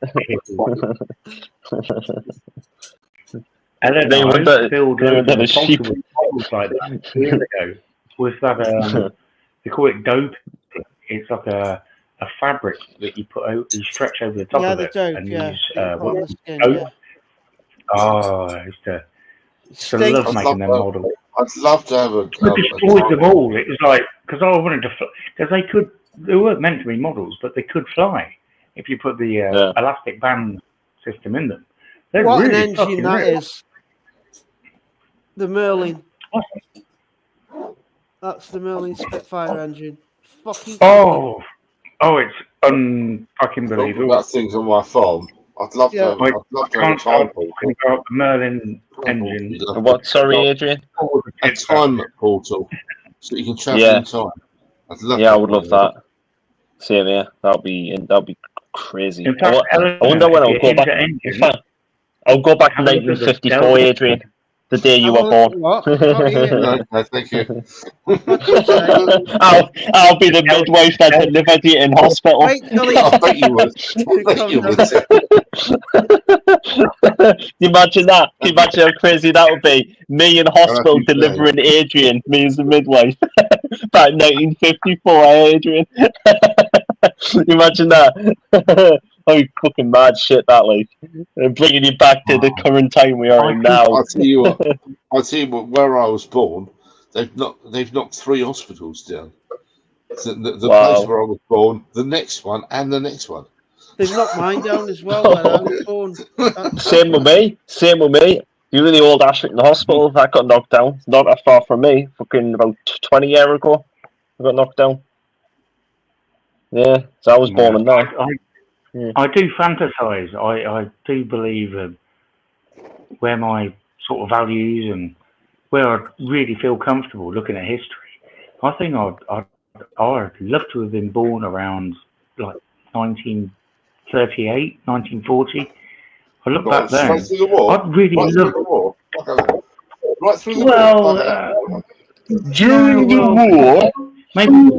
I don't They know. were the- build they were the loads of sheep. multiple models like that years ago. Was that they call it dope? It's like a fabric that you put out, you stretch over the top Yeah, of the it dope, and yeah. use You put on the skin, dope. yeah. Oh, I used to Steak. love making them models. I'd love to have I destroyed them all. It was like, because I wanted to, because they weren't meant to be models, but they could fly if you put the elastic band system in them. They're What really an engine fucking that real. is. The Merlin. Awesome. That's the Merlin Spitfire engine. Fucking Oh, it's unfucking believable. About things on my farm. I'd love to have. I'd love to have a time portal. The Merlin engine. What? Sorry, Adrian. A time portal, so you can travel in time. I'd love. Yeah, I would love that. Same here. That'll be crazy. In fact, I wonder when I'll go back. I'll go back to 1954, Adrian. The day you were born. What? No, thank you. I'll be the midwife that delivered you in hospital. Wait till I bet you would. I bet you would. You imagine that? Can you imagine how crazy that would be? Me in hospital delivering Adrian, me as the midwife. Back 1954, Adrian. Imagine that. Oh, fucking mad shit that like. Bringing you back to the current time we are in now. I'll tell you what. Where I was born, they've knocked 3 hospitals down. So the place where I was born, the next one, and the next one. They've knocked mine down as well when I was born. Same with me. You were the old Ashington Hospital that got knocked down. Not that far from me. Fucking about 20 years ago, I got knocked down. Yeah, so I was born in there. I do fantasize. I do believe where my sort of values and where I really feel comfortable looking at history. I think I'd love to have been born around like 1938, 1940. I look back then. Right through the war. I'd really love. Right through the war. During the war, maybe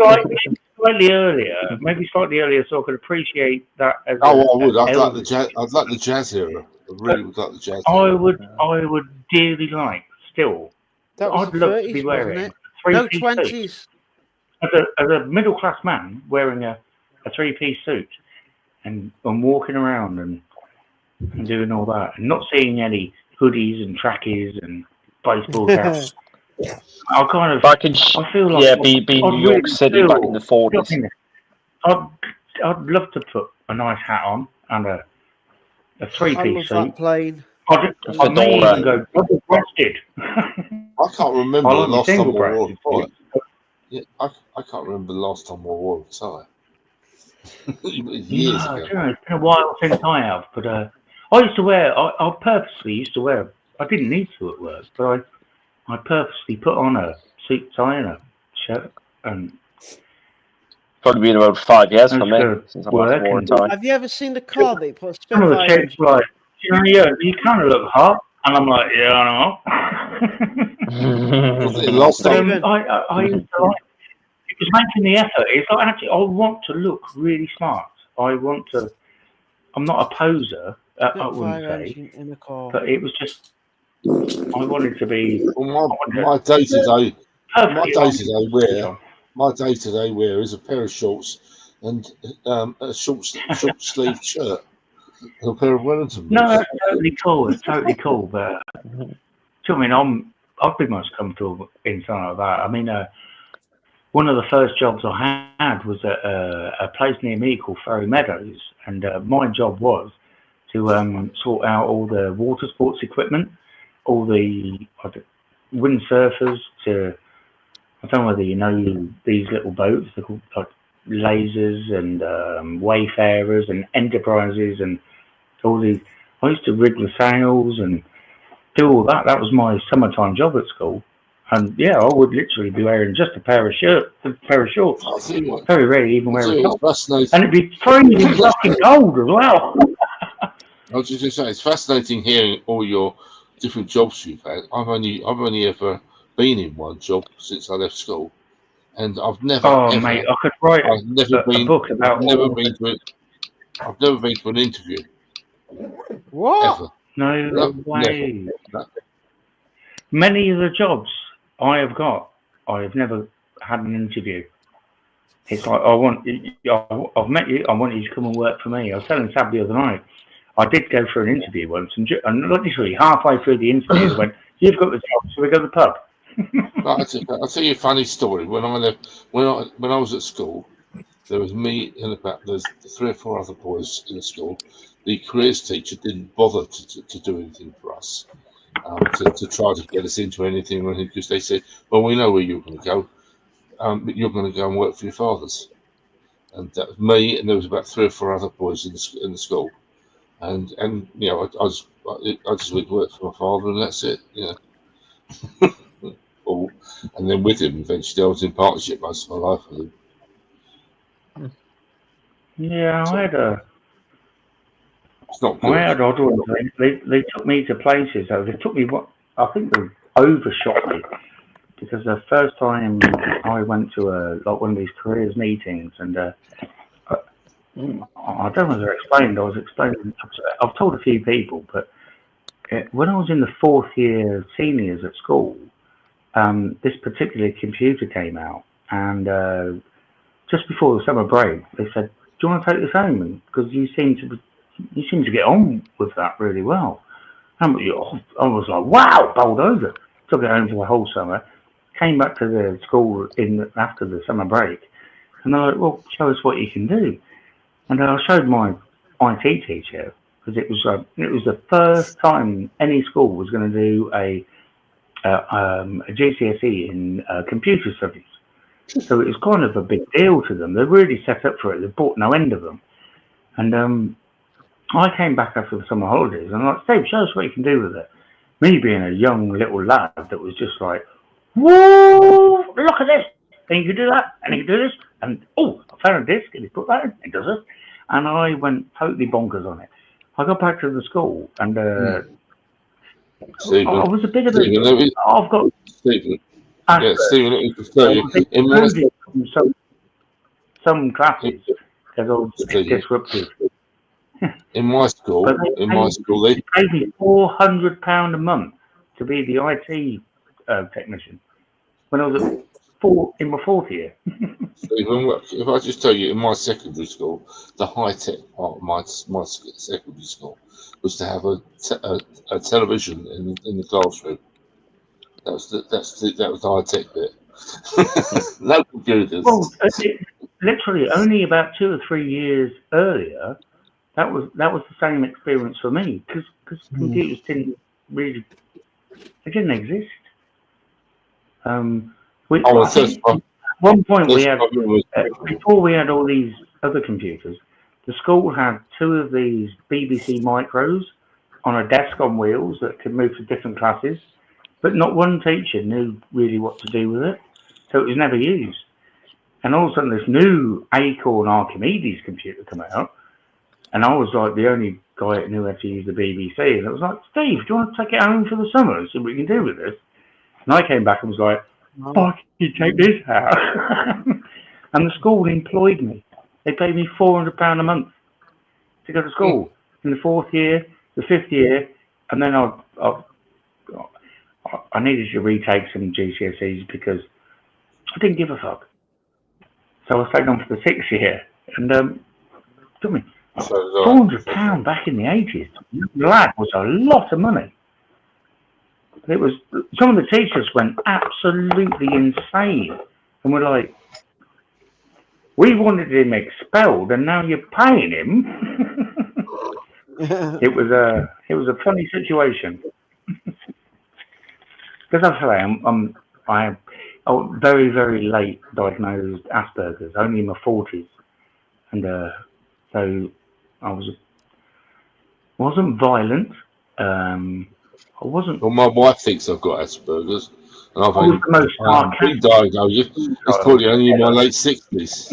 slightly earlier, so I could appreciate that. As I would. I'd like the jazz. I'd like the jazz era. I really would like the jazz era. I would dearly like still. That was I'd the love 30s, to be wasn't wearing it? a No, 3-piece 20s. suit. As a middle class man wearing a 3-piece suit and walking around and doing all that and not seeing any hoodies and trackies and baseball caps. I kind of. I feel like be in New York City back in the 40s. I'd love to put a nice hat on and a 3-piece suit. That plane. I may even go double-breasted. I can't remember the last time I wore a tie. Yeah, I can't remember the last time I wore a tie. Years ago. It's been a while since I have, but I used to wear. I purposely used to wear. I didn't need to at work, but I purposely put on a suit tie and a shirt and. Probably been about 5 years for me since I last wore a tie. Have you ever seen the car that put a Some of the Spitfire? chicks like, you kind of look hot, and I'm like, yeah, I know. Last But, time. I used to like. It was making the effort. It's like actually, I want to look really smart. I'm not a poser. I wouldn't say, in a car. but it was just. I wanted to be. My day to day wear is a pair of shorts and a short sleeve shirt and a pair of Wellington boots. No, that's totally cool. It's totally cool. But I mean, I'd be most comfortable in something like that. I mean, one of the first jobs I had was at a place near me called Ferry Meadows, and my job was to sort out all the water sports equipment, all the windsurfers to. I don't know whether you know these little boats. They're called like lasers and wayfarers and enterprises and all these. I used to rig the sails and do all that. That was my summertime job at school. And yeah, I would literally be wearing just a pair of shorts. Very rarely even wear a top. And it'd be freezing fucking cold as well. I was just going to say, it's fascinating hearing all your different jobs you've had. I've only ever been in one job since I left school, and I've never. Oh, mate, I could write a book about. I've never been to an interview. What? Ever. No way. No. Many of the jobs I have got, I have never had an interview. It's like, I've met you, I want you to come and work for me. I was telling Sab the other night, I did go for an interview once, and literally halfway through the interview, I went, "You've got the job, so we go to the pub." I'll tell you a funny story. When I was at school, there was me and there's 3 or 4 other boys in the school. The careers teacher didn't bother to do anything for us, to try to get us into anything or anything, because they said, "Well, we know where you're going to go. But you're going to go and work for your fathers." And that was me, and there was about 3 or 4 other boys in the school, and you know, I just went to work for my father, and that's it. You know. And then with him, eventually, I was in partnership most of my life with him. Yeah, I had It's not good. I had odd ones. They took me to places. They took me. I think they overshot me, because the first time I went to one of these careers meetings, and I don't know whether I explained. I was explaining. I've told a few people, but when I was in the 4th year seniors at school, this particular computer came out, and just before the summer break, they said, "Do you want to take this home? Because you seem to get on with that really well." And I was like, "Wow!" Bowled over. Took it home for the whole summer. Came back to the school after the summer break, and they're like, "Well, show us what you can do." And I showed my IT teacher, because it was the first time any school was going to do a GCSE in computer studies. So it was kind of a big deal to them. They're really set up for it. They bought no end of them. And I came back after the summer holidays, and I'm like, "Steve, show us what you can do with it." Me being a young little lad that was just like, "Whoa, look at this. And you can do that, and you can do this. And, oh, I found a disc, and you put that in, it does it." And I went totally bonkers on it. I got back to the school, and Stephen, I was a bit of Stephen, I've got... Stephen. Yeah, Stephen, let me just tell you. Some classes, because I was disruptive. In my school, they paid me £400 a month to be the IT technician when I was in my 4th year. Stephen, if I just tell you, in my secondary school, the high-tech part of my secondary school was to have a television in the classroom. That was the high-tech bit. No computers. Well, literally only about 2 or 3 years earlier, that was the same experience for me, because computers didn't exist. At one point we had, before we had all these other computers, the school had 2 of these BBC Micros on a desk on wheels that could move to different classes, but not one teacher knew really what to do with it, so it was never used. And all of a sudden this new Acorn Archimedes computer came out, and I was like the only guy that knew how to use the BBC, and it was like, "Steve, do you want to take it home for the summer and see what you can do with this?" And I came back and was like, "Why can you take this out?" And the school employed me. They paid me £400 a month to go to school in the 4th year, the 5th year, and then I needed to retake some GCSEs because I didn't give a fuck. So I stayed on for the 6th year, and took me £400 back in the 80s. That was a lot of money. It was, some of the teachers went absolutely insane, and were like, "We wanted him expelled, and now you're paying him." It was a funny situation. Because I have very, very late diagnosed Asperger's, only in my 40s, and so I wasn't violent. I wasn't. Well, my wife thinks I've got Asperger's, and I've been sarcastic. diagnosed. It's probably only in my late 60s.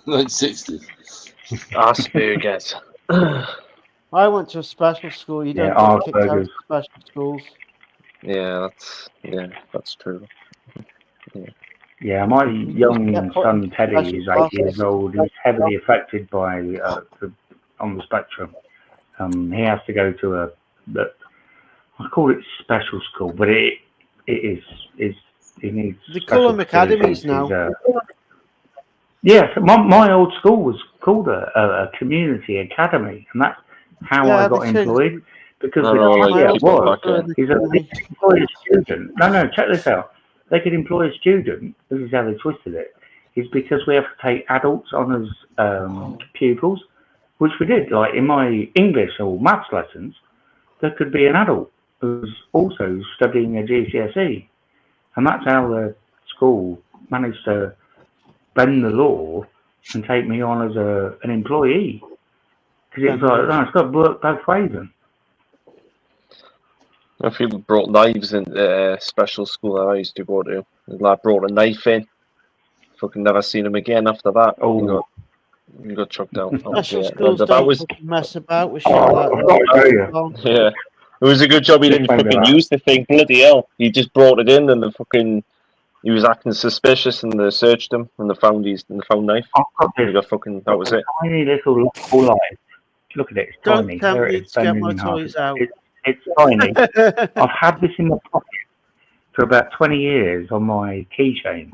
Late 60s. Asperger's. I went to a special school. You don't get kicked out of special schools. Yeah, that's true. Yeah, my young son Teddy is 8 years old. He's heavily affected by on the spectrum. He has to go to I call it special school, but it is he needs. They call them academies now. Yes, my old school was called a community academy, and that's how I got employed. Because he's an employed student. No, check this out. They could employ a student. This is how they twisted it. Is because we have to take adults on as pupils, which we did. Like in my English or maths lessons, there could be an adult who's also studying a GCSE, and that's how the school managed to bend the law and take me on as an employee. Because it was like, no, it's got to work both ways. A few people brought knives into special school that I used to go to. The lad brought a knife in. Fucking never seen him again after that. Oh, he got chucked out. Special schools don't mess about with shit like that. Yeah. It was a good job he didn't fucking use the thing. Bloody hell. He just brought it in and he was acting suspicious and they searched him and they found knife. That was it. Tiny little light. Look at it. It's Don't tiny. tell There me it is, to get bending my in half. toys out. It's tiny. I've had this in my pocket for about 20 years on my keychain.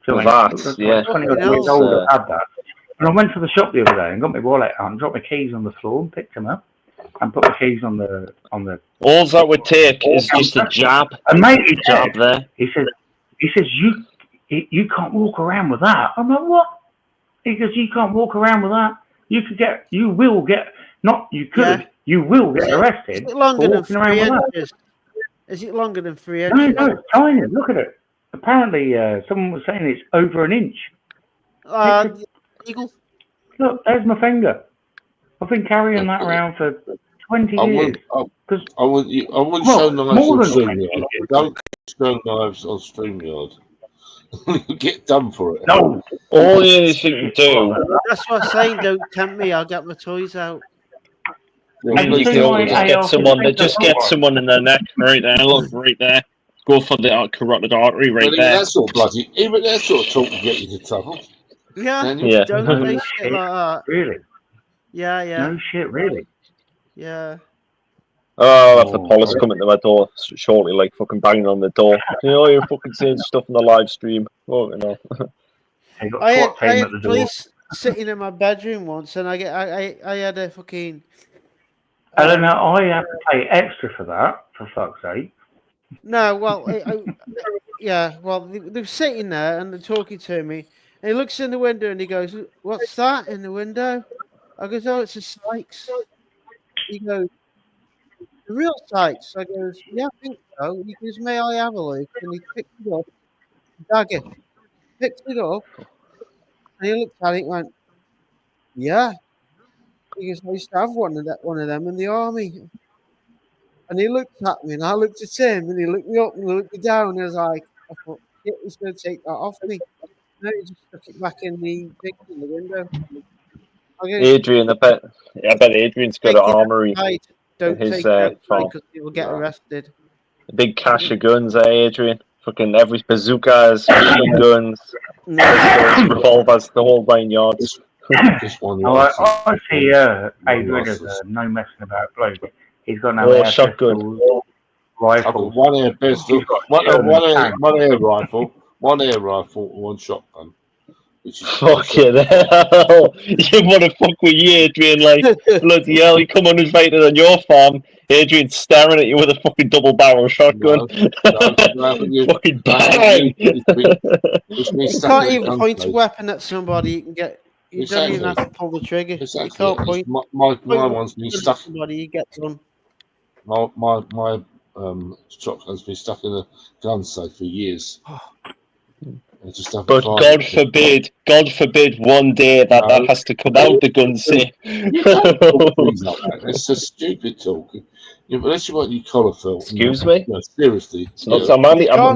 So That's, yeah. 20 odd years old, I've had that. And I went to the shop the other day and got my wallet out and dropped my keys on the floor and picked them up and put my keys on the. All that would take is just a jab. And mate, He says you can't walk around with that. I'm like, what? He goes, you can't walk around with that. You will get arrested. Is it longer than 3 inches? Is it longer than 3 inches? No, it's tiny. Look at it. Apparently, someone was saying it's over an inch. Eagle. Look, there's my finger. I've been carrying that around for 20 years. I wouldn't show knives on StreamYard. Don't show knives on StreamYard. You get done for it. No. All you need to do. That's what I'm saying. Don't tempt me. I'll get my toys out. Just get someone in their neck right there. Look, right there. Go for the carotid artery right there. That sort of talk can get you into trouble. Yeah. Don't say shit like that. Really? Yeah. No shit, really? Yeah. Oh, I'll have the police coming to my door shortly, like fucking banging on the door. You're fucking saying stuff in the live stream. Oh, you know. I had police sitting in my bedroom once, and I had a fucking. Eleanor, I have to pay extra for that, for fuck's sake. No, well, they're sitting there and they're talking to me. And he looks in the window and he goes, "What's that in the window?" I goes, "Oh, it's a Sykes." He goes, "The real Sykes?" I goes, "Yeah, I think so." He goes, "May I have a look?" And he picked it up, dagger, picked it up, and he looked at it and went, "Yeah." He goes, "I used to have one of them in the army." And he looked at me, and I looked at him, and he looked me up and he looked me down, and I was like, I thought, shit, he's going to take that off me. No, he just stuck it back in the window. Adrian, I bet Adrian's got an armory Don't in his take it farm. because he will get arrested. A big cache of guns, Adrian? Fucking every bazookas, machine guns, revolvers, the whole 9 yards. I see Adrian as a no messing about bloke. He's got no air shotgun. Rifle. One air pistol, one air rifle, one shotgun. Fucking hell! You want to fuck with you, Adrian? Like bloody hell! You come uninvited on your farm, Adrian's staring at you with a fucking double barrel shotgun. Fucking bang! You can't even point a weapon at somebody. You can get. You don't even have to pull the trigger. You can't point. My one's been stuck. Somebody, you get done. My shotgun's been stuck in a gun safe for years. But God forbid one day that has to come out, the gun say. You can't talk things like that. It's just stupid talk. Unless you want your collar felt. Excuse me? No, seriously. It's not, I'm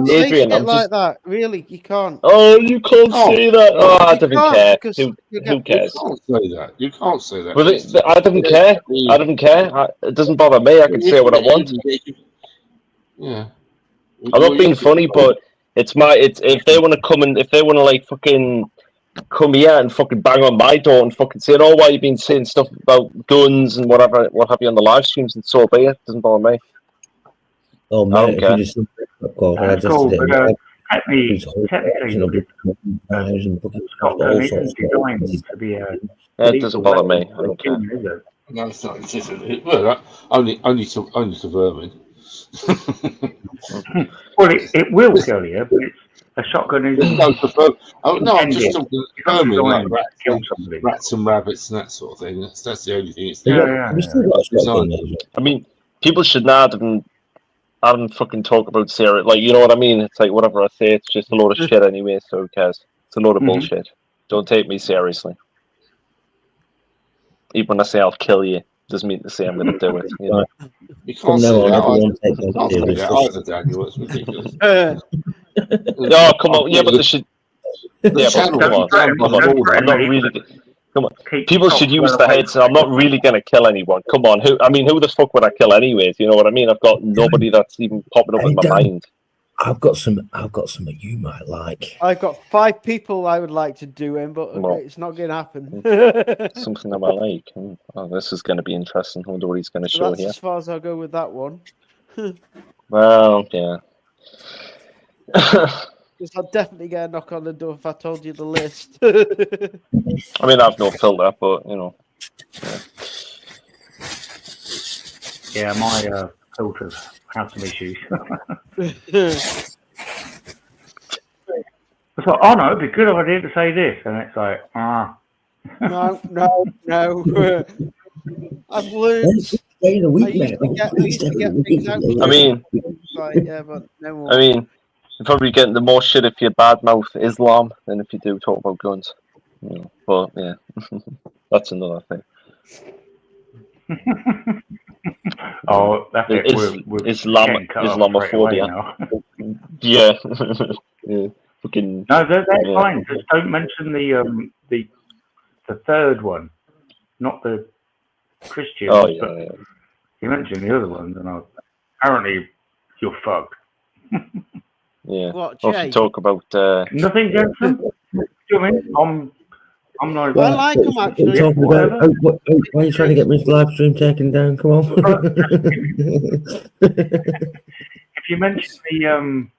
Say Adrian. shit I'm like just. that. Really, you can't. Oh, you can't say that. Oh, I don't care. Who cares? You can't say that. You can't say that. Well, I don't care. I don't care. It doesn't bother me. I can say what I want. Yeah. I'm not being funny, but it's if they want to come and if they want to like fucking come here and fucking bang on my door and fucking say, "Oh, why you been saying stuff about guns and what have you on the live streams?" and so be it. Doesn't bother me. Oh man, if you just cool, but technically, it doesn't bother me. I don't care. No, it's not. It's just, well, only to vermin. Well, it will kill you, but it's a shotgun is. No, I'm just talking vermin, like rats and rabbits and that sort of thing. That's the only thing. I mean, people should not even fucking talk about Sarah. Like, you know what I mean? It's like whatever I say, it's just a load of shit anyway. So who cares? It's a load of bullshit. Don't take me seriously. Even when I say I'll kill you, doesn't mean to say I'm going to do it. You know? You can't say that either, Daniel. It's ridiculous. No, come on. Yeah, but they should. Yeah, but come on. I'm not really. Come on. People should use their heads. I'm not really going to kill anyone. Come on. Who the fuck would I kill anyways? You know what I mean? I've got nobody that's even popping up in my mind. I've got some that you might like. I've got 5 people I would like to do him, but it's not going to happen. Something that I like. Oh, this is going to be interesting. I wonder what he's going to show that's here. As far as I'll go with that one. Well, yeah. Because I'd definitely get a knock on the door if I told you the list. I mean, I've no filter, but you know. Yeah, my filters have some issues. I thought, oh no, it'd be a good idea to say this, and it's like, No. I've learned. I mean, yeah, but no more. I mean, you're probably getting the more shit if you badmouth Islam than if you do talk about guns. You know, but yeah, that's another thing. Oh, that's it. Islamophobia. Yeah. Yeah. Fucking. No, they're fine. Just don't mention the third one, not the Christian. Oh yeah. You mentioned the other ones, and apparently you're fucked. Yeah. What, Jay? Also talk about nothing against them. You know what I mean? I'm like, well, I like them actually. Why are you trying to get me live stream taken down? Come on. If you mention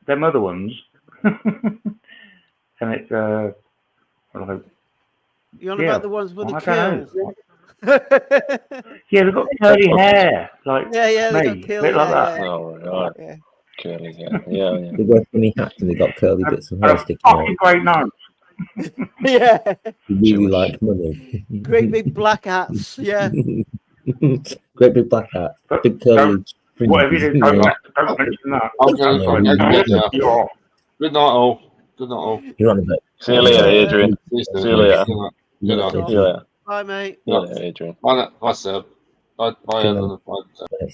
them other ones, and it's you're on about the ones with the curls. Yeah, they've got curly hair. Like yeah, they got curly hair. Like that. Oh, right. Yeah. Curly hair. Yeah. They wear funny hats and they got curly bits of hair sticking out. Great nose. Yeah. You really like money. Great big black hats. Yeah. Great big black hat. Big curly. Whatever you do, don't mention that. Good night, all. Good night, all. You're on a bit. See you later, Adrian. See you later. Good night. Yeah. Bye, mate. Yeah, Adrian. Bye, Seb. Bye, Ellen.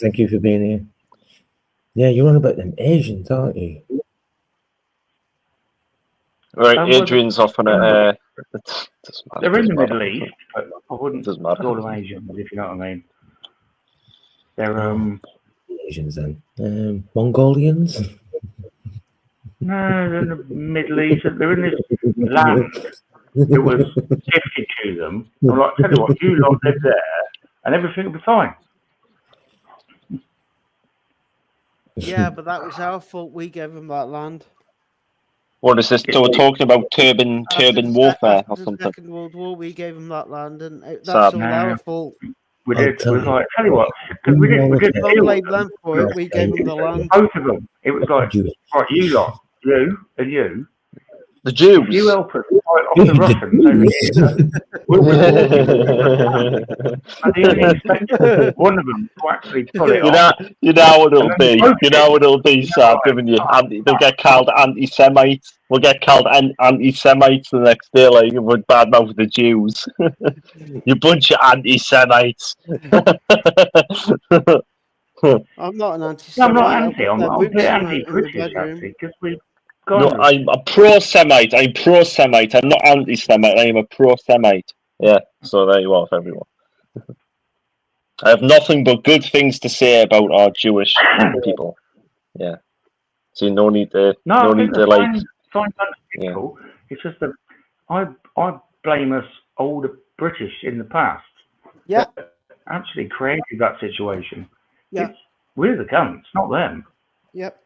Thank you for being here. Yeah, you're on about them Asians, aren't you? Right, Adrian's off on a. They're in the Middle East, but I wouldn't call them Asians, if you know what I mean. They're Asians then. Mongolians? No, they're in the Middle East. They're in this land that was gifted to them. I'm like, tell you what, you lot live there, and everything will be fine. Yeah, but that was our fault. We gave them that land. What is this? So we're talking about turban warfare or something. Second World War, we gave them that land, and that's all our fault. We did. We was like, tell you what, because we did. Don't blame them for it. We gave them the land. Both of them. It was like, right, you lot, you and you. The Jews. You help us fight off the Russians over here. We'll report you. And they only expect one of them to actually pull it off. You know what it'll And then be. both You know what it'll be, Sam, giving you. They'll get called anti-Semites. We'll get called anti-Semites the next day, like you would badmouth the Jews. You bunch of anti-Semites. I'm not an anti-Semite. No, I'm not anti. I'm a bit anti-British, actually, because we've got... No, I'm a pro-Semite. I'm pro-Semite. I'm not anti-Semite. I am a pro-Semite. Yeah, so there you are, everyone. I have nothing but good things to say about our Jewish people. Yeah. So no need to... No, I think need to, like... fine people. Yeah. It's just that I blame us older British in the past. Yeah. That actually created that situation. Yeah. We're the cunts, not them. Yep.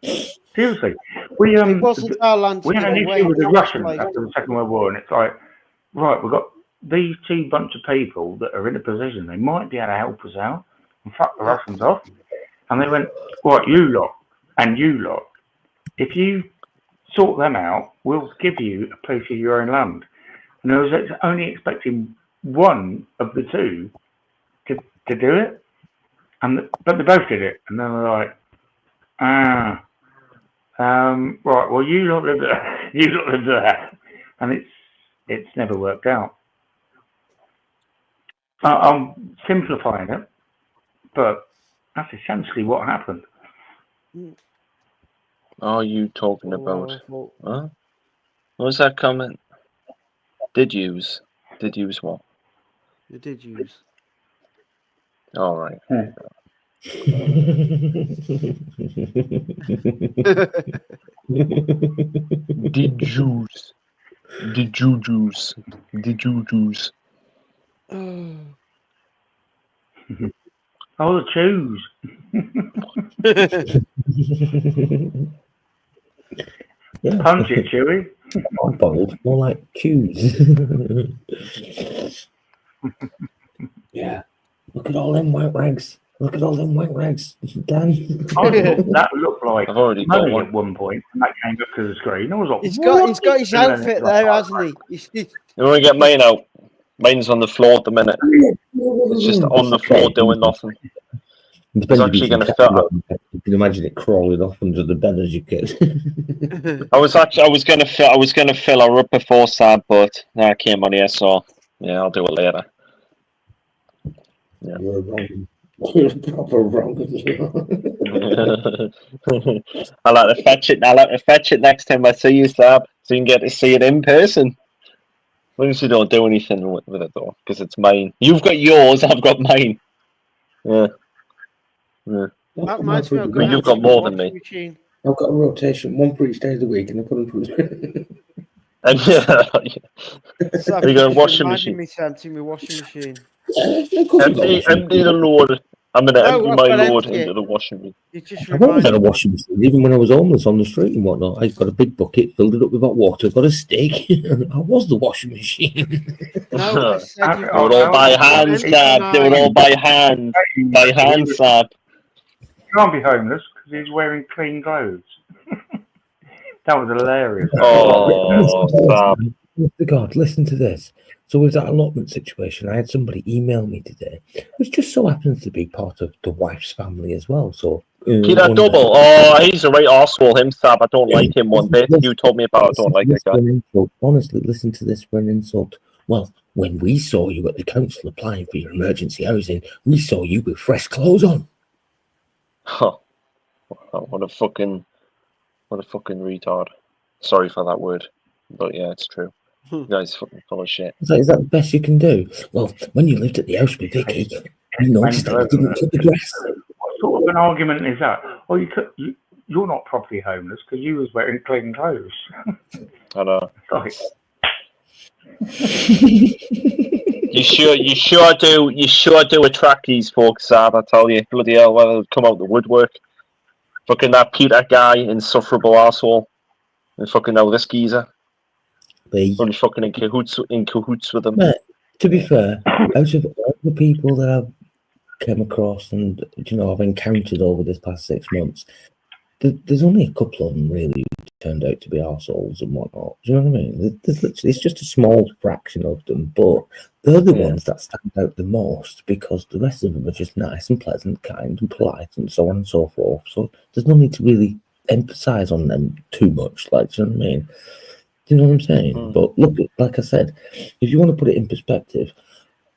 Seriously. It wasn't our land. We had an issue with the Russians after the Second World War, and it's like, right, we've got these two bunch of people that are in a position, they might be able to help us out and fuck the Russians off. And they went, right, you lot and you lot, if you sort them out, we'll give you a piece of your own land. And I was only expecting one of the two to do it. But they both did it, and then they're like, right, well, you lot live there, you lot live there, and it's never worked out. I'm simplifying it, but that's essentially what happened. Are you talking about? Huh? What was that comment? Did use what? You did use. All right. The Jews. The Jews. The Jews. Oh, the Jews. Yeah. Punch it, Chewy. Not bold, more like cues. Yeah. Look at all them white rags. Look at all them white rags. Dan. That looked like I've already got money one. at one point, and that came up to the screen. I was like, He's got his outfit there, hasn't he? You want to get mine out? Mine's on the floor at the minute. It's just on the floor doing nothing. It's actually going to fit. You can imagine it crawling off under the bed as you get. I was going to fill her up before Sam, but I came on here, so yeah, I'll do it later. Yeah. You're wrong. You're proper wrong. I'll have to fetch it next time I see you, Sam, so you can get to see it in person. As long as you don't do anything with it though, because it's mine. You've got yours, I've got mine. Yeah. Yeah. You've got more than me. I've got a rotation, one for each day of the week, and I put them through. And you got a washing machine. Empty my washing machine. Empty the load. I'm going to empty my load into the washing machine. I've always had a washing machine, even when I was homeless on the street and whatnot. I got a big bucket, filled it up with hot water, got a stick. I was the washing machine. No, they were all by hand, Sab. They were all by hand. By hand, Sab. You can't be homeless because he's wearing clean clothes. That was hilarious. Oh, Sab. God, listen to this. So with that allotment situation, I had somebody email me today, which just so happens to be part of the wife's family as well. So Peter Double. Oh, he's a right arsehole, him, Sab. I don't like him one bit. You told me about it. I don't like that guy. Honestly, listen to this for an insult. Well, when we saw you at the council applying for your emergency housing, we saw you with fresh clothes on. Huh. What a fucking retard. Sorry for that word. But yeah, it's true. You guys fucking full of shit. Is that the best you can do? Well, when you lived at the house with Vicky, you noticed that you didn't cut the grass. What sort of an argument is that? Oh, you're not properly homeless because you was wearing clean clothes. I know. Sorry. You sure do attract these folks, Sab, I tell you. Bloody hell, well, they'll come out the woodwork. Fucking that Peter guy, insufferable arsehole. And fucking now this geezer. Only fucking in cahoots with them. To be fair, out of all the people that I've come across and I've encountered over this past 6 months, there's only a couple of them really who turned out to be arseholes and whatnot. Do you know what I mean? There's literally, it's just a small fraction of them, but they're the ones that stand out the most because the rest of them are just nice and pleasant, kind and polite, and so on and so forth. So there's no need to really emphasize on them too much. Like, do you know what I mean? Do you know what I'm saying? But look, like I said, if you want to put it in perspective,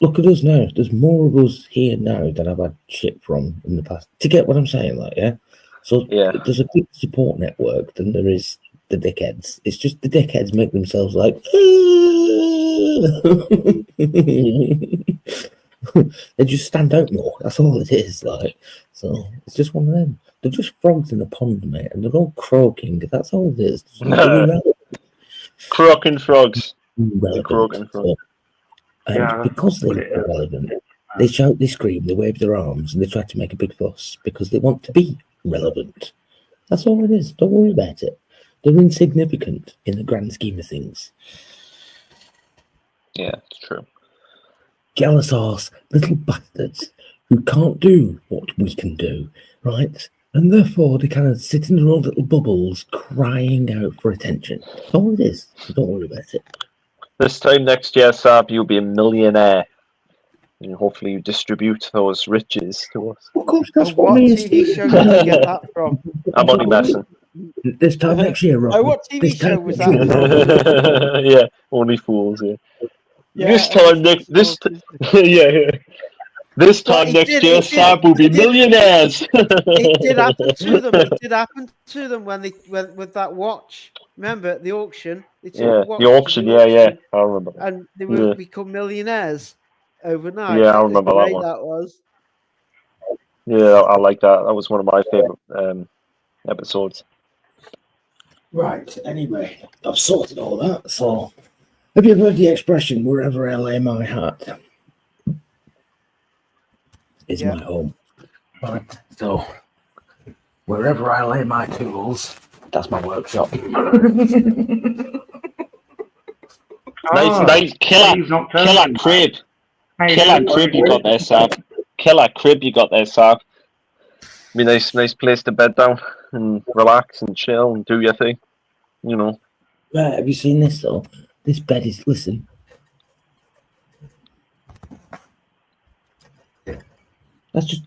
look at us now. There's more of us here now than I've had shit from in the past. Do you get what I'm saying? Like, yeah. So there's a big support network than there is the dickheads. It's just the dickheads make themselves like they just stand out more. That's all it is. Like, so it's just one of them. They're just frogs in a pond, mate, and they're all croaking. That's all it is. Croaking frogs. Croaking frogs. And because they're irrelevant, they shout, they scream, they wave their arms, and they try to make a big fuss because they want to be relevant. That's all it is. Don't worry about it. They're insignificant in the grand scheme of things. Yeah, it's true. Jealous arse, little bastards who can't do what we can do, right? And therefore they kind of sit in their own little bubbles crying out for attention. That's all it is. So don't worry about it. This time next year, Sab, you'll be a millionaire. And hopefully you distribute those riches to us. Of course, that's what TV show did you get that from? I'm only messing. This time next year, Rob. Oh, what TV show was that? Yeah, only fools, yeah. Yeah, This time next This time next year, Sab will be millionaires. It did happen to them. It did happen to them when they went with that watch. Remember the auction? They took the auction, yeah. I remember. And they would become millionaires overnight. Yeah, I remember that one. That was. Yeah, I like that. That was one of my favorite episodes. Right. Anyway, I've sorted all that. So, have you heard the expression "wherever I lay my hat is my home"? Right. So, wherever I lay my tools, that's my workshop. Nice killer crib. Killer crib you got there, Sab. Killer crib you got there, Sab. Be nice place to bed down and relax and chill and do your thing. You know. Right, have you seen this though? This bed is, listen. That's just.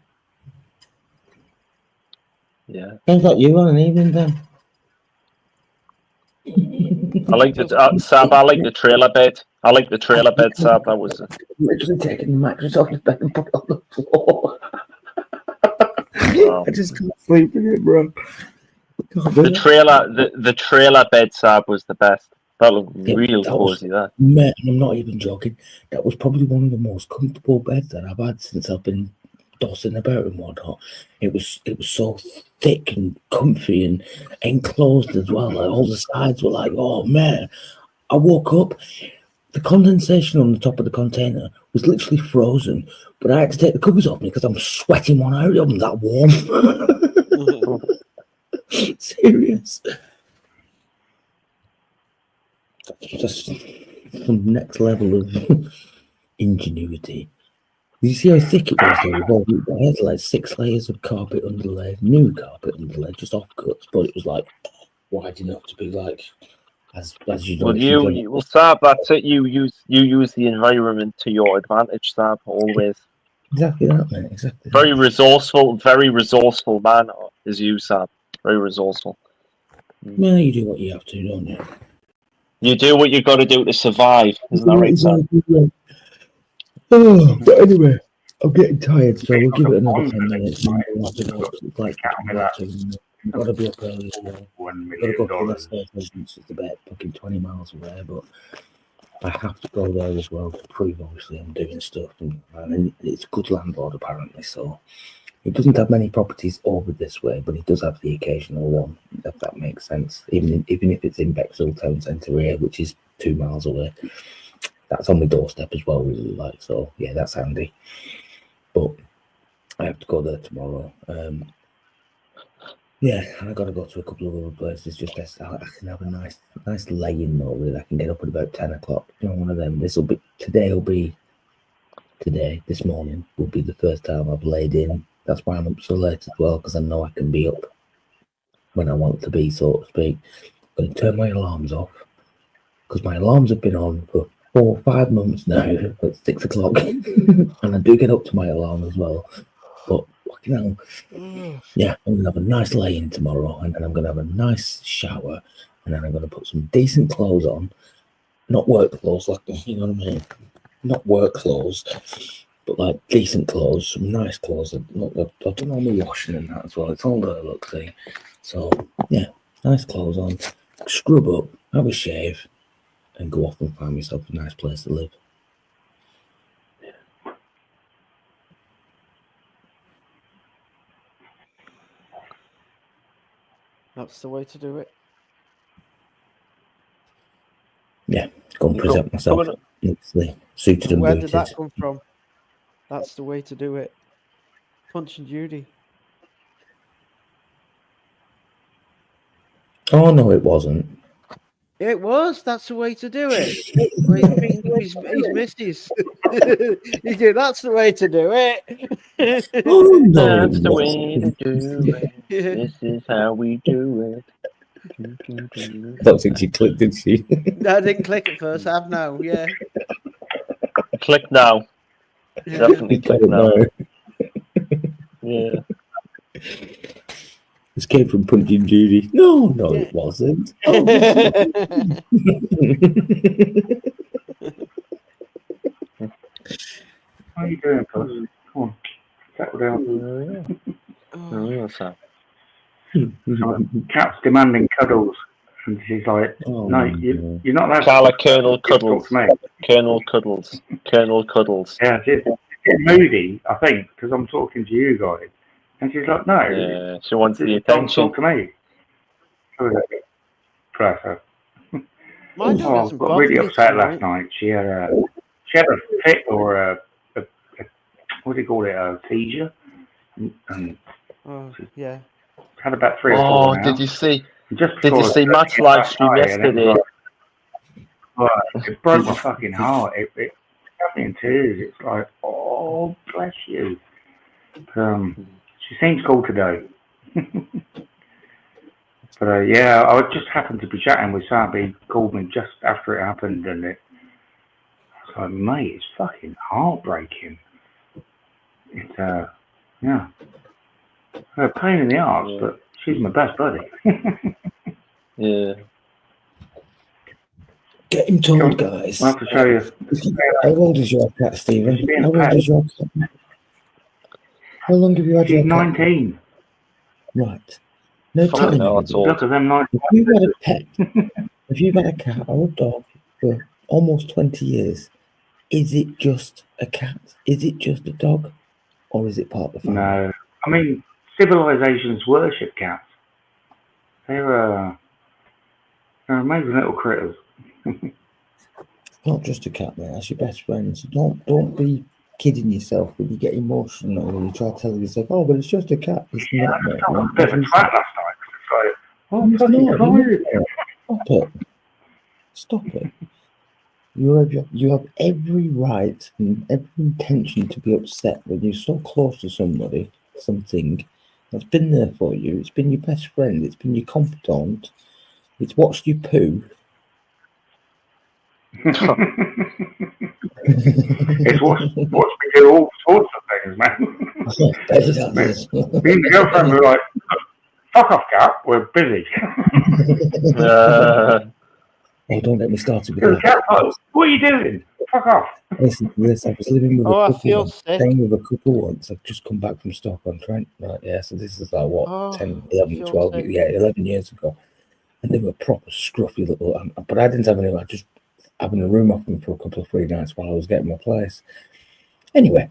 Yeah. Sounds like you on an evening then. I like the Sab. I like the trailer bed. I like the trailer bed, Sab. That was literally taking the mattress off the bed and put it on the floor. Wow. I just can't sleep in it, bro. The trailer bed, Sab, was the best. That looked real cozy. That. Man, I'm not even joking. That was probably one of the most comfortable beds that I've had since I've been tossing about and whatnot. It was so thick and comfy and enclosed as well. Like all the sides were like, oh man. I woke up, the condensation on the top of the container was literally frozen, but I had to take the covers off me because I'm sweating one out. I'm that warm. Serious. Just some next level of ingenuity. You see how thick it was though? I had like 6 layers of carpet underlay, new carpet underlay, just offcuts, but it was like wide enough to be like as you know. Well, Sab, that's it. You use the environment to your advantage, Sab, always. Exactly that, man. Exactly. Very resourceful man is you, Sab. Very resourceful. Well, you do what you have to, don't you? You do what you got to do to survive. Isn't that right, Sab? Oh, but anyway, I'm getting tired, so we'll give it another 10 minutes. It's like I've got to be up early. I've got to go for the station to the bed, fucking 20 miles away, but I have to go there as well to prove, obviously, I'm doing stuff. And it's a good landlord, apparently, so he doesn't have many properties over this way, but he does have the occasional one, if that makes sense. Even if it's in Bexhill Town Centre here, which is 2 miles away. That's on my doorstep as well, really, like, so yeah, that's handy. But I have to go there tomorrow. Yeah, and I got to go to a couple of other places just so I can have a nice lay-in though. Really, I can get up at about 10 o'clock. You know, one of them. This morning will be the first time I've laid in. That's why I'm up so late as well, because I know I can be up when I want to be, so to speak. going to turn my alarms off because my alarms have been on for 4 or 5 months now at 6 o'clock. And I do get up to my alarm as well. But, fucking hell, yeah, I'm going to have a nice lay-in tomorrow, and then I'm going to have a nice shower, and then I'm going to put some decent clothes on. Not work clothes, like, you know what I mean? Not work clothes, but like decent clothes, some nice clothes. I've done all my washing and that as well. It's all the look thing. So, yeah, nice clothes on, scrub up, have a shave, and go off and find myself a nice place to live. That's the way to do it. Yeah, go and present myself. Suited and Where booted. did that come from? That's the way to do it. Punch and Judy. Oh, no, it wasn't. It was. That's the way to do it. When he's beating up his missus. You do. That's the way to do it. Oh, no, That's the way to do it. This is how we do it. I don't think she clicked, did she? No, I didn't click at first. I have now. Yeah. Click now. Definitely click now. Yeah. This came from Punching Judy. No, it wasn't. Oh, How are you doing, Puss? Come on, settle down. What's that? Cat's demanding cuddles, and she's like, "No, you're not allowed." Call Colonel Cuddles. To me. Colonel Cuddles. Colonel Cuddles. Yeah, she's getting moody, I think, because I'm talking to you guys, and she's like, "No." Yeah, she wants the Don't attention. talk to me. Bless her. My dog I hasn't got bothered really me upset tonight. last night. She had a fit or a what do you call it? A seizure. And Oh, yeah. had about 3 or 4 now. Did you see? Just Did you see Matt's live stream yesterday? It broke my fucking heart. It got me in tears. It's like, oh, bless you. She seems cool today. But yeah, I just happened to be chatting with Sabi. He called me just after it happened, and I was like, mate, it's fucking heartbreaking. It's yeah, a pain in the arse, but she's my best buddy. Yeah. Get him told, guys. I'll have to show you. How old is your cat, Stephen? How old is your cat? How long have you had your She's cat? 19. Right. No telling you. Look at them 19. If you've had a pet, if you've had a cat or a dog for almost 20 years, is it just a cat? Is it just a dog? Or is it part of the family? No. I mean, civilizations worship cats. They're amazing little critters. Not just a cat, mate. That's your best friend. So don't be kidding yourself when you get emotional when you try to tell yourself, "Oh, but it's just a cat." It's not, mate. I was a bit of a twat last night. It's like, oh, It's fucking not. crying. Stop it. You have every right and every intention to be upset when you're so close to somebody, something that's been there for you. It's been your best friend. It's been your confidant. It's watched you poo. It's what's me do all sorts of things, man. Me and the girlfriend were like, fuck off, cat, we're busy. Oh, don't get me started with The cat, that. what are you doing? Fuck off. Listen to this. I was living with Oh, I a couple. feel sick. Staying with a couple once. I've just come back from Stoke-on-Trent. Right, yeah, so this is like, what, Oh, 10, I 11, feel 12, sick. yeah, 11 years ago. And they were proper scruffy little, but I didn't have any, I just having a room off them for a couple of free nights while I was getting my place. Anyway,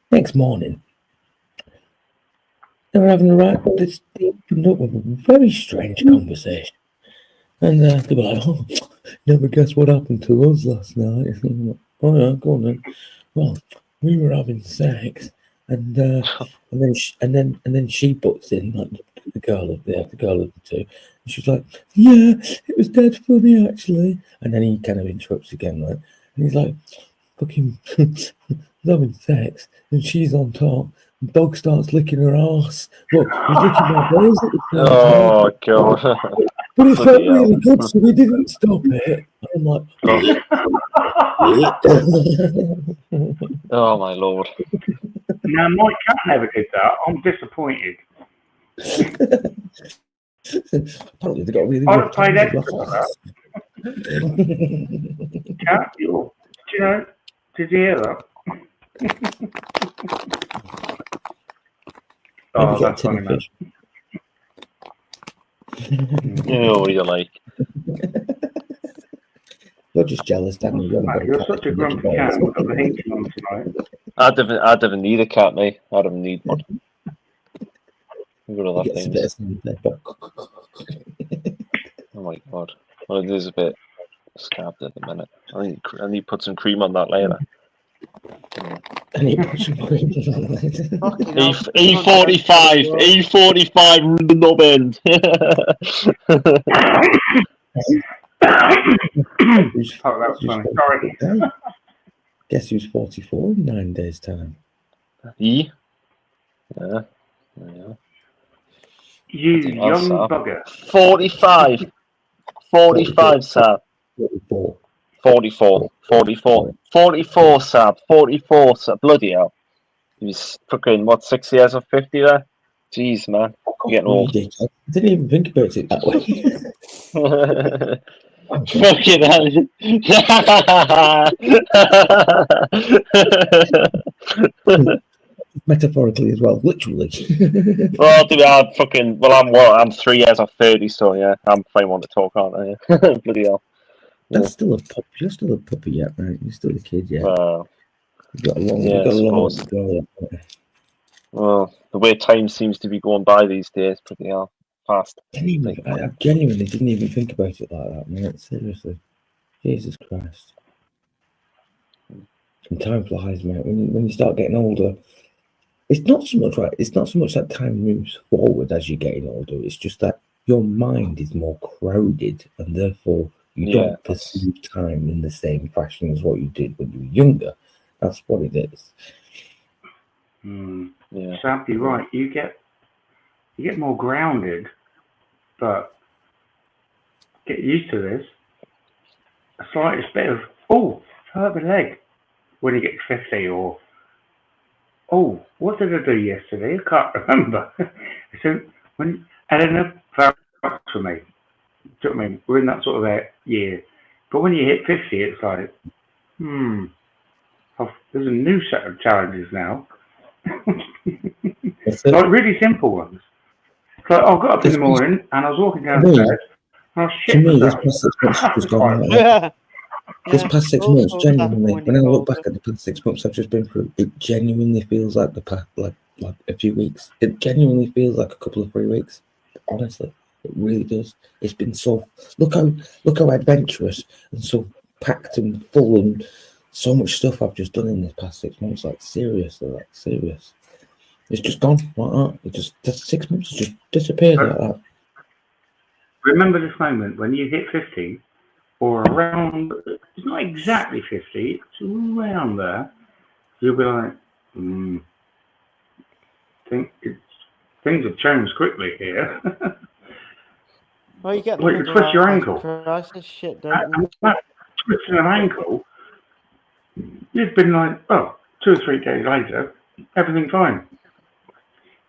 next morning, they were having they opened up with a very strange conversation. And they were like, oh, never guess what happened to us last night. Oh, yeah, go on then. Well, we were having sex, and then she butts in, like the girl of the two, and she's like, yeah, it was dead funny actually. And then he kind of interrupts again, right? And he's like, fucking having sex, and she's on top. The dog starts licking her ass. Look, he's licking my balls at the same time. Oh god. But it felt really good, so we didn't stop it. I'm like, oh my lord. Now, my cat never did that. I'm disappointed. Apparently, they got really I'd good have paid times. extra for that. Cat, did you hear that? Maybe get that's a tin funny, of man. fish. You know what you're like. You're just jealous, Dan. You're such a grumpy cat. I've got the heating on tonight. I'd never need a cat, mate. I'd never need one. I've got other things. Oh my god. Well, it is a bit scabbed at the minute. I need to put some cream on that later. I need to put some cream on that later. E45, E45 the knob end. Oh, that was funny. Sorry. Guess who's 44 in 9 days' time? Yeah. You young bugger. 45. 45, Sam. 44. 44. Sam. 44, Sam. Bloody hell. He was fucking, 6 years or 50 there? Jeez, man. I'm getting old. I didn't even think about it that way. Fucking hell. Metaphorically as well, literally. Well, I'm 3 years or 30, so yeah, I'm fine one to talk, aren't I? Bloody hell. That's still a pup. You're still a puppy yet, mate. You're still a kid yet. You've got a long, yeah, you've got a long suppose. way to go. Well, the way time seems to be going by these days, pretty hell fast. I genuinely didn't even think about it like that, mate. Seriously. Jesus Christ. And time flies, mate. When you start getting older, it's not so much that time moves forward as you're getting older. It's just that your mind is more crowded, and therefore you don't perceive time in the same fashion as what you did when you were younger. That's what it is. Yeah. Sadly, right. You get more grounded, but get used to this. A slightest bit of hurt my leg when you get 50, or what did I do yesterday? I can't remember. So when Eleanor vouched for me, do you know what I mean? We're in that sort of year, but when you hit 50, it's like, there's a new set of challenges now. Like really simple ones. So I got up in the morning and I was walking downstairs and I was shitting myself. This past 6 months has just gone like that. This past 6 months, genuinely, when I look back at the past 6 months I've just been through, it genuinely feels like the past, like a few weeks. It genuinely feels like a couple of 3 weeks. Honestly, it really does. It's been so. Look how adventurous and so packed and full and so much stuff I've just done in this past 6 months. Like seriously, serious. It's just gone like that. It just 6 months has just disappeared like that. Remember this moment when you hit 50, or around. It's not exactly 50. It's around there. You'll be like, things have changed quickly here. Oh, you get you twist your ankle. Crisis shit, don't you? That twisting an ankle, you've been like, 2 or 3 days later, everything fine.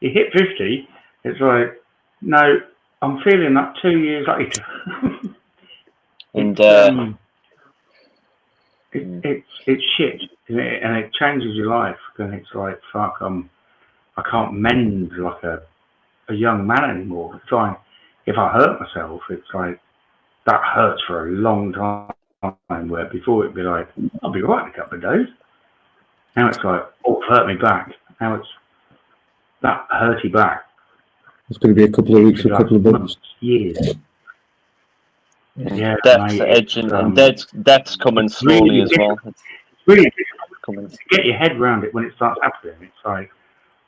You hit 50, it's like, no, I'm feeling that 2 years later. And it's shit, and it changes your life. And it's like, fuck, I can't mend like a young man anymore. It's like, if I hurt myself, it's like that hurts for a long time. Where before it'd be like, I'll be right in a couple of days. Now it's like, it hurt me back. Now it's that hurty back. It's going to be a couple of weeks, a couple of months, years. Yeah, death's edging, and death's coming slowly really as well. It's really difficult to get your head around it when it starts happening. It's like,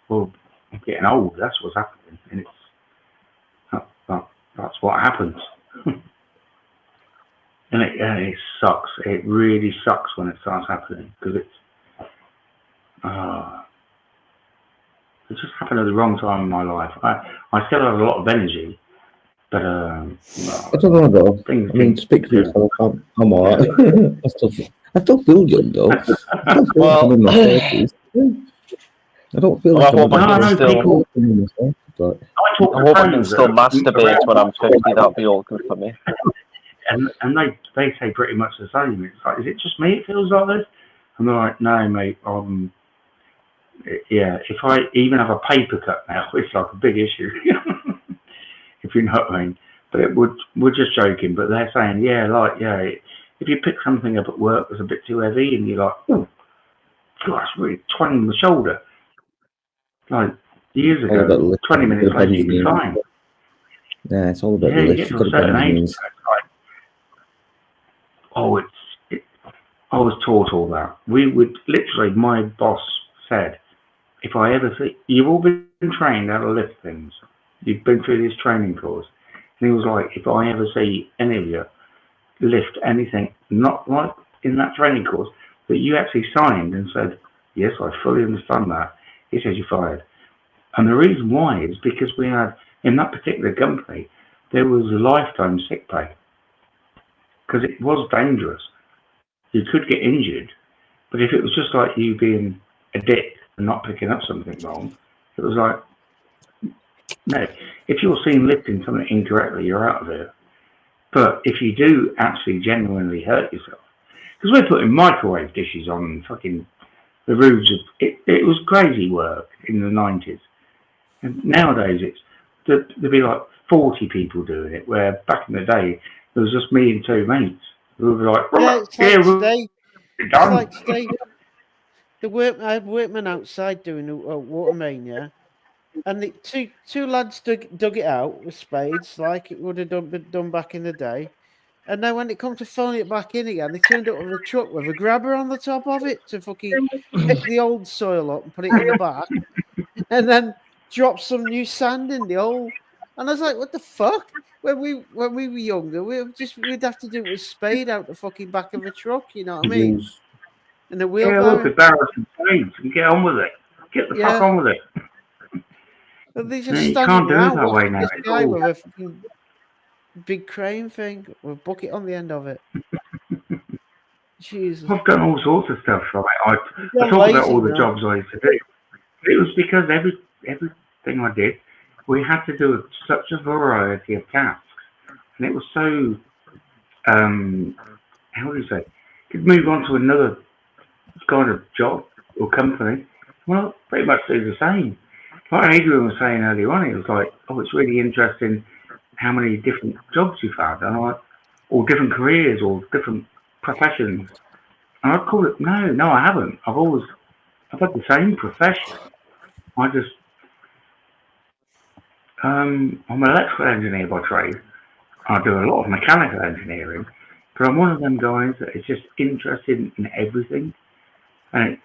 well, I'm getting old. That's what's happening, and that's what happens. and it sucks. It really sucks when it starts happening because it just happened at the wrong time in my life. I still have a lot of energy, But I don't know though. I mean, speak for yourself. I'm alright. I still feel young though. I don't feel like I'm in my 30s. I don't feel like I hope I can still. But I hope I can still masturbate when I'm 50. That'll be all good for me. And they say pretty much the same. It's like, is it just me? It feels like this. And they're like, no, mate. Yeah. If I even have a paper cut now, it's like a big issue. If you know what I mean. But we're just joking. But they're saying, if you pick something up at work that's a bit too heavy, and you're like, oh, gosh, really twanging the shoulder. Like years ago, 20 minutes later, you'd be fine. Yeah, it's all about the you lift. get You've to a got to certain bend age. knees. I was taught all that. We would literally, my boss said, if I ever see, you've all been trained how to lift things. You've been through this training course. And he was like, if I ever see any of you lift anything, not like in that training course, that you actually signed and said, yes, I fully understand that, he says you're fired. And the reason why is because we had, in that particular company, there was a lifetime sick pay. Because it was dangerous. You could get injured, but if it was just like you being a dick and not picking up something wrong, it was like, no, if you're seen lifting something incorrectly, you're out of here. But if you do actually genuinely hurt yourself, because we're putting microwave dishes on fucking the roofs of it was crazy work in the 90s. And nowadays there'd be like 40 people doing it, where back in the day there was just me and two mates who were like, it's like today. I had workmen outside doing a water main, yeah. And the two lads dug it out with spades, like it would have been done back in the day. And then when it comes to filling it back in again, they turned up with a truck with a grabber on the top of it to fucking pick the old soil up and put it in the back, and then drop some new sand in the hole. And I was like, "What the fuck?" When we were younger, we'd have to do it with a spade out the fucking back of a truck. You know what I mean? And the wheelbarrow. Yeah, look, barrels and spades, and get on with it. Get the fuck on with it. But they just you standing can't do it around that way watching now. this guy with a fucking big crane thing with a bucket on the end of it. Jesus. I've done all sorts of stuff. Right? I talk about all the jobs I used to do. It was because everything I did, we had to do such a variety of tasks. And it was so, how do you say, you could move on to another kind of job or company. Well, pretty much do the same. Like Adrian was saying earlier on, it was like, oh, it's really interesting how many different jobs you've had, and or different careers or different professions. And I'd call it, no, I haven't. I've had the same profession. I'm an electrical engineer by trade. I do a lot of mechanical engineering, but I'm one of them guys that is just interested in everything. And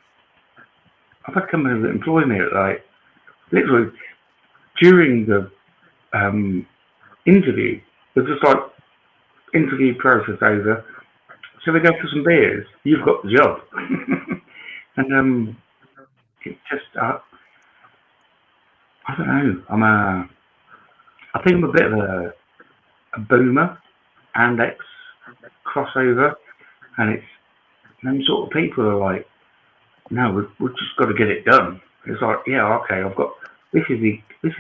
I've had companies that employ me at like, literally, during the interview, it's just like, interview process over, so we go for some beers, you've got the job. And it's just, I don't know, I think I'm a bit of a boomer and ex-crossover, and it's them sort of people are like, no, we've just got to get it done. It's like, yeah, okay, this is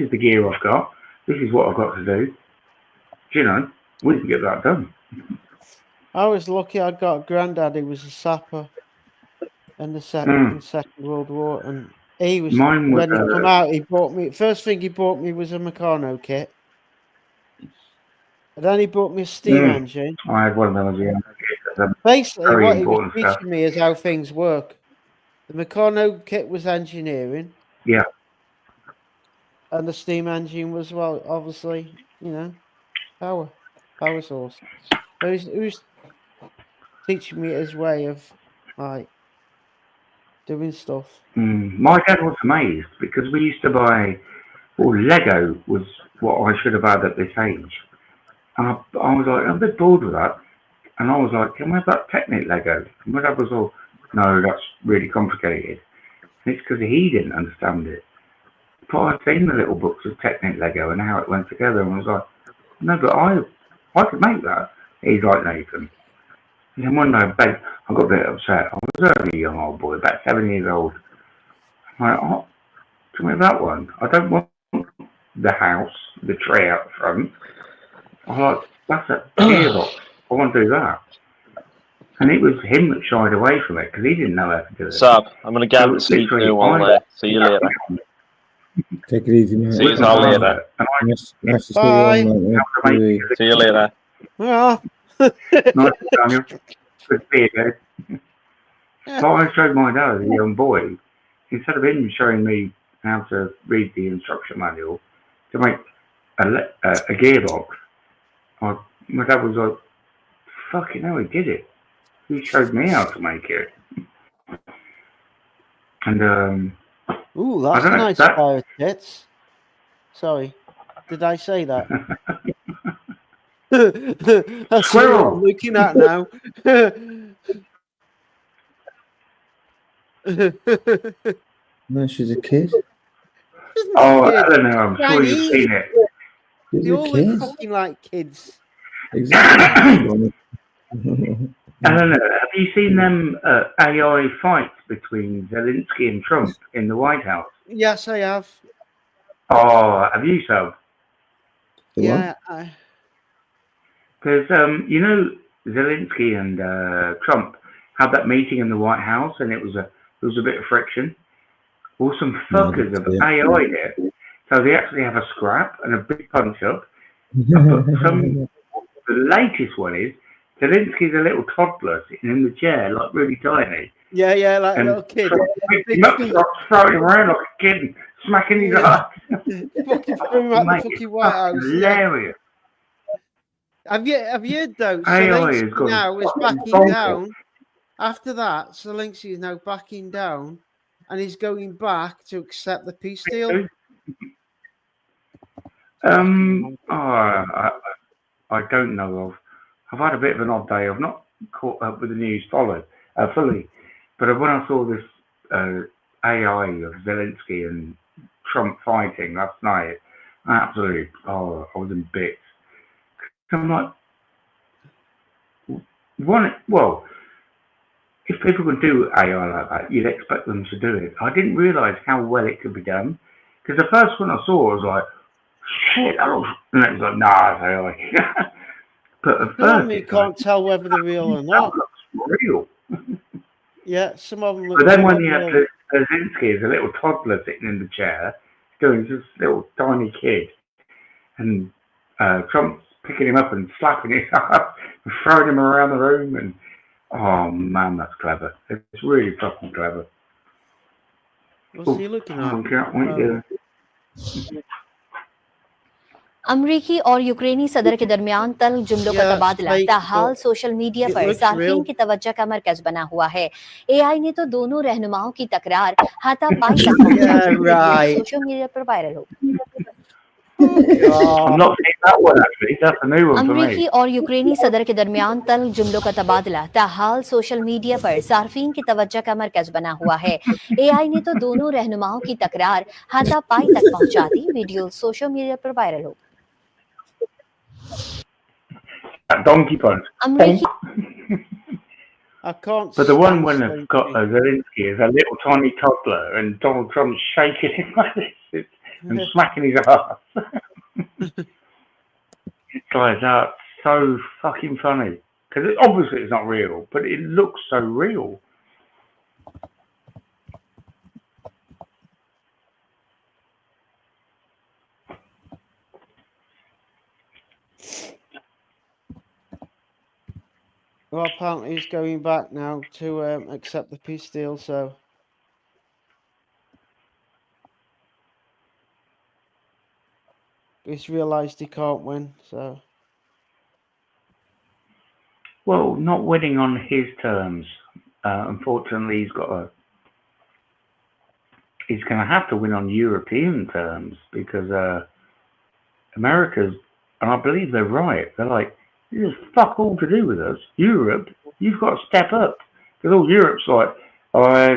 the gear I've got, this is what I've got to do. You know, we can get that done. I was lucky. I got a granddad who was a sapper in the Second World War, and he was when he come out. He bought me first thing he bought me was a Meccano kit, and then he bought me a steam engine. I had one of those. Yeah. Basically, what he was teaching me is how things work. The Meccano kit was engineering. Yeah. And the steam engine was, well, obviously, you know, power source. So he was teaching me his way of, like, doing stuff. My dad was amazed because we used to buy, Lego was what I should have had at this age. And I was like, I'm a bit bored with that. And I was like, can we have that Technic Lego? And my dad was all, no, that's really complicated. And it's because he didn't understand it. But I'd seen the little books of Technic Lego and how it went together, and I was like, No, but I could make that. He's like, Nathan. And then one day, I got a bit upset. I was only a young old boy, about 7 years old. I'm like, oh, tell me that one. I don't want the house, the tree out front. I'm like, that's a gearbox. I want to do that. And it was him that shied away from it because he didn't know how to do it. Sab, I'm going to get to sleep now on see you later. Take it easy, mate. See you all later. Nice to see Bye. you all, mate. See you later. Yeah. Nice, Daniel. Good to see you, Dave. So I showed my dad as a young boy, instead of him showing me how to read the instruction manual to make a gearbox, my dad was like, fucking hell, he did it. He showed me how to make it. And, ooh, that's a nice pair of tits. Sorry, did I say that? That's Squirrel. what I'm looking at now. No, she's a kid. Oh, I don't know. I'm sure you've seen it. They all look fucking like kids. Exactly. I don't know. Have you seen them AI fights between Zelensky and Trump in the White House? Yes, I have. Oh, have you, so? Yeah. Because, you know, Zelensky and Trump had that meeting in the White House, and there was a bit of friction. Well, some fuckers of AI there. So they actually have a scrap and a big punch-up. But the latest one is, Zelensky's a little toddler sitting in the chair, like really tiny. Yeah, like a little kid. Throwing him around like a kid and smacking his ass. Fucking threw him at the fucking White House. Hilarious. Have you heard though? AI is Zelensky now is backing down. After that, Zelensky is now backing down, and he's going back to accept the peace deal. I don't know of. I've had a bit of an odd day. I've not caught up with the news fully. But when I saw this AI of Zelensky and Trump fighting last night, absolutely, I was in bits. I'm like, if people can do AI like that, you'd expect them to do it. I didn't realise how well it could be done. Because the first one I saw was like, shit, and it was like, nah, it's AI. But at first, you can't tell whether they're real or not. That looks real. Yeah, some of them look But then when real. you have Zelensky as a little toddler sitting in the chair, doing this little tiny kid, and Trump's picking him up and slapping him up and throwing him around the room, and oh man, that's clever. It's really fucking clever. What's he looking at? अमरीकी और यूक्रेनी सदर के दरमियान तल जुमलों का तबादला ताहाल social media पर सार्फिन की तवज्जो का मरकज बना हुआ है। एआई ने तो दोनों रहनुमाओं की तकरार हाथापाई तक पहुंचाई, सोशल मीडिया पर वायरल हो। अमरीकी और यूक्रेनी सदर के दरमियान तल जुमलों का तबादला ताहाल सोशल मीडिया पर सार्फिन की तवज्जो का मरकज बना हुआ है। एआई ने तो दोनों रहनुमाओं की तकरार हाथापाई तक पहुंचा दी, वीडियो सोशल मीडिया पर वायरल हो। Donkey punch. I can't. But the one when they've got Zelensky is a little tiny toddler, and Donald Trump's shaking him like this and smacking his ass. Guys, that's so fucking funny. Because obviously it's not real, but it looks so real. Well, apparently he's going back now to accept the peace deal, so he's realised he can't win, so... Well, not winning on his terms. Unfortunately, he's going to have to win on European terms because America's, and I believe they're right, they're like, this is fuck all to do with us. Europe, you've got to step up. Because all Europe's like,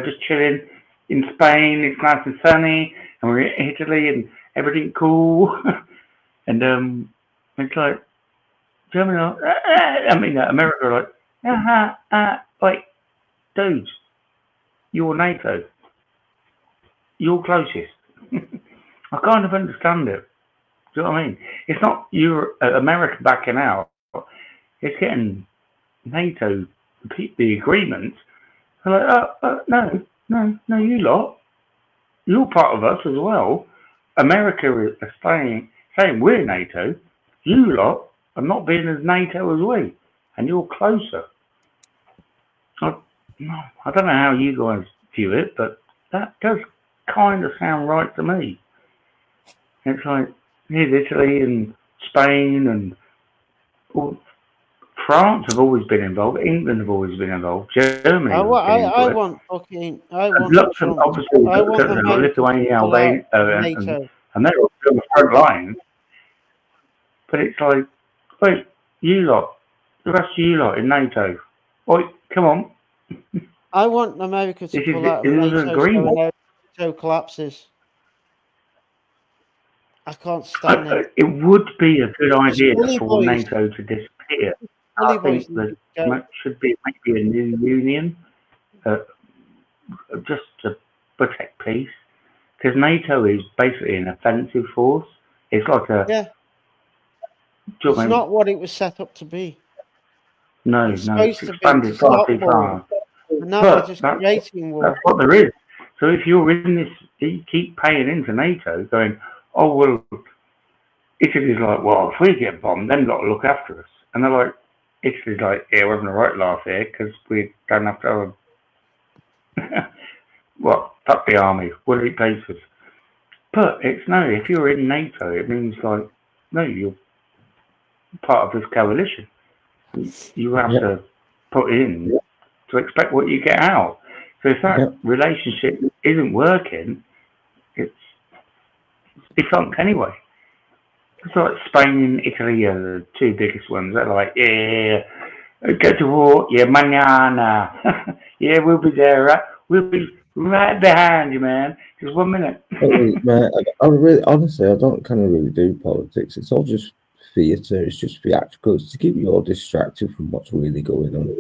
just chilling in Spain, it's nice and sunny, and we're in Italy and everything cool. And It's like Germany, America are like, wait, dudes, you're NATO. You're closest. I kind of understand it. Do you know what I mean? It's not America backing out. It's getting NATO, the agreements. They're like, no, you lot. You're part of us as well. America is saying we're NATO. You lot are not being as NATO as we. And you're closer. I don't know how you guys view it, but that does kind of sound right to me. It's like, here's Italy and Spain and France have always been involved. England have always been involved. Germany. I want Lithuania, Albania, and they're all on the front lines. But it's like, wait, you lot, the rest of you lot in NATO. Oi, come on. I want America to pull out of NATO so NATO collapses. I can't stand it. It would be a good idea for NATO to disappear. I think that should be maybe a new union, just to protect peace. Because NATO is basically an offensive force. It's like a... Yeah. It's not what it was set up to be. No, it's expanded far too far. And now they're just creating war. That's what there is. So if you're in this, you keep paying into NATO, going, oh, well, Italy's like, well, if we get bombed, then they've got to look after us. And they're like, Italy's like, yeah, we're having a right laugh here because we don't have to have well, fuck the army, what do it pay for us? But it's no, if you're in NATO, it means like, no, you're part of this coalition. You have to put in to expect what you get out. So if that relationship isn't working, it's defunct anyway. It's like Spain and Italy are the two biggest ones. They're like, yeah, go to war, yeah, mañana. Yeah, we'll be there, right? We'll be right behind you, man. Just 1 minute. I really, honestly, I don't kind of really do politics. It's all just theatre. It's just theatrical. It's to keep you all distracted from what's really going on.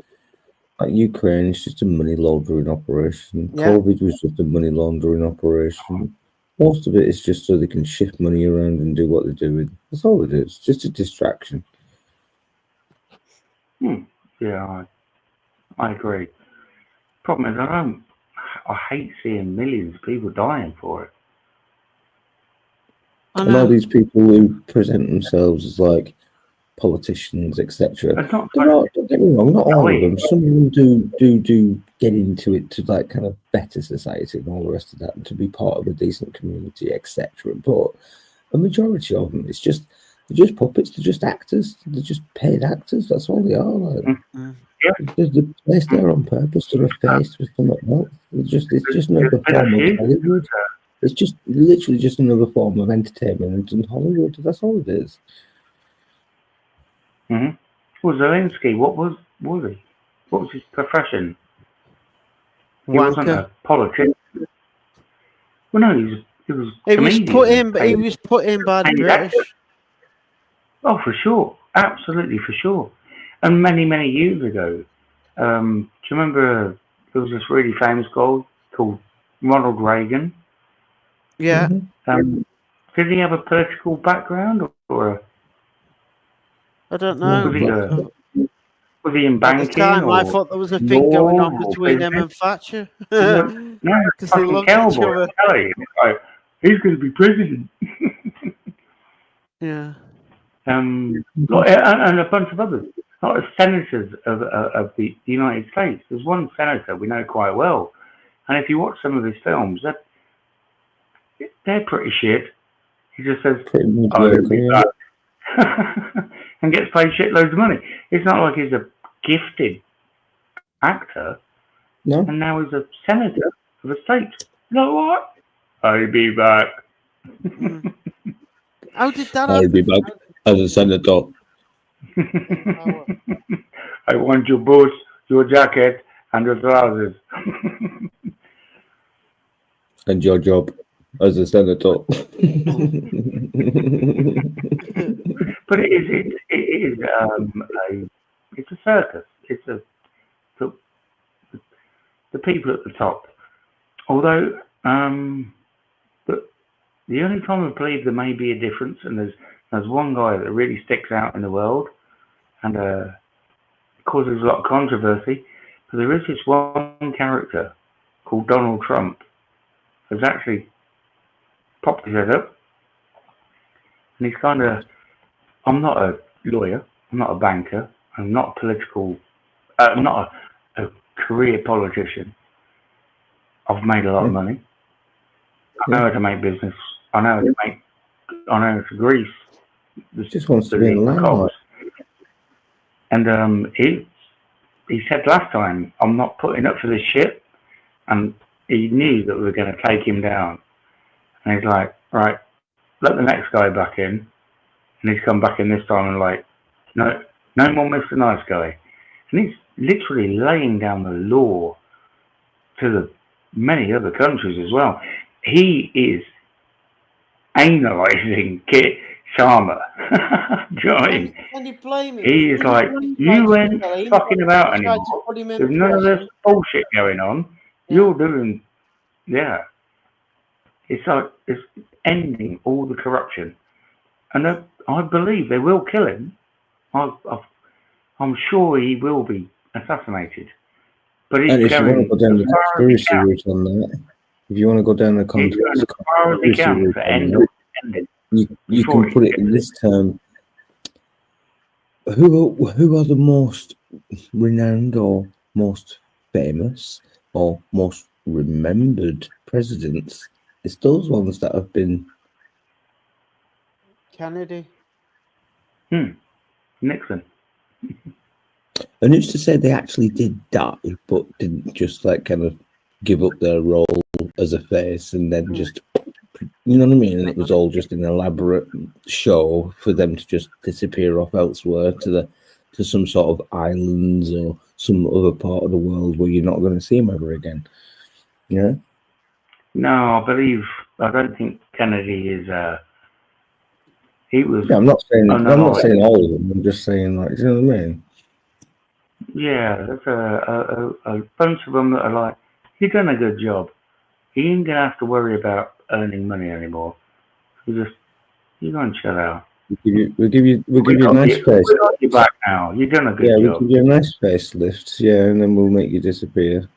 Like Ukraine, it's just a money laundering operation. Yeah. COVID was just a money laundering operation. Most of it is just so they can shift money around and do what they're doing. That's all it is. Just a distraction. Yeah, I agree. Problem is, I hate seeing millions of people dying for it. And all these people who present themselves as like politicians, etc. Don't get me wrong, not all of them. Some of them do get into it to like kind of better society and all the rest of that, and to be part of a decent community, etc. But a majority of them, they're just puppets. They're just actors. They're just paid actors. That's all they are. Like, they're placed there on purpose to replace with something else. It's just another form of Hollywood. It's just literally just another form of entertainment in Hollywood. That's all it is. Well, Zelensky, what was he? What was his profession? He wasn't a politician. Well, no, he was. He was put in. He was put in by the British. Oh, for sure, absolutely, for sure. And many years ago, do you remember there was this really famous guy called Ronald Reagan? Yeah. Did he have a political background or? I don't know. Was he in banking? At the time, I thought there was a thing going on between him and Thatcher. No, because they loved each other. Like, he's going to be president. Yeah. And a bunch of others. A lot of senators of the United States. There's one senator we know quite well, and if you watch some of his films, they're pretty shit. He just says, and gets paid shitloads of money. It's not like he's a gifted actor. No. And now he's a senator of a state. You know what? I'll be back. How did that I'll be back as a senator. I want your boots, your jacket, and your trousers. And your job as a senator. But it's a circus. It's the people at the top. Although, but the only time I believe there may be a difference, and there's one guy that really sticks out in the world, and causes a lot of controversy. But there is this one character called Donald Trump who's actually popped his head up, and he's kind of. I'm not a lawyer. I'm not a banker. I'm not a political. I'm not a career politician. I've made a lot of money. I know how to make business. I know how to grease. Just wants to be in the limelight. And he said last time, I'm not putting up for this shit. And he knew that we were going to take him down. And he's like, right, let the next guy back in. And he's come back in this time and like, no more Mr. Nice Guy. And he's literally laying down the law to the many other countries as well. He is analysing Kit Sharma. Do you know what I mean? Can you blame him? He is like, you ain't fucking about anymore. There's none of this bullshit going on. You're doing, It's like, it's ending all the corruption. And I believe they will kill him. I'm sure he will be assassinated. But he's and if going you want to go down the conspiracy route on that, if you want to go down the conspiracy route, you can put it in this term. Who are the most renowned or most famous or most remembered presidents? It's those ones that have been. Kennedy. Nixon. And who's to say they actually did die, but didn't just like kind of give up their role as a face and then just, you know what I mean? And it was all just an elaborate show for them to just disappear off elsewhere to some sort of islands or some other part of the world where you're not going to see them ever again. Yeah. No, I don't think Kennedy is. He was. Yeah, I'm not saying all of them. I'm just saying, like, you know what I mean? Yeah, there's a bunch of them that are like, you've done a good job. You ain't gonna have to worry about earning money anymore. You go and chill out. We'll give you a nice face. We got you back now. You've done a good job. We'll give you a nice facelift, and then we'll make you disappear.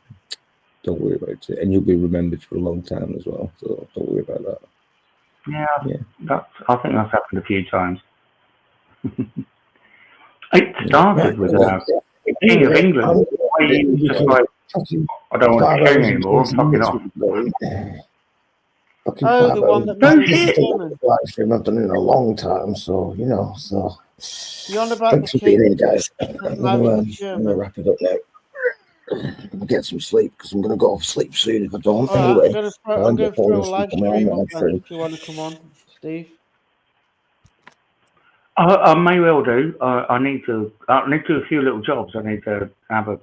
Don't worry about it, and you'll be remembered for a long time as well. So don't worry about that. Yeah. I think that's happened a few times. It started with the King of England. He was just like, I don't want to king anymore. I'm fucking off. The one that I've done it in a long time, so you know. So you're on about thanks for being here, guys. I'm gonna wrap it up now. I'm gonna get some sleep because I'm gonna go off sleep soon if I don't. Anyway, I'm gonna throw a live stream up if you want to come on, Steve. I may well do. I need to do a few little jobs. I need to have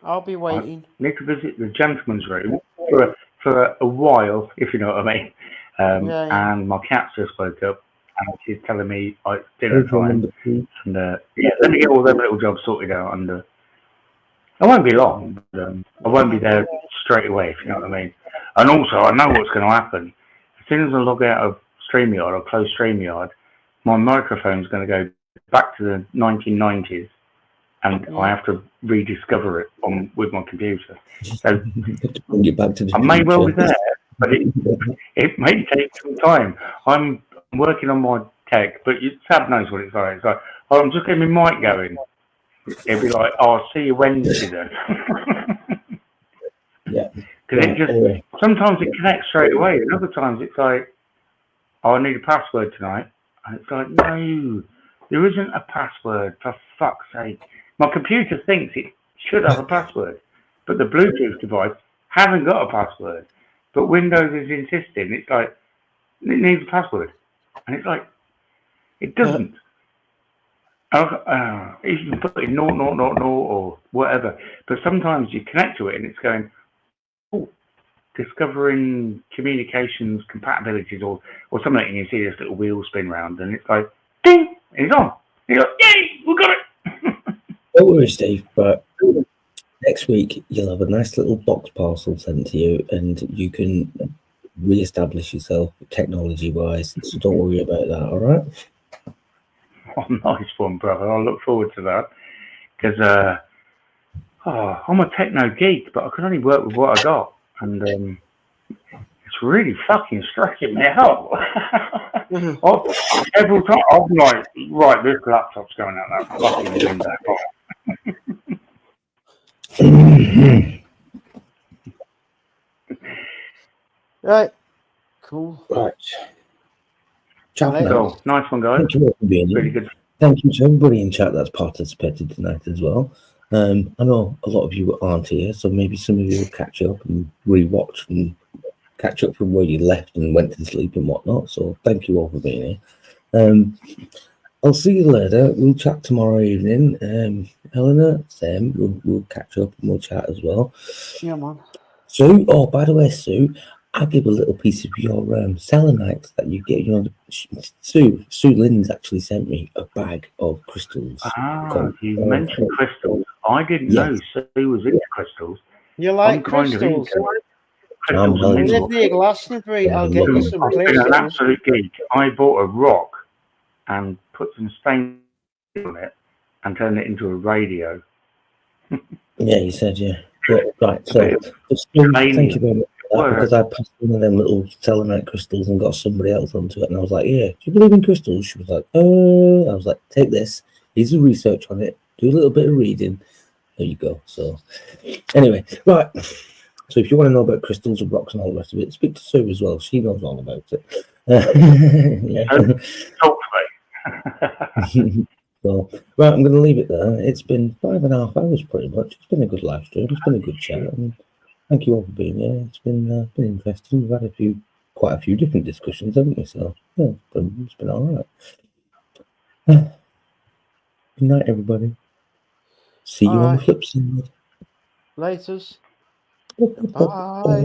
I'll be waiting. I need to visit the gentleman's room for a while, if you know what I mean. And my cat just woke up and she's telling me it's dinner time. And let me get all them little jobs sorted out. And I won't be long, but I won't be there straight away, if you know what I mean. And also, I know what's going to happen. As soon as I log out of StreamYard or close StreamYard, my microphone's going to go back to the 1990s, and I have to rediscover it with my computer. So I may well be there, but it may take some time. I'm working on my tech, but Sab knows what it's like. It's like, I'm just getting my mic going. It'll be like, I'll see you Wednesday then. Because sometimes it connects straight away, and other times it's like, I need a password tonight. And it's like, no, there isn't a password, for fuck's sake. My computer thinks it should have a password, but the Bluetooth device hasn't got a password. But Windows is insisting, it's like, it needs a password. And it's like, it doesn't. You can put in 0, or whatever. But sometimes you connect to it and it's going, discovering communications compatibilities or something, and you see this little wheel spin round, and it's like, ding, he's on. He's like, yay, we got it. Don't worry, Steve, but next week you'll have a nice little box parcel sent to you and you can re-establish yourself technology-wise. So don't worry about that, all right? Oh, nice one, brother. I look forward to that. Because I'm a techno geek, but I can only work with what I got. And it's really fucking stressing me out. Every time I'm like, right, this laptop's going out that fucking window. Right. Cool. Right. Ciao for now. Cool. Nice one, guys. Thank you all for being here. Really good. Thank you to everybody in chat that's participated tonight as well. I know a lot of you aren't here, so maybe some of you will catch up and rewatch and catch up from where you left and went to sleep and whatnot. So thank you all for being here. I'll see you later. We'll chat tomorrow evening. Eleanor, Sam, we'll catch up and we'll chat as well. Yeah, man. Sue, oh, by the way, Sue, I'll give a little piece of your selenite that you get. You know, Sue Lynn's actually sent me a bag of crystals. You mentioned crystals. I didn't know Sue was into crystals. You like crystals? And if you're Glastonbury, I'll get you some crystals. I'm an absolute geek. I bought a rock and put some stains on it and turned it into a radio. Yeah, you said, yeah. Right, so thank you very much for that, because I passed one of them little selenite crystals and got somebody else onto it, and I was like, yeah, do you believe in crystals? She was like, I was like, take this, here's the research on it, do a little bit of reading, there you go. So anyway, right, so if you want to know about crystals and rocks and all the rest of it, speak to Sue as well, she knows all about it. So, right, I'm going to leave it there. It's been 5.5 hours pretty much. It's been a good live stream. It's been a good chat. And thank you all for being here. It's been interesting. We've had quite a few different discussions, haven't we? So, yeah, it's been all right. Good night, everybody. See you on the flip side. Laters. Bye.